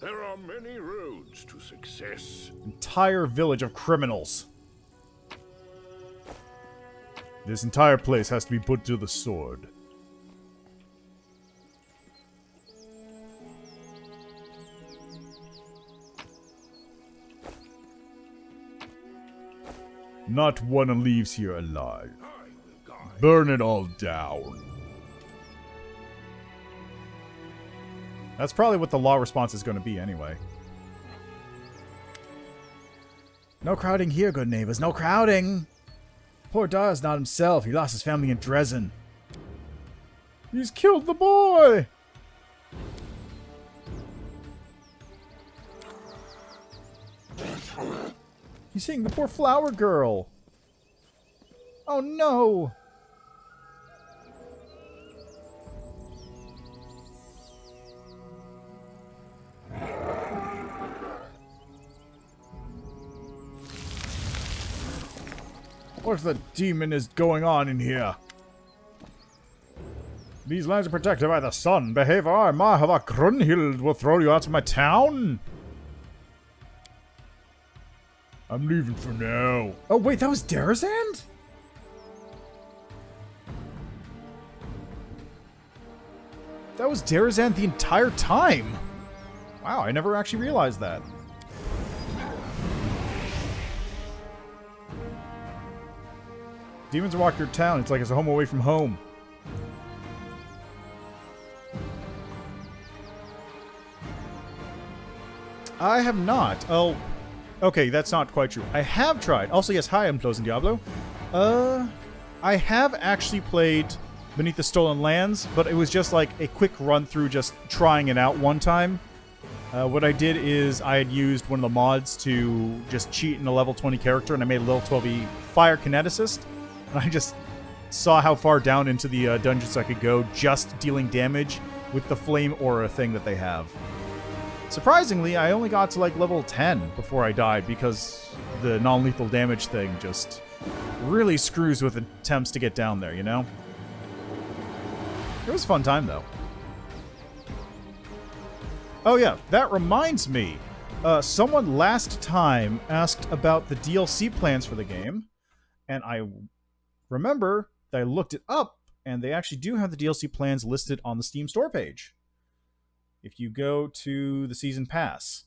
There are many roads to success. Entire village of criminals. This entire place has to be put to the sword. Not one leaves here alive. I will guide. Burn it all down. That's probably what the law response is going to be anyway. No crowding here, good neighbors. No crowding! Poor Dar's not himself. He lost his family in Drezen. He's killed the boy! He's hitting the poor flower girl. Oh no! What the demon is going on in here? These lands are protected by the sun. Behave or Marhevok Grunhild will throw you out of my town. I'm leaving for now. Oh wait, that was Drezen? That was Drezen the entire time. Wow, I never actually realized that. Demons walk your town. It's like it's a home away from home. I have not. Oh, okay, that's not quite true. I have tried. Also, yes, hi, I'm Closing Diablo. I have actually played Beneath the Stolen Lands, but it was just like a quick run through, just trying it out one time. What I did is I had used one of the mods to just cheat in a level 20 character, and I made a level 12e fire kineticist. And I just saw how far down into the dungeons I could go just dealing damage with the flame aura thing that they have. Surprisingly, I only got to like level 10 before I died because the non-lethal damage thing just really screws with attempts to get down there, you know? It was a fun time, though. Oh yeah, that reminds me. Someone last time asked about the DLC plans for the game, and I remember that I looked it up, and they actually do have the DLC plans listed on the Steam store page. If you go to the Season Pass,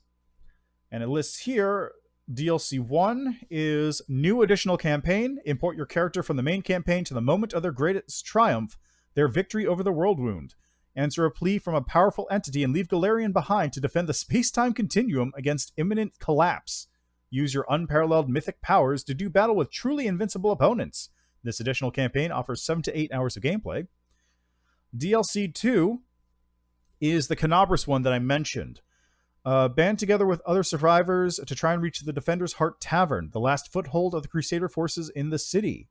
and it lists here, DLC 1 is New Additional Campaign. Import your character from the main campaign to the moment of their greatest triumph, their victory over the World Wound. Answer a plea from a powerful entity and leave Galarian behind to defend the space-time continuum against imminent collapse. Use your unparalleled mythic powers to do battle with truly invincible opponents. This additional campaign offers 7 to 8 hours of gameplay. DLC 2 is the Canobras one that I mentioned. Band together with other survivors to try and reach the Defender's Heart Tavern, the last foothold of the Crusader forces in the city.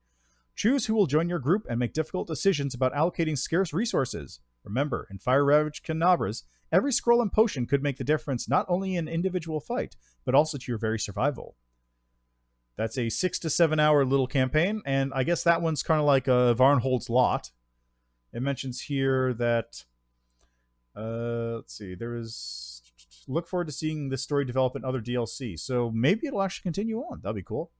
Choose who will join your group and make difficult decisions about allocating scarce resources. Remember, in Fire-Ravaged Canobras, every scroll and potion could make the difference not only in individual fight, but also to your very survival. That's a 6 to 7 hour little campaign, and I guess that one's kind of like a Varnhold's Lot. It mentions here that, let's see, there is... Look forward to seeing this story develop in other DLC, so maybe it'll actually continue on. That'd be cool.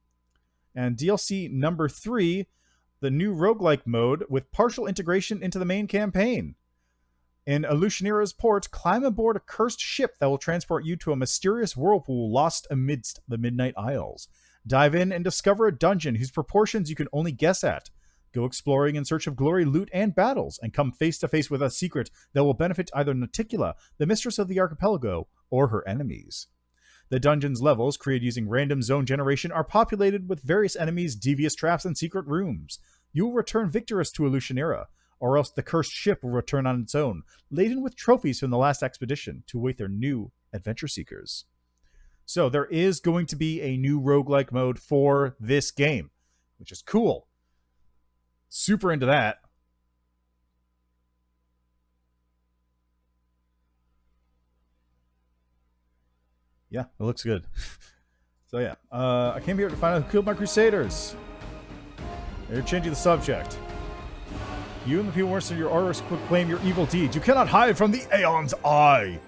And DLC number 3, the new roguelike mode with partial integration into the main campaign. In Alushanira's port, climb aboard a cursed ship that will transport you to a mysterious whirlpool lost amidst the Midnight Isles. Dive in and discover a dungeon whose proportions you can only guess at. Go exploring in search of glory, loot, and battles, and come face to face with a secret that will benefit either Nauticula, the mistress of the archipelago, or her enemies. The dungeon's levels, created using random zone generation, are populated with various enemies, devious traps, and secret rooms. You will return victorious to Alushanira, or else the cursed ship will return on its own, laden with trophies from the last expedition, to await their new adventure seekers. So there is going to be a new roguelike mode for this game, which is cool. Super into that. Yeah, it looks good. So yeah, I came here to find out who killed my crusaders. They're changing the subject. You and the people worse than your orders proclaim your evil deeds. You cannot hide from the Aeon's eye.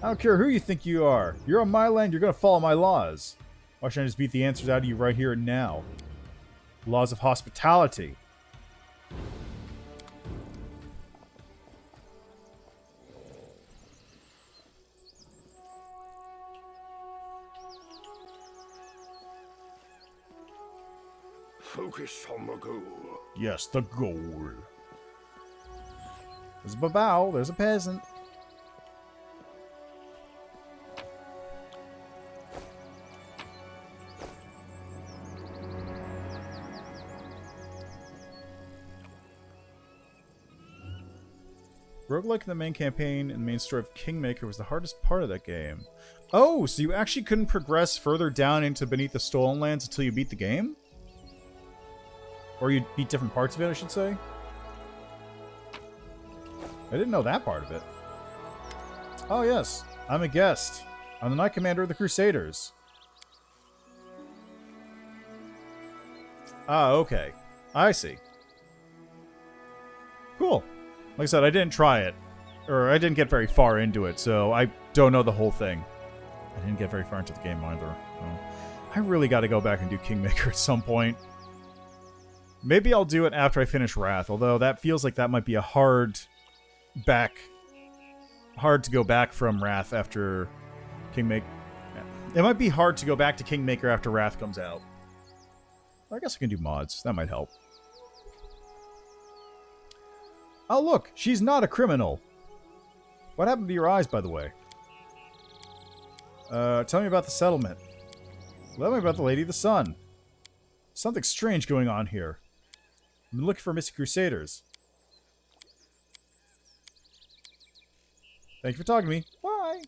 I don't care who you think you are. You're on my land, you're going to follow my laws. Why shouldn't I just beat the answers out of you right here and now? Laws of hospitality. Focus on the goal. Yes, the goal. There's a babao, there's a peasant. Roguelike in the main campaign and the main story of Kingmaker was the hardest part of that game. Oh, so you actually couldn't progress further down into Beneath the Stolen Lands until you beat the game? Or you beat different parts of it, I should say? I didn't know that part of it. Oh yes, I'm a guest. I'm the Knight Commander of the Crusaders. Ah, okay. I see. Cool. Like I said, I didn't try it. Or I didn't get very far into it, so I don't know the whole thing. I didn't get very far into the game either. So I really got to go back and do Kingmaker at some point. Maybe I'll do it after I finish Wrath, although that feels like that might be a hard to go back from Wrath after Kingmaker. It might be hard to go back to Kingmaker after Wrath comes out. I guess I can do mods. That might help. Oh, look! She's not a criminal! What happened to your eyes, by the way? Tell me about the settlement. Tell me about the Lady of the Sun. Something strange going on here. I'm looking for missing Crusaders. Thank you for talking to me. Bye!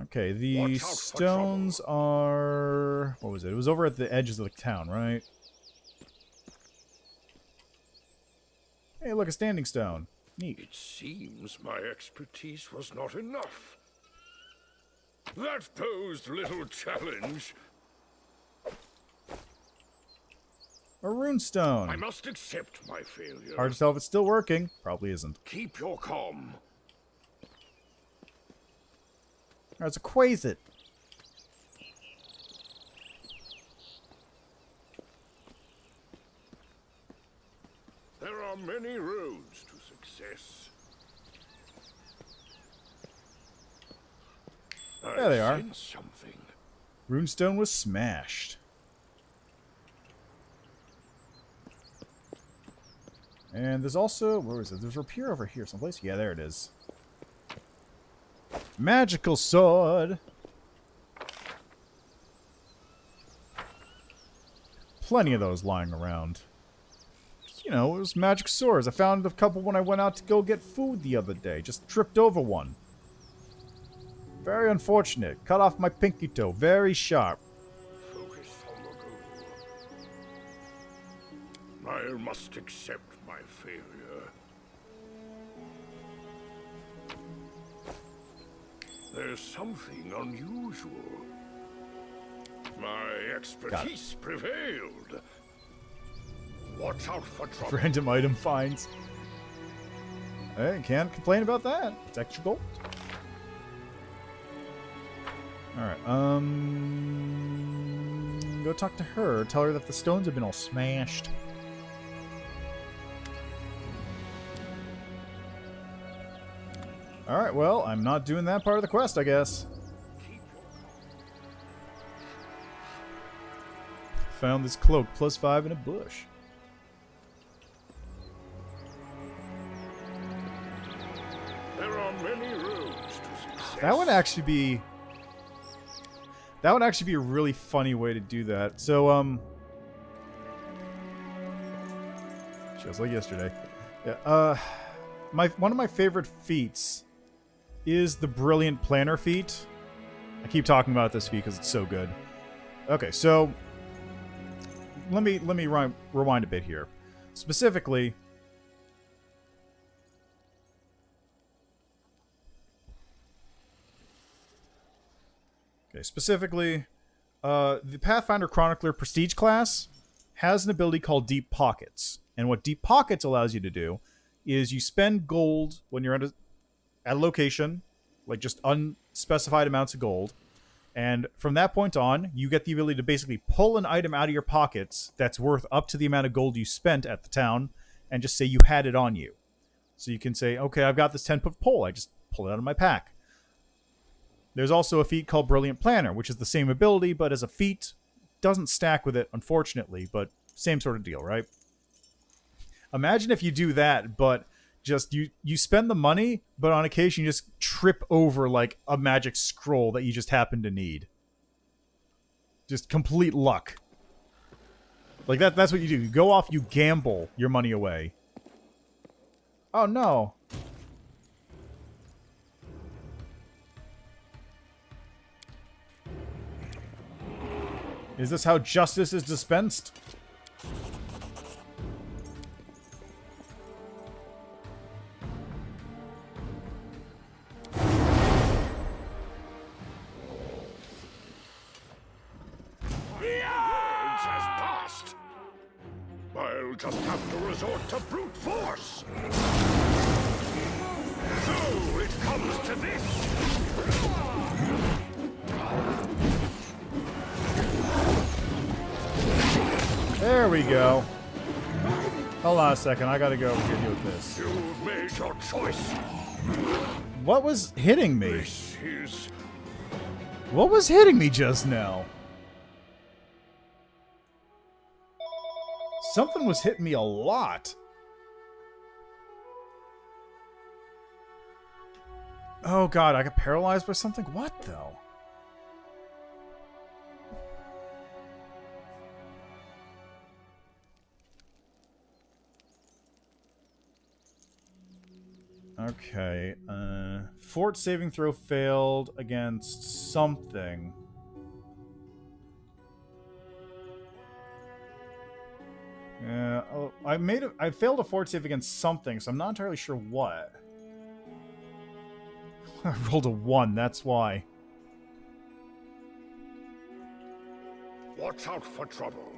Okay, the stones are... What was it? It was over at the edges of the town, right? Hey, look, a standing stone. Neat. It seems my expertise was not enough. That posed little challenge. A runestone. I must accept my failure. Hard to tell if it's still working. Probably isn't. Keep your calm. There's a Quasit. There are many roads to success. There they are. I sense something. Runestone was smashed. And there's also... Where is it? There's a rapier over here someplace. Yeah, there it is. Magical sword! Plenty of those lying around. You know, it was magic swords. I found a couple when I went out to go get food the other day. Just tripped over one. Very unfortunate. Cut off my pinky toe. Very sharp. Focus on the goal. I must accept my failure. There's something unusual. My expertise prevailed. Watch out for trouble. Random item finds. Hey, can't complain about that. It's extra gold. Alright, go talk to her. Tell her that the stones have been all smashed. Alright, well, I'm not doing that part of the quest, I guess. Found this cloak, +5 in a bush. There are many roads to success. That would actually be... That would actually be a really funny way to do that. So, just like yesterday. Yeah, one of my favorite feats is the Brilliant Planner feat. I keep talking about this feat because it's so good. Okay, so let me rewind a bit here. Specifically, the Pathfinder Chronicler Prestige class has an ability called Deep Pockets. And what Deep Pockets allows you to do is you spend gold when you're at a location, like just unspecified amounts of gold. And from that point on, you get the ability to basically pull an item out of your pockets that's worth up to the amount of gold you spent at the town and just say you had it on you. So you can say, okay, I've got this 10-foot pole. I just pull it out of my pack. There's also a feat called Brilliant Planner, which is the same ability, but as a feat, doesn't stack with it, unfortunately, but same sort of deal, right? Imagine if you do that, but just you spend the money, but on occasion you just trip over like a magic scroll that you just happen to need. Just complete luck. Like that's what you do. You go off, you gamble your money away. Oh no. Is this how justice is dispensed? I'll just have to resort to brute force. So it comes to this. There we go. Hold on a second, I gotta go over here and deal with this. You've made your choice. What was hitting me? This is... What was hitting me just now? Something was hitting me a lot. Oh god, I got paralyzed by something? What though? Okay, fort saving throw failed against something. Yeah, I failed a fort save against something, so I'm not entirely sure what. I rolled a 1, that's why. Watch out for trouble.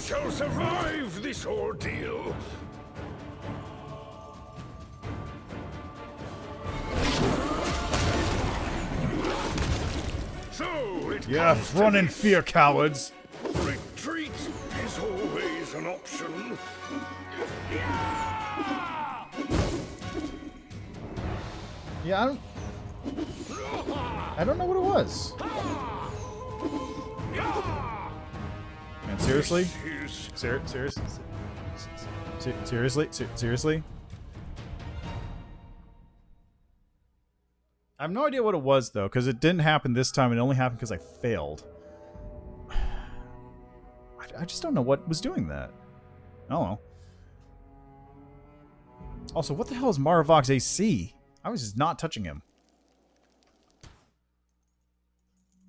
Shall survive this ordeal. So it run in fear, cowards. Retreat is always an option. Yeah, I don't know what it was. Man, seriously? Seriously? I have no idea what it was, though, because it didn't happen this time. It only happened because I failed. I just don't know what was doing that. Oh, well. Also, what the hell is Marhevok's AC? I was just not touching him.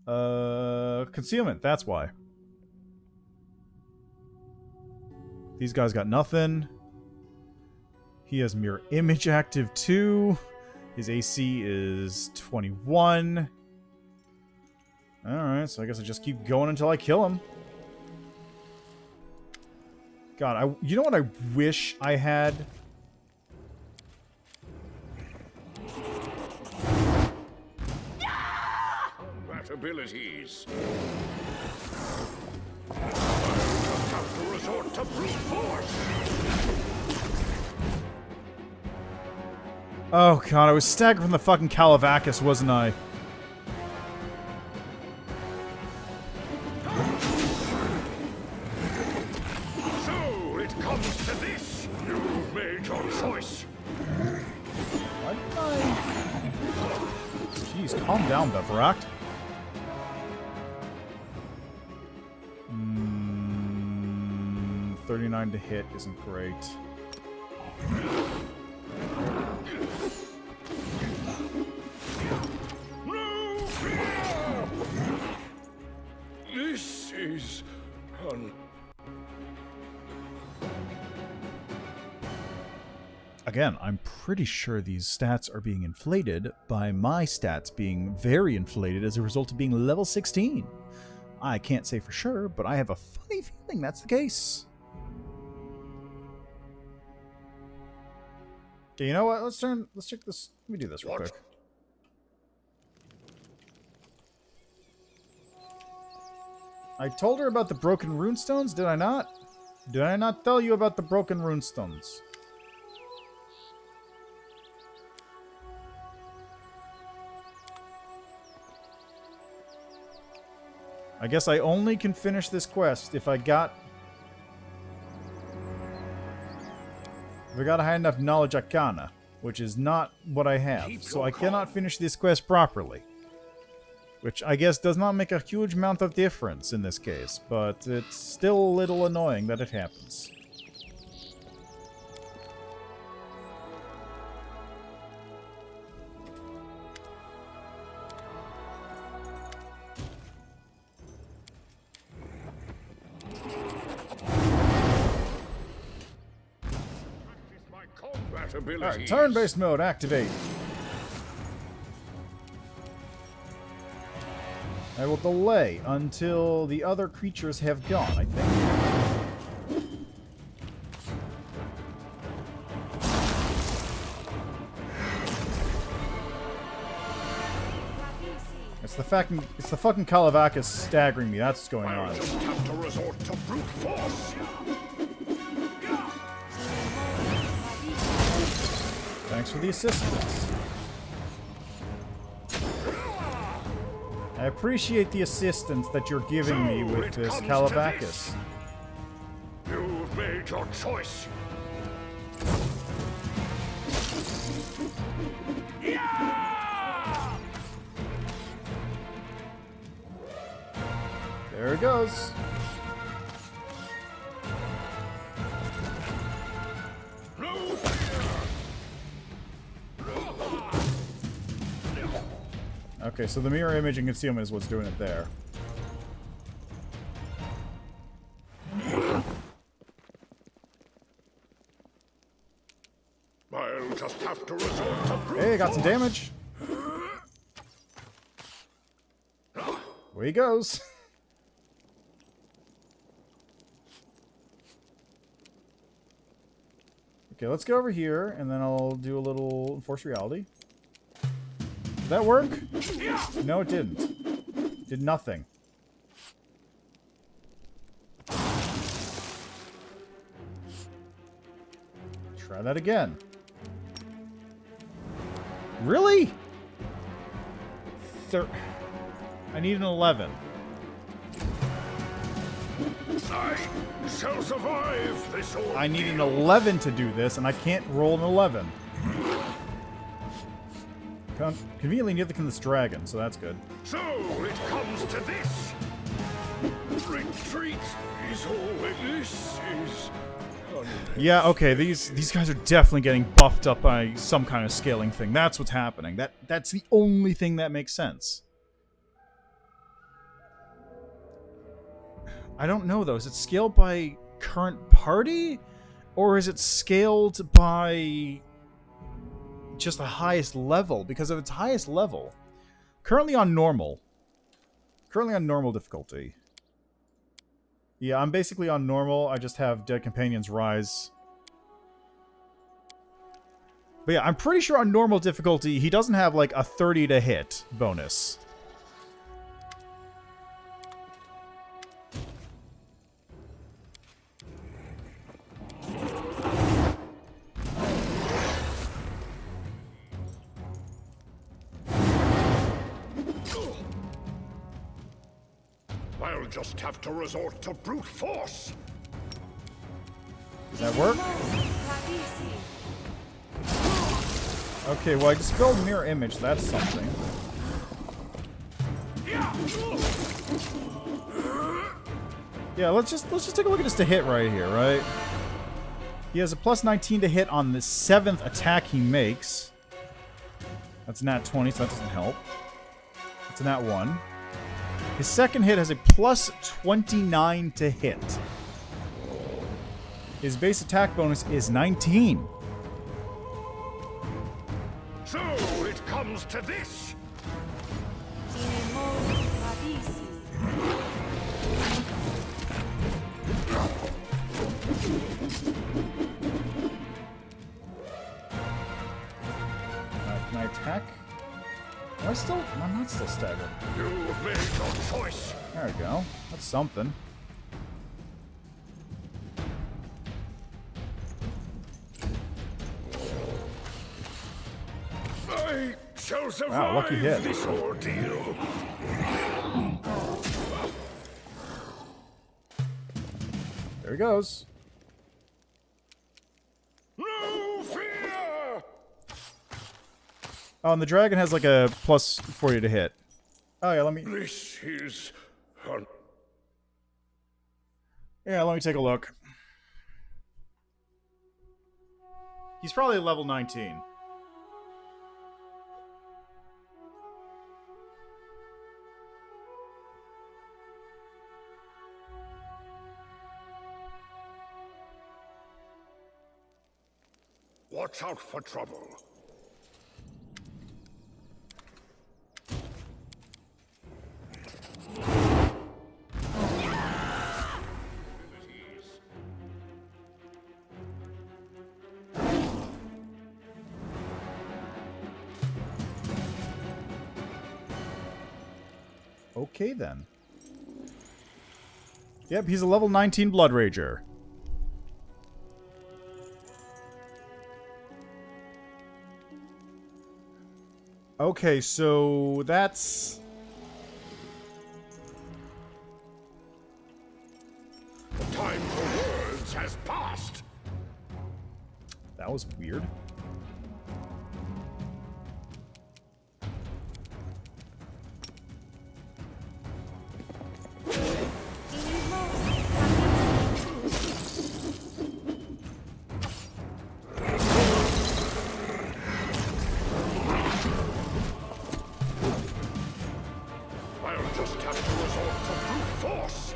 Concealment, that's why. These guys got nothing. He has mirror image active too. His AC is 21. Alright, so I guess I just keep going until I kill him. God, you know what I wish I had? Combat abilities. I'll have to resort to brute force. Oh god, I was staggered from the fucking Calavacus, wasn't I? So it comes to this. You've made your choice. Why didn't I? Jeez, calm down, Beveract. 39 to hit isn't great. No fear! This is Again, I'm pretty sure these stats are being inflated by my stats being very inflated as a result of being level 16. I can't say for sure, but I have a funny feeling that's the case. Okay, you know what? Let's check this. Let me do this real quick. I told her about the broken runestones, did I not? Did I not tell you about the broken runestones? I guess I only can finish this quest if I got a high enough knowledge arcana, which is not what I have. So I cannot finish this quest properly. Which I guess does not make a huge amount of difference in this case, but it's still a little annoying that it happens. Alright, turn-based mode, activate. I will delay until the other creatures have gone, I think. It's the fucking Calavacus staggering me, that's what's going on. I'll just have to resort to brute force. Thanks for the assistance. I appreciate the assistance that you're giving me with this Calavacus. You've made your choice. There it goes. Okay, so the mirror image and concealment is what's doing it there. I'll just have to resort to brute Hey, got some damage. Away he goes. Okay, let's go over here, and then I'll do a little Enforce Reality. Did that work? No, it didn't. Did nothing. Try that again. Really? I need an 11. I shall survive this ordeal. I need an 11 to do this, and I can't roll an 11. Conveniently, neither can this dragon, so that's good. So it comes to this. Retreat is all this is. Yeah, okay, these guys are definitely getting buffed up by some kind of scaling thing. That's what's happening. That's the only thing that makes sense. I don't know, though. Is it scaled by current party? Or is it scaled by just the highest level? Because if it's highest level, currently on normal, Currently on normal difficulty. Yeah, I'm basically on normal. I just have Dead Companions Rise. But yeah, I'm pretty sure on normal difficulty, he doesn't have like a 30 to hit bonus. I'll just have to resort to brute force. Does that work? Okay, well I dispelled Mirror Image. That's something. Yeah, let's just take a look at his to hit right here, right? He has a plus 19 to hit on the 7th attack he makes. That's nat 20, so that doesn't help. It's a nat 1. His second hit has a plus 29 to hit. His base attack bonus is 19. So it comes to this. Can I attack? Am I still? I'm not still staggered. You've made your choice. There we go. That's something. I shall survive Wow, lucky hit. this ordeal. There he goes. No fear! Oh, and the dragon has like a plus 40 to hit. Oh yeah, let me This is let me take a look. He's probably level 19. Watch out for trouble. Okay then. Yep, he's a level 19 Blood Rager. Okay, so that's... The time for words has passed. That was weird. I'll just have to resort to brute force.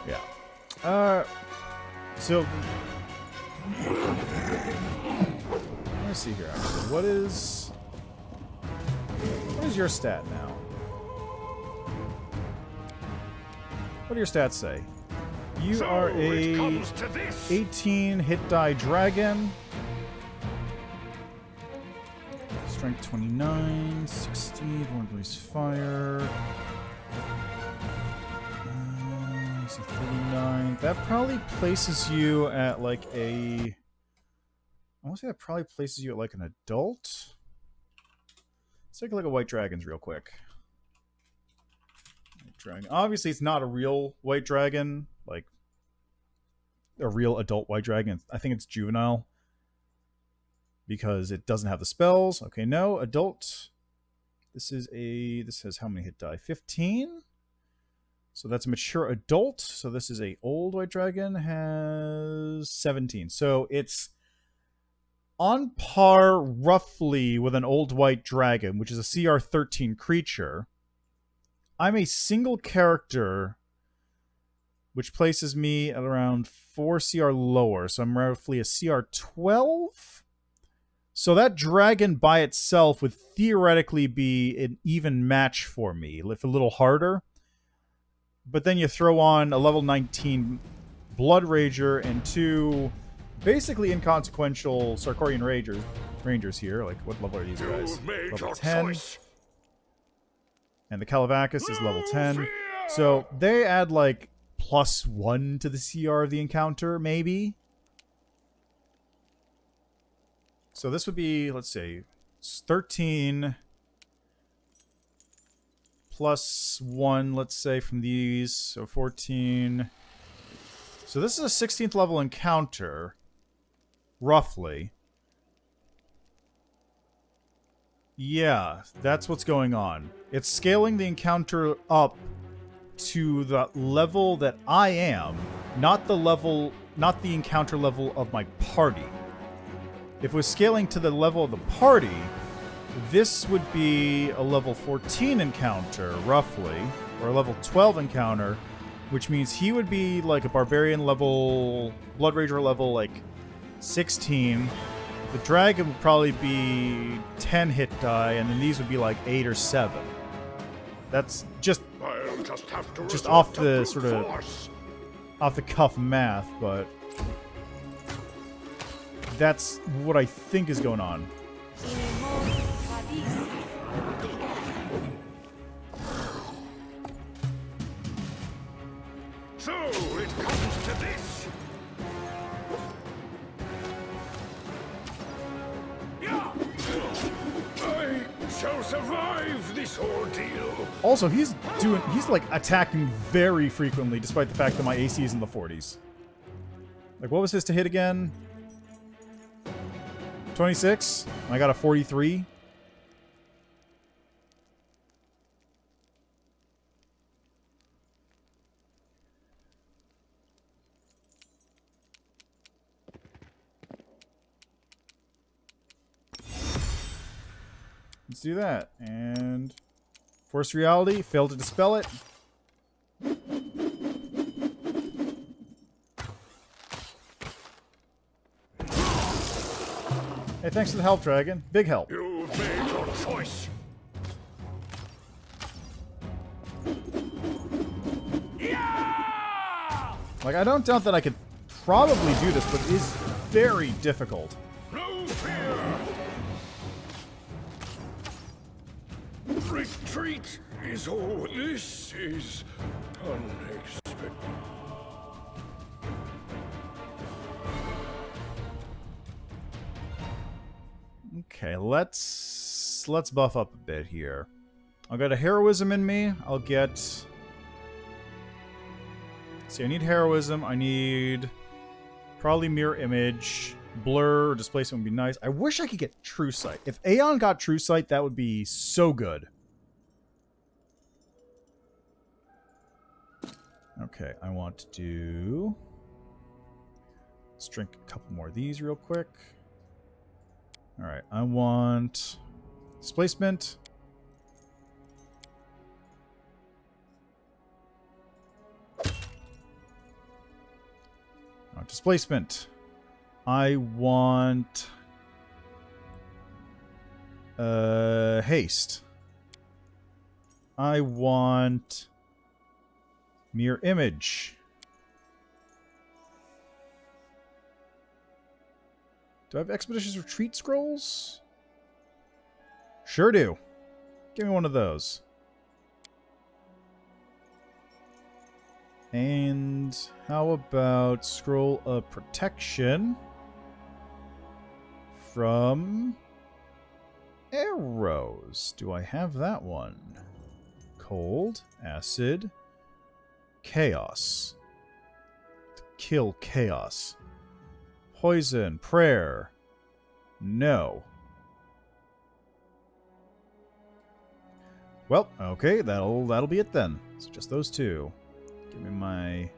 Yeah. So... Let me see here, actually. What is your stat now? What do your stats say? You So are it a comes to this. 18 hit die dragon. Strength 29, 60, vulnerability fire. 39. That probably places you at like a... I want to say that probably places you at like an adult. Let's take a look at white dragons real quick. White dragon. Obviously, it's not a real white dragon, like a real adult white dragon. I think it's juvenile because it doesn't have the spells. Okay, no adult. This has how many hit die? 15. So that's a mature adult. So this is a old white dragon, has 17. So it's on par roughly with an old white dragon, which is a CR 13 creature. I'm a single character, which places me at around 4 CR lower. So I'm roughly a CR 12. So that dragon by itself would theoretically be an even match for me, if a little harder. But then you throw on a level 19 Blood Rager and 2 basically inconsequential Sarkorian Rangers here. Like, what level are these guys? Level 10. And the Calavacus is level 10. So they add, like, +1 to the CR of the encounter, maybe. So this would be, let's see, it's 13 +1, let's say, from these. So 14. So this is a 16th level encounter, roughly. Yeah, that's what's going on. It's scaling the encounter up to the level that I am, not the encounter level of my party. If it was scaling to the level of the party, this would be a level 14 encounter, roughly, or a level 12 encounter, which means he would be like a barbarian level, Blood Rager level, like 16. The dragon would probably be 10 hit die, and then these would be like 8 or 7. That's just off the sort of off the cuff math, but that's what I think is going on. So it comes to this. I shall survive this ordeal. Also, he's like attacking very frequently, despite the fact that my AC is in the 40s. Like, what was his to hit again? 26? I got a 43. Let's do that. And Force Reality, failed to dispel it. Hey, thanks for the help, Dragon. Big help. You've made your choice. Yeah! Like, I don't doubt that I could probably do this, but it is very difficult. No fear. Retreat is all. This is unexpected. Okay, let's buff up a bit here. I'll get a heroism in me. I'll get... See, I need heroism. I need probably mirror image. Blur or displacement would be nice. I wish I could get true sight. If Aeon got true sight, that would be so good. Okay, I want to do... Let's drink a couple more of these real quick. Alright, I want displacement. Displacement. I want haste. I want mirror image. Do I have Expeditious Retreat scrolls? Sure do. Give me one of those. And how about Scroll of Protection from Arrows? Do I have that one? Cold, Acid, Chaos. To kill Chaos. Poison, Prayer. No. Well, okay, that'll be it then. So just those two. Give me my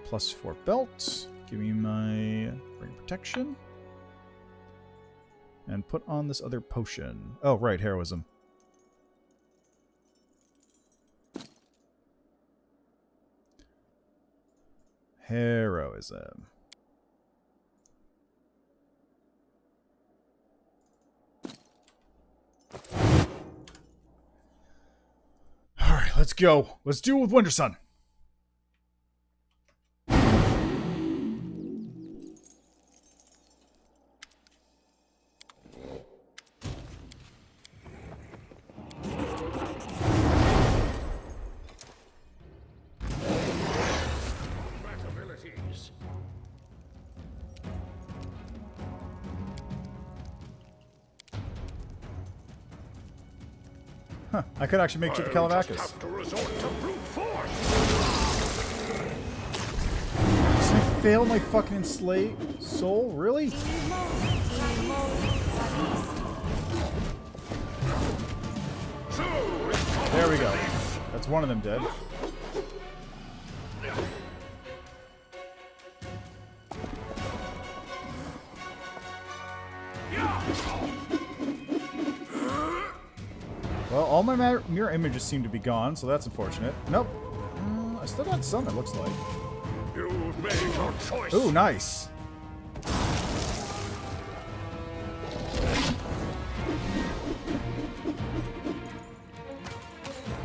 +4 belt. Give me my ring protection. And put on this other potion. Oh, right, heroism. Heroism. Let's go. Let's do it with Wintersun. Abilities. Huh. I could actually make it to I'll just Calabacus. have to resort to brute force. Did I fail my fucking enslaved soul? Really? So There we go. That's one of them dead. Well, all my mirror images seem to be gone, so that's unfortunate. Nope. I still got some, it looks like. you've made your choice. Ooh, nice.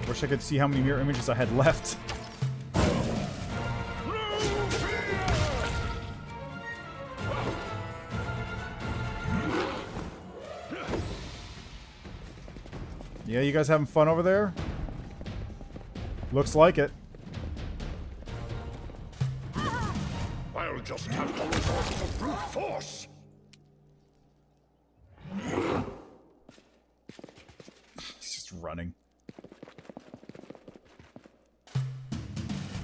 Wish I could see how many mirror images I had left. Yeah, you guys having fun over there? Looks like it. I'll just have to resort to brute force. He's just running.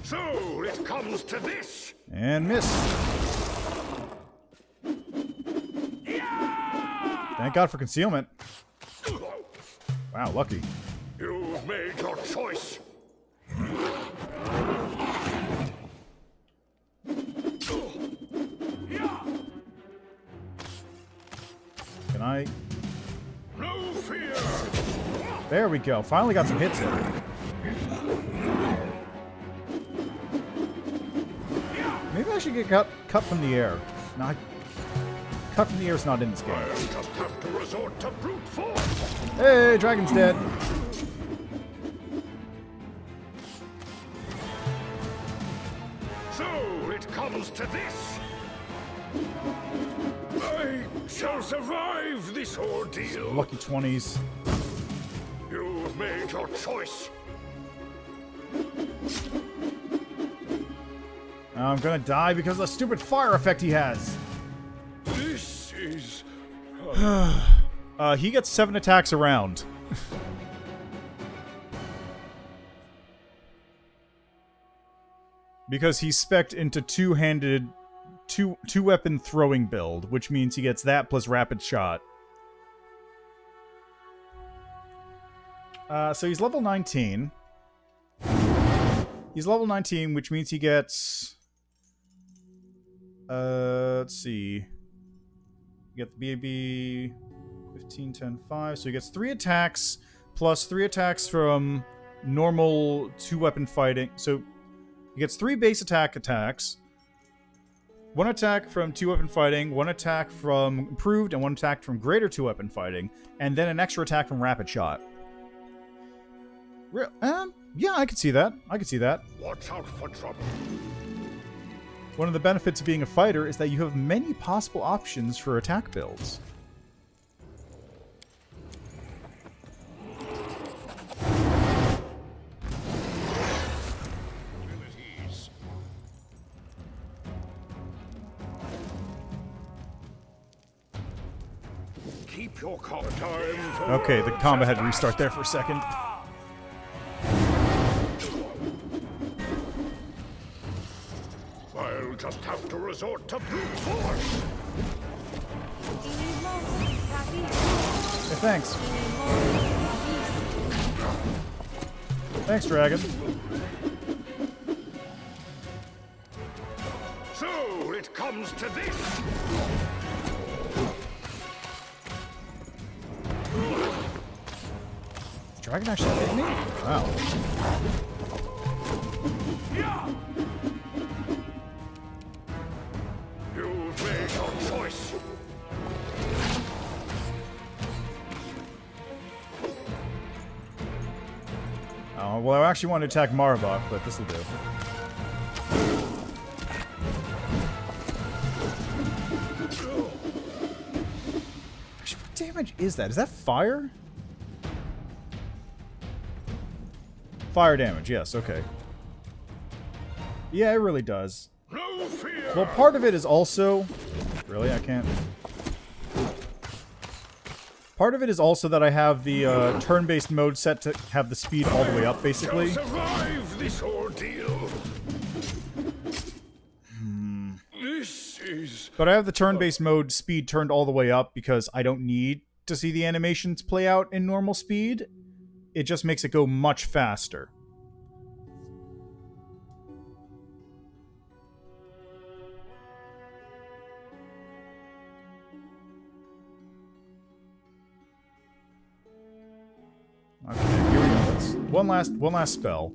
So it comes to this. And miss. Thank God for concealment. Wow, lucky. You've made your choice. Can I? No fear. There we go. Finally got some hits in. Maybe I should get cut from the air. No, cut from the air is not in this game. I'll just have to resort to brute force. Hey, dragon's dead. So it comes to this. I shall survive this ordeal. Lucky 20s. You've made your choice. I'm gonna die because of the stupid fire effect he has. This is... He gets 7 attacks a round. Because he's spec'd into two-handed, two-weapon throwing build, which means he gets that plus rapid shot. So he's level 19. He's level 19, which means he gets... let's see. You get the BAB 15, 10, 5. So he gets 3 attacks, plus 3 attacks from normal 2-weapon fighting. So he gets 3 base attacks. 1 attack from 2-weapon fighting, 1 attack from improved, and 1 attack from greater 2-weapon fighting, and then an extra attack from rapid shot. Yeah, I could see that. I could see that. Watch out for trouble. One of the benefits of being a fighter is that you have many possible options for attack builds. Abilities. Keep your time. Okay, the combat had to restart there for a second. I'll just have to resort to brute force. Hey, thanks. Thanks, dragon. So it comes to this. The dragon actually hit me? Wow. You've made your choice. well, I actually want to attack Marhevok, but this will do. Actually, what damage is that? Is that fire? Fire damage, yes, okay. Yeah, it really does. No fear. Well, part of it is also... Really? I can't... Part of it is also that I have the turn-based mode set to have the speed all the way up, basically. Shall survive this ordeal. This is... But I have the turn-based mode speed turned all the way up because I don't need to see the animations play out in normal speed. It just makes it go much faster. Okay, here we go. Let's, one last spell.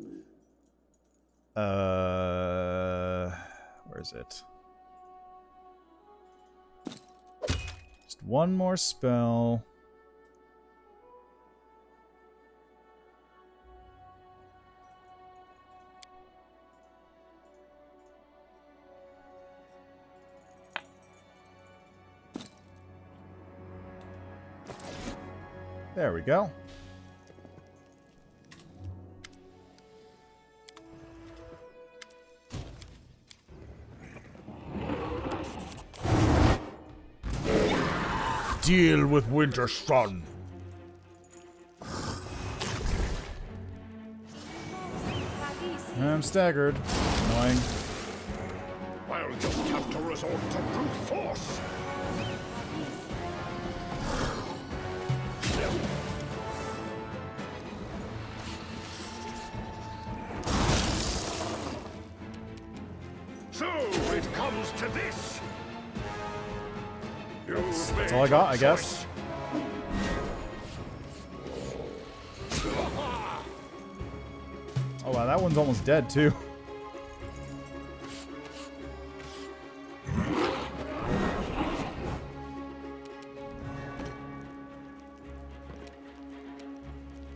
Where is it? Just one more spell. There we go. Deal with Wintersun. I'm staggered. Annoying. I'll just have to resort to brute force. So it comes to this. That's all I got, I guess. Oh wow, that one's almost dead too.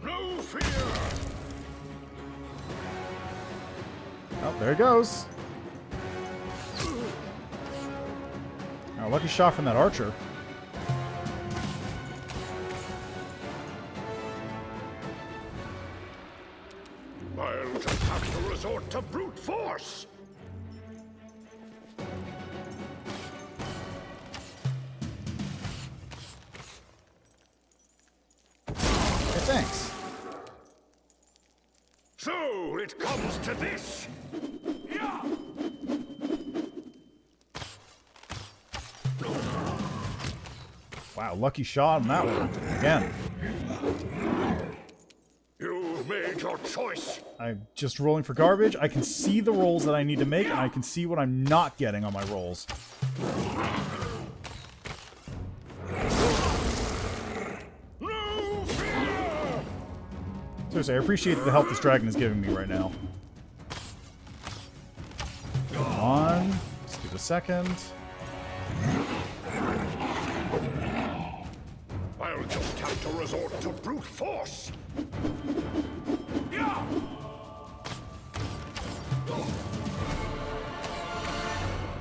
No fear. Oh, there he goes. Oh, lucky shot from that archer. I'll just have to resort to brute force. Hey, thanks. So it comes to this. Yeah. Wow, lucky shot on that one. Again. You've made your choice. I'm just rolling for garbage. I can see the rolls that I need to make, and I can see what I'm not getting on my rolls. No fear. Seriously, I appreciate the help this dragon is giving me right now. Come on. Just give it a second. I'll just have to resort to brute force. Yeah.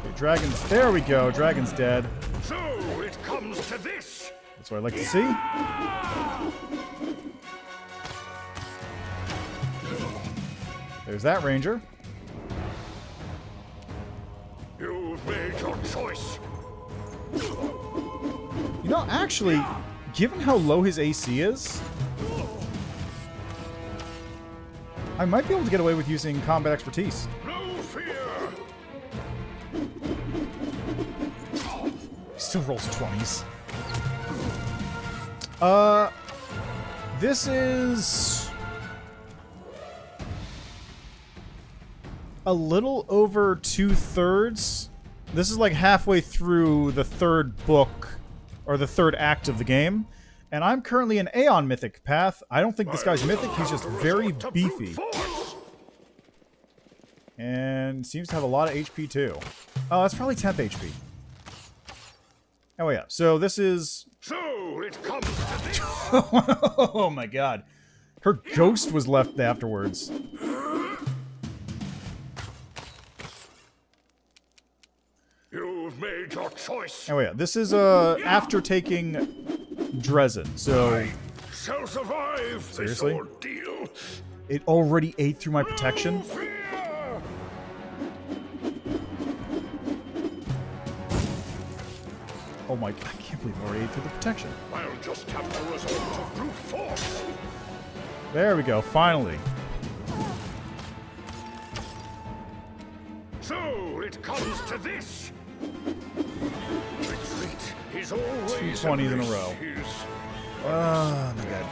Okay, dragon's... There we go. Dragon's dead. So it comes to this. That's what I like to see. There's that ranger. You've made your choice. You know, actually, given how low his AC is, I might be able to get away with using combat expertise. No fear. He still rolls 20s. This is a little over 2/3. This is like halfway through the third book, or the third act of the game. And I'm currently an Aeon Mythic path. I don't think this guy's mythic, he's just very beefy. And seems to have a lot of HP too. Oh, that's probably 10th HP. Oh yeah, so this is... So it comes to this. Oh my god. Her ghost was left afterwards. You've made your choice. Oh yeah, this is after taking Drezen, so Shall survive seriously? this ordeal. It already ate through my protection. No fear. Oh my, I can't believe it already ate through the protection. I'll just have to resort to brute force. There we go, finally. So it comes to this. Retreat is always 220s in a row. Oh my god.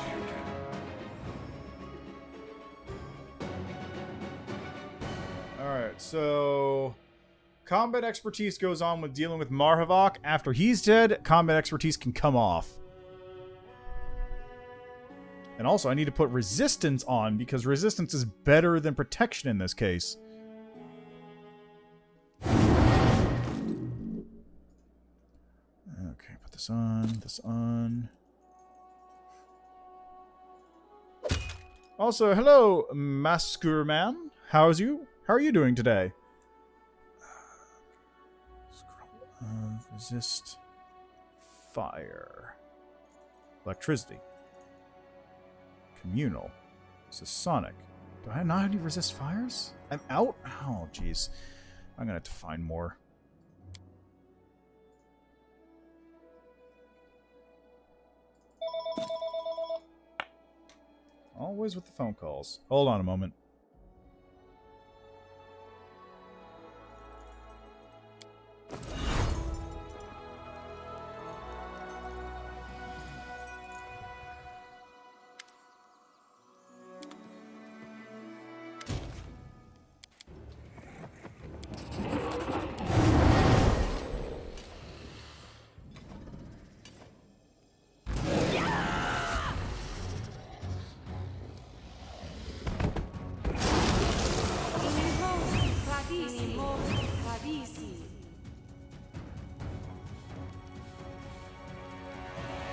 Alright, so combat expertise goes on with dealing with Marhevok. After he's dead, combat expertise can come off. And also, I need to put resistance on, because resistance is better than protection in this case. Okay, put this on. Also, hello, Maskur Man. How are you doing today? Resist fire. Electricity. Communal. This is Sonic. Do I not have any resist fires? I'm out? Oh, jeez. I'm gonna have to find more. Always with the phone calls. Hold on a moment.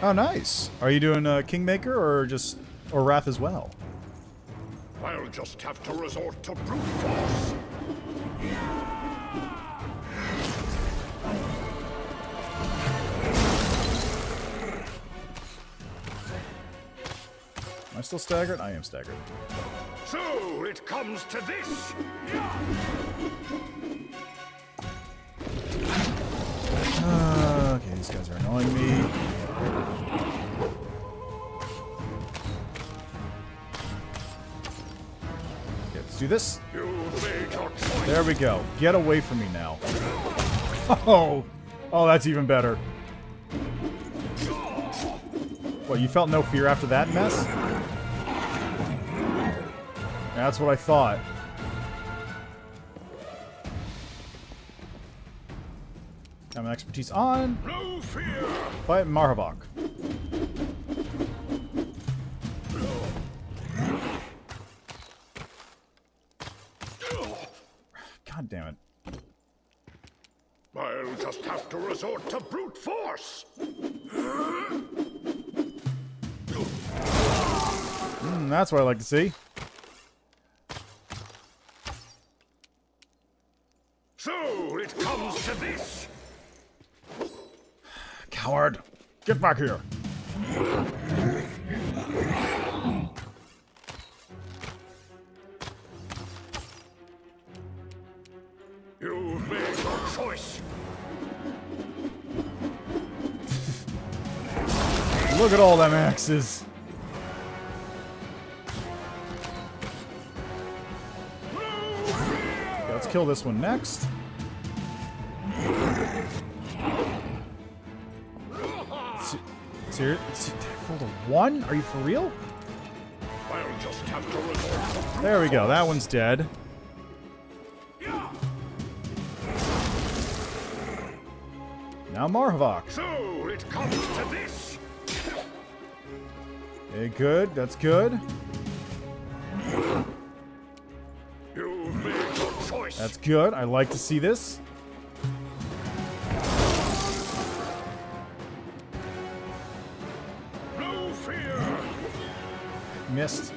Oh, nice. Are you doing Kingmaker or Wrath as well? I'll just have to resort to brute force. Am I still staggered? I am staggered. So it comes to this. Okay, these guys are annoying me. Okay, let's do this. You've made your choice. There we go. Get away from me now. Oh, that's even better. What, you felt no fear after that mess? That's what I thought. Got my expertise on. No fear. Fight Marhevok. God damn it. I'll just have to resort to brute force. That's what I like to see. So it comes to this. Coward. Get back here. You've made your choice. Look at all them axes. Okay, let's kill this one next. Seriously? Rolled a 1? Are you for real? I'll just have to resort to There we go. That one's dead. Now Marhevok. So it comes to this. Okay, good. That's good. You've made your choice. That's good. I like to see this. missed.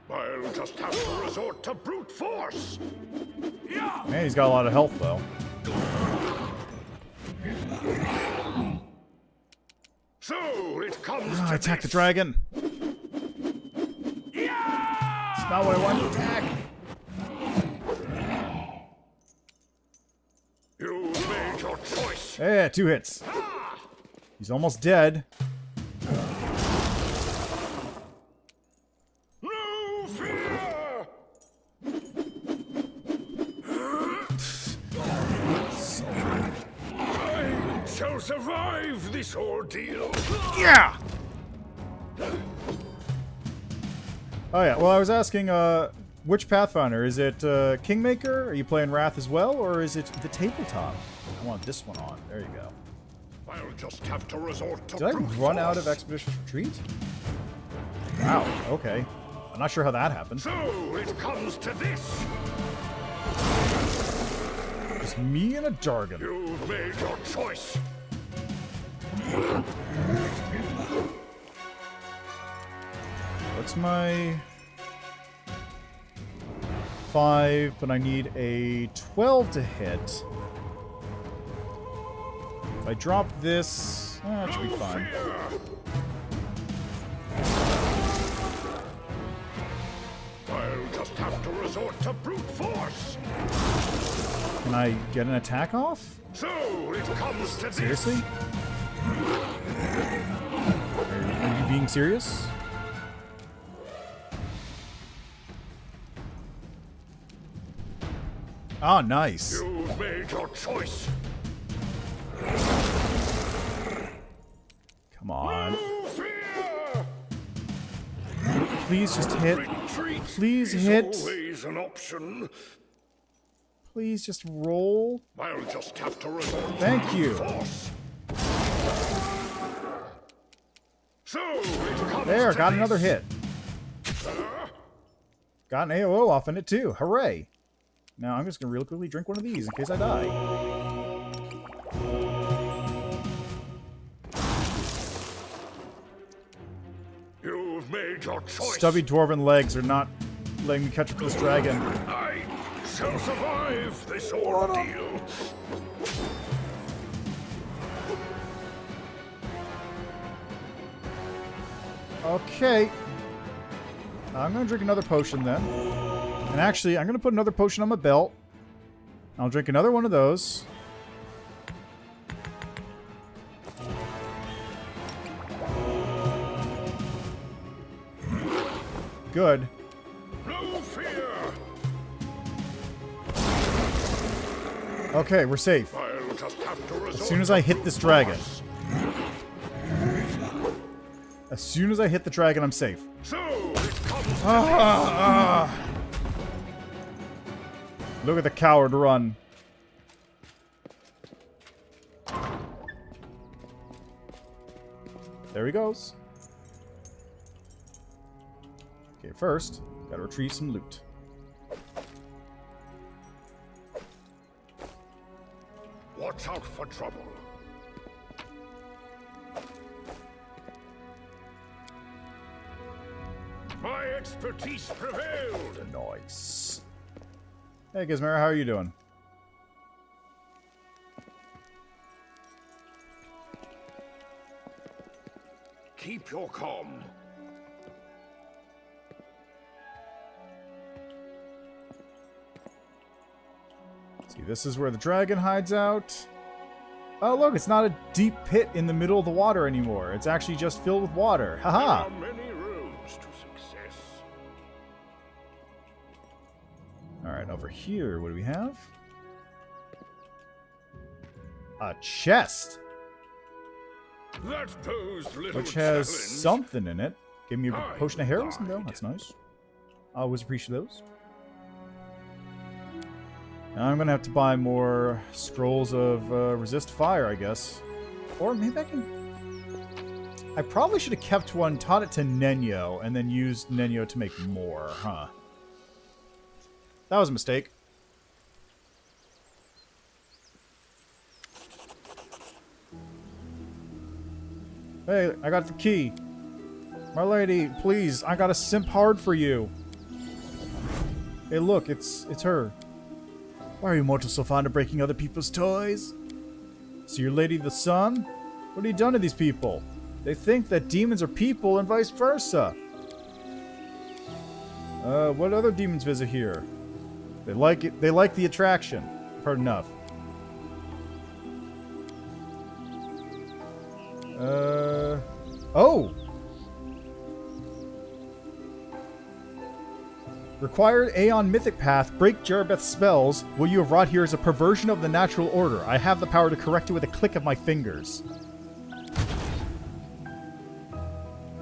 I'll just have to resort to brute force. Man, he's got a lot of health, though. So it comes I to attack the this. dragon. It's not what I wanted to attack. You made your choice. Yeah, 2 hits. He's almost dead. No fear! I shall survive this ordeal. Yeah! Oh yeah, well I was asking, which Pathfinder? Is it Kingmaker? Are you playing Wrath as well? Or is it the tabletop? I want this one on. There you go. I'll just have to resort to Did I brute run out of force. Expedition Retreat? Wow, okay. I'm not sure how that happened. So it comes to this. Just me and a Jargon. You've made your choice. What's my 5, but I need a 12 to hit. If I drop this, that should be fine. I'll just have to resort to brute force. Can I get an attack off? So it comes to this. Seriously? Are you being serious? Ah, nice. You've made your choice. Come on. No fear. Please just hit. Retreat Please is hit. always an option. Please just roll. I'll just have to resort Thank to you. force. So it comes There, to got this. another hit. Got an AOO off in it too. Hooray. Now I'm just going to real quickly drink one of these in case I die. You've made your choice. Stubby dwarven legs are not letting me catch up to this dragon. I shall survive this ordeal. Okay. I'm going to drink another potion then. And actually, I'm going to put another potion on my belt. I'll drink another one of those. Good. No fear. Okay, we're safe. I'll just have to resort As soon as I hit this dragon. As soon as I hit the dragon, I'm safe. So it comes to Look at the coward run. There he goes. Okay, first, gotta retrieve some loot. Watch out for trouble. My expertise prevailed. Nice. Hey, Gizmara, how are you doing? Keep your calm. See, this is where the dragon hides out. Oh, look, it's not a deep pit in the middle of the water anymore. It's actually just filled with water. Haha! There are many roads to success. Alright, over here, what do we have? A chest! That posed little Which has challenge. something in it. Give me a I potion of heroism, though. lied. That's nice. I always appreciate those. Now I'm going to have to buy more scrolls of resist fire, I guess. Or maybe I can... I probably should have kept one, taught it to Nenyo, and then used Nenyo to make more, huh? That was a mistake. Hey, I got the key. My lady, please, I gotta simp hard for you. Hey, look, it's her. Why are you mortals so fond of breaking other people's toys? So your lady the sun? What have you done to these people? They think that demons are people and vice versa. What other demons visit here? They like it. They like the attraction. I've heard enough. Oh! Required Aeon Mythic Path, break Jerebeth's spells. What you have wrought here is a perversion of the natural order. I have the power to correct it with a click of my fingers.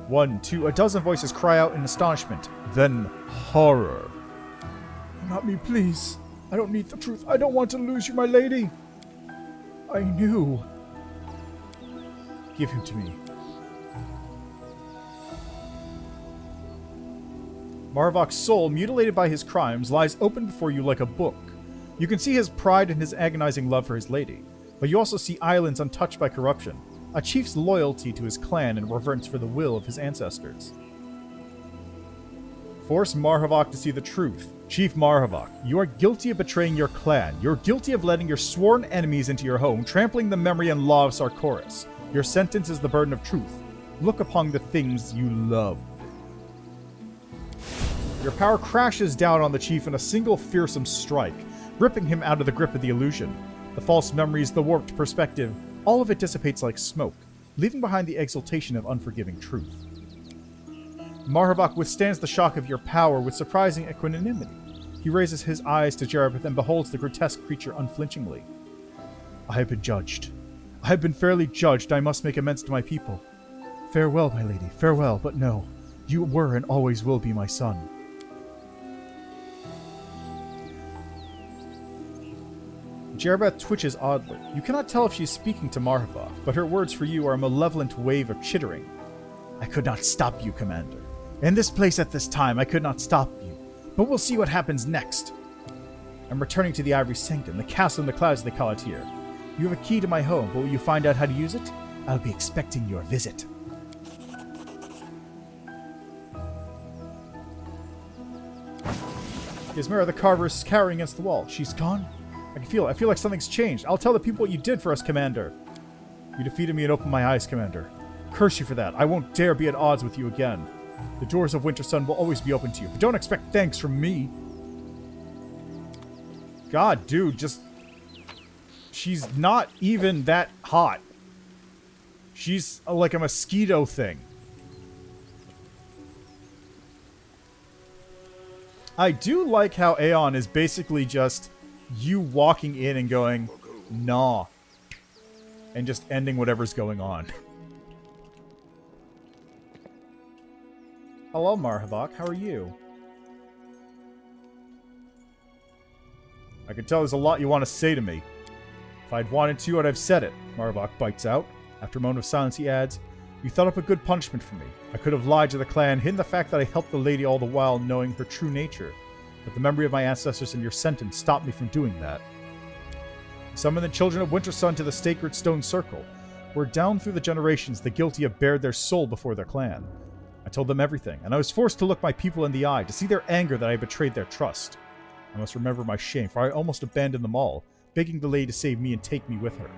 1, 2, a dozen voices cry out in astonishment. Then horror. Not me, please. I don't need the truth. I don't want to lose you, my lady. I knew. Give him to me. Marhevok's soul, mutilated by his crimes, lies open before you like a book. You can see his pride and his agonizing love for his lady, but you also see islands untouched by corruption, a chief's loyalty to his clan and reverence for the will of his ancestors. Force Marhevok to see the truth. Chief Marhevok, you are guilty of betraying your clan. You're guilty of letting your sworn enemies into your home, trampling the memory and law of Sarkoris. Your sentence is the burden of truth. Look upon the things you love. Your power crashes down on the chief in a single fearsome strike, ripping him out of the grip of the illusion. The false memories, the warped perspective, all of it dissipates like smoke, leaving behind the exultation of unforgiving truth. Marhevok withstands the shock of your power with surprising equanimity. He raises his eyes to Jerebeth and beholds the grotesque creature unflinchingly. I have been judged. I have been fairly judged. I must make amends to my people. Farewell, my lady, farewell, but no. You were and always will be my son. Jerebeth twitches oddly. You cannot tell if she is speaking to Marhevok, but her words for you are a malevolent wave of chittering. I could not stop you, Commander. In this place at this time, I could not stop you. But we'll see what happens next. I'm returning to the Ivory Sanctum, the castle in the clouds they call it here. You have a key to my home, but will you find out how to use it? I'll be expecting your visit. Ismera the Carver is cowering against the wall. She's gone? I can feel it. I feel like something's changed. I'll tell the people what you did for us, Commander. You defeated me and opened my eyes, Commander. Curse you for that. I won't dare be at odds with you again. The doors of Wintersun will always be open to you, but don't expect thanks from me. God, dude, just... She's not even that hot. She's like a mosquito thing. I do like how Aeon is basically just you walking in and going, nah. And just ending whatever's going on. Hello, Marhevok. How are you? I can tell there's a lot you want to say to me. If I'd wanted to, I'd have said it. Marhevok bites out. After a moment of silence, he adds, You thought up a good punishment for me. I could have lied to the clan, hidden the fact that I helped the lady all the while knowing her true nature. But the memory of my ancestors and your sentence stopped me from doing that. Summon the children of Wintersun to the sacred stone circle, where down through the generations the guilty have bared their soul before their clan. I told them everything, and I was forced to look my people in the eye, to see their anger that I betrayed their trust. I must remember my shame, for I almost abandoned them all, begging the lady to save me and take me with her.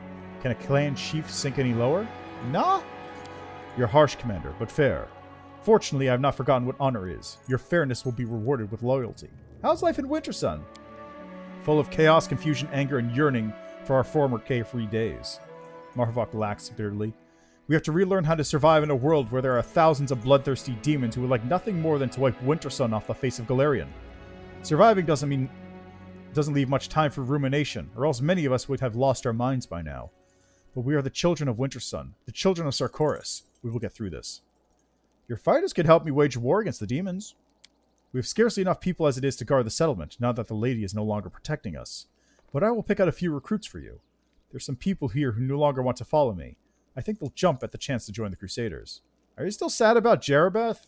Can a clan chief sink any lower? Nah? You're harsh, Commander, but fair. Fortunately, I have not forgotten what honor is. Your fairness will be rewarded with loyalty. How's life in Wintersun? Full of chaos, confusion, anger, and yearning for our former carefree days. Marhevok laughs bitterly. We have to relearn how to survive in a world where there are thousands of bloodthirsty demons who would like nothing more than to wipe Wintersun off the face of Galarian. Surviving doesn't leave much time for rumination, or else many of us would have lost our minds by now. But we are the children of Wintersun, the children of Sarkoris. We will get through this. Your fighters could help me wage war against the demons. We have scarcely enough people as it is to guard the settlement, now that the lady is no longer protecting us. But I will pick out a few recruits for you. There's some people here who no longer want to follow me. I think they'll jump at the chance to join the Crusaders. Are you still sad about Jerebeth?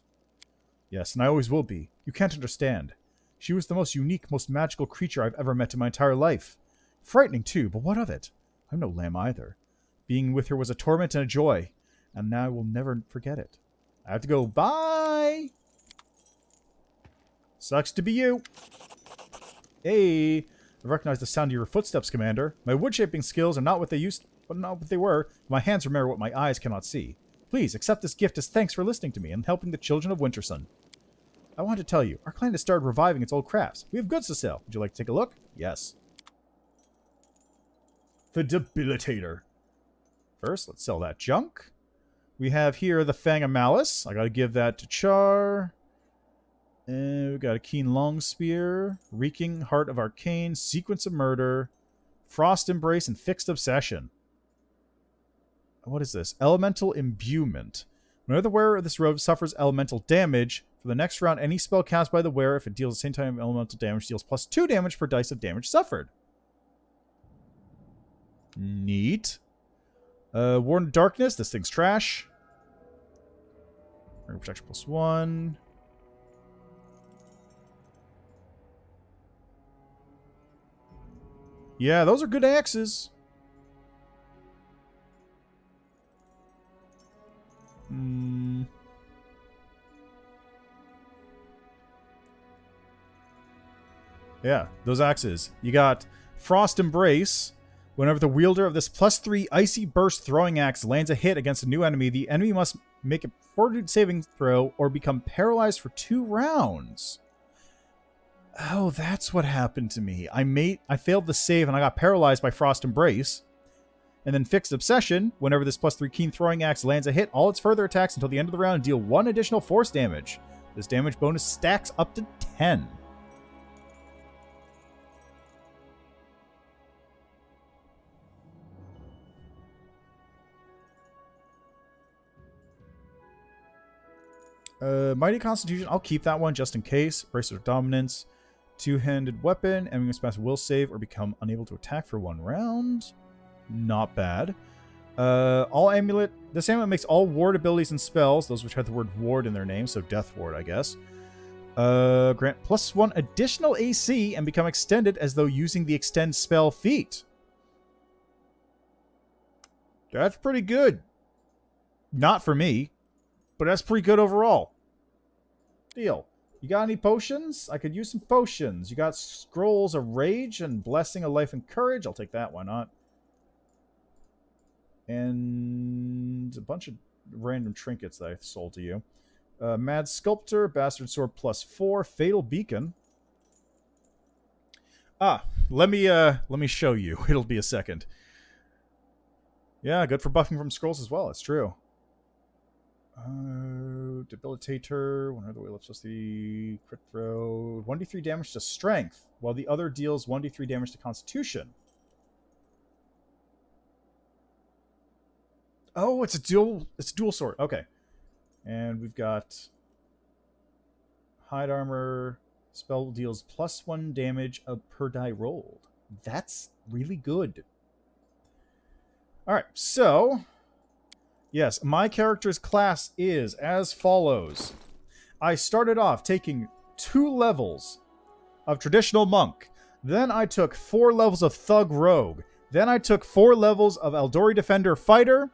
Yes, and I always will be. You can't understand. She was the most unique, most magical creature I've ever met in my entire life. Frightening, too, but what of it? I'm no lamb either. Being with her was a torment and a joy, And now I will never forget it. I have to go. Bye! Sucks to be you. Hey, I recognize the sound of your footsteps, Commander. My wood-shaping skills are not what they were. My hands remember what my eyes cannot see. Please, accept this gift as thanks for listening to me and helping the children of Wintersun. I want to tell you, our clan has started reviving its old crafts. We have goods to sell. Would you like to take a look? Yes. The Debilitator. First, let's sell that junk. We have here the Fang of Malice. I gotta give that to Char. And we got a Keen Long Spear, Reeking Heart of Arcane, Sequence of Murder, Frost Embrace, and Fixed Obsession. What is this? Elemental Imbuement. Whenever the wearer of this robe suffers elemental damage, for the next round, any spell cast by the wearer, if it deals the same time elemental damage, deals +2 damage per dice of damage suffered. Neat. Warden of Darkness. This thing's trash. Protection +1. Yeah, those are good axes. Yeah, those axes. You got Frost Embrace. Whenever the wielder of this +3 Icy Burst throwing axe lands a hit against a new enemy, the enemy must make a fortitude saving throw or become paralyzed for 2 rounds. Oh, that's what happened to me. I failed the save and I got paralyzed by Frost Embrace. And then Fixed Obsession. Whenever this +3 Keen Throwing Axe lands a hit, all its further attacks until the end of the round deal 1 additional force damage. This damage bonus stacks up to 10. Mighty Constitution. I'll keep that one just in case. Bracelet of Dominance. Two-handed weapon. Enemy must pass will save or become unable to attack for 1 round. Not bad. All amulet. This amulet makes all ward abilities and spells, those which have the word ward in their name, so Death Ward, I guess. Grant +1 additional AC and become extended as though using the extend spell feat. That's pretty good. Not for me, but that's pretty good overall. Deal. You got any potions? I could use some potions. You got Scrolls of Rage and Blessing of Life and Courage. I'll take that. Why not? And a bunch of random trinkets that I sold to you. Mad Sculptor, Bastard Sword +4, Fatal Beacon. Let me show you. It'll be a second. Yeah, good for buffing from scrolls as well. It's true. Debilitator. One other way lifts us the crit throw. 1d3 damage to strength, while the other deals 1d3 damage to constitution. Oh, it's a dual sword. Okay. And we've got hide armor. Spell deals +1 damage per die rolled. That's really good. Alright, so yes, my character's class is as follows. I started off taking 2 levels of Traditional Monk. Then I took 4 levels of Thug Rogue. Then I took 4 levels of Eldori Defender Fighter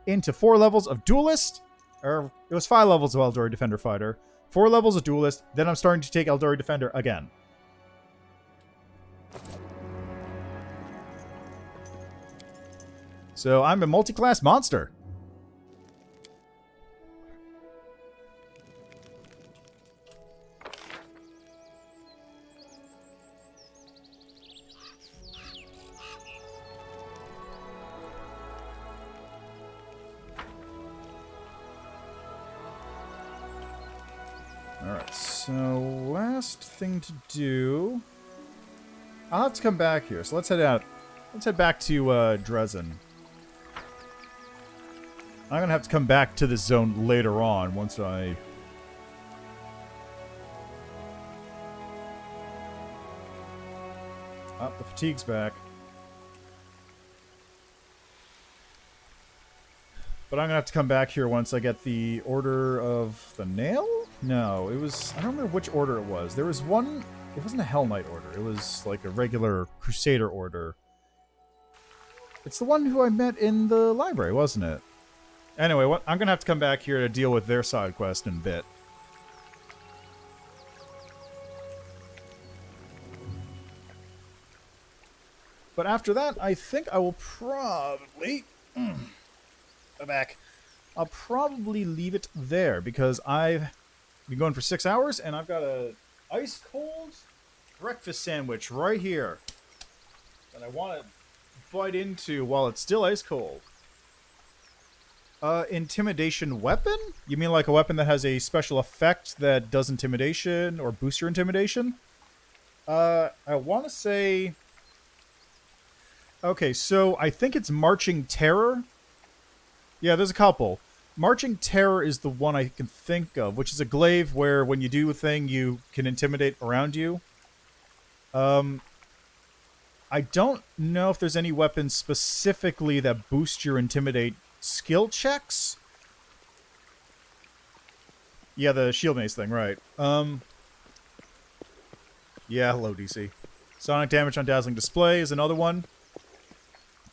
into 4 levels of Duelist. Or it was 5 levels of Eldori Defender Fighter. 4 levels of Duelist. Then I'm starting to take Eldori Defender again. So I'm a multi-class monster. Alright, so last thing to do. I'll have to come back here, so let's head out. Let's head back to Drezen. I'm going to have to come back to this zone later on once I... Oh, the fatigue's back. But I'm going to have to come back here once I get the Order of the Nail? No, it was... I don't remember which order it was. There was one... It wasn't a Hell Knight order. It was like a regular Crusader order. It's the one who I met in the library, wasn't it? Anyway, I'm going to have to come back here to deal with their side quest in a bit. But after that, I think I will probably... Go back. I'll probably leave it there because I've been going for 6 hours and I've got a ice cold breakfast sandwich right here that I want to bite into while it's still ice cold. Intimidation weapon? You mean like a weapon that has a special effect that does intimidation or boosts your intimidation? I want to say... Okay, so I think it's Marching Terror. Yeah, there's a couple. Marching Terror is the one I can think of, which is a glaive where when you do a thing, you can intimidate around you. I don't know if there's any weapons specifically that boost your intimidate skill checks. Yeah, the shield mace thing, right. Yeah, low DC. Sonic damage on dazzling display is another one.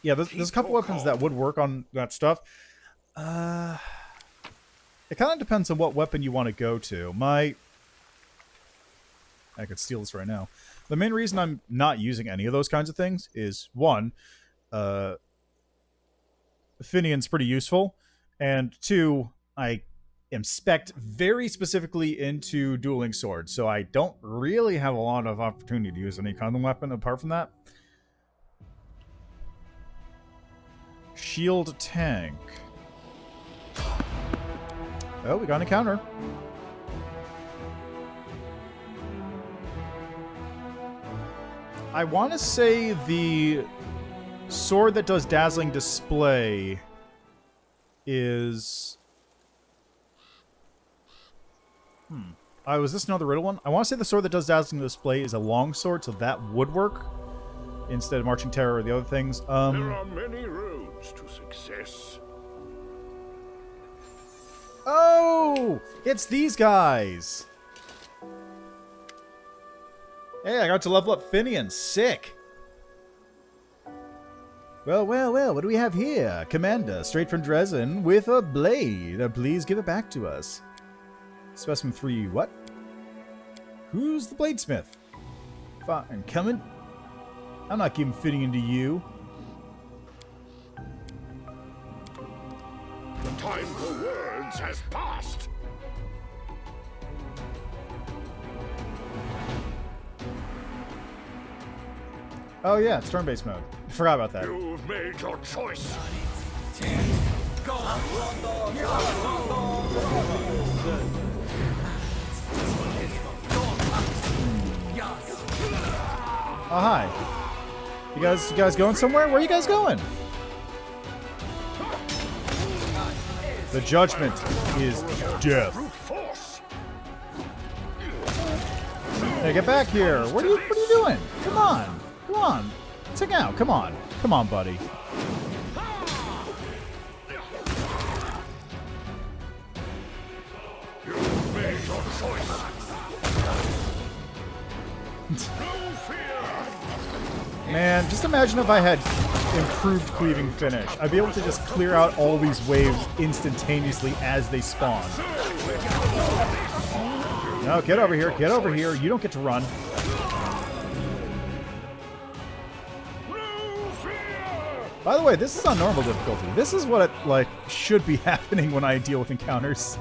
Yeah, there's a couple weapons that would work on that stuff. It kind of depends on what weapon you want to go to. I could steal this right now. The main reason I'm not using any of those kinds of things is, one, Finian's pretty useful, and two, I am spec'd very specifically into dueling swords, so I don't really have a lot of opportunity to use any kind of weapon apart from that. Shield tank. Oh, we got an encounter. I want to say the sword that does dazzling display is... was this another riddle one? I want to say the sword that does dazzling display is a long sword, so that would work instead of Marching Terror or the other things. There are many roads to success. Oh! It's these guys! Hey, I got to level up Finian. Sick! Well, what do we have here? Commander, straight from Drezen, with a blade. Please give it back to us. Specimen 3, what? Who's the bladesmith? Fine, coming. I'm not giving Finian to you. The time for words has passed. Oh yeah, it's turn-based mode. I forgot about that. You've made your choice. Oh, hi. You guys going somewhere? Where are you guys going? The judgment is death. Hey, get back here. What are you doing? Come on. Come on. Let's hang out. Come on. Come on, buddy. You've made your choice. Man, just imagine if I had improved cleaving finish. I'd be able to just clear out all these waves instantaneously as they spawn. No, get over here. Get over here. You don't get to run. By the way, this is on normal difficulty. This is what it, should be happening when I deal with encounters.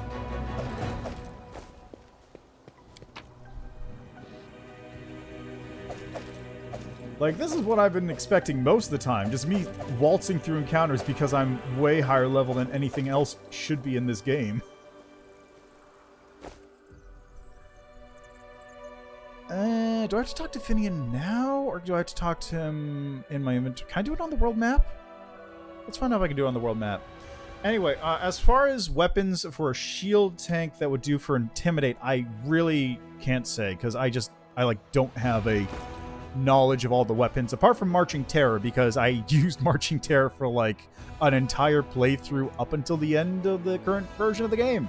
This is what I've been expecting most of the time. Just me waltzing through encounters because I'm way higher level than anything else should be in this game. Do I have to talk to Finian now? Or do I have to talk to him in my inventory? Can I do it on the world map? Let's find out if I can do it on the world map. Anyway, as far as weapons for a shield tank that would do for Intimidate, I really can't say. Because I don't have a knowledge of all the weapons apart from Marching Terror, because I used Marching Terror for an entire playthrough up until the end of the current version of the game.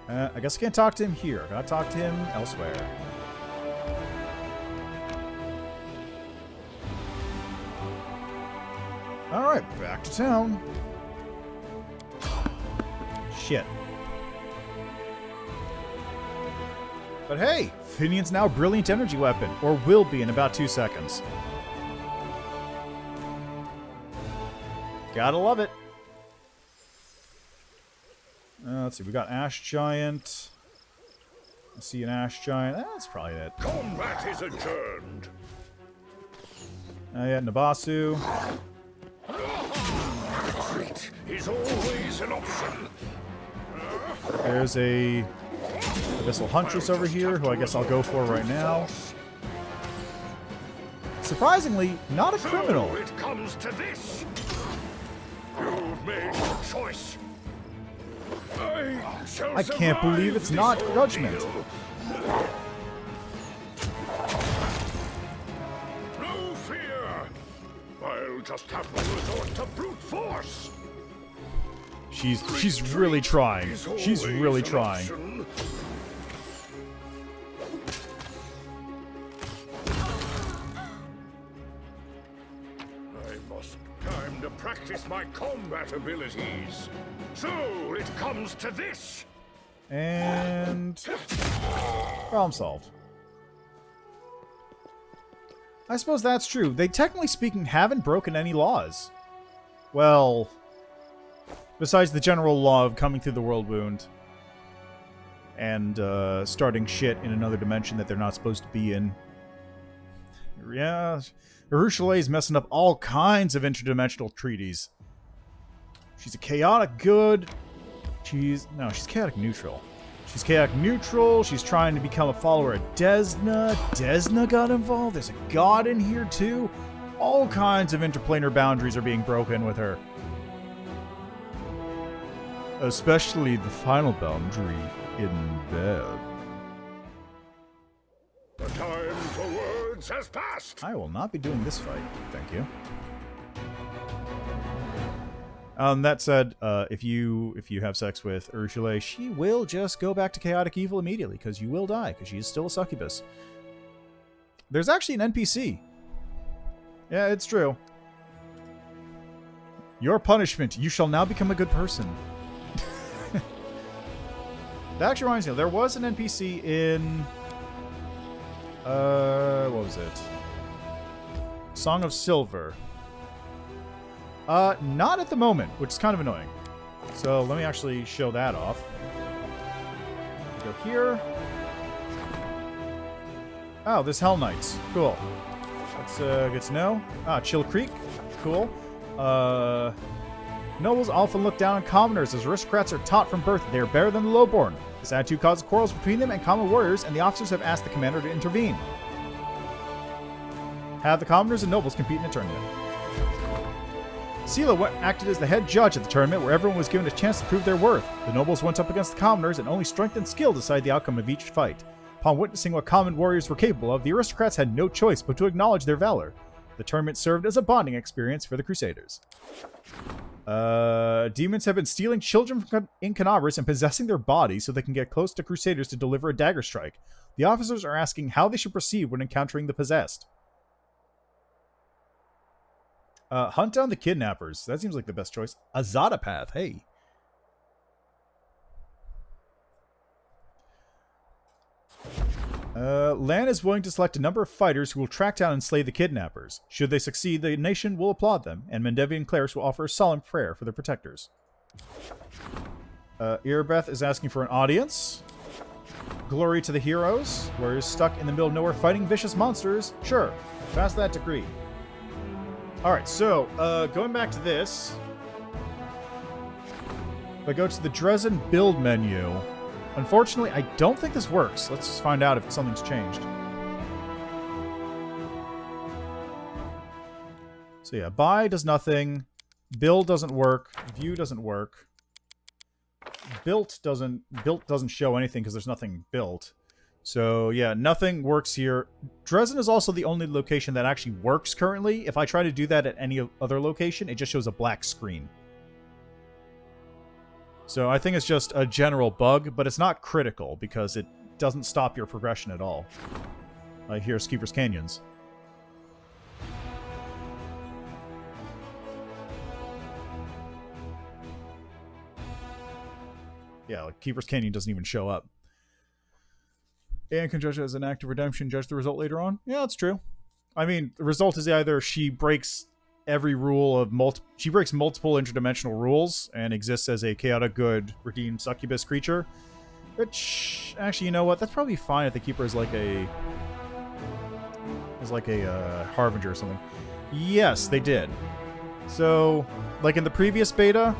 I guess I can't talk to him here. I gotta talk to him elsewhere. Alright, back to town. Shit. But hey, Finian's now a brilliant energy weapon, or will be in about 2 seconds. Gotta love it. Let's see, we got Ash Giant. I see an Ash Giant. That's probably it. Combat is adjourned. Yeah, Nabasu. Retreat is always an option. There's a Abyssal Huntress over here, who I guess I'll go for right now. Surprisingly, not a criminal. So it comes to this. You've made your choice. I can't believe it's not Judgment. No fear. I'll just have to resort to brute force. She's really trying. She's really trying. I must time to practice my combat abilities. So it comes to this. And problem solved. I suppose that's true. They, technically speaking, haven't broken any laws. Well, besides the general law of coming through the world wound and starting shit in another dimension that they're not supposed to be in. Yeah, Urushilay's messing up all kinds of interdimensional treaties. She's a chaotic good. She's chaotic neutral. She's chaotic neutral. She's trying to become a follower of Desna. Desna got involved. There's a god in here too. All kinds of interplanar boundaries are being broken with her. Especially the final boundary in bed. The time for words has passed. I will not be doing this fight. Thank you. That said, if you have sex with Urushalay, she will just go back to chaotic evil immediately, because you will die, because she is still a succubus. There's actually an NPC. Yeah, it's true. Your punishment, you shall now become a good person. That actually reminds me, there was an NPC in... what was it? Song of Silver. Not at the moment, which is kind of annoying. So let me actually show that off. Go here. Oh, there's Hell Knights. Cool. That's good to know. Ah, Chill Creek. Cool. Nobles often look down on commoners as aristocrats are taught from birth they are better than the lowborn. This attitude causes quarrels between them and common warriors, and the officers have asked the commander to intervene. Have the commoners and nobles compete in a tournament. Sela acted as the head judge at the tournament, where everyone was given a chance to prove their worth. The nobles went up against the commoners, and only strength and skill decided the outcome of each fight. Upon witnessing what common warriors were capable of, the aristocrats had no choice but to acknowledge their valor. The tournament served as a bonding experience for the Crusaders. Demons have been stealing children in Canabras and possessing their bodies so they can get close to Crusaders to deliver a dagger strike. The officers are asking how they should proceed when encountering the possessed. Hunt down the kidnappers. That seems like the best choice. Azada Path, hey. Lan is willing to select a number of fighters who will track down and slay the kidnappers. Should they succeed, the nation will applaud them, and Mendevian clerics will offer a solemn prayer for their protectors. Irabeth is asking for an audience. Glory to the heroes. Warriors stuck in the middle of nowhere fighting vicious monsters. Sure, pass that decree. Alright, so, going back to this. If I go to the Drezen build menu, unfortunately, I don't think this works. Let's find out if something's changed. So yeah, buy does nothing. Build doesn't work. View doesn't work. Built doesn't show anything because there's nothing built. So yeah, nothing works here. Drezen is also the only location that actually works currently. If I try to do that at any other location, it just shows a black screen. So I think it's just a general bug, but it's not critical because it doesn't stop your progression at all. Like here's Keeper's Canyons. Yeah, like Keeper's Canyon doesn't even show up. And can judge it as an act of redemption, judge the result later on. Yeah, that's true. I mean, the result is either she breaks every rule of she breaks multiple interdimensional rules and exists as a chaotic good redeemed succubus creature. Which, actually, you know what? That's probably fine if the Keeper is like a Harbinger or something. Yes, they did. So, like in the previous beta,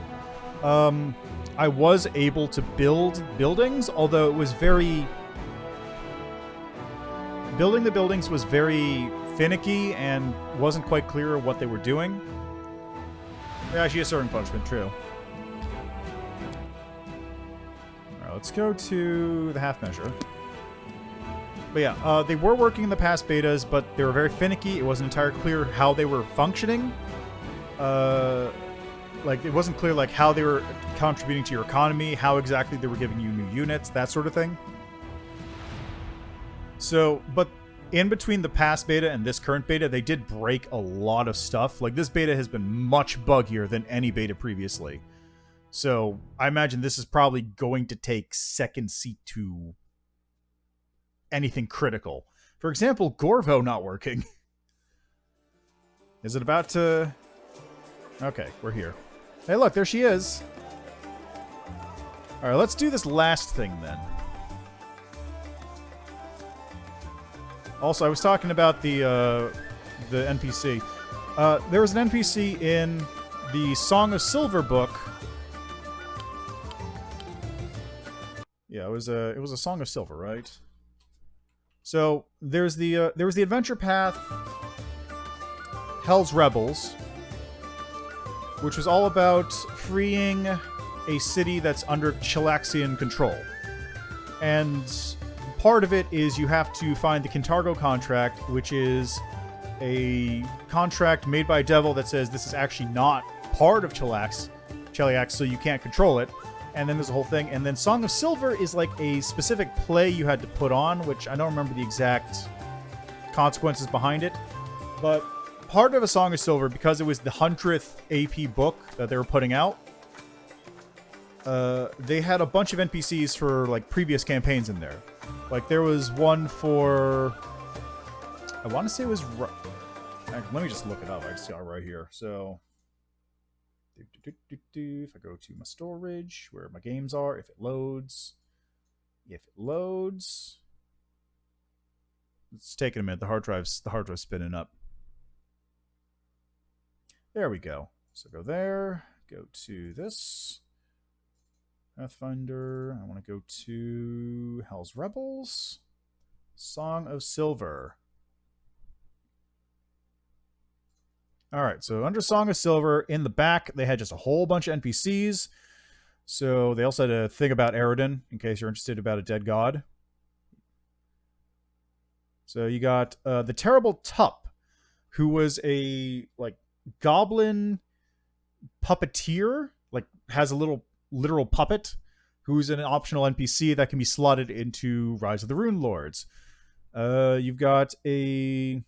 I was able to build buildings, although it was very... Building the buildings was very finicky and wasn't quite clear what they were doing. Yeah, actually, a certain punishment, true. Alright, let's go to the half measure. But yeah, they were working in the past betas, but they were very finicky. It wasn't entirely clear how they were functioning. Like, it wasn't clear, like, how they were contributing to your economy, how exactly they were giving you new units, that sort of thing. So, but in between the past beta and this current beta, they did break a lot of stuff. Like, this beta has been much buggier than any beta previously. So, I imagine this is probably going to take second seat to anything critical. For example, Gorvo not working. Is it about to... Okay, we're here. Hey, look, there she is. Alright, let's do this last thing, then. Also, I was talking about the NPC. There was an NPC in the Song of Silver book. Yeah, it was a Song of Silver, right? So there was the adventure path, Hell's Rebels, which was all about freeing a city that's under Chilaxian control, and part of it is you have to find the Kintargo contract, which is a contract made by a devil that says this is actually not part of Cheliax, so you can't control it. And then there's a whole thing. And then Song of Silver is like a specific play you had to put on, which I don't remember the exact consequences behind it. But part of A Song of Silver, because it was the 100th AP book that they were putting out, they had a bunch of NPCs for like previous campaigns in there. Like, there was one for... I want to say it was... Let me just look it up. I just got it right here. So... If I go to my storage, where my games are, if it loads... It's taking a minute. The hard drive's spinning up. There we go. So go there. Go to this... Pathfinder. I want to go to Hell's Rebels. Song of Silver. Alright, so under Song of Silver, in the back, they had just a whole bunch of NPCs. So they also had a thing about Eridan, in case you're interested about a dead god. So you got the Terrible Tup, who was a, like, goblin puppeteer. Like, has a little... literal puppet who's an optional NPC that can be slotted into Rise of the Rune Lords. You've got a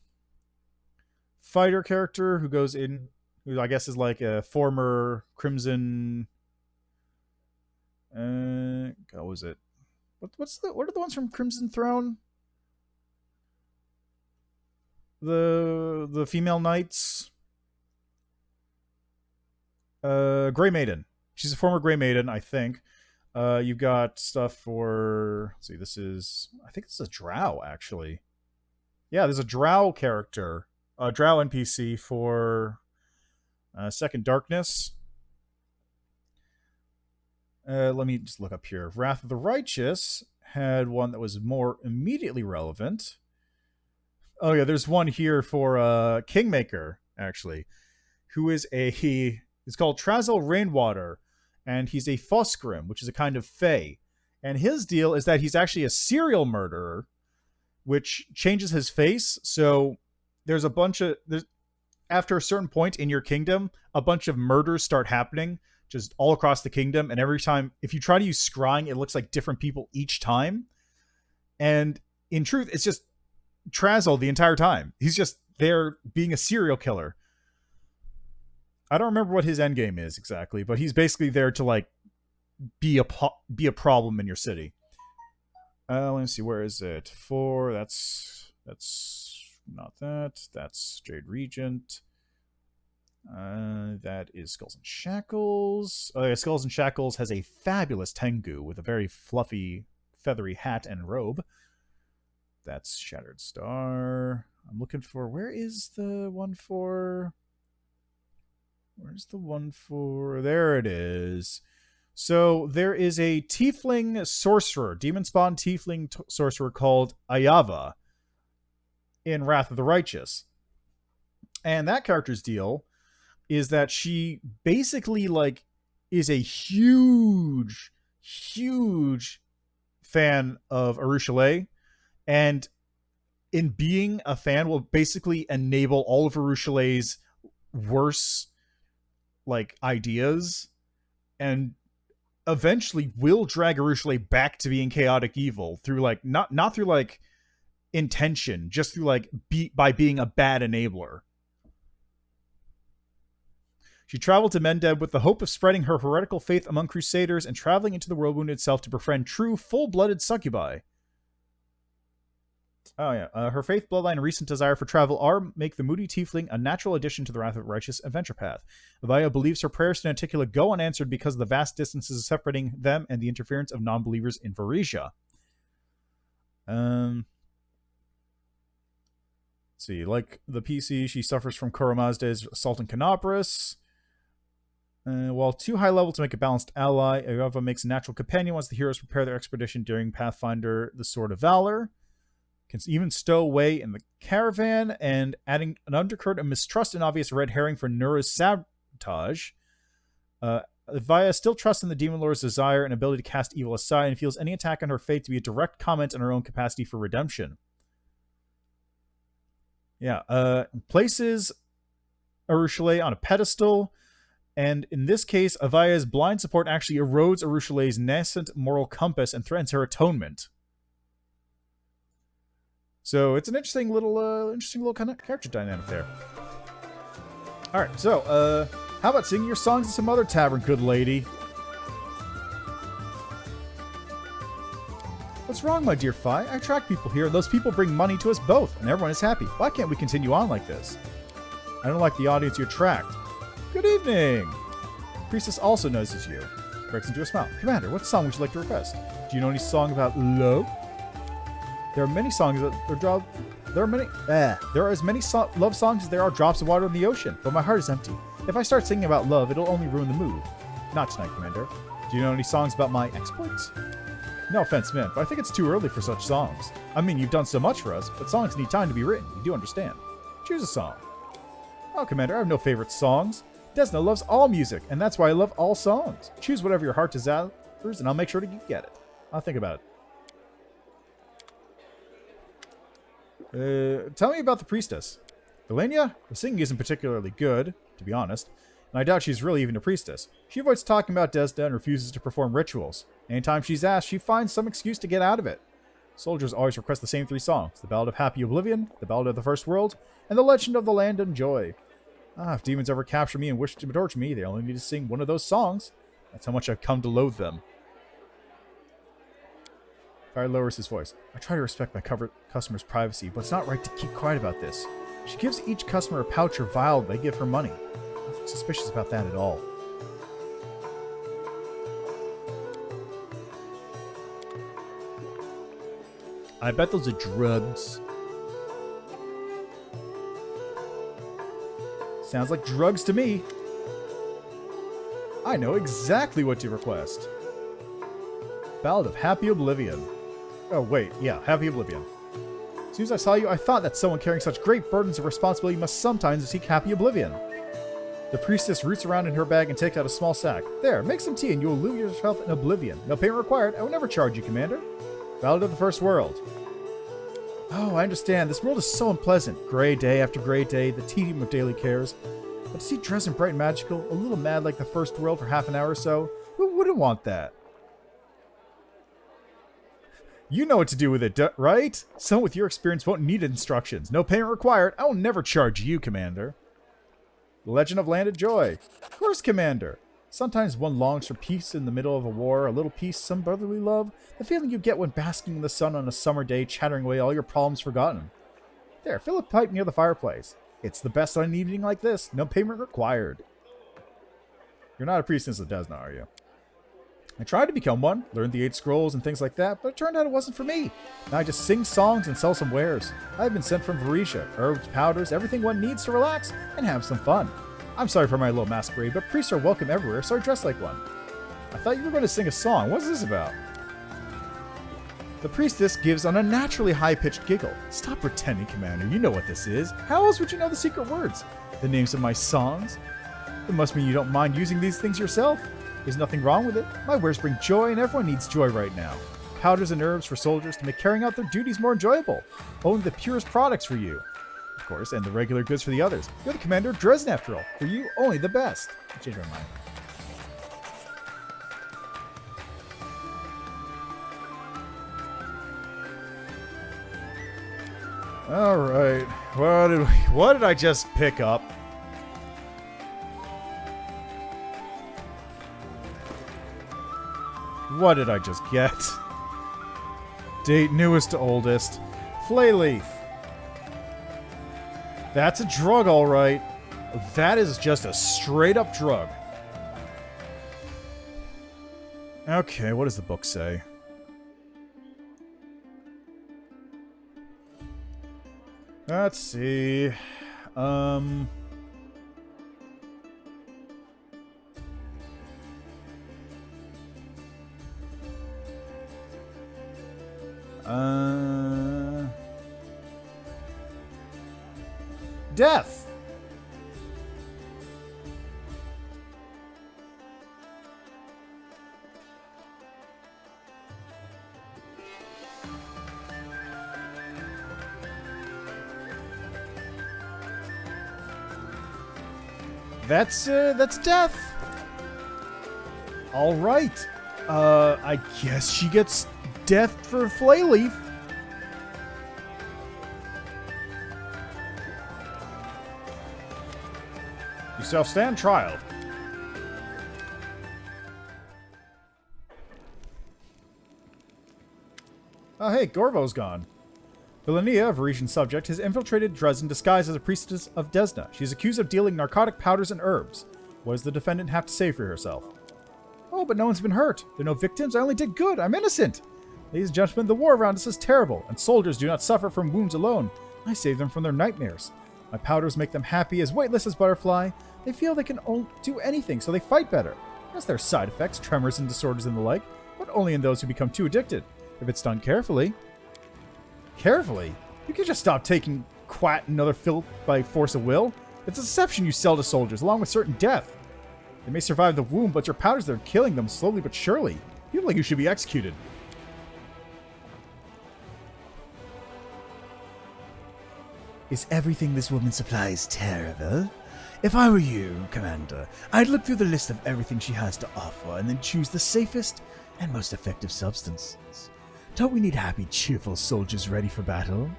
fighter character who goes in, who I guess is like a former Crimson... what was it? What are the ones from Crimson Throne? The female knights? Grey Maiden. She's a former Grey Maiden, I think. You've got stuff for... Let's see, I think this is a drow, actually. Yeah, there's a drow character. A drow NPC for Second Darkness. Let me just look up here. Wrath of the Righteous had one that was more immediately relevant. Oh, yeah, there's one here for Kingmaker, actually. Who is a... It's called Trazel Rainwater. And he's a Fosgrim, which is a kind of fae. And his deal is that he's actually a serial murderer, which changes his face. So there's a bunch of... After a certain point in your kingdom, a bunch of murders start happening just all across the kingdom. And every time, if you try to use scrying, it looks like different people each time. And in truth, it's just Trazel the entire time. He's just there being a serial killer. I don't remember what his endgame is exactly, but he's basically there to, like, be a problem in your city. Let me see, where is it? 4, that's not that. That's Jade Regent. That is Skulls and Shackles. Oh yeah, Skulls and Shackles has a fabulous Tengu with a very fluffy, feathery hat and robe. That's Shattered Star. I'm looking for... Where's the one for... There it is. So there is a tiefling sorcerer, demon spawn tiefling sorcerer called Ayava in Wrath of the Righteous. And that character's deal is that she basically like is a huge fan of Arushale, and in being a fan will basically enable all of Arushale's worse like ideas, and eventually will drag Arushale back to being chaotic evil through like not through like intention, just through like by being a bad enabler. She traveled to Mendeb with the hope of spreading her heretical faith among crusaders and traveling into the Whirlwind itself to befriend true full-blooded succubi. Oh yeah, her faith, bloodline, and recent desire for travel make the moody tiefling a natural addition to the Wrath of the Righteous adventure path. Avaya believes her prayers to Nanticula go unanswered because of the vast distances separating them and the interference of non-believers in Varesia. Let's see, like the PC, she suffers from Kuromazde's assault in Canopus. While too high level to make a balanced ally, Ayava makes a natural companion once the heroes prepare their expedition during Pathfinder, the Sword of Valor. Can even stow away in the caravan, and adding an undercurrent of mistrust and obvious red herring for Nura's sabotage. Vaya still trusts in the Demon Lord's desire and ability to cast evil aside, and feels any attack on her fate to be a direct comment on her own capacity for redemption. Yeah, places Arushale on a pedestal, and in this case, Avaya's blind support actually erodes Arushale's nascent moral compass and threatens her atonement. So it's an interesting little kind of character dynamic there. All right, so how about singing your songs in some other tavern, good lady? What's wrong, my dear Fi? I attract people here, and those people bring money to us both, and everyone is happy. Why can't we continue on like this? I don't like the audience you attract. Good evening. Priestess also notices you. Breaks into a smile. Commander, what song would you like to request? Do you know any song about love? There are many songs that there are as many love songs as there are drops of water in the ocean, but my heart is empty. If I start singing about love, it'll only ruin the mood. Not tonight, Commander. Do you know any songs about my exploits? No offense meant, but I think it's too early for such songs. I mean, you've done so much for us, but songs need time to be written. You do understand. Choose a song. Oh, Commander, I have no favorite songs. Desna loves all music, and that's why I love all songs. Choose whatever your heart desires, and I'll make sure to get it. I'll think about it. Tell me about the priestess. Valenia? The singing isn't particularly good, to be honest, and I doubt she's really even a priestess. She avoids talking about Desna and refuses to perform rituals. Anytime she's asked, she finds some excuse to get out of it. Soldiers always request the same 3 songs: the Ballad of Happy Oblivion, the Ballad of the First World, and the Legend of the Land and Joy. If demons ever capture me and wish to torture me, they only need to sing one of those songs. That's how much I've come to loathe them. Fire lowers his voice. I try to respect my customer's privacy, but it's not right to keep quiet about this. She gives each customer a pouch or vial they give her money. Nothing suspicious about that at all. I bet those are drugs. Sounds like drugs to me. I know exactly what to request. Ballad of Happy Oblivion. Oh, wait. Yeah, Happy Oblivion. As soon as I saw you, I thought that someone carrying such great burdens of responsibility must sometimes seek Happy Oblivion. The priestess roots around in her bag and takes out a small sack. There, make some tea and you will lose yourself in oblivion. No payment required. I will never charge you, Commander. Ballad of the First World. Oh, I understand. This world is so unpleasant. Gray day after gray day, the tedium of daily cares. But to see Drezen bright and magical, a little mad like the First World for half an hour or so, who wouldn't want that? You know what to do with it, right? Someone with your experience won't need instructions. No payment required. I will never charge you, Commander. The Legend of Land of Joy. Of course, Commander. Sometimes one longs for peace in the middle of a war, a little peace, some brotherly love, the feeling you get when basking in the sun on a summer day, chattering away all your problems forgotten. There, fill a pipe near the fireplace. It's the best on an evening like this. No payment required. You're not a priestess of Desna, are you? I tried to become one, learned the 8 scrolls and things like that, but it turned out it wasn't for me. Now I just sing songs and sell some wares. I've been sent from Varisha, herbs, powders, everything one needs to relax and have some fun. I'm sorry for my little masquerade, but priests are welcome everywhere, so I dress like one. I thought you were going to sing a song. What's this about? The priestess gives an unnaturally high-pitched giggle. Stop pretending, Commander. You know what this is. How else would you know the secret words? The names of my songs? It must mean you don't mind using these things yourself. There's nothing wrong with it. My wares bring joy, and everyone needs joy right now. Powders and herbs for soldiers to make carrying out their duties more enjoyable. Only the purest products for you. Of course, and the regular goods for the others. You're the Commander of Drezen after all. For you, only the best. I changed my mind. Alright. What did I just pick up? What did I just get? Date newest to oldest. Flayleaf. That's a drug, alright. That is just a straight up drug. Okay, what does the book say? Let's see. Death. That's death. All right. I guess she gets death for Flayleaf. You shall stand trial. Oh, hey, Gorvo's gone. Valenia, a Varisian subject, has infiltrated Drezen disguised as a priestess of Desna. She is accused of dealing narcotic powders and herbs. What does the defendant have to say for herself? Oh, but no one's been hurt. There are no victims. I only did good. I'm innocent. Ladies and gentlemen, the war around us is terrible, and soldiers do not suffer from wounds alone. I save them from their nightmares. My powders make them happy, as weightless as butterfly. They feel they can do anything, so they fight better. Yes, there are side effects, tremors and disorders and the like, but only in those who become too addicted. If it's done carefully... Carefully? You can just stop taking quat and other filth by force of will. It's a deception you sell to soldiers, along with certain death. They may survive the wound, but your powders are killing them slowly but surely. You feel like you should be executed. Is everything this woman supplies terrible? If I were you, Commander, I'd look through the list of everything she has to offer and then choose the safest and most effective substances. Don't we need happy, cheerful soldiers ready for battle?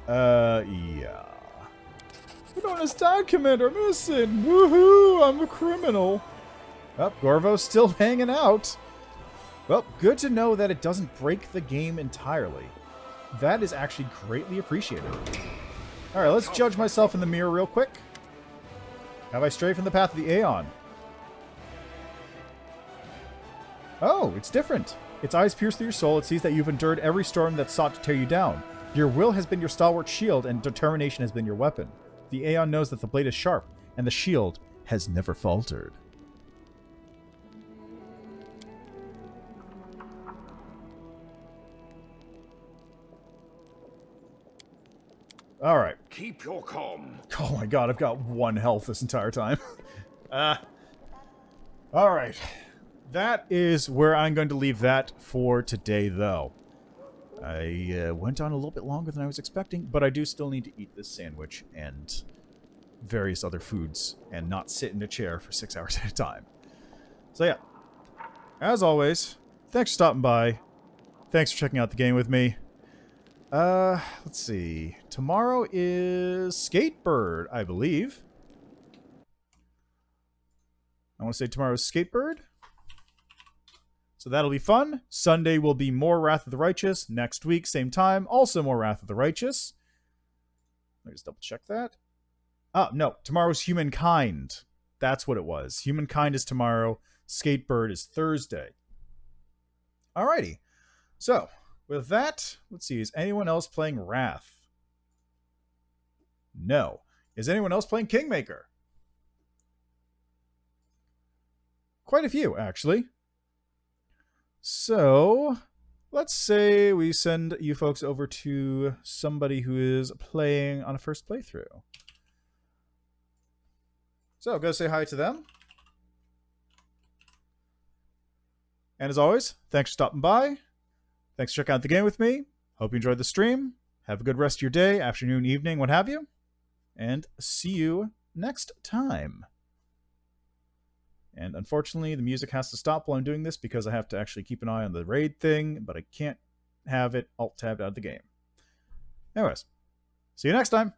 Yeah. I don't understand, Commander. I'm innocent. Woohoo! I'm a criminal. Oh, Gorvo's still hanging out. Well, good to know that it doesn't break the game entirely. That is actually greatly appreciated. Alright, let's judge myself in the mirror real quick. Have I strayed from the path of the Aeon? Oh, it's different. Its eyes pierce through your soul. It sees that you've endured every storm that sought to tear you down. Your will has been your stalwart shield, and determination has been your weapon. The Aeon knows that the blade is sharp, and the shield has never faltered. All right. Keep your calm. Oh my god, I've got 1 health this entire time. All right. That is where I'm going to leave that for today, though. I went on a little bit longer than I was expecting, but I do still need to eat this sandwich and various other foods and not sit in a chair for 6 hours at a time. So yeah, as always, thanks for stopping by. Thanks for checking out the game with me. Let's see. Tomorrow is Skatebird, I believe. I want to say tomorrow's Skatebird. So that'll be fun. Sunday will be more Wrath of the Righteous. Next week, same time, also more Wrath of the Righteous. Let me just double check that. Oh, no. Tomorrow's Humankind. That's what it was. Humankind is tomorrow. Skatebird is Thursday. Alrighty. So, with that, let's see. Is anyone else playing Wrath? No. Is anyone else playing Kingmaker? Quite a few, actually. So, let's say we send you folks over to somebody who is playing on a first playthrough. So, go say hi to them. And as always, thanks for stopping by. Thanks for checking out the game with me. Hope you enjoyed the stream. Have a good rest of your day, afternoon, evening, what have you. And see you next time. And unfortunately, the music has to stop while I'm doing this because I have to actually keep an eye on the raid thing, but I can't have it alt-tabbed out of the game. Anyways, see you next time.